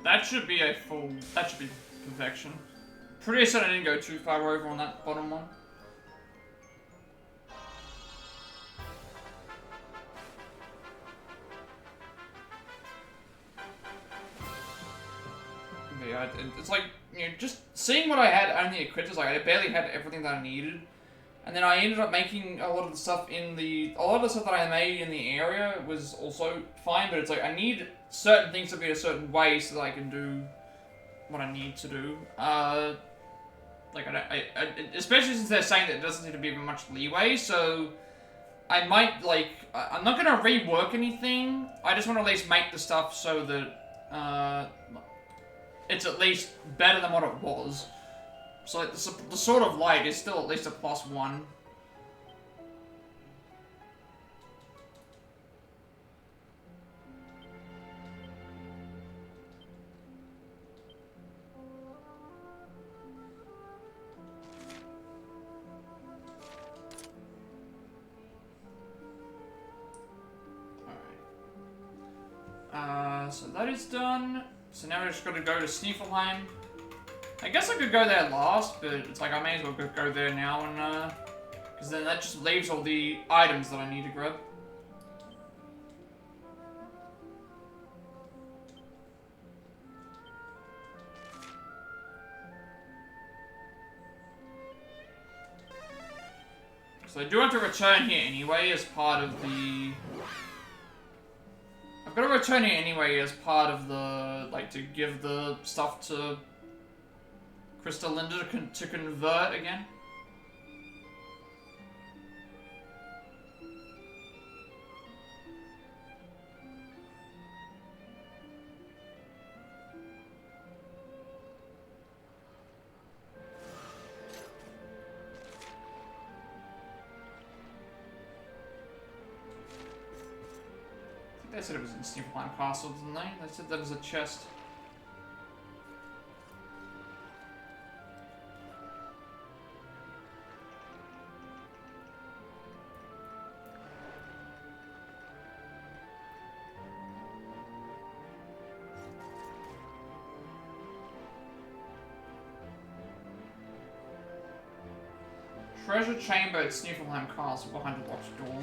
That should be that should be perfection. Pretty certain I didn't go too far over on that bottom one. But yeah, it's like, you know, just seeing what I had only equipped is like, I barely had everything that I needed. And then I ended up making a lot of the stuff a lot of the stuff that I made in the area was also fine, but it's like, I need certain things to be a certain way so that I can do what I need to do. Like, especially since they're saying that it doesn't seem to be much leeway, so I might, like, I'm not gonna rework anything. I just want to at least make the stuff so that, it's at least better than what it was. So like, the Sword of Light is still at least a +1. Alright. So that is done. So now we're just gonna go to Sneeflheim. I guess I could go there last, but it's like I may as well go there now and, because then that just leaves all the items that I need to grab. So I do have to return here anyway as part of the... I've got to return here anyway as part of the, like, to give the stuff to Crystallinda to convert again. I think they said it was in Sneeflheim Castle, didn't they? They said there was a chest. Treasure chamber at Sneeflheim Castle behind the locked door.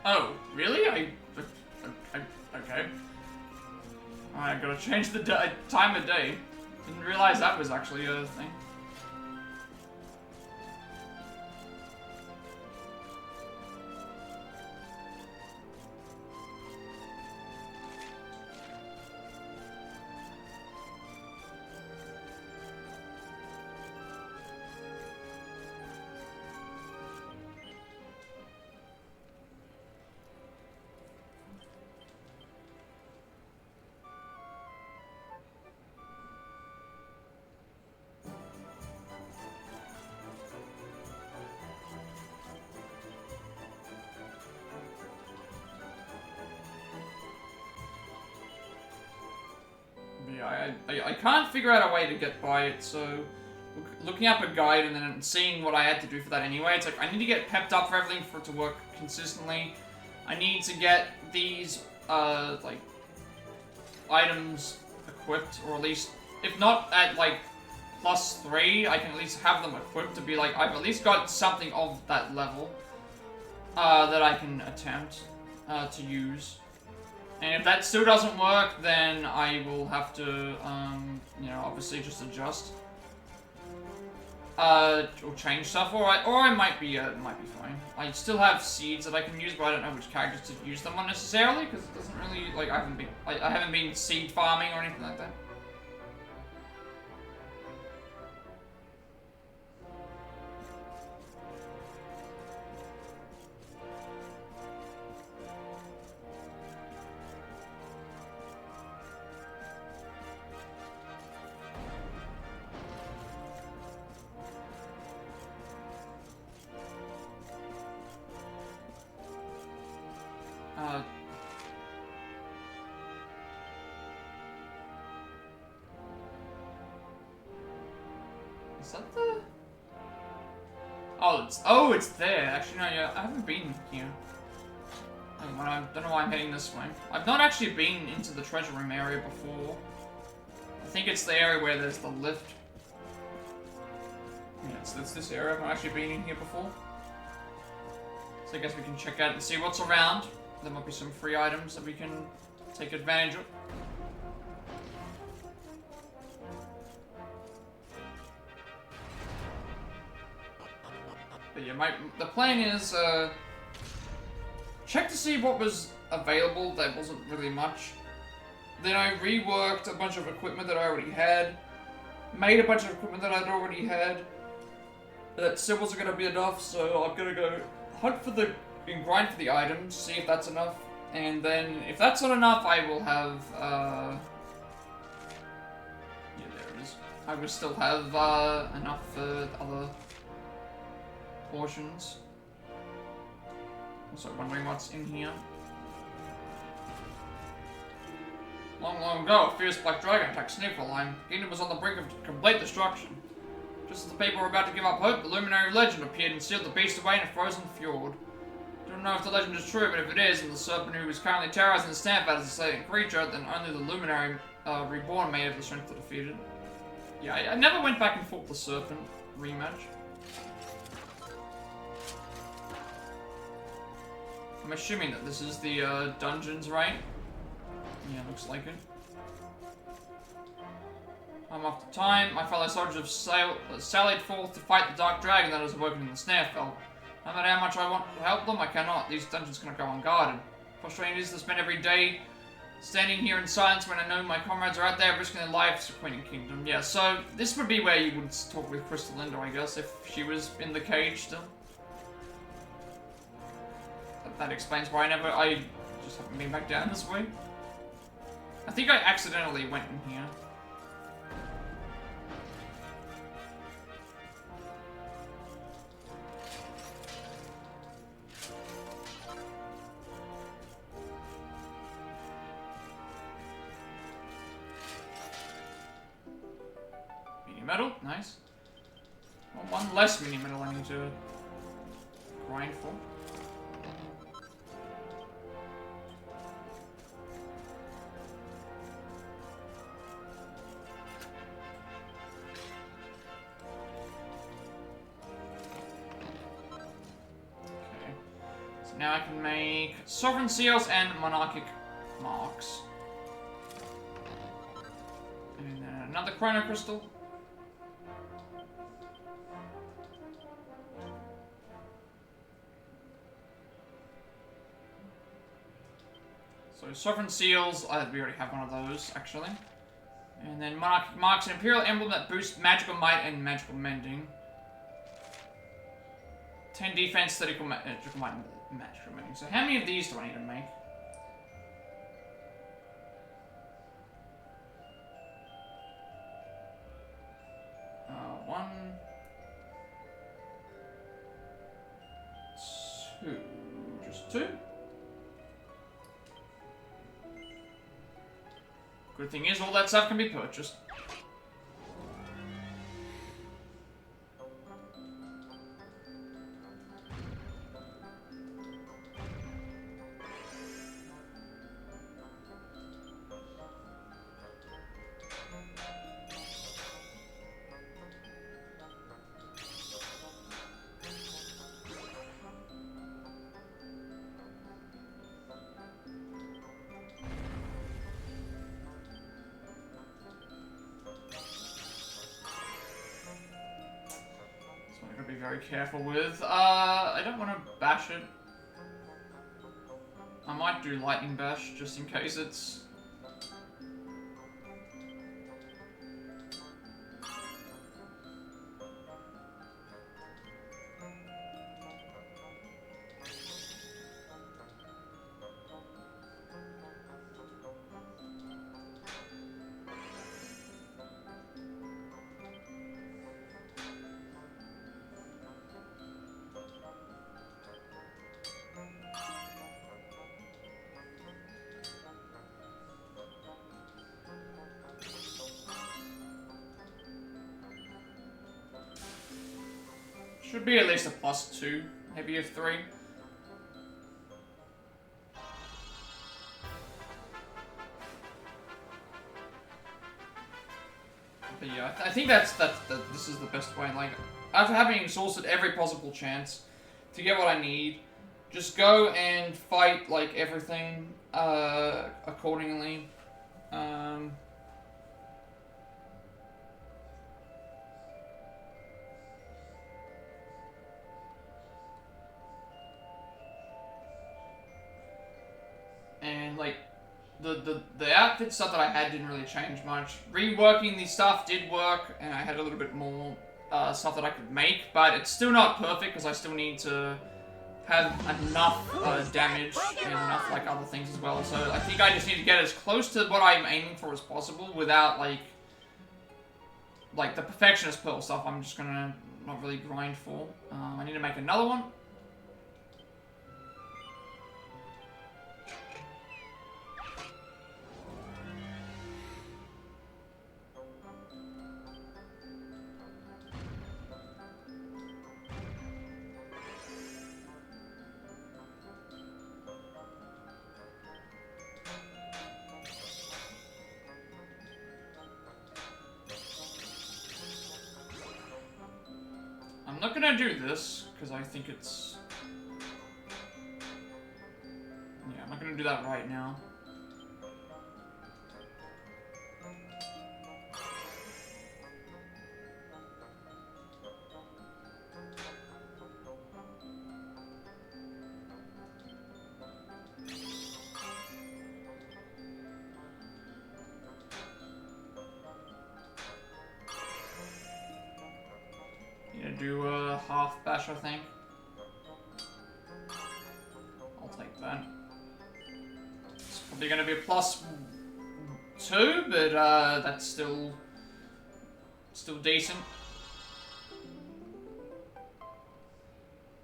Oh, really? Okay. I gotta change the time of day. Didn't realize that was actually a thing. Yeah, I can't figure out a way to get by it, so looking up a guide and then seeing what I had to do for that anyway, it's like I need to get pepped up for everything for it to work consistently. I need to get these, like, items equipped, or at least, if not at, like, +3, I can at least have them equipped to be like, I've at least got something of that level, that I can attempt, to use. And if that still doesn't work, then I will have to, you know, obviously just adjust. Or change stuff, or I might be fine. I still have seeds that I can use, but I don't know which characters to use them on necessarily, because it doesn't really, like, I haven't been seed farming or anything like that. Is that the... Oh, it's there. Actually, no, yeah, I haven't been here. I don't know why I'm heading this way. I've not actually been into the treasure room area before. I think it's the area where there's the lift. Yeah, it's this area. I've not actually been in here before. So I guess we can check out and see what's around. There might be some free items that we can take advantage of. But yeah, the plan is, check to see what was available. There wasn't really much. Then I reworked a bunch of equipment that I already had. Made a bunch of equipment that I'd already had. That still wasn't going to be enough, so I'm going to go hunt for and grind for the items, see if that's enough. And then, if that's not enough, I will have, yeah, there it is. I will still have, enough for other portions. Also wondering what's in here. Long, long ago, a fierce black dragon attacked Sniffleline. The kingdom was on the brink of complete destruction. Just as the people were about to give up hope, the luminary legend appeared and sealed the beast away in a frozen fjord. Don't know if the legend is true, but if it is, and the serpent who is currently terrorizing the Snampad is a Satan creature, then only the luminary reborn may have the strength to defeat it. Yeah, I never went back and fought the serpent rematch. I'm assuming that this is the dungeons, right? Yeah, looks like it. I'm off the time. My fellow soldiers have sallied forth to fight the dark dragon that is awoken in the Snarefell. No matter how much I want to help them, I cannot. These dungeons cannot go unguarded. Frustrating it is to spend every day standing here in silence when I know my comrades are out there risking their lives for Queen Kingdom. Yeah, so this would be where you would talk with Crystal Linda, I guess, if she was in the cage still. That explains why I just haven't been back down this way. I think I accidentally went in here. Mini metal, nice. Well, one less mini metal I need to grind for. Now I can make sovereign seals and monarchic marks. And then another chrono crystal. So sovereign seals, we already have one of those actually. And then monarchic marks, an imperial emblem that boosts magical might and magical mending. 10 defense, 30 magical might, and magical mending. So how many of these do I need to make? One, two, just two. Good thing is, all that stuff can be purchased. Be very careful with. I don't want to bash it. I might do lightning bash just in case it's. Should be at least a +2, maybe a 3. But yeah, I think this is the best way. Like, after having exhausted every possible chance to get what I need, just go and fight like everything accordingly. And like the outfit stuff that I had didn't really change much. Reworking the stuff did work, and I had a little bit more stuff that I could make, but it's still not perfect because I still need to have enough damage and enough like other things as well. So I think I just need to get as close to what I'm aiming for as possible without like the perfectionist pearl stuff. I'm just gonna not really grind for. I need to make another one. I'm not gonna do this, because I think it's... Yeah, I'm not gonna do that right now. Do a half bash, I think. I'll take that. It's probably going to be a +2, but that's still decent.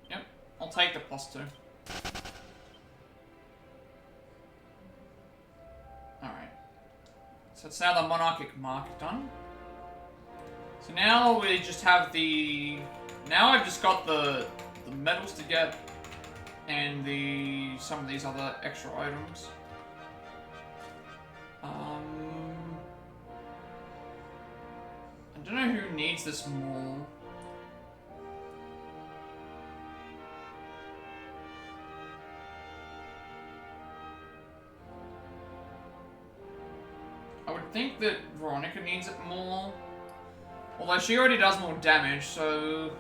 Yep, I'll take the +2. Alright. So it's now the Monarchic Mark done. So now we just have the... Now I've just got the medals to get and some of these other extra items. I don't know who needs this more. I would think that Veronica needs it more. Although she already does more damage, so...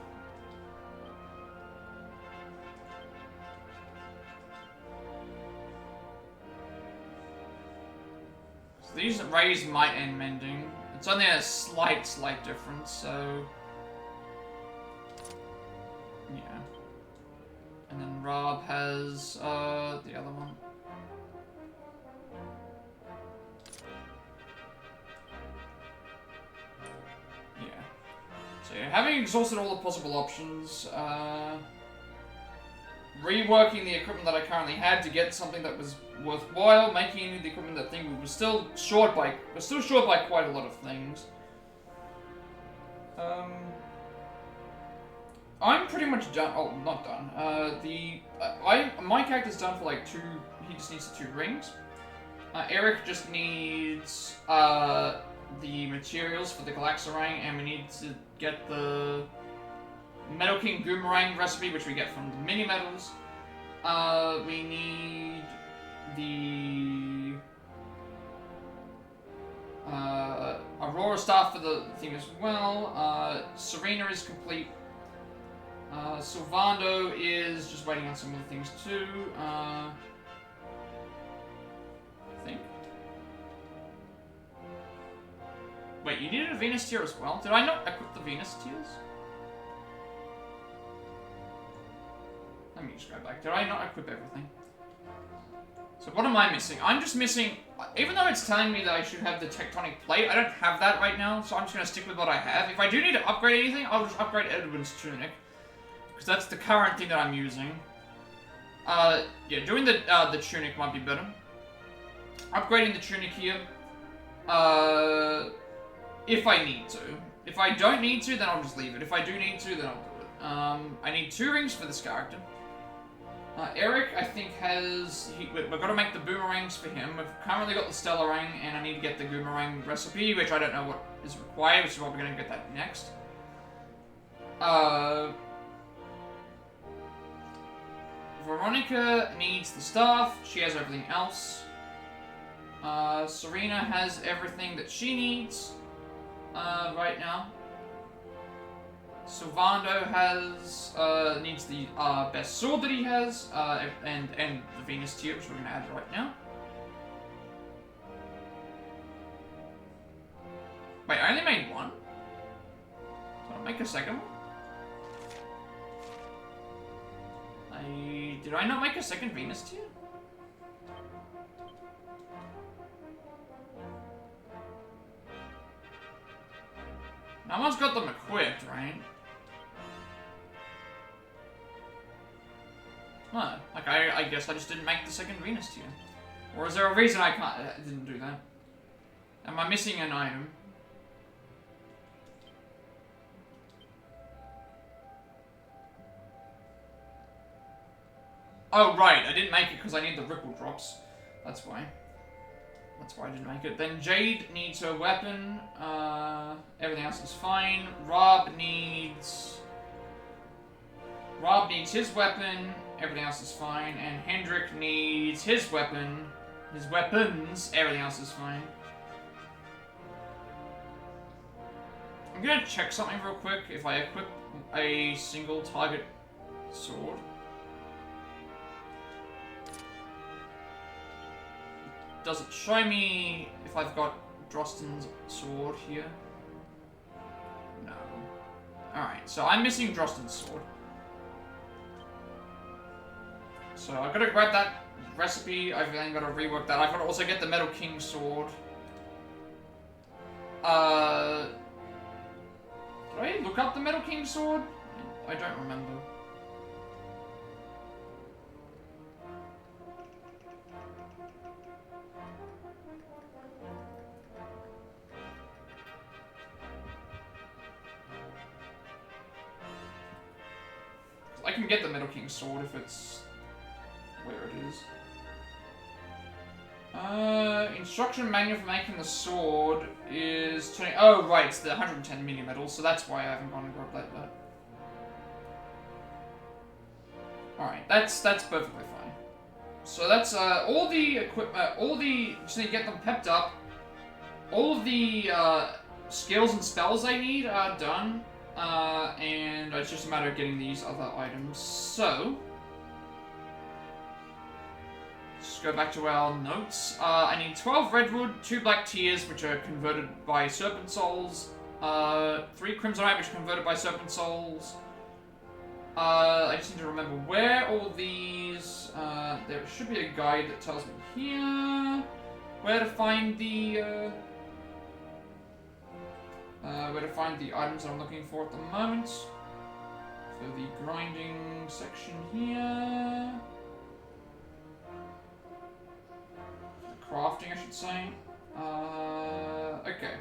These rays might end mending. It's only a slight difference, so... Yeah. And then Rob has, the other one. Yeah, having exhausted all the possible options, reworking the equipment that I currently had to get something that was worthwhile, making the equipment that thing we're still short by quite a lot of things. I'm pretty much done. Oh, not done. My character's done for like 2. He just needs 2 rings. Eric just needs the materials for the Galaxorang, and we need to get the Metal King Boomerang recipe, which we get from the mini medals. We need the Aurora Star for the thing as well. Serena is complete. Sylvando is just waiting on some other things too. I think. Wait, you needed a Venus tier as well? Did I not equip the Venus tiers? Let me just go back. Did I not equip everything? So what am I missing? I'm just missing... Even though it's telling me that I should have the Tectonic Plate, I don't have that right now, so I'm just going to stick with what I have. If I do need to upgrade anything, I'll just upgrade Edwin's Tunic. Because that's the current thing that I'm using. Yeah, doing the Tunic might be better. Upgrading the Tunic here. If I need to. If I don't need to, then I'll just leave it. If I do need to, then I'll do it. I need 2 rings for this character. Eric, I think, has... we've got to make the boomerangs for him. We've currently got the Stellarang, and I need to get the boomerang recipe, which I don't know what is required, which is why we're going to get that next. Veronica needs the staff. She has everything else. Serena has everything that she needs right now. Sylvando has needs the best sword that he has, and the Venus tier, which we're going to add right now. Wait, I only made 1? So I'll make a second one? Did I not make a second Venus tier? No one's got them equipped, right? Huh. Like, I guess I just didn't make the second Venus tier. Or is there a reason I didn't do that? Am I missing an item? Oh, right. I didn't make it because I need the Ripple Drops. That's why. That's why I didn't make it. Then Jade needs her weapon. Everything else is fine. Rob needs his weapon. Everything else is fine. And Hendrik needs his weapon. His weapons. Everything else is fine. I'm gonna check something real quick. If I equip a single target sword. Does it show me if I've got Drostan's sword here? No. Alright, so I'm missing Drostan's sword. So I've got to grab that recipe. I've then got to rework that. I've got to also get the Metal King sword. Did I look up the Metal King sword? I don't remember. I can get the Metal King sword if it's where it is. Instruction manual for making the sword is 20. Oh, right, it's the 110 mini medals, so that's why I haven't gone and grabbed that. Alright, that's perfectly fine. So that's all the equipment, just need to get them pepped up. All of the skills and spells I need are done. And it's just a matter of getting these other items. So, just go back to our notes. I need 12 redwood, 2 black tears, which are converted by serpent souls, 3 crimsonite, which are converted by serpent souls. I just need to remember where all these. There should be a guide that tells me here where to find the. Where to find the items I'm looking for at the moment. for the grinding section here. The crafting, I should say. Okay.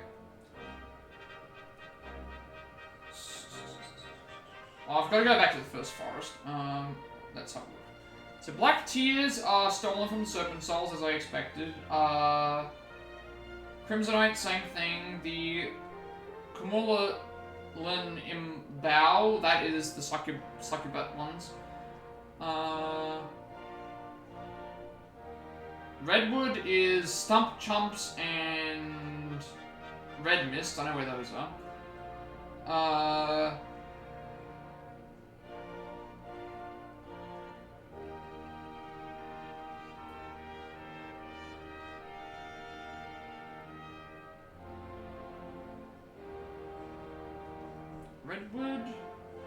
Well, I've got to go back to the first forest. Let's have a look. So black tears are stolen from Serpent Souls, as I expected. Crimsonite, same thing. The Kumula Lin Imbao, that is the succubate ones. Redwood is Stump Chumps and Red Mist. I know where those are.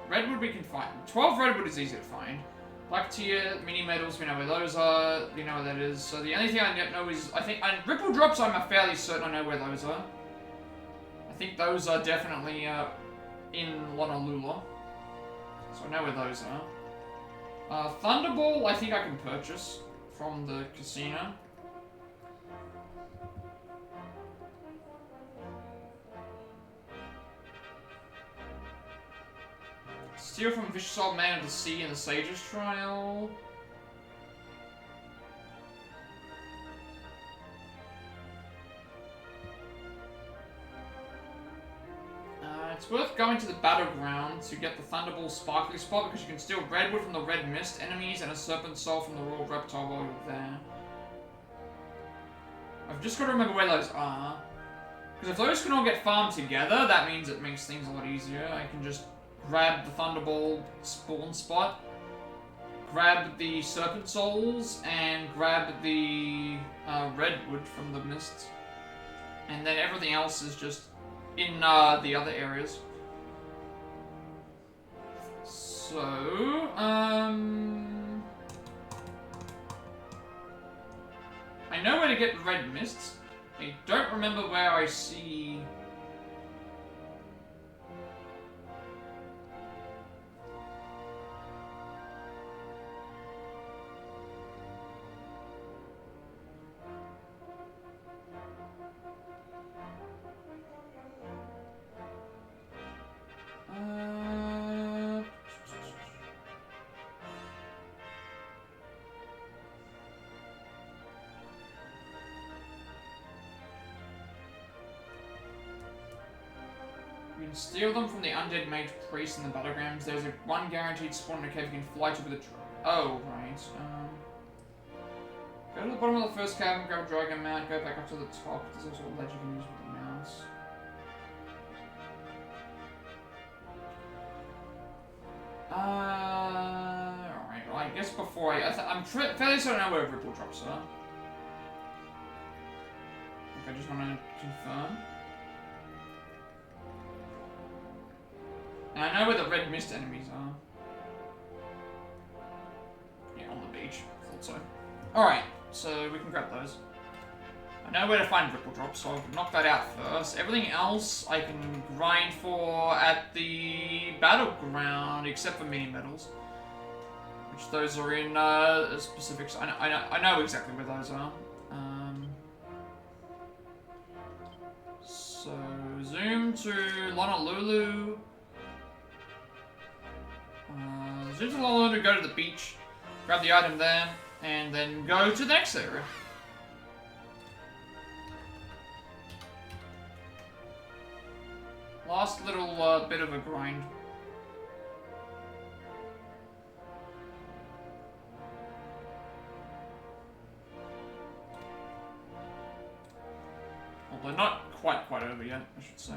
Redwood we can find. 12 Redwood is easy to find. Black tier, mini metals, we know where those are. We know where that is. So the only thing I know is, Ripple drops, I'm fairly certain I know where those are. I think those are definitely in Honolulu. So I know where those are. Thunderball, I think I can purchase from the casino. Steal from Vicious Old Man of the Sea in the Sage's Trial. It's worth going to the battleground to get the Thunderball Sparkly spot because you can steal Redwood from the Red Mist enemies and a Serpent Soul from the Royal Reptile while you're there. I've just got to remember where those are. Because if those can all get farmed together, that means it makes things a lot easier. I can just grab the Thunderball spawn spot, grab the Serpent Souls, and grab the Redwood from the Mist. And then everything else is just in the other areas. So, I know where to get the Red Mists. I don't remember where I see... You can steal them from the Undead Mage Priest in the battlegrounds. There's one guaranteed spawn in a cave you can fly to with a... Oh, right. Go to the bottom of the first cavern, grab a dragon mount, go back up to the top. There's also a ledge you can use with the mouse. Alright, well I guess before I'm fairly certain I know where Ripple drops are. I just want to confirm. And I know where the Red Mist enemies are. Yeah, on the beach. Thought so. Alright, so we can grab those. I know where to find Ripple Drops, so I'll knock that out first. Everything else I can grind for at the battleground, except for mini metals. Which those are in specifics. I know exactly where those are. So zoom to Honolulu. Zoom to Honolulu, go to the beach, grab the item there, and then go to the next area. Last little bit of a grind. Although not quite over yet, I should say.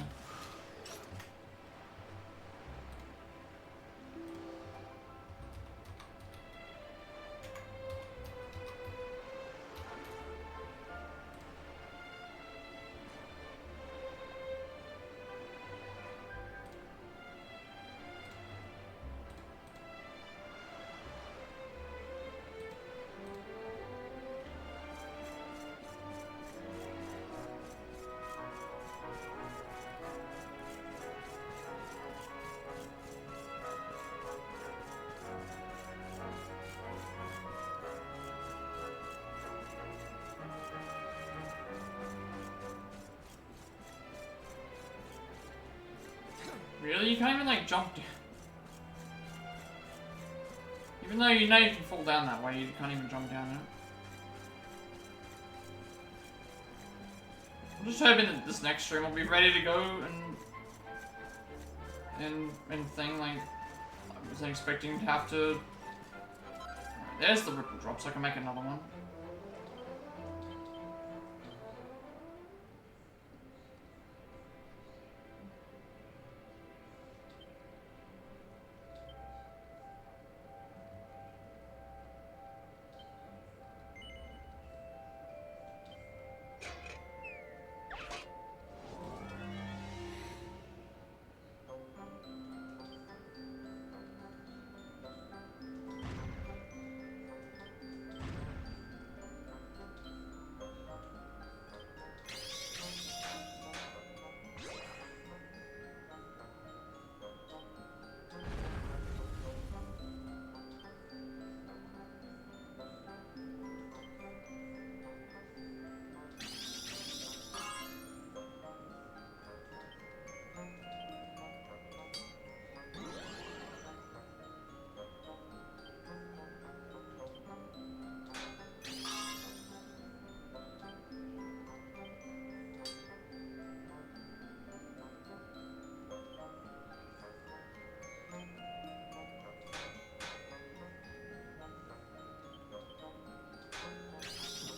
Really? You can't even like jump down. Even though you know you can fall down that way, you can't even jump down it. I'm just hoping that this next stream will be ready to go and thing, like, I wasn't expecting to have to... There's the ripple drop, so I can make another one.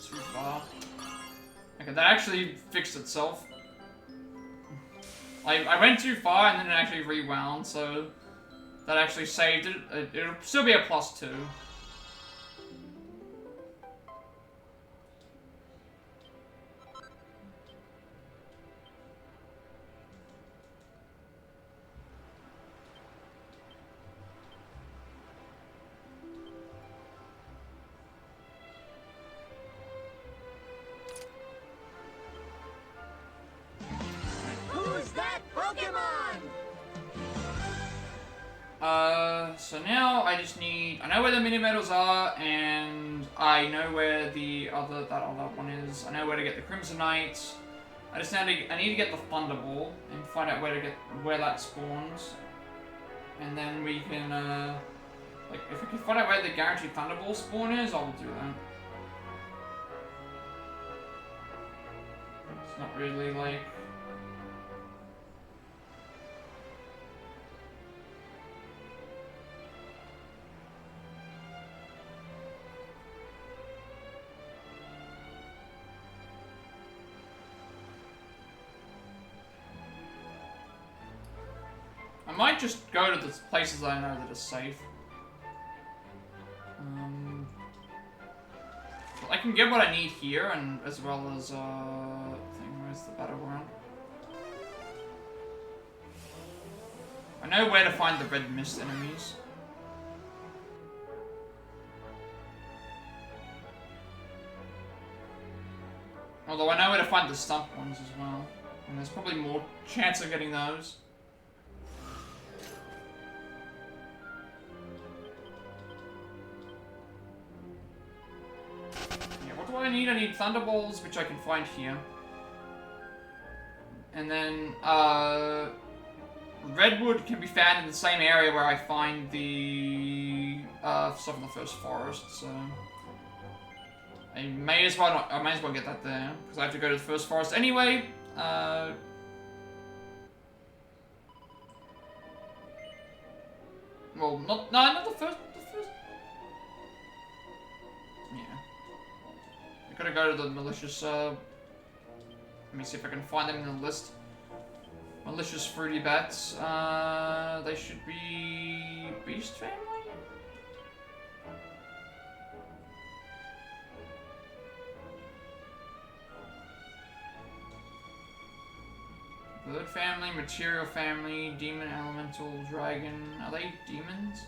Too far. Okay, that actually fixed itself. I went too far and then it actually rewound, so that actually saved it. It'll still be a +2. Who's that Pokemon? So now I just need... I know where the mini medals are, and I know where that other one is. I know where to get the Crimsonite. I need to get the Thunderball and find out where that spawns. And then we can, like, if we can find out where the guaranteed Thunderball spawn is, I'll do that. It's not really, like... I might just go to the places I know that are safe. I can get what I need here, and as well as where's the battleground? I know where to find the red mist enemies. Although I know where to find the stump ones as well, and there's probably more chance of getting those. What do I need? I need Thunderballs, which I can find here. And then, Redwood can be found in the same area where I find the, stuff in the first forest, so... I may as well get that there, because I have to go to the first forest anyway. Well, not the first... Gotta go to the malicious, let me see if I can find them in the list. Malicious fruity bats, they should be... Beast family? Bird family, material family, demon, elemental, dragon, are they demons?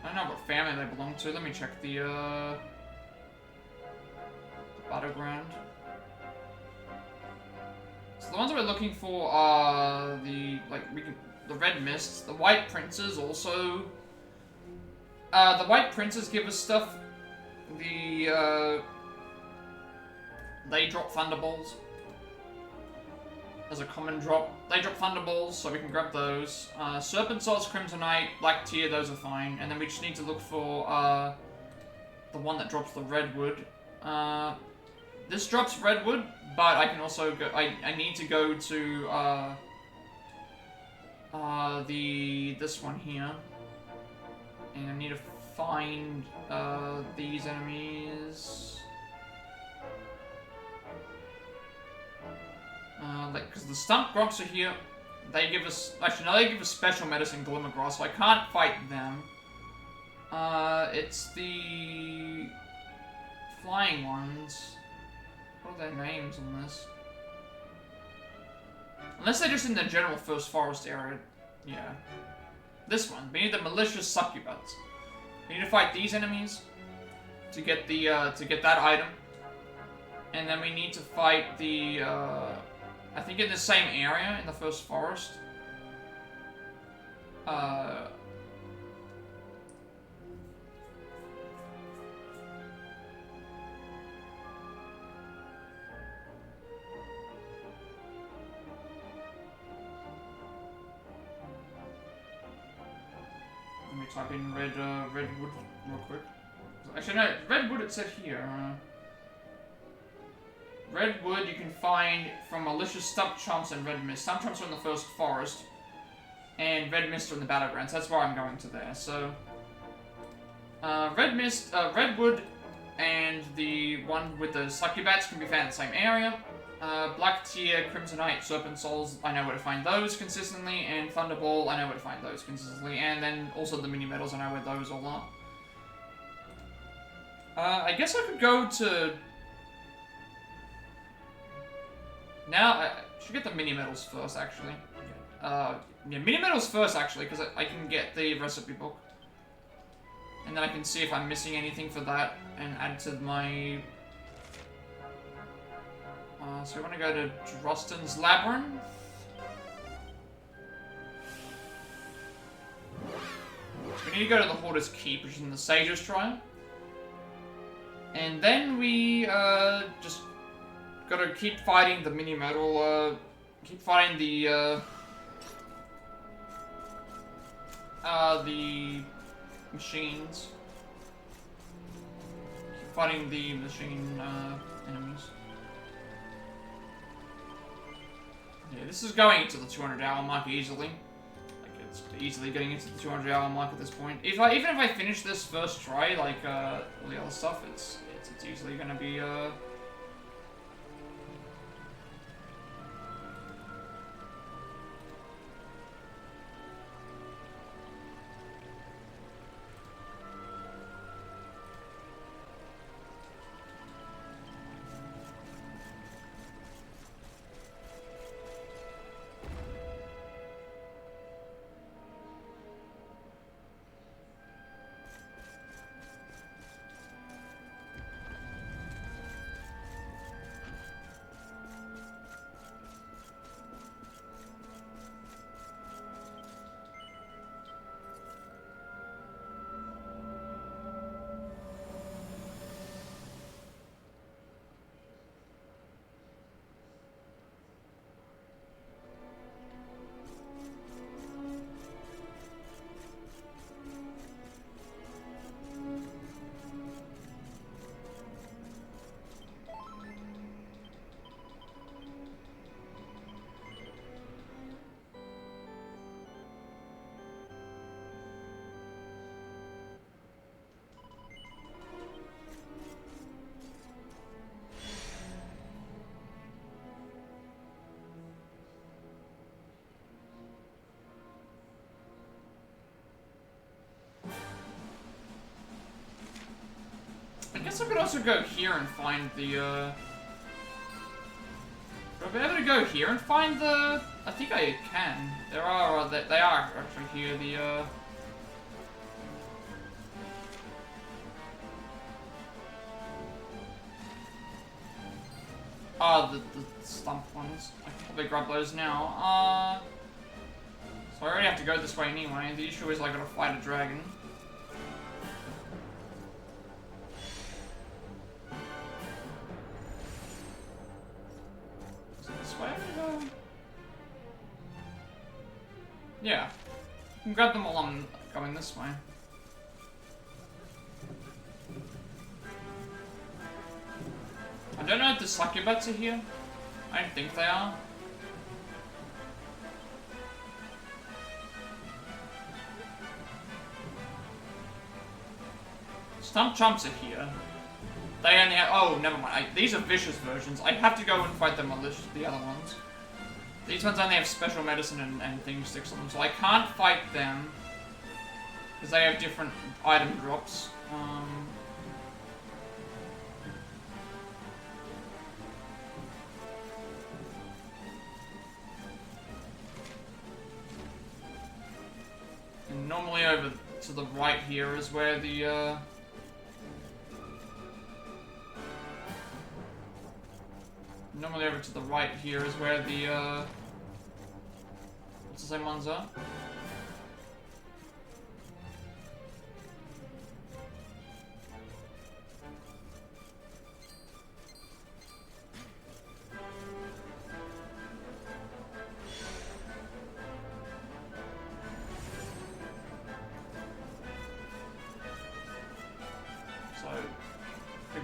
I don't know what family they belong to. Let me check the battleground. So the ones that we're looking for are the red mists. The white princes also The White Princes give us stuff. They drop Thunderbolts. As a common drop. They drop Thunderbolts, so we can grab those. Serpent Swords, Crimsonite, Black Tear, those are fine. And then we just need to look for, the one that drops the Redwood. This drops Redwood, but I can also go, I need to go to, this one here. And I need to find, these enemies. Because the Stump Groks are here. They give us, actually no, they give us Special Medicine Glimmergrass, so I can't fight them. It's the flying ones. What are their names on this? Unless they're just in the general First Forest area. Yeah. This one. We need the Malicious Succubuts. We need to fight these enemies to get the to get that item. And then we need to fight the I think in the same area in the First Forest. Let me type in Redwood real quick. Actually, no, Redwood it said here. Redwood you can find from Malicious Stump Chomps and Red Mist. Stump Chomps are in the First Forest, and Red Mist are in the Battlegrounds. That's why I'm going to there. So, Redwood, and the one with the Succubats can be found in the same area. Black Tear, Crimsonite, Serpent Souls, I know where to find those consistently, and Thunderball, I know where to find those consistently, and then also the mini medals, I know where those all are. I guess I could go to. Now, I should get the mini-medals first, actually. Yeah, mini-medals first, actually, because I can get the recipe book. And then I can see if I'm missing anything for that, and add to my... so we want to go to Drustin's Labyrinth. So we need to go to the Hoarder's Keep, which is in the Sage's Trial. And then we, just... gotta keep fighting the mini medal, keep fighting the machines. Keep fighting the machine, enemies. Yeah, this is going into the 200-hour mark easily. Like, it's easily getting into the 200-hour mark at this point. Even if I finish this first try, like, all the other stuff, it's easily gonna be, I guess I could also go here and find the, would I be able to go here and find the... I think I can. There are, they are actually here, the, the stump ones. I can probably grab those now. So I already have to go this way anyway. The issue is I gotta fight a dragon. can grab them while I'm going this way. I don't know if the succubats are here. I don't think they are. Stump Chumps are here. They only have— oh, never mind. These are vicious versions. I have to go and fight the other ones. These ones only have special medicine and thing sticks on them, so I can't fight them. Because they have different item drops. And normally over to the right here is where the, normally over to the right here is where the, what's the same ones are?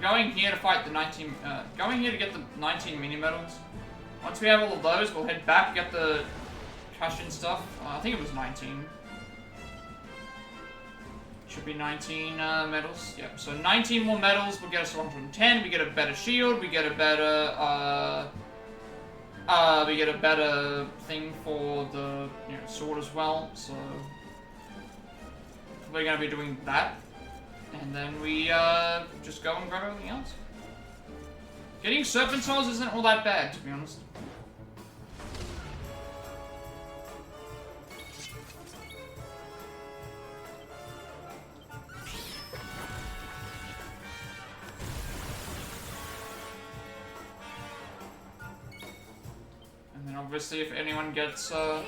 Going here to fight the 19, going here to get the 19 mini medals. Once we have all of those, we'll head back, get the cash-in stuff. I think it was 19. Should be 19 medals. Yep. So 19 more medals will get us to 110. We get a better shield. We get a better, thing for the sword as well. So we're gonna be doing that. And then we, just go and grab everything else. Getting Serpent Souls isn't all that bad, to be honest. And then obviously if anyone gets, so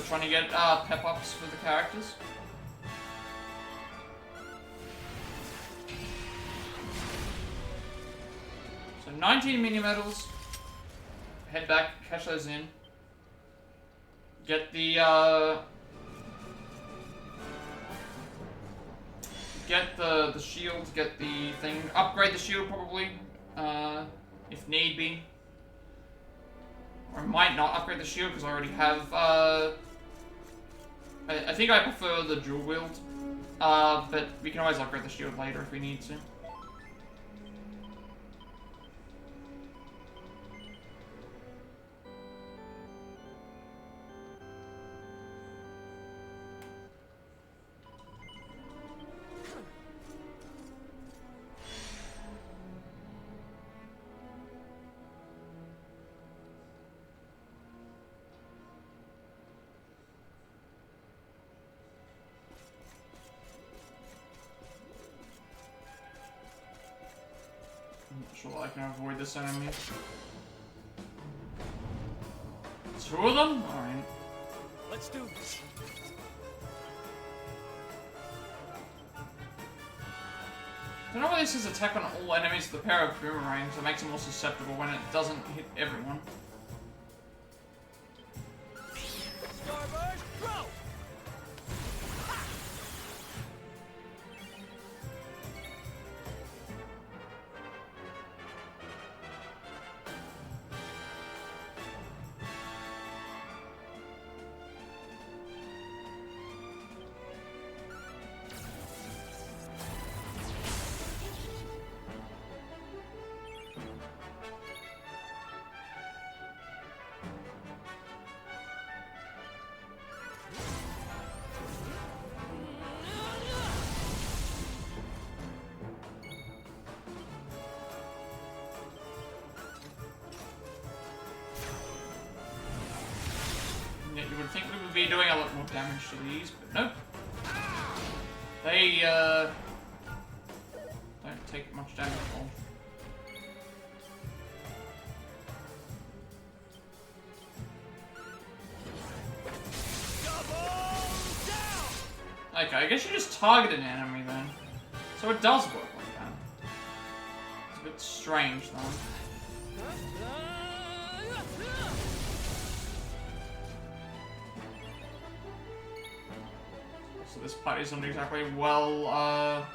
trying to get pep-ups for the characters. So 19 mini medals. Head back, cash those in. Get the shield, get the thing. Upgrade the shield probably, if need be. Or I might not upgrade the shield because I already have, I think I prefer the dual wield, but we can always upgrade the shield later if we need to. Sure, I can avoid this enemy. 2 of them? Alright. Let's do this. I don't know why this is attack on all enemies with a pair of boomerangs, so it makes them more susceptible when it doesn't hit everyone. Starburst, throw! You would think we would be doing a lot more damage to these, but nope. They, don't take much damage at all. Okay, I guess you just target an enemy then. So it does work like that. strange, though. So this party isn't exactly well,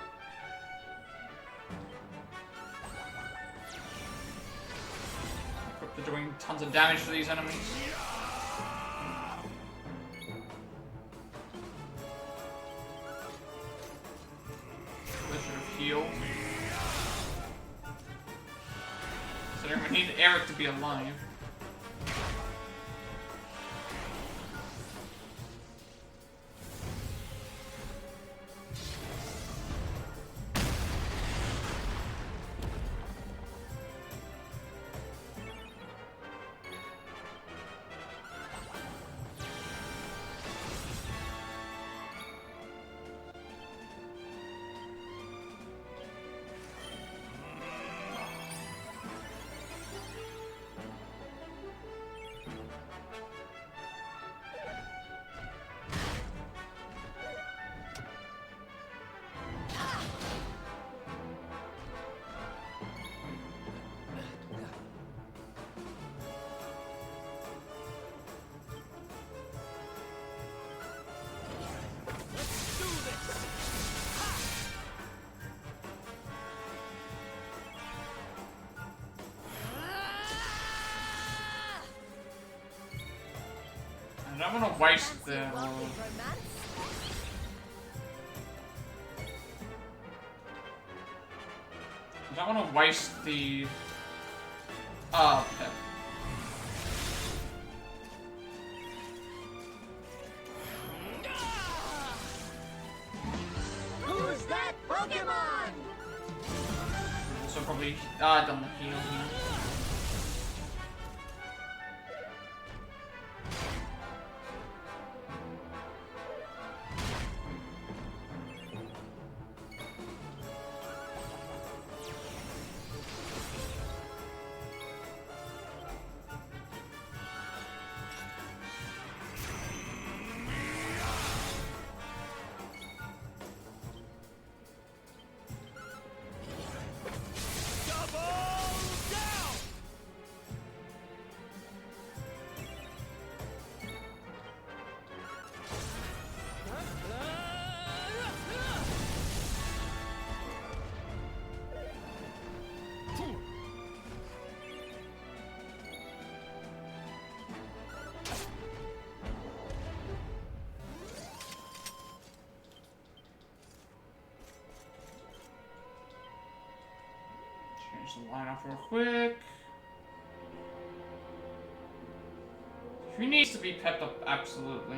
equipped to doing tons of damage to these enemies. They should have healed. So we need Eric to be alive. I don't want to waste the. I don't want to waste the. Pep. Who's that Pokemon? So probably done the heal here. Change the line up real quick. He needs to be pepped up, absolutely.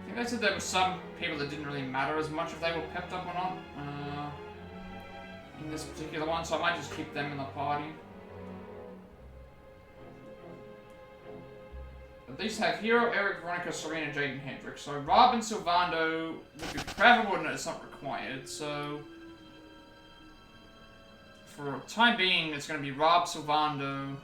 I think I said there were some people that didn't really matter as much if they were pepped up or not. In this particular one, so I might just keep them in the party. But these have Hero, Eric, Veronica, Serena, Jade, and Hendrik. So Rob and Sylvando would be preferable, and it's not required, so... For the time being, it's going to be Rob, Sylvando...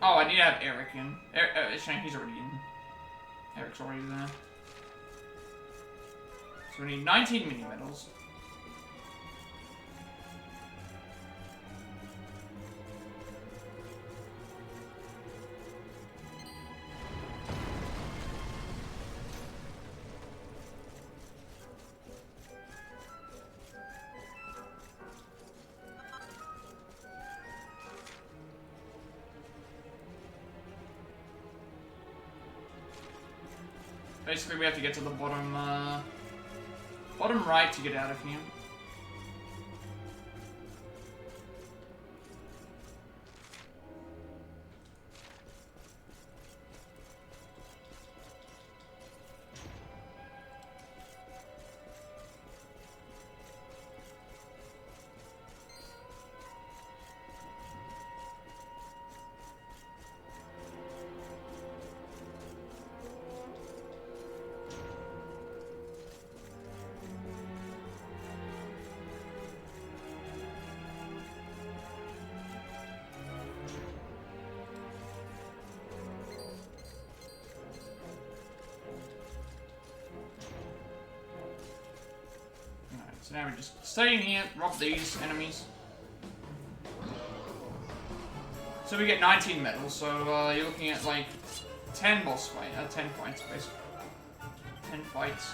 Oh, I need to have Eric in. He's already in. Eric's already there. So we need 19 mini medals. Basically, we have to get to the bottom, bottom right to get out of here. So now we just stay in here, rob these enemies. So we get 19 medals, so you're looking at like 10 boss fight, 10 fights basically. 10 fights.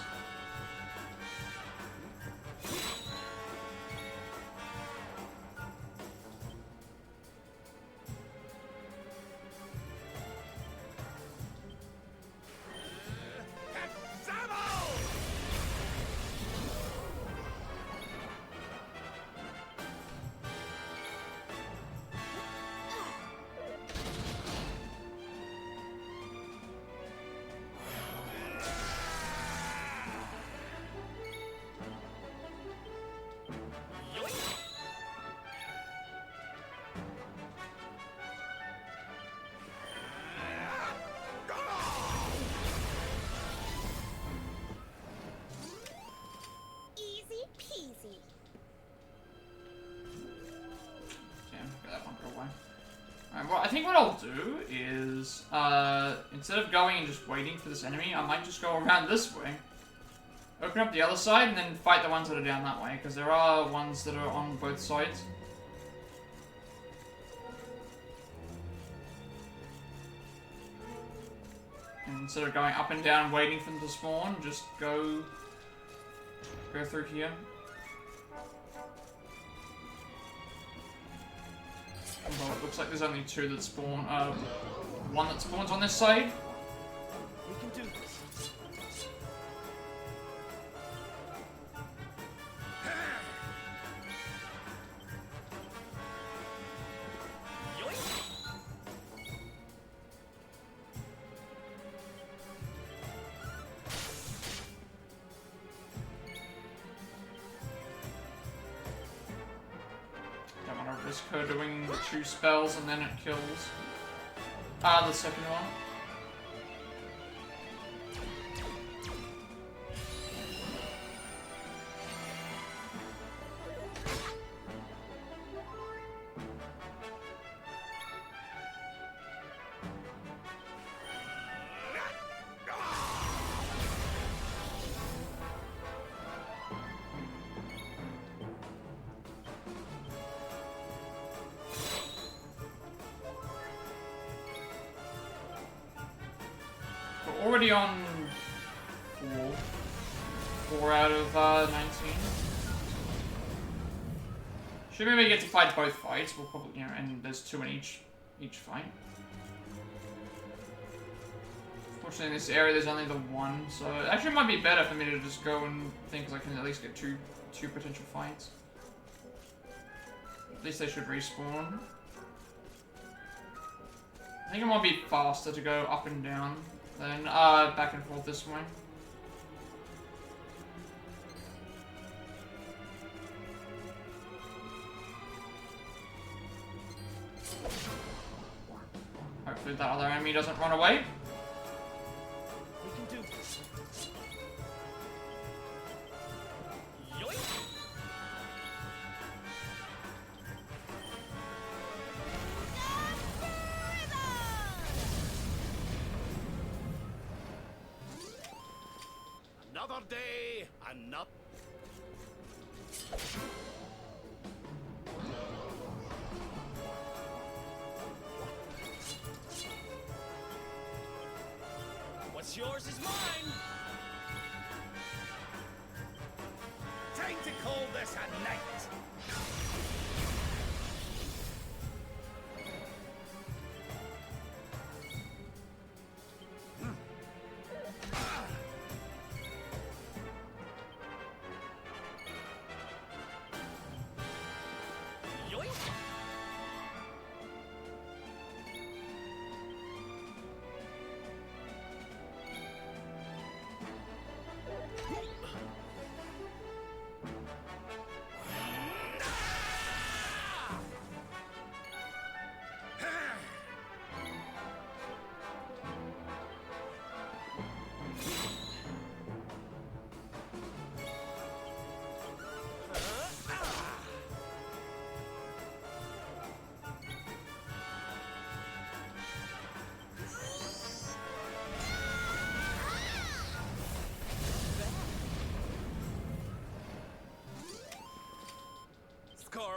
Easy peasy. Yeah, get that one go away. Alright, well, I think what I'll do is, instead of going and just waiting for this enemy, I might just go around this way. Open up the other side and then fight the ones that are down that way, because there are ones that are on both sides. And instead of going up and down waiting for them to spawn, just go through here. Well, it looks like there's only two that spawn, one that spawns on this side. We can do this. Don't want to risk her doing the two spells and then it kills. The second one. We're already on 4 out of 19. Should maybe get to fight both fights. We'll probably, you know, and there's 2 in each fight. Fortunately, in this area, there's only the 1, so it actually might be better for me to just go and think, because I can at least get two potential fights. At least they should respawn. I think it might be faster to go up and down than back and forth this way. Hopefully that other enemy doesn't run away. We can do this. Another day, another. What's yours is mine. Time to call this a night.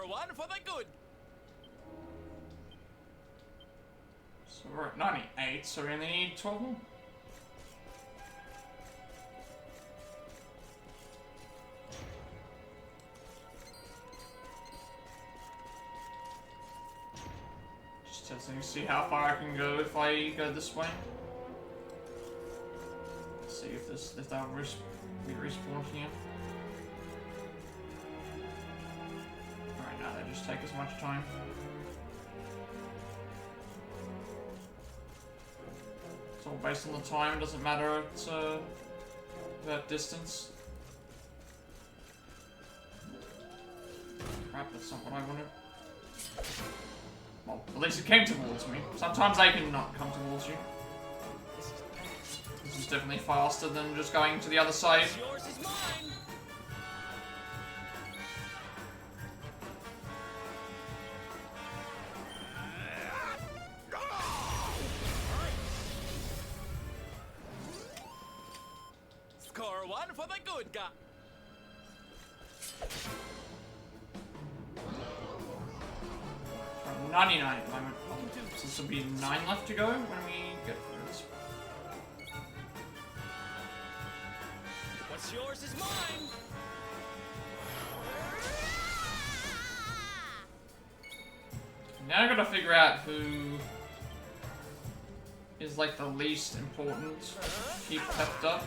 Score one for the good. So we're at 98, so we only need 12 more. Just testing to see how far I can go if I go this way. Let's see if they'll be respawned here. Alright, now they just take as much time. It's all based on the time, doesn't matter that distance. Crap, that's not what I wanted. Well, at least it came towards me. Sometimes they can not come towards you. This is definitely faster than just going to the other side. Yours is mine. Score one for the good guy. I'm 99 at the moment. So this will be 9 left to go when we get through this. What's yours is mine. Now I gotta figure out who is like the least important to keep kept up.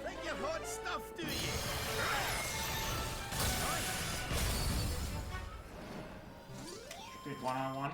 Think you've hot stuff, do you? Big 101.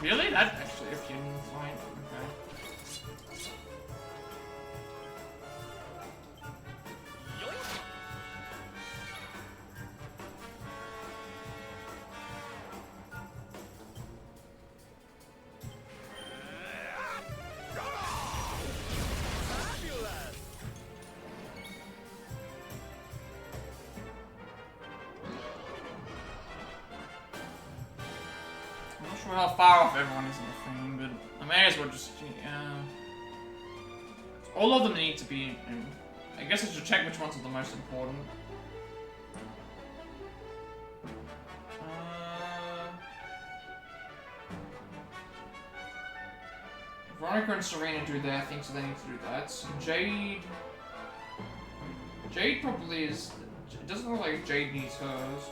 Really? That's actually a few fine. Okay. Fabulous. I'm not sure how far off everyone is in the thing, but I may as well just. All of them need to be. I guess I should check which ones are the most important. Veronica and Serena do their thing, so they need to do that. Jade probably is. It doesn't look like Jade needs hers.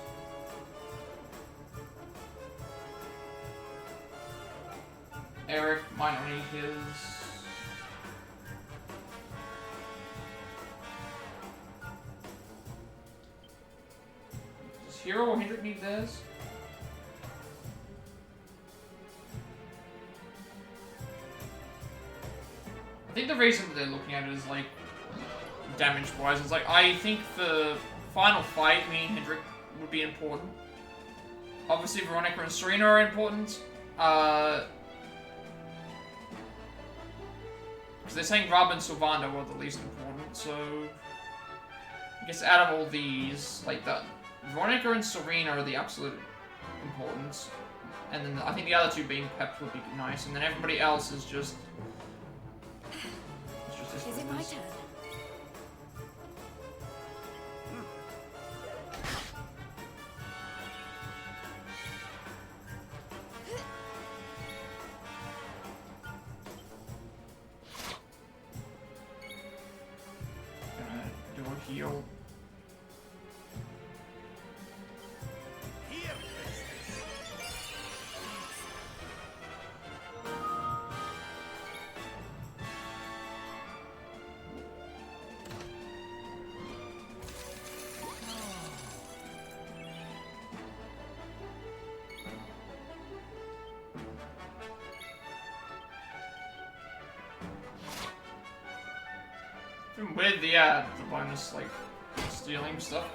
Eric might not need his. Does Hero or Hendrik need theirs? I think the reason that they're looking at it is like damage-wise. It's like I think the final fight, me and Hendrik, would be important. Obviously, Veronica and Serena are important. Because they're saying Rob and Sylvanda were the least important, so I guess out of all these, like Veronica and Serena are the absolute importance, and then I think the other two being Peps would be nice, and then everybody else is just. Is it my turn? Gonna do a heal. Here. Even with the bonus, like, stealing stuff.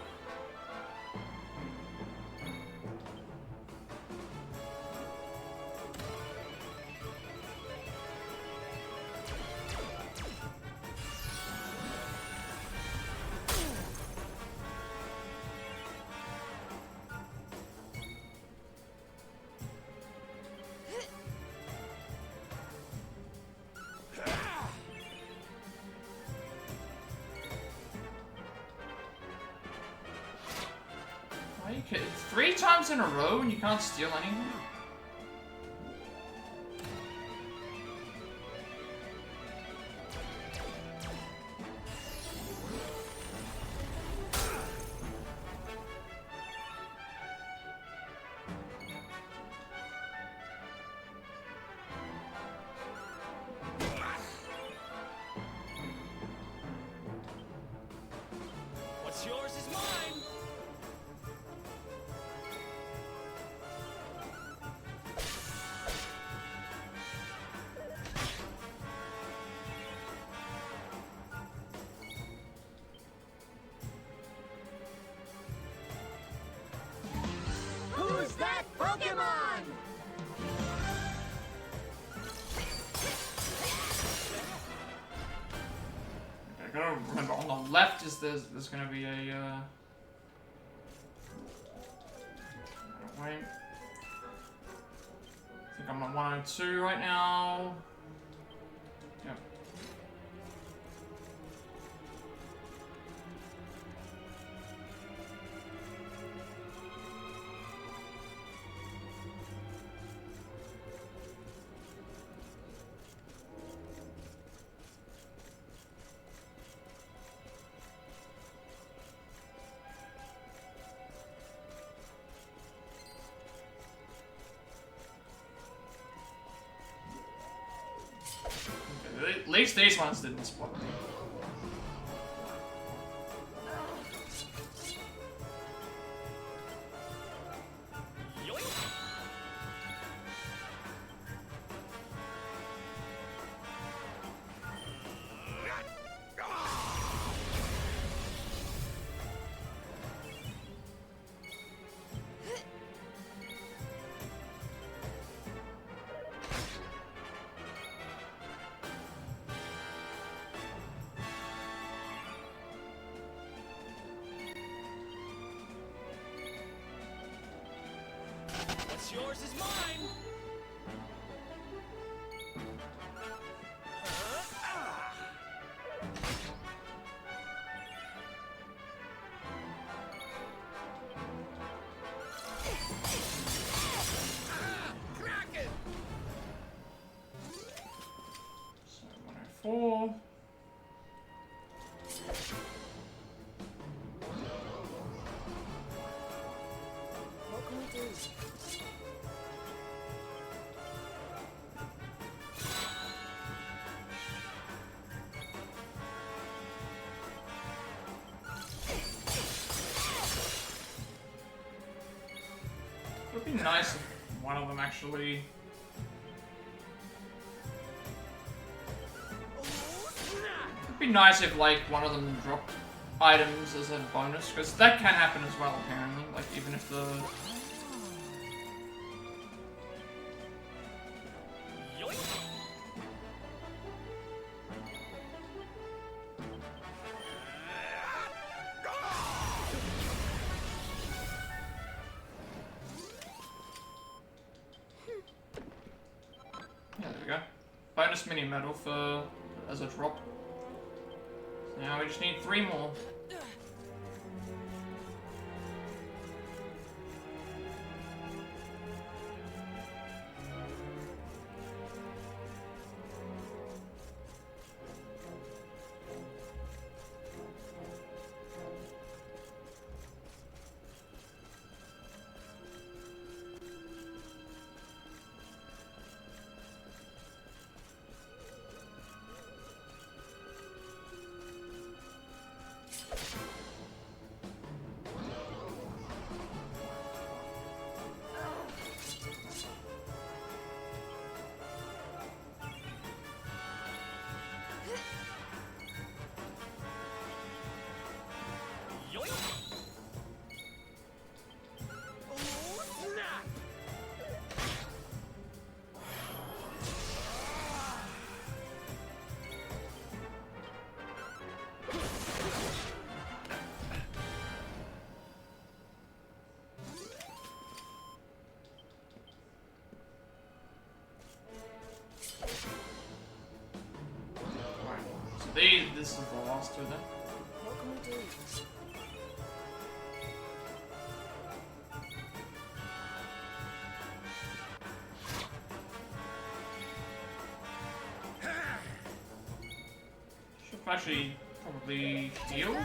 Why are you kidding? 3 times in a row and you can't steal anything? What's yours is mine. Who's that Pokemon? I gotta remember, on the left is there's gonna be a, wait. I think I'm at 102 right now. Yep. Okay, at least these ones didn't spot me. What's yours is mine. So 104. What can we do? It would be nice if one of them actually. It'd be nice if, like, one of them dropped items as a bonus, because that can happen as well, apparently. Like, even if the. Yeah, there we go. Bonus mini medal for as a drop. So now we just need 3 more. This is the last two then. What can we do? Should actually probably heal.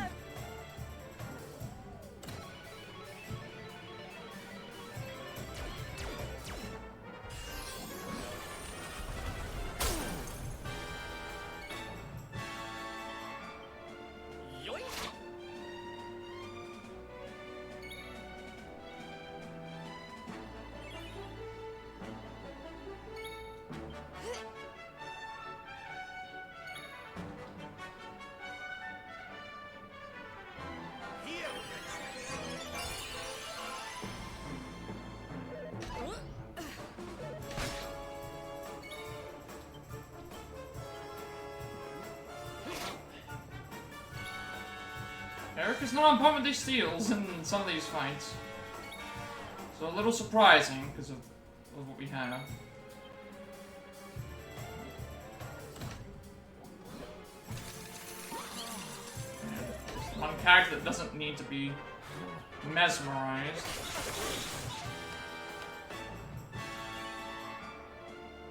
Eric is not on point with these steals in some of these fights. So a little surprising because of what we have. One character that doesn't need to be mesmerized.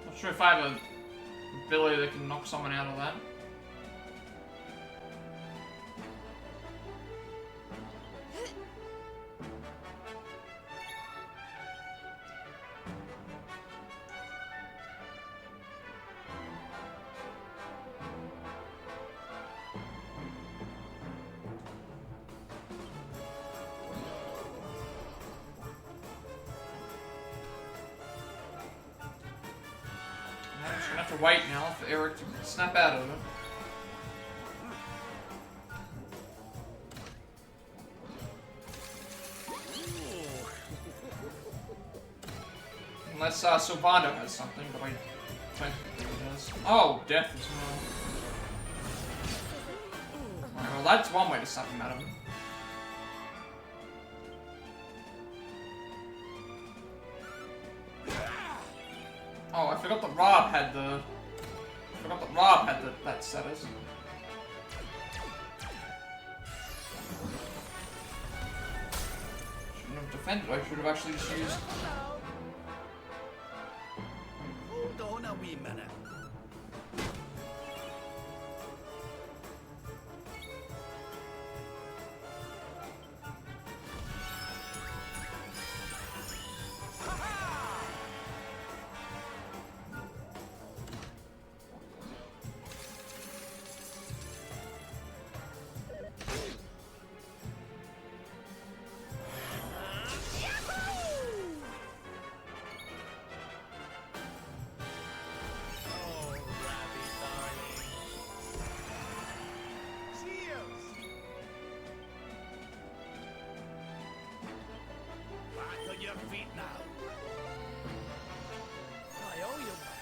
Not sure if I have an ability that can knock someone out of that. I'm just gonna have to wait now for Eric to snap out of it. Unless Sylvando has something, but I don't think he does. Oh, death as well. Alright, well that's one way to snap him out of him. Oh, I forgot that Rob had the... that status. Shouldn't have defended, I should have actually just used... Hold on a wee minute. Your feet now. I owe you one.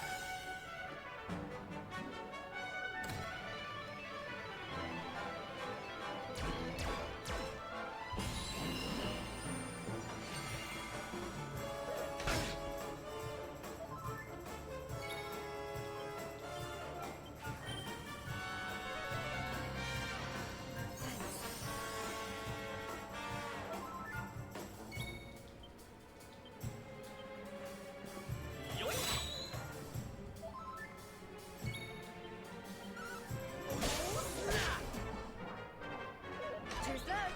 Cheers, love.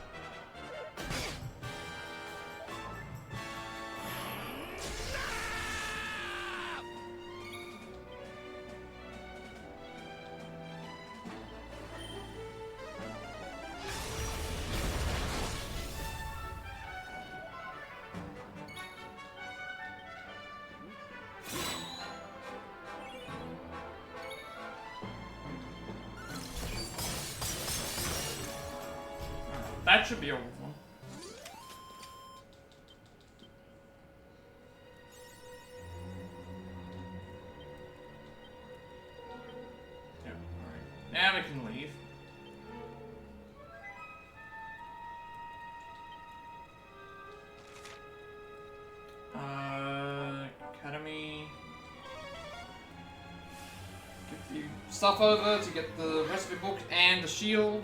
That should be over for him. Yeah, alright. Now we can leave. Academy. Give the stuff over to get the recipe book and the shield.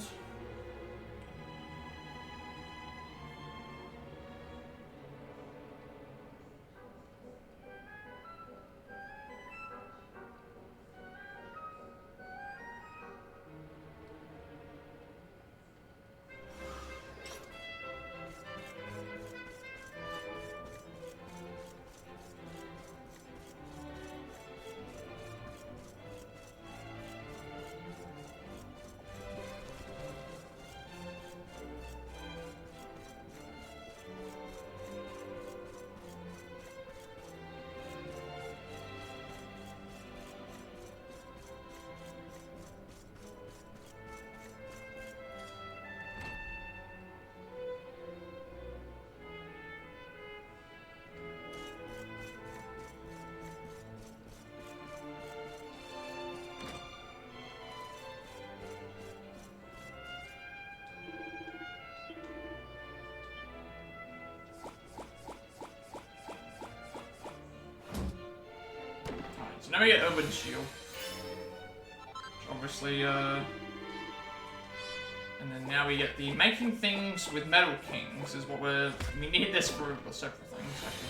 So now we get Urban Shield. Which obviously, and then now we get the making things with Metal Kings is what we need this for several things, actually.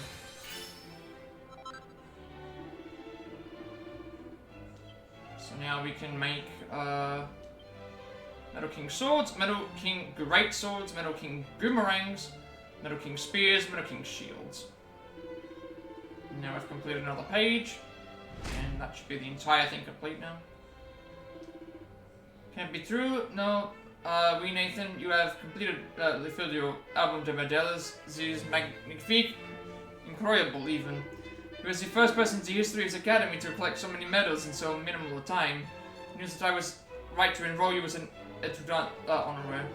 So now we can make, Metal King Swords, Metal King Great Swords, Metal King Boomerangs, Metal King Spears, Metal King Shields. And now we've completed another page. And that should be the entire thing complete now. Can't be true. No. We, Nathan, you have completed filled your album de medallas. This is magnifique. Incroyable, even. He was the first person in history of his academy to collect so many medals in so minimal a time. News that I was right to enroll you as an étudiant honoraire.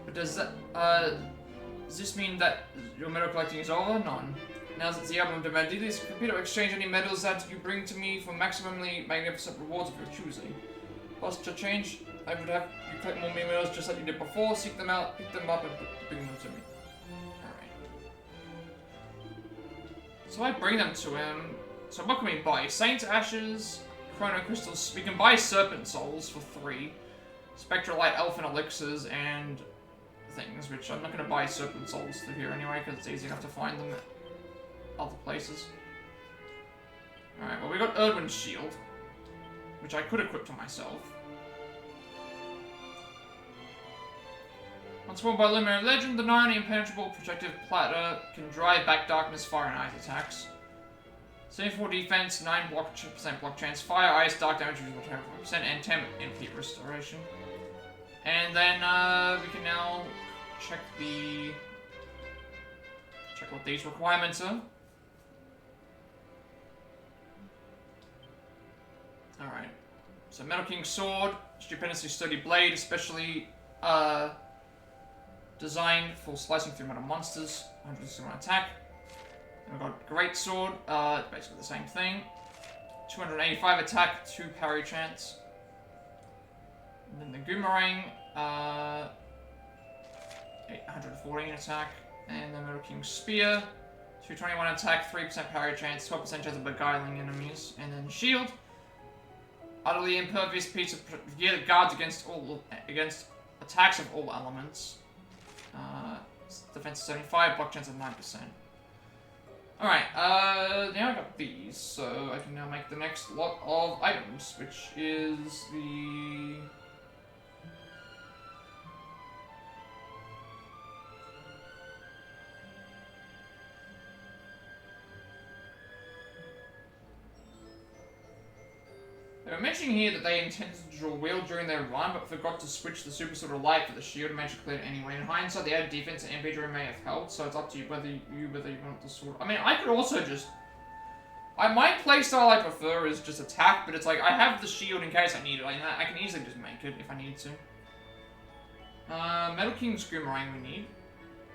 But does this mean that your medal collecting is over? None. Now that the album demanded, this computer exchange any medals that you bring to me for maximally magnificent rewards of your choosing. Plus, to change, I would have you collect more medals just like you did before, seek them out, pick them up, and bring them to me. Alright. So I bring them to him. So what can we buy? Saint Ashes, Chrono Crystals. We can buy Serpent Souls for 3. Spectralite Elfin Elixirs, and things, which I'm not going to buy Serpent Souls through here anyway, because it's easy enough to find them other places. Alright, well we got Erdwin's Shield, which I could equip to myself. Once worn by Luminary Legend, the 9 impenetrable protective platter can drive back darkness, fire, and ice attacks. 74 defense, 9% block chance, fire, ice, dark damage, 10%, and 10 MP restoration. And then we can now check what these requirements are. Alright. So Metal King Sword, stupendously sturdy blade, especially designed for slicing through metal monsters, 161 attack. And we've got Great Sword, basically the same thing. 285 attack, 2 parry chance. And then the Goomerang, 814 attack. And the Metal King Spear, 221 attack, 3% parry chance, 12% chance of beguiling enemies. And then Shield, utterly impervious piece of gear that guards against attacks of all elements. Defense 75, block chance of 9%. Alright, now I got these, so I can now make the next lot of items, which is the... They were mentioning here that they intended to draw wheel during their run, but forgot to switch the Super Sword of Light for the shield and managed to clear it anyway. In hindsight, the added defense and MP during may have helped, so it's up to you whether you want the sword. I mean, I could also just... my playstyle I prefer is just attack, but it's like, I have the shield in case I need it. I can easily just make it if I need to. Metal King Screamerang we need.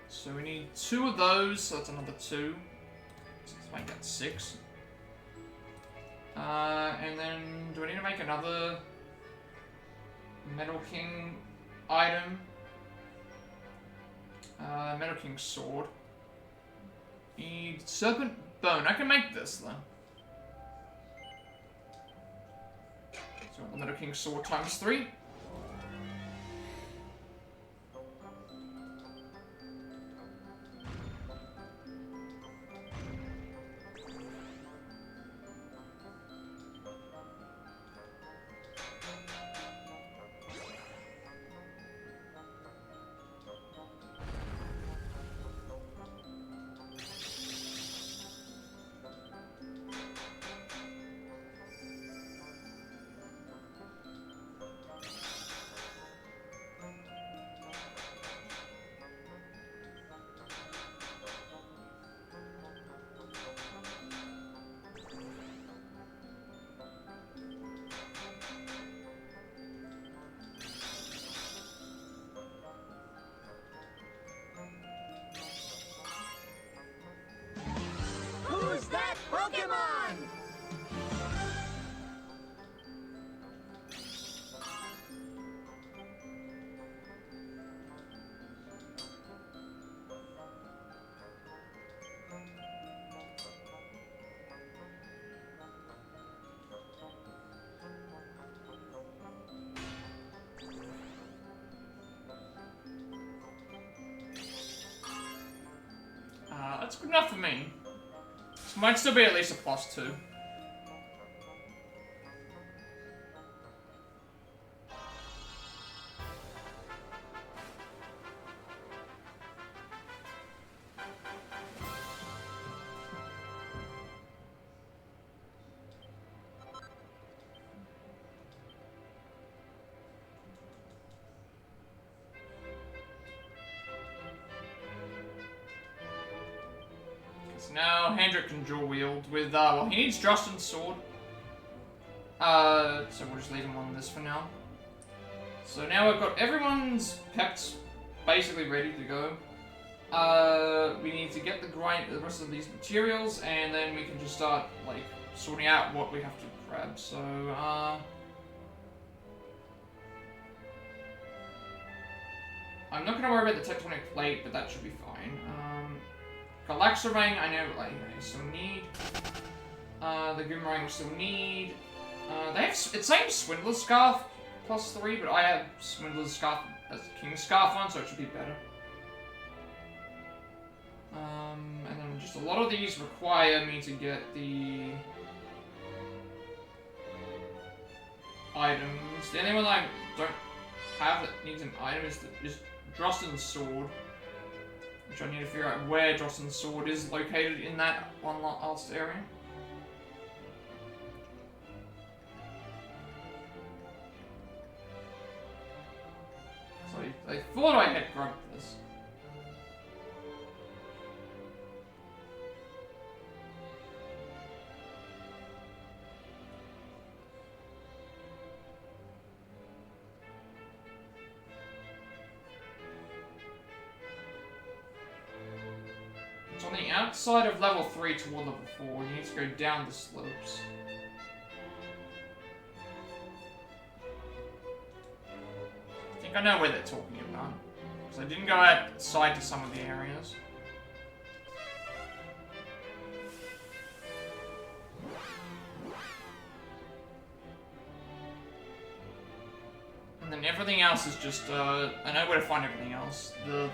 So we need 2 of those, so that's another 2. So let's make that 6. And then, do I need to make another Metal King item? Metal King Sword. Need Serpent Bone. I can make this, though. So the Metal King sword times 3. Who's that Pokemon? That's good enough for me. This might still be at least a +2. So now Hendrik can dual wield with, well, he needs Justin's sword. So we'll just leave him on this for now. So now we've got everyone's peps basically ready to go. We need to get the rest of these materials, and then we can just start, like, sorting out what we have to grab. So, I'm not gonna worry about the tectonic plate, but that should be fine. Galaxorang, I know, like, I still need. The Goomerang we still need. They have, it's saying Swindler's Scarf +3, but I have Swindler's Scarf as King's Scarf on, so it should be better. And then just a lot of these require me to get the items. The only one I don't have that needs an item is Drossen's sword, which I need to figure out where Drossen's sword is located in that one last area. So I thought I had grabbed this. It's on the outside of level 3 toward level 4. You need to go down the slopes. I think I know where they're talking about. Because I didn't go outside to some of the areas. And then everything else is just, I know where to find everything else. The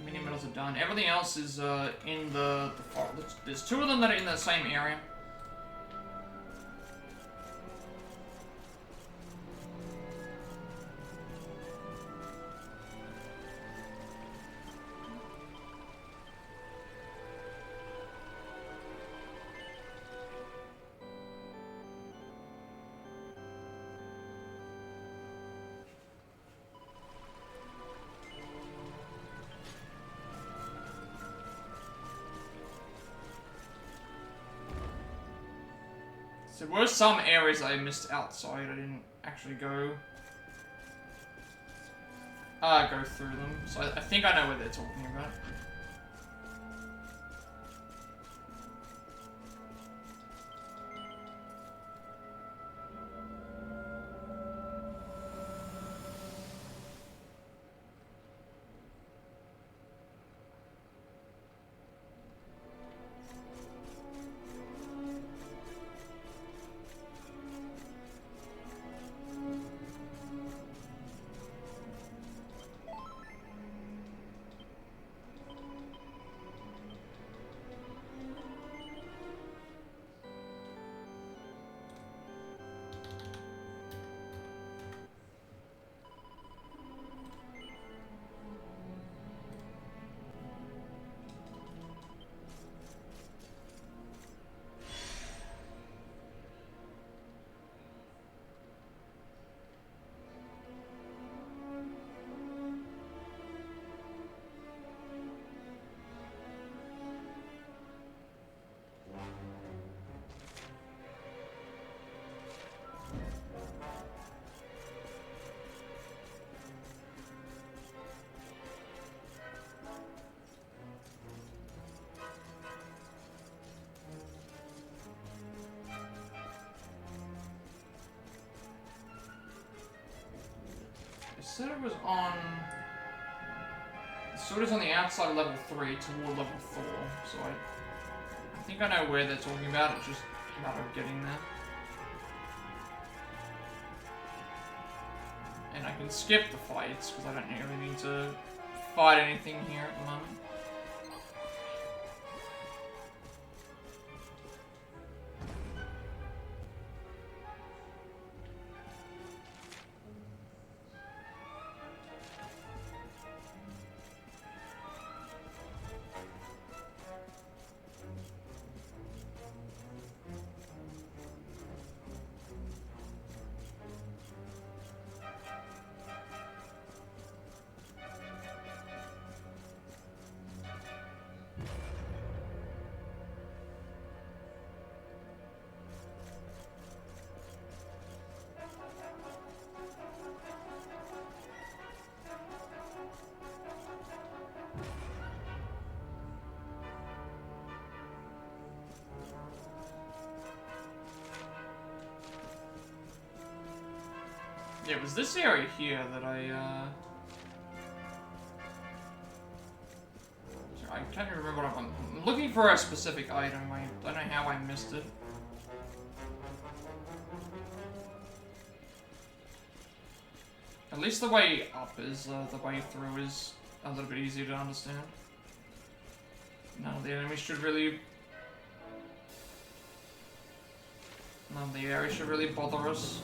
mini medals are done. Everything else is in the forest. There's 2 of them that are in the same area. So there were some areas I missed outside. I didn't actually go through them. So I think I know what they're talking about. said it was on... The sword is on the outside of level 3 toward level 4, so I think I know where they're talking about, it's just a matter of getting there. And I can skip the fights, because I don't really need to fight anything here at the moment. Yeah, it was this area here that I can't even remember what I'm looking for a specific item. I don't know how I missed it. At least the way up is, the way through is a little bit easier to understand. None of the enemies should really... None of the area should really bother us.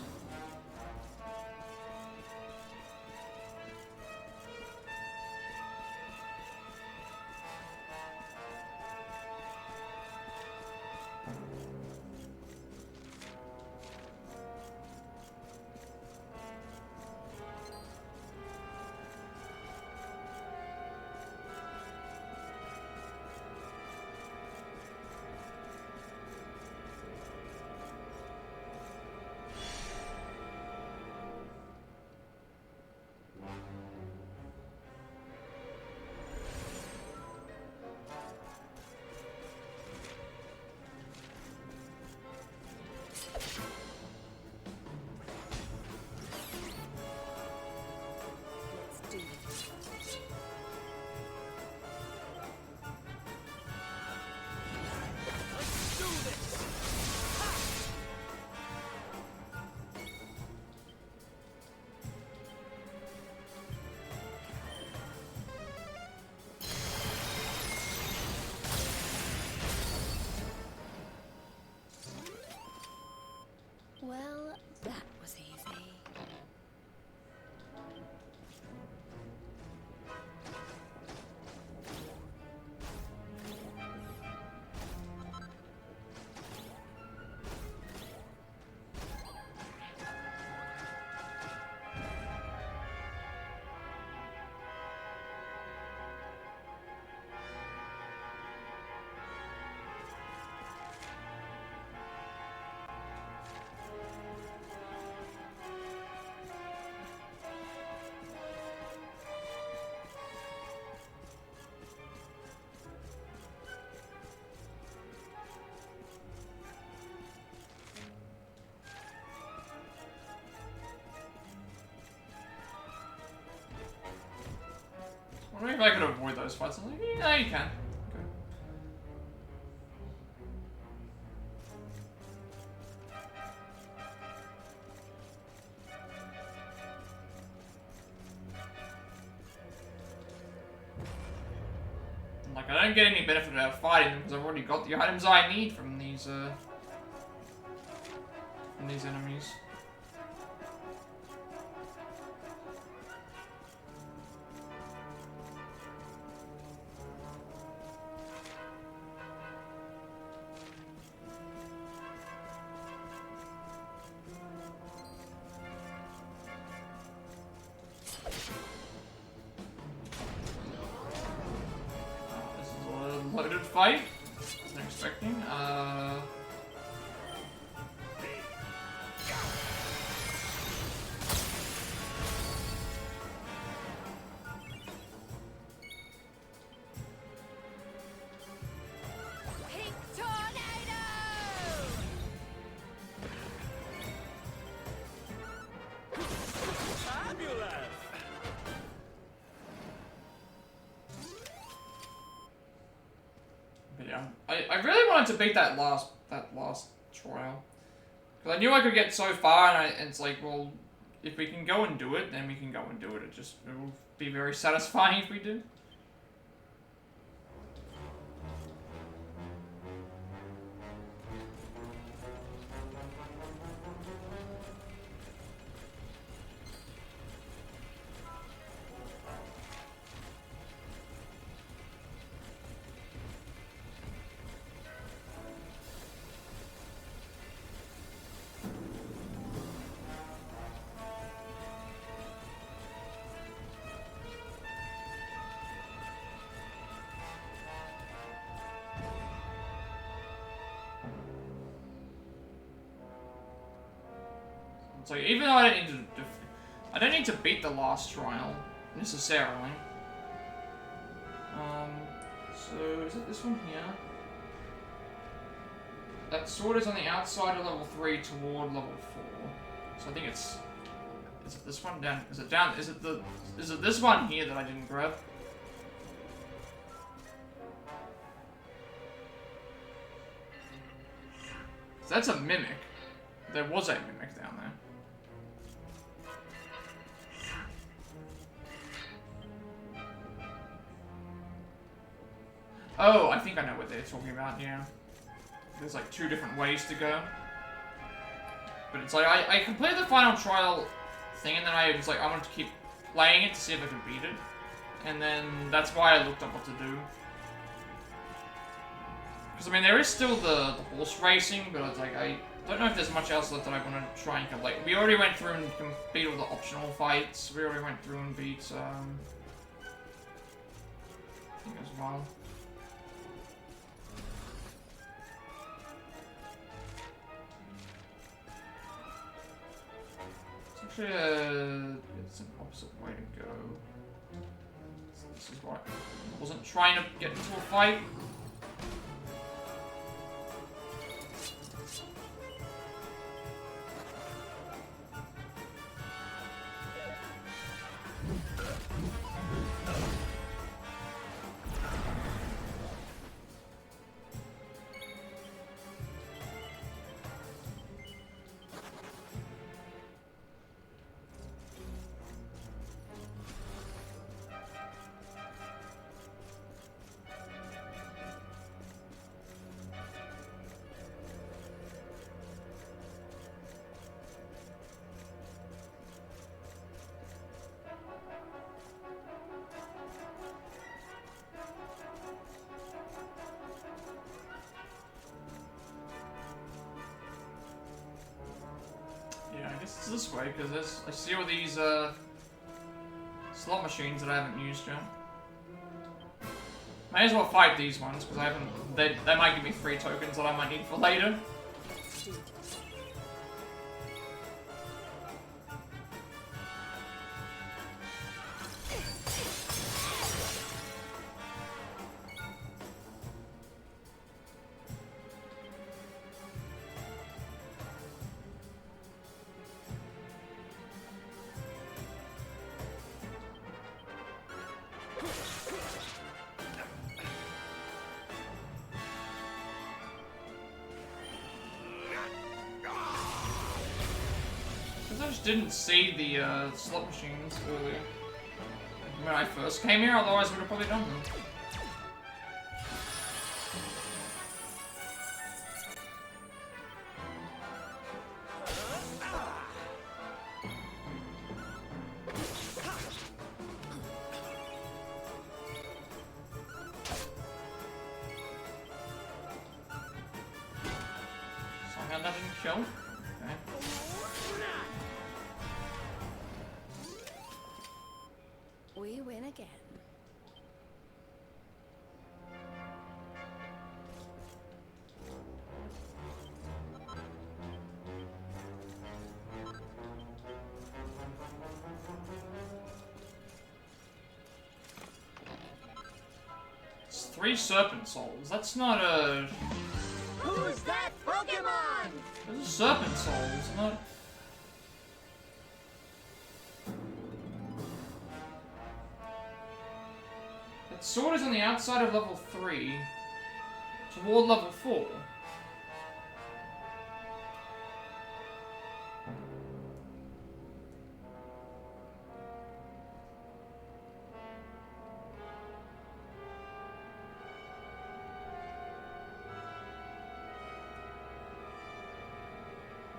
Well, that was easy. I wonder if I could avoid those fights. I'm like, yeah, you can. Okay. Like, I don't get any benefit out of fighting them because I've already got the items I need from these enemies. Loaded fight. Wasn't expecting. Pink tornado! Fabulous! wanted to beat that last trial. Because I knew I could get so far, and it's like, well, if we can go and do it, then we can go and do it. It will be very satisfying if we do. So even though I don't need to beat the last trial necessarily. So is it this one here? That sword is on the outside of level 3 toward level 4. So I think it's. Is it this one down? Is it down? Is it this one here that I didn't grab? So that's a mimic. There was a mimic down there. Oh, I think I know what they're talking about, yeah. There's like 2 different ways to go. But it's like, I completed the final trial thing, and then I was like, I wanted to keep playing it to see if I could beat it. And then that's why I looked up what to do. Because, I mean, there is still the horse racing, but it's like, I don't know if there's much else left that I want to try and complete. We already went through and beat all the optional fights. We already went through and beat, I think as well. It's actually it's an opposite way to go. So this is why I wasn't trying to get into a fight. It's this way, because I see all these slot machines that I haven't used yet. May as well fight these ones, because I haven't. They might give me 3 tokens that I might need for later. Didn't see the slot machines earlier when I first came here, otherwise I would have probably done them. Somehow that didn't kill. Okay. We win again. It's 3 serpent souls. That's not a... Who's that Pokemon? Those are serpent souls, not... That sword is on the outside of level 3. Toward level 4.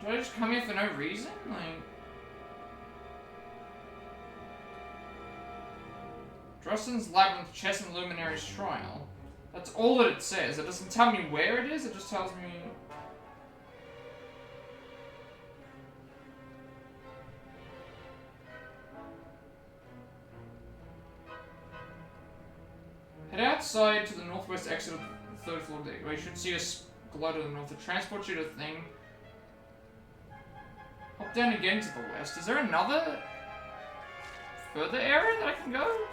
Do I just come here for no reason? Like... Drustin's Labyrinth, Chess and Luminary's Trial. That's all that it says. It doesn't tell me where it is, it just tells me... Head outside to the northwest exit of the 3rd floor deck, where you should see a glow to the north. It transports you to the thing. Hop down again to the west. Is there another further area that I can go?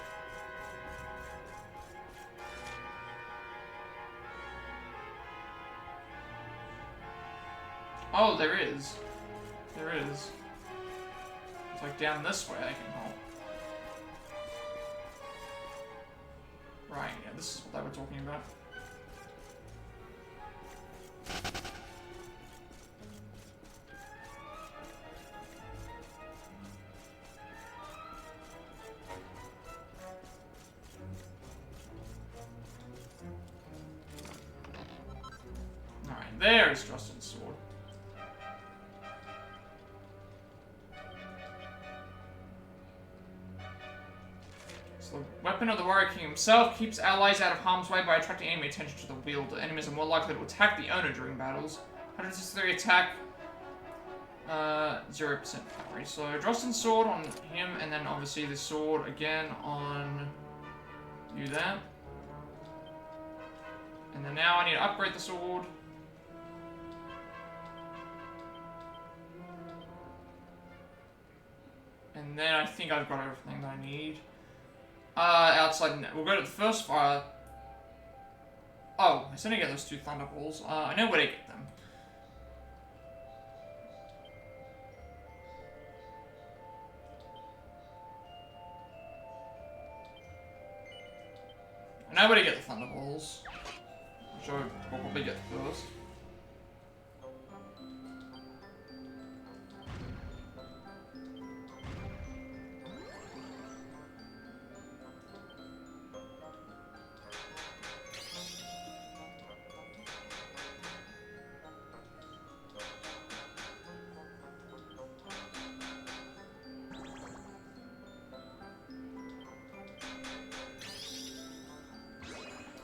Oh, there is. There is. It's like down this way I can hop. Right, yeah, this is what they were talking about. Alright, there's Drustin's sword. So the weapon of the Warrior King himself keeps allies out of harm's way by attracting enemy attention to the wielder. Enemies are more likely to attack the owner during battles. 163 attack, 0% parry. So Drustin's sword on him, and then obviously the sword again on you there. And then now I need to upgrade the sword. And then I think I've got everything that I need. Outside, we'll go to the first fire. Oh, I still need to get those 2 thunderballs. I know where to get them. I know where to get the thunderballs. Which I'll probably get first.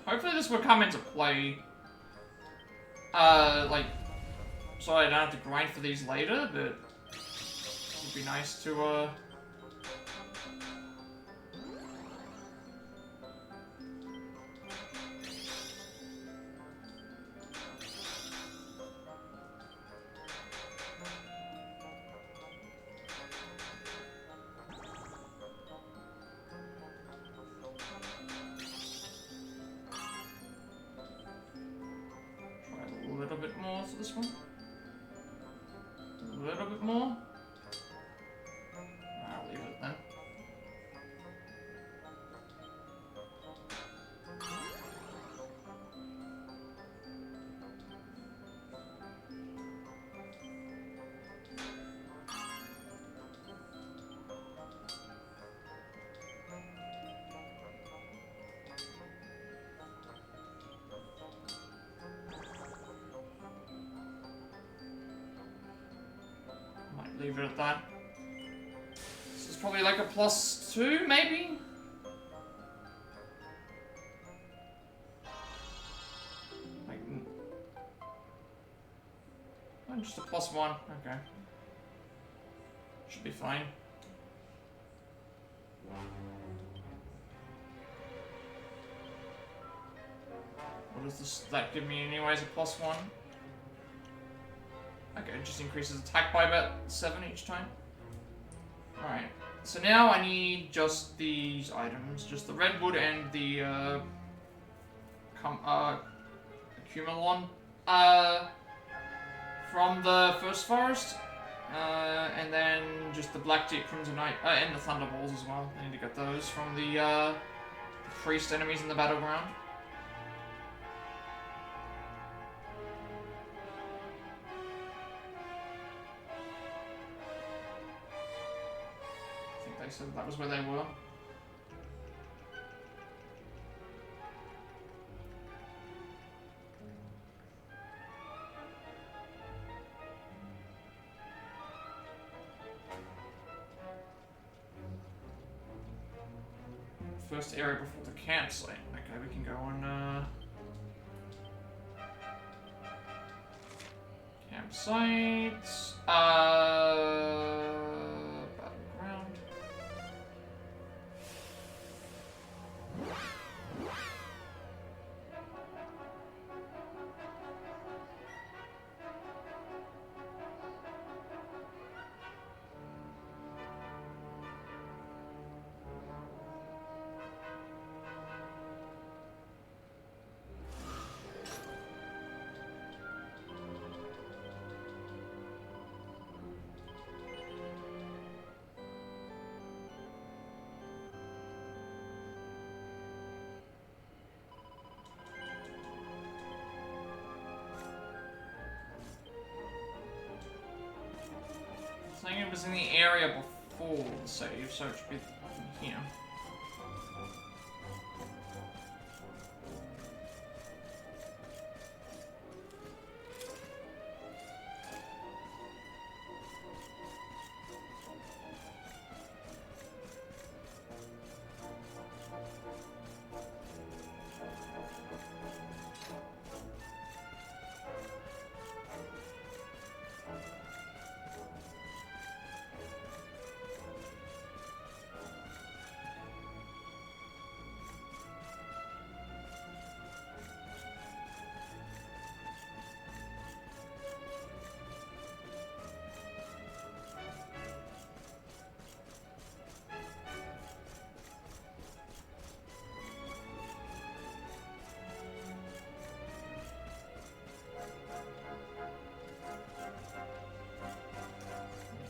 Hopefully this will come into play, like, so I don't have to grind for these later, but it would be nice to, this one. A little bit more. I'll leave it then. Leave it at that. This is probably like a +2, maybe? Like, oh, just a +1, okay. Should be fine. What does this, that give me anyways, a +1? Okay, it just increases attack by about 7 each time. Alright, so now I need just these items. Just the redwood and the, Accumulon, from the first forest. And then just the Black Deep Crimsonite, and the Thunderballs as well. I need to get those from the priest enemies in the battleground. they said that was where they were. First area before the campsite. Okay, we can go on, campsite. Battleground. I think it was in the area before the save, so it should be here.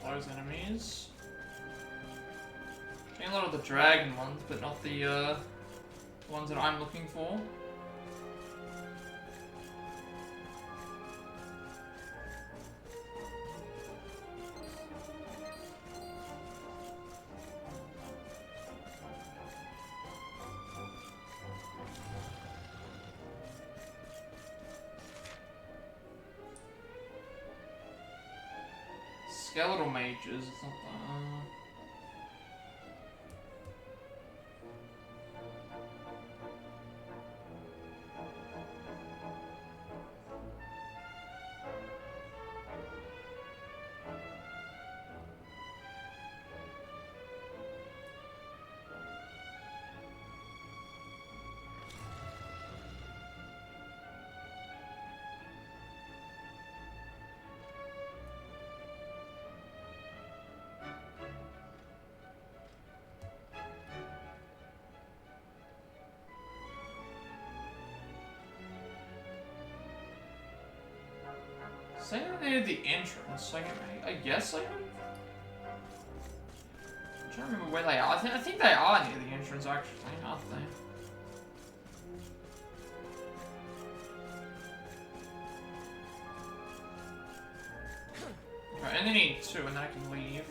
Those enemies. Getting a lot of the dragon ones, but not the ones that I'm looking for. Skeletal mages, it's not saying that they had the entrance, like, I guess, like, I'm trying to remember where they are. I think they are near the entrance, actually, aren't they? Okay, and they need two, and then I can leave.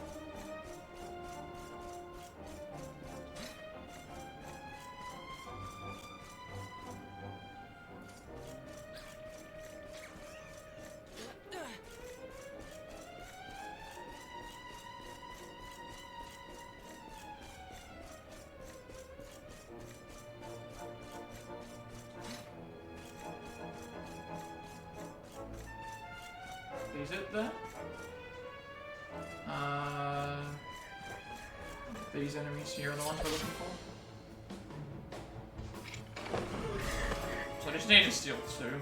Is it there? These enemies here are the ones we're looking for. So I just need to steal two.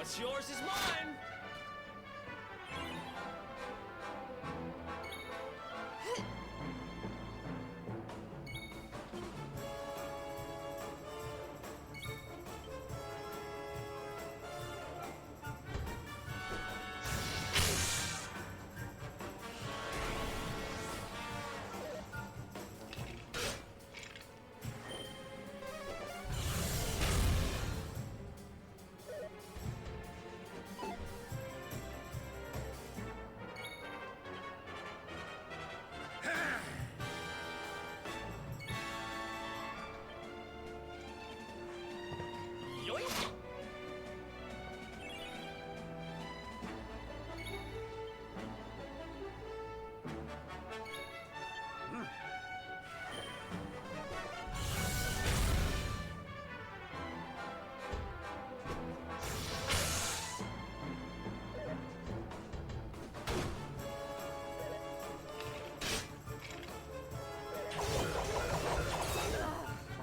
What's yours is mine! Yoink!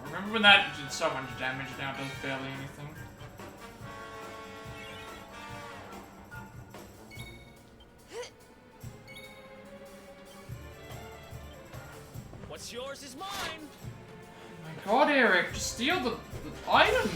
Remember when that did so much damage, now it does barely anything. What's yours is mine! My god, Eric, just steal the item!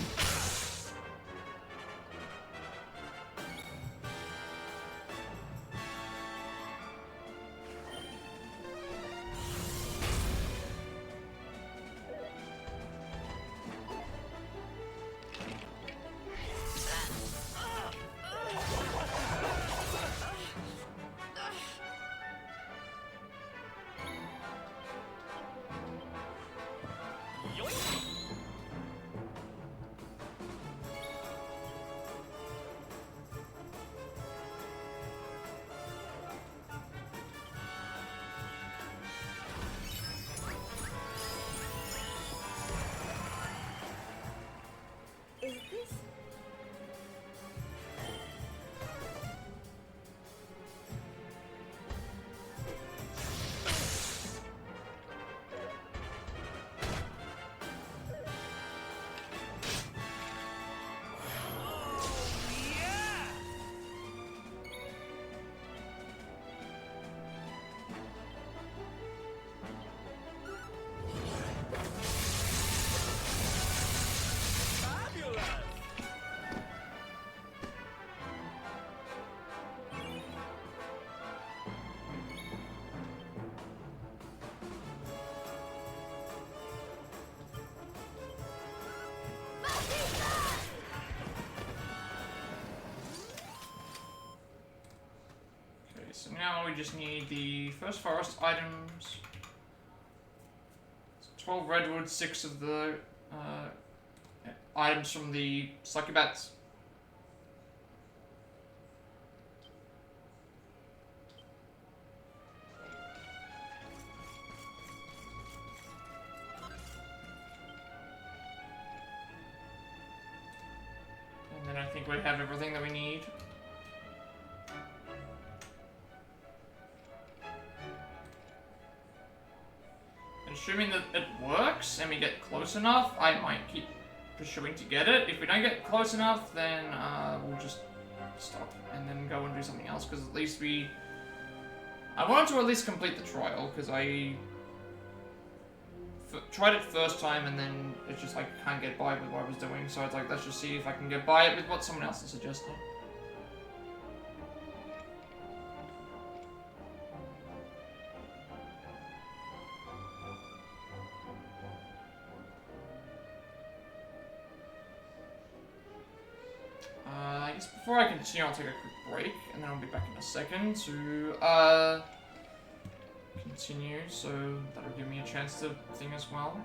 Yoink! Is this? Fabulous! Okay, so now we just need the first forest items. 12 redwood, 6 of the items from the succubats. And then I think we have everything that we need. And assuming that it works and we get close enough, I might keep pursuing to get it. If we don't get close enough, then we'll just stop and then go and do something else, because at least I wanted to at least complete the trial, because I tried it first time and then it's just like can't get by with what I was doing, so I was like, let's just see if I can get by it with what someone else is suggesting. I guess before I continue, I'll take a quick break, and then I'll be back in a second to continue, so that'll give me a chance to think as well.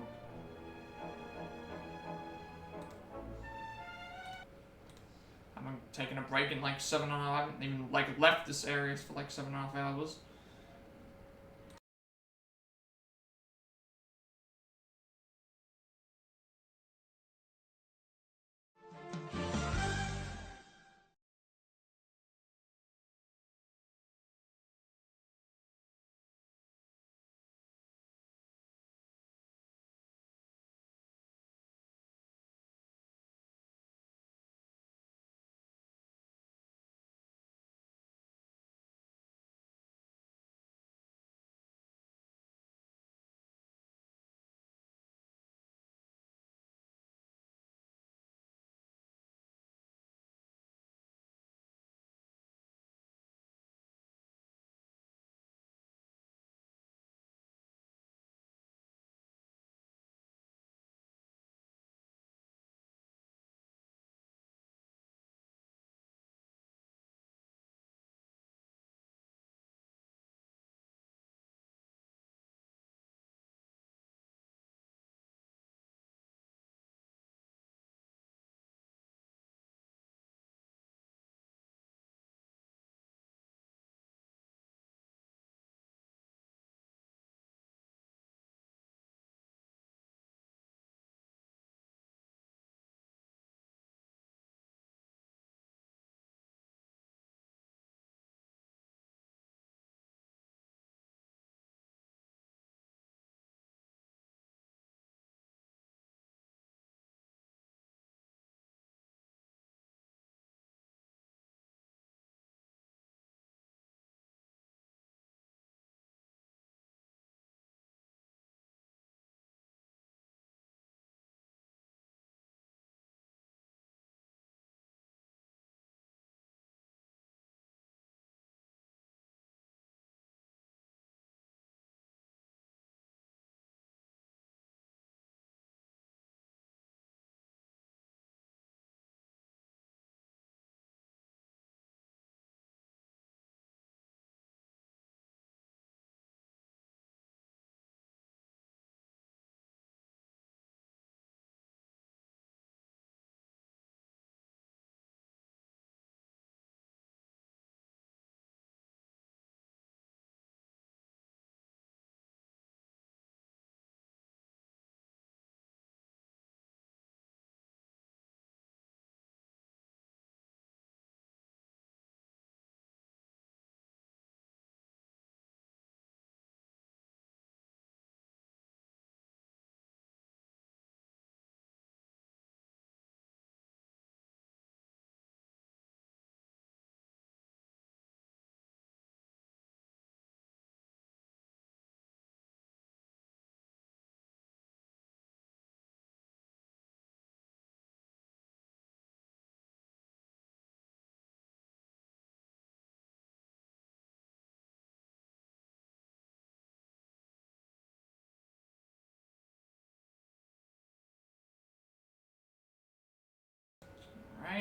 I'm taking a break in like 7.5. I haven't even like left this area for like 7.5 hours.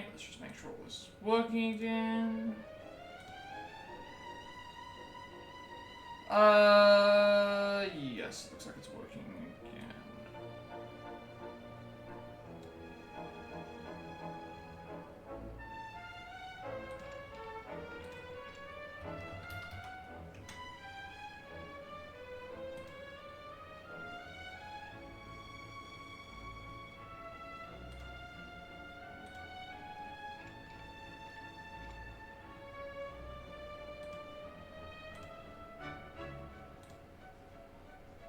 Alright, let's just make sure all this is working again. Yes, looks like it's working again.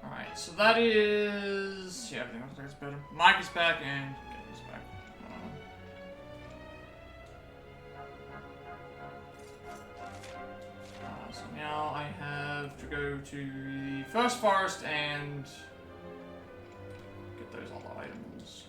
Alright, so that is... yeah, everything looks like it's better. Mike is back and Gabe is back. So now I have to go to the first forest and get those other items.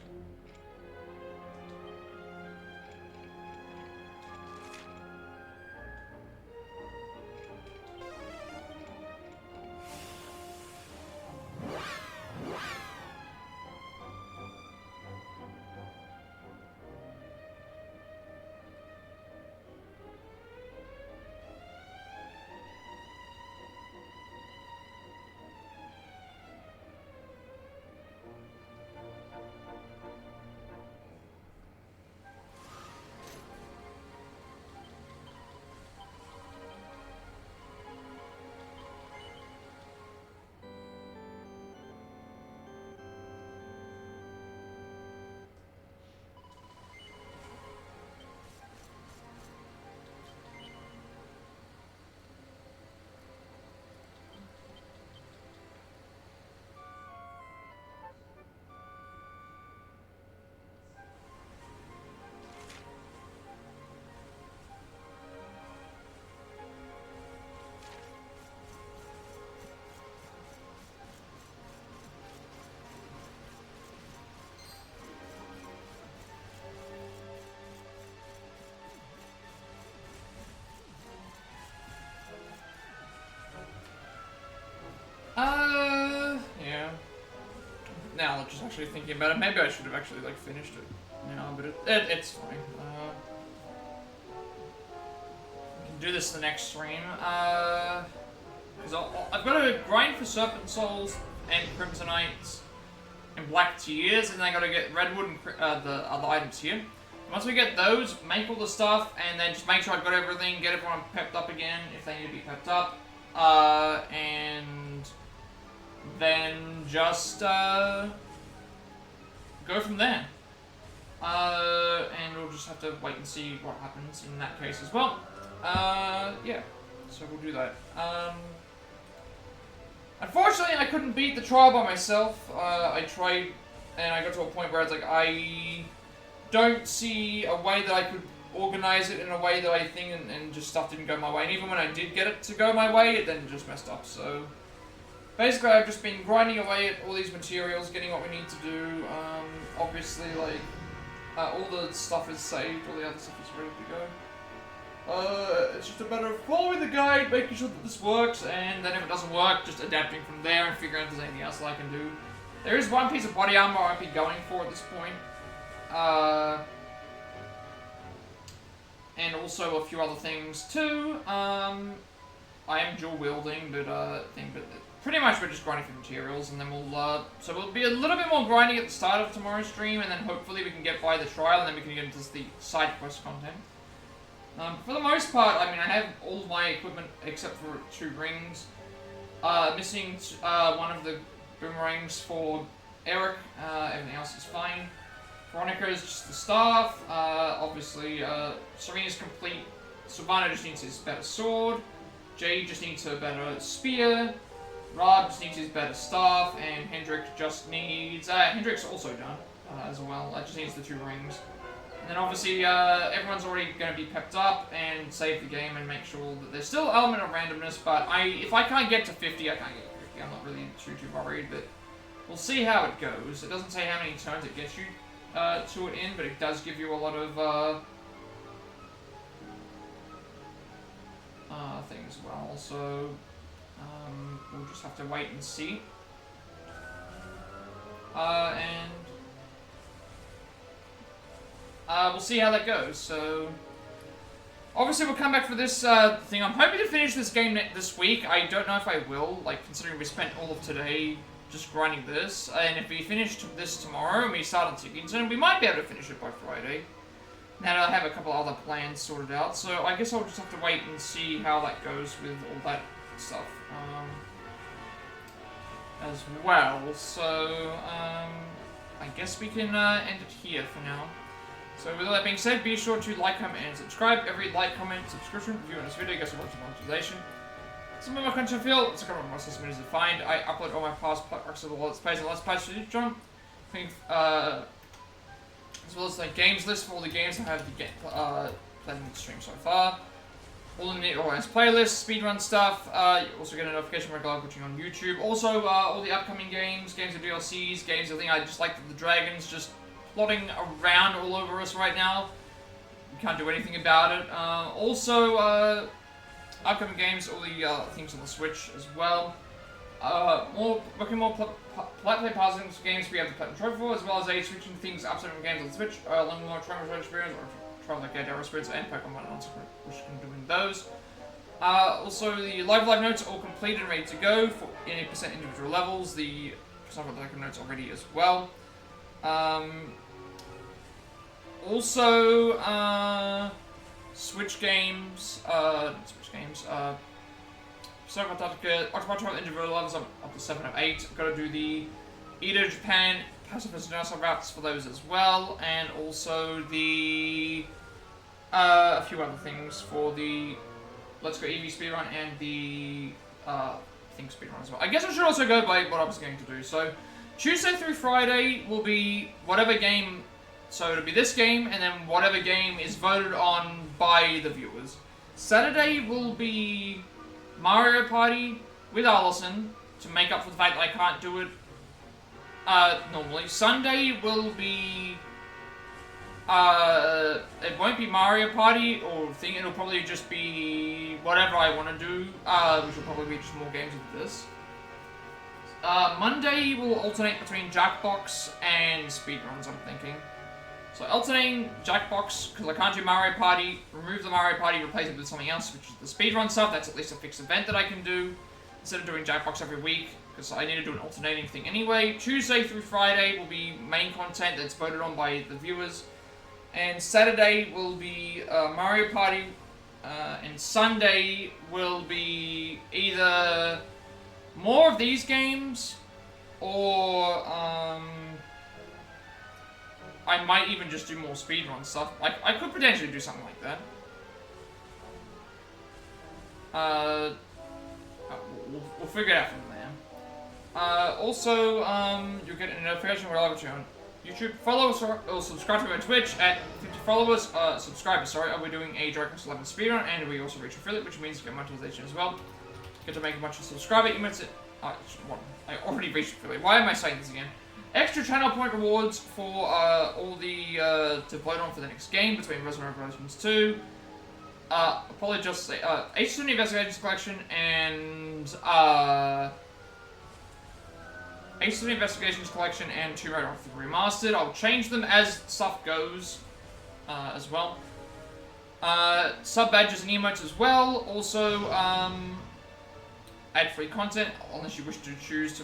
Yeah. Now, just actually thinking about it, maybe I should have actually, like, finished it now, but it's fine. We can do this the next stream. Because I've got to grind for Serpent Souls and Crimsonites and Black Tears, and then I got to get Redwood and the other items here. Once we get those, make all the stuff, and then just make sure I've got everything, get everyone pepped up again if they need to be pepped up. And then just go from there. And we'll just have to wait and see what happens in that case as well. Yeah, so we'll do that. Unfortunately, I couldn't beat the trial by myself. I tried, and I got to a point where it's like, I don't see a way that I could organize it in a way that I think, and just stuff didn't go my way. And even when I did get it to go my way, it then just messed up. So basically, I've just been grinding away at all these materials, getting what we need to do. Obviously, like, all the stuff is saved, all the other stuff is ready to go. It's just a matter of following the guide, making sure that this works, and then if it doesn't work, just adapting from there and figuring out if there's anything else that I can do. There is one piece of body armor I'd be going for at this point. And also a few other things too. I am dual wielding, but pretty much we're just grinding for materials, and then we'll so we'll be a little bit more grinding at the start of tomorrow's stream, and then hopefully we can get by the trial, and then we can get into the side quest content. For the most part, I mean, I have all my equipment except for 2 rings. Missing one of the boomerangs for Eric. Everything else is fine. Veronica is just the staff. Obviously, Serena's complete. Sylvana just needs his better sword. Jade just needs her better spear. Rob just needs his better staff. And Hendrik just needs... Hendrik's also done as well. Just needs the 2 rings. And then obviously, everyone's already going to be pepped up and save the game and make sure that there's still an element of randomness, but if I can't get to 50, I can't get to 50. I'm not really too worried, but we'll see how it goes. It doesn't say how many turns it gets you to it in, but it does give you a lot of things as well, so we'll just have to wait and see. we'll see how that goes. So, obviously we'll come back for this thing. I'm hoping to finish this game this week. I don't know if I will, like, considering we spent all of today just grinding this. And if we finish this tomorrow and we start on Tickington, we might be able to finish it by Friday. Now that I have a couple other plans sorted out. So I guess I'll just have to wait and see how that goes with all that stuff. As well. So, I guess we can end it here for now. So with all that being said, be sure to like, comment, and subscribe. Every like, comment, subscription, review on this video gets a bunch of monetization. Some of my content I feel, it's a couple of my system is defined. I upload all my past Plat of the Let's Plays and Let's Plays to YouTube. As well as the games list for all the games I have played in the stream so far. All in the organized playlists, speedrun stuff. You also get a notification when I go watching on YouTube. Also, all the upcoming games of DLCs, games. I think I just like the dragons just plotting around all over us right now. We can't do anything about it. Also, upcoming games, all the things on the Switch as well. More Plat Play Puzzling games we have the Platinum Trophy for, as well as switching things up from games on the Switch, along with more Triangle experience, or Trial like Arrow Spirits and Pokemon Answer, which you can do in those. Also, the live notes are all complete and ready to go for any percent individual levels. The Persona notes are ready as well. Also, Switch games, Persona Octopath Traveler individual levels up to 7 of 8. I've got to do the Edo Japan Pacifist Universal routes for those as well, and also the a few other things for the Let's Go EV speedrun and the Think speedrun as well. I guess I should also go by what I was going to do. So Tuesday through Friday will be whatever game. So it'll be this game, and then whatever game is voted on by the viewers. Saturday will be Mario Party with Allison to make up for the fact that I can't do it normally. Sunday will be it won't be Mario Party or thing, it'll probably just be whatever I want to do, which will probably be just more games of this. Monday will alternate between Jackbox and speedruns, I'm thinking. So alternating Jackbox, because I can't do Mario Party, remove the Mario Party, replace it with something else, which is the speedrun stuff. That's at least a fixed event that I can do, instead of doing Jackbox every week, because I need to do an alternating thing anyway. Tuesday through Friday will be main content that's voted on by the viewers, and Saturday will be Mario Party, and Sunday will be either more of these games, or I might even just do more speedrun stuff. Like, I could potentially do something like that. We'll figure it out from there. Also, you'll get a notification when I live on YouTube. Follow us or subscribe to my Twitch at 50 followers, subscribers, sorry. We're doing a Dragon Quest 11 speedrun, and we also reach affiliate, which means you get monetization as well. Get to make a bunch of subscriber emotes. I already reached affiliate. Why am I saying this again? Extra channel point rewards for all the to vote on for the next game between Resident Evil Revelations 2, probably just say Ace Attorney Investigations Collection and Ace Attorney Investigations Collection and Tomb Raider Remastered. I'll change them as stuff goes as well. Sub badges and emotes as well. Also, ad-free content unless you wish to choose to.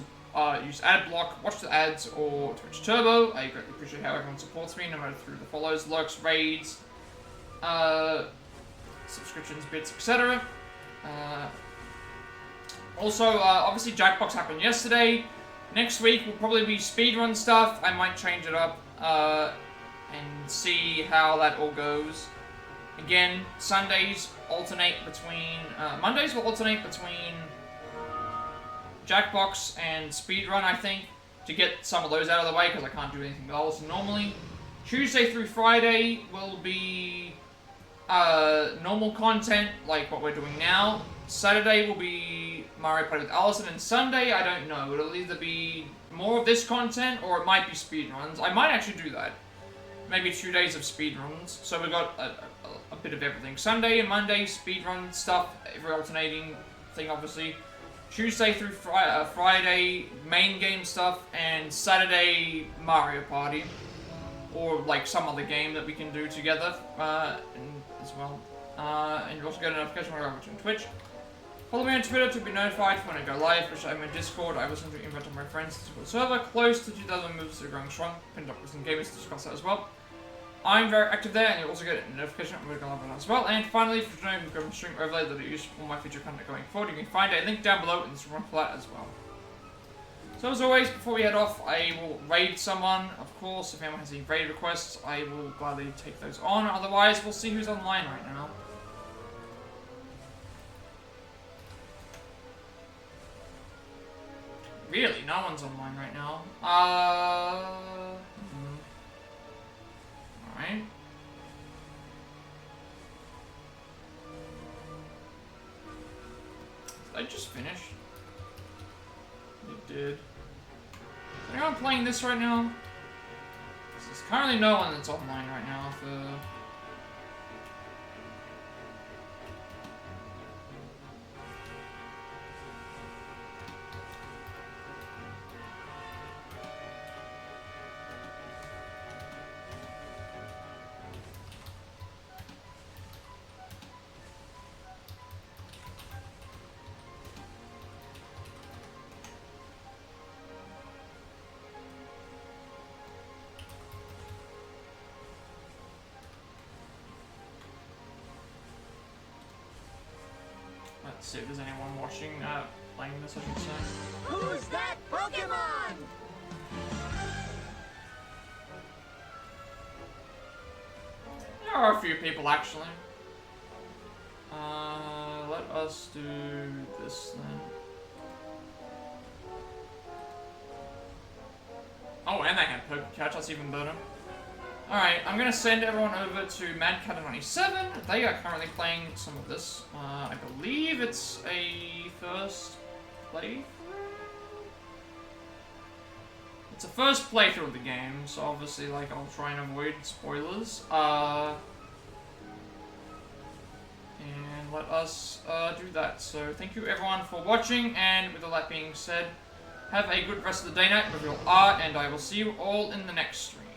Use ad block, watch the ads, or Twitch Turbo. I greatly appreciate how everyone supports me, no matter through the follows, lurks, raids, subscriptions, bits, etc. Also, obviously Jackbox happened yesterday. Next week will probably be speedrun stuff. I might change it up and see how that all goes. Again, Sundays alternate between... Mondays will alternate between Jackbox and speedrun, I think, to get some of those out of the way, because I can't do anything else normally. Tuesday through Friday will be normal content, like what we're doing now. Saturday will be Mario Party with Allison, and Sunday, I don't know. It'll either be more of this content, or it might be speedruns. I might actually do that. Maybe 2 days of speedruns. So we've got a bit of everything. Sunday and Monday, speedrun stuff, every alternating thing, obviously. Tuesday through Friday, main game stuff, and Saturday, Mario Party. or like some other game that we can do together as well. And you also get a notification when I go on Twitch. Follow me on Twitter to be notified when I go live, which I'm in Discord. I will send you an invite to my friends' Discord server. Close to 2,000 moves, are growing strong. Pinned up with some gamers to discuss that as well. I'm very active there, and you'll also get a notification when I go live on that as well. And finally, if you don't know, go stream overlay that I use for my future content going forward, you can find a link down below in this room Plat as well. So as always, before we head off, I will raid someone. Of course, if anyone has any raid requests, I will gladly take those on. Otherwise, we'll see who's online right now. Really, no one's online right now. Alright. Did I just finish? It did. Is anyone playing this right now? There's currently no one that's online right now for... Let's see if there's anyone watching, playing this, I should say. Who's that Pokemon? There are a few people, actually. Let us do this, then. Oh, and they had Pokecatch, that's even better. Alright, I'm gonna send everyone over to MadCat97. They are currently playing some of this. I believe it's a first playthrough? It's a first playthrough of the game, so obviously, like, I'll try and avoid spoilers. And let us do that. So, thank you everyone for watching, and with all that being said, have a good rest of the day, night, wherever you all are, and I will see you all in the next stream.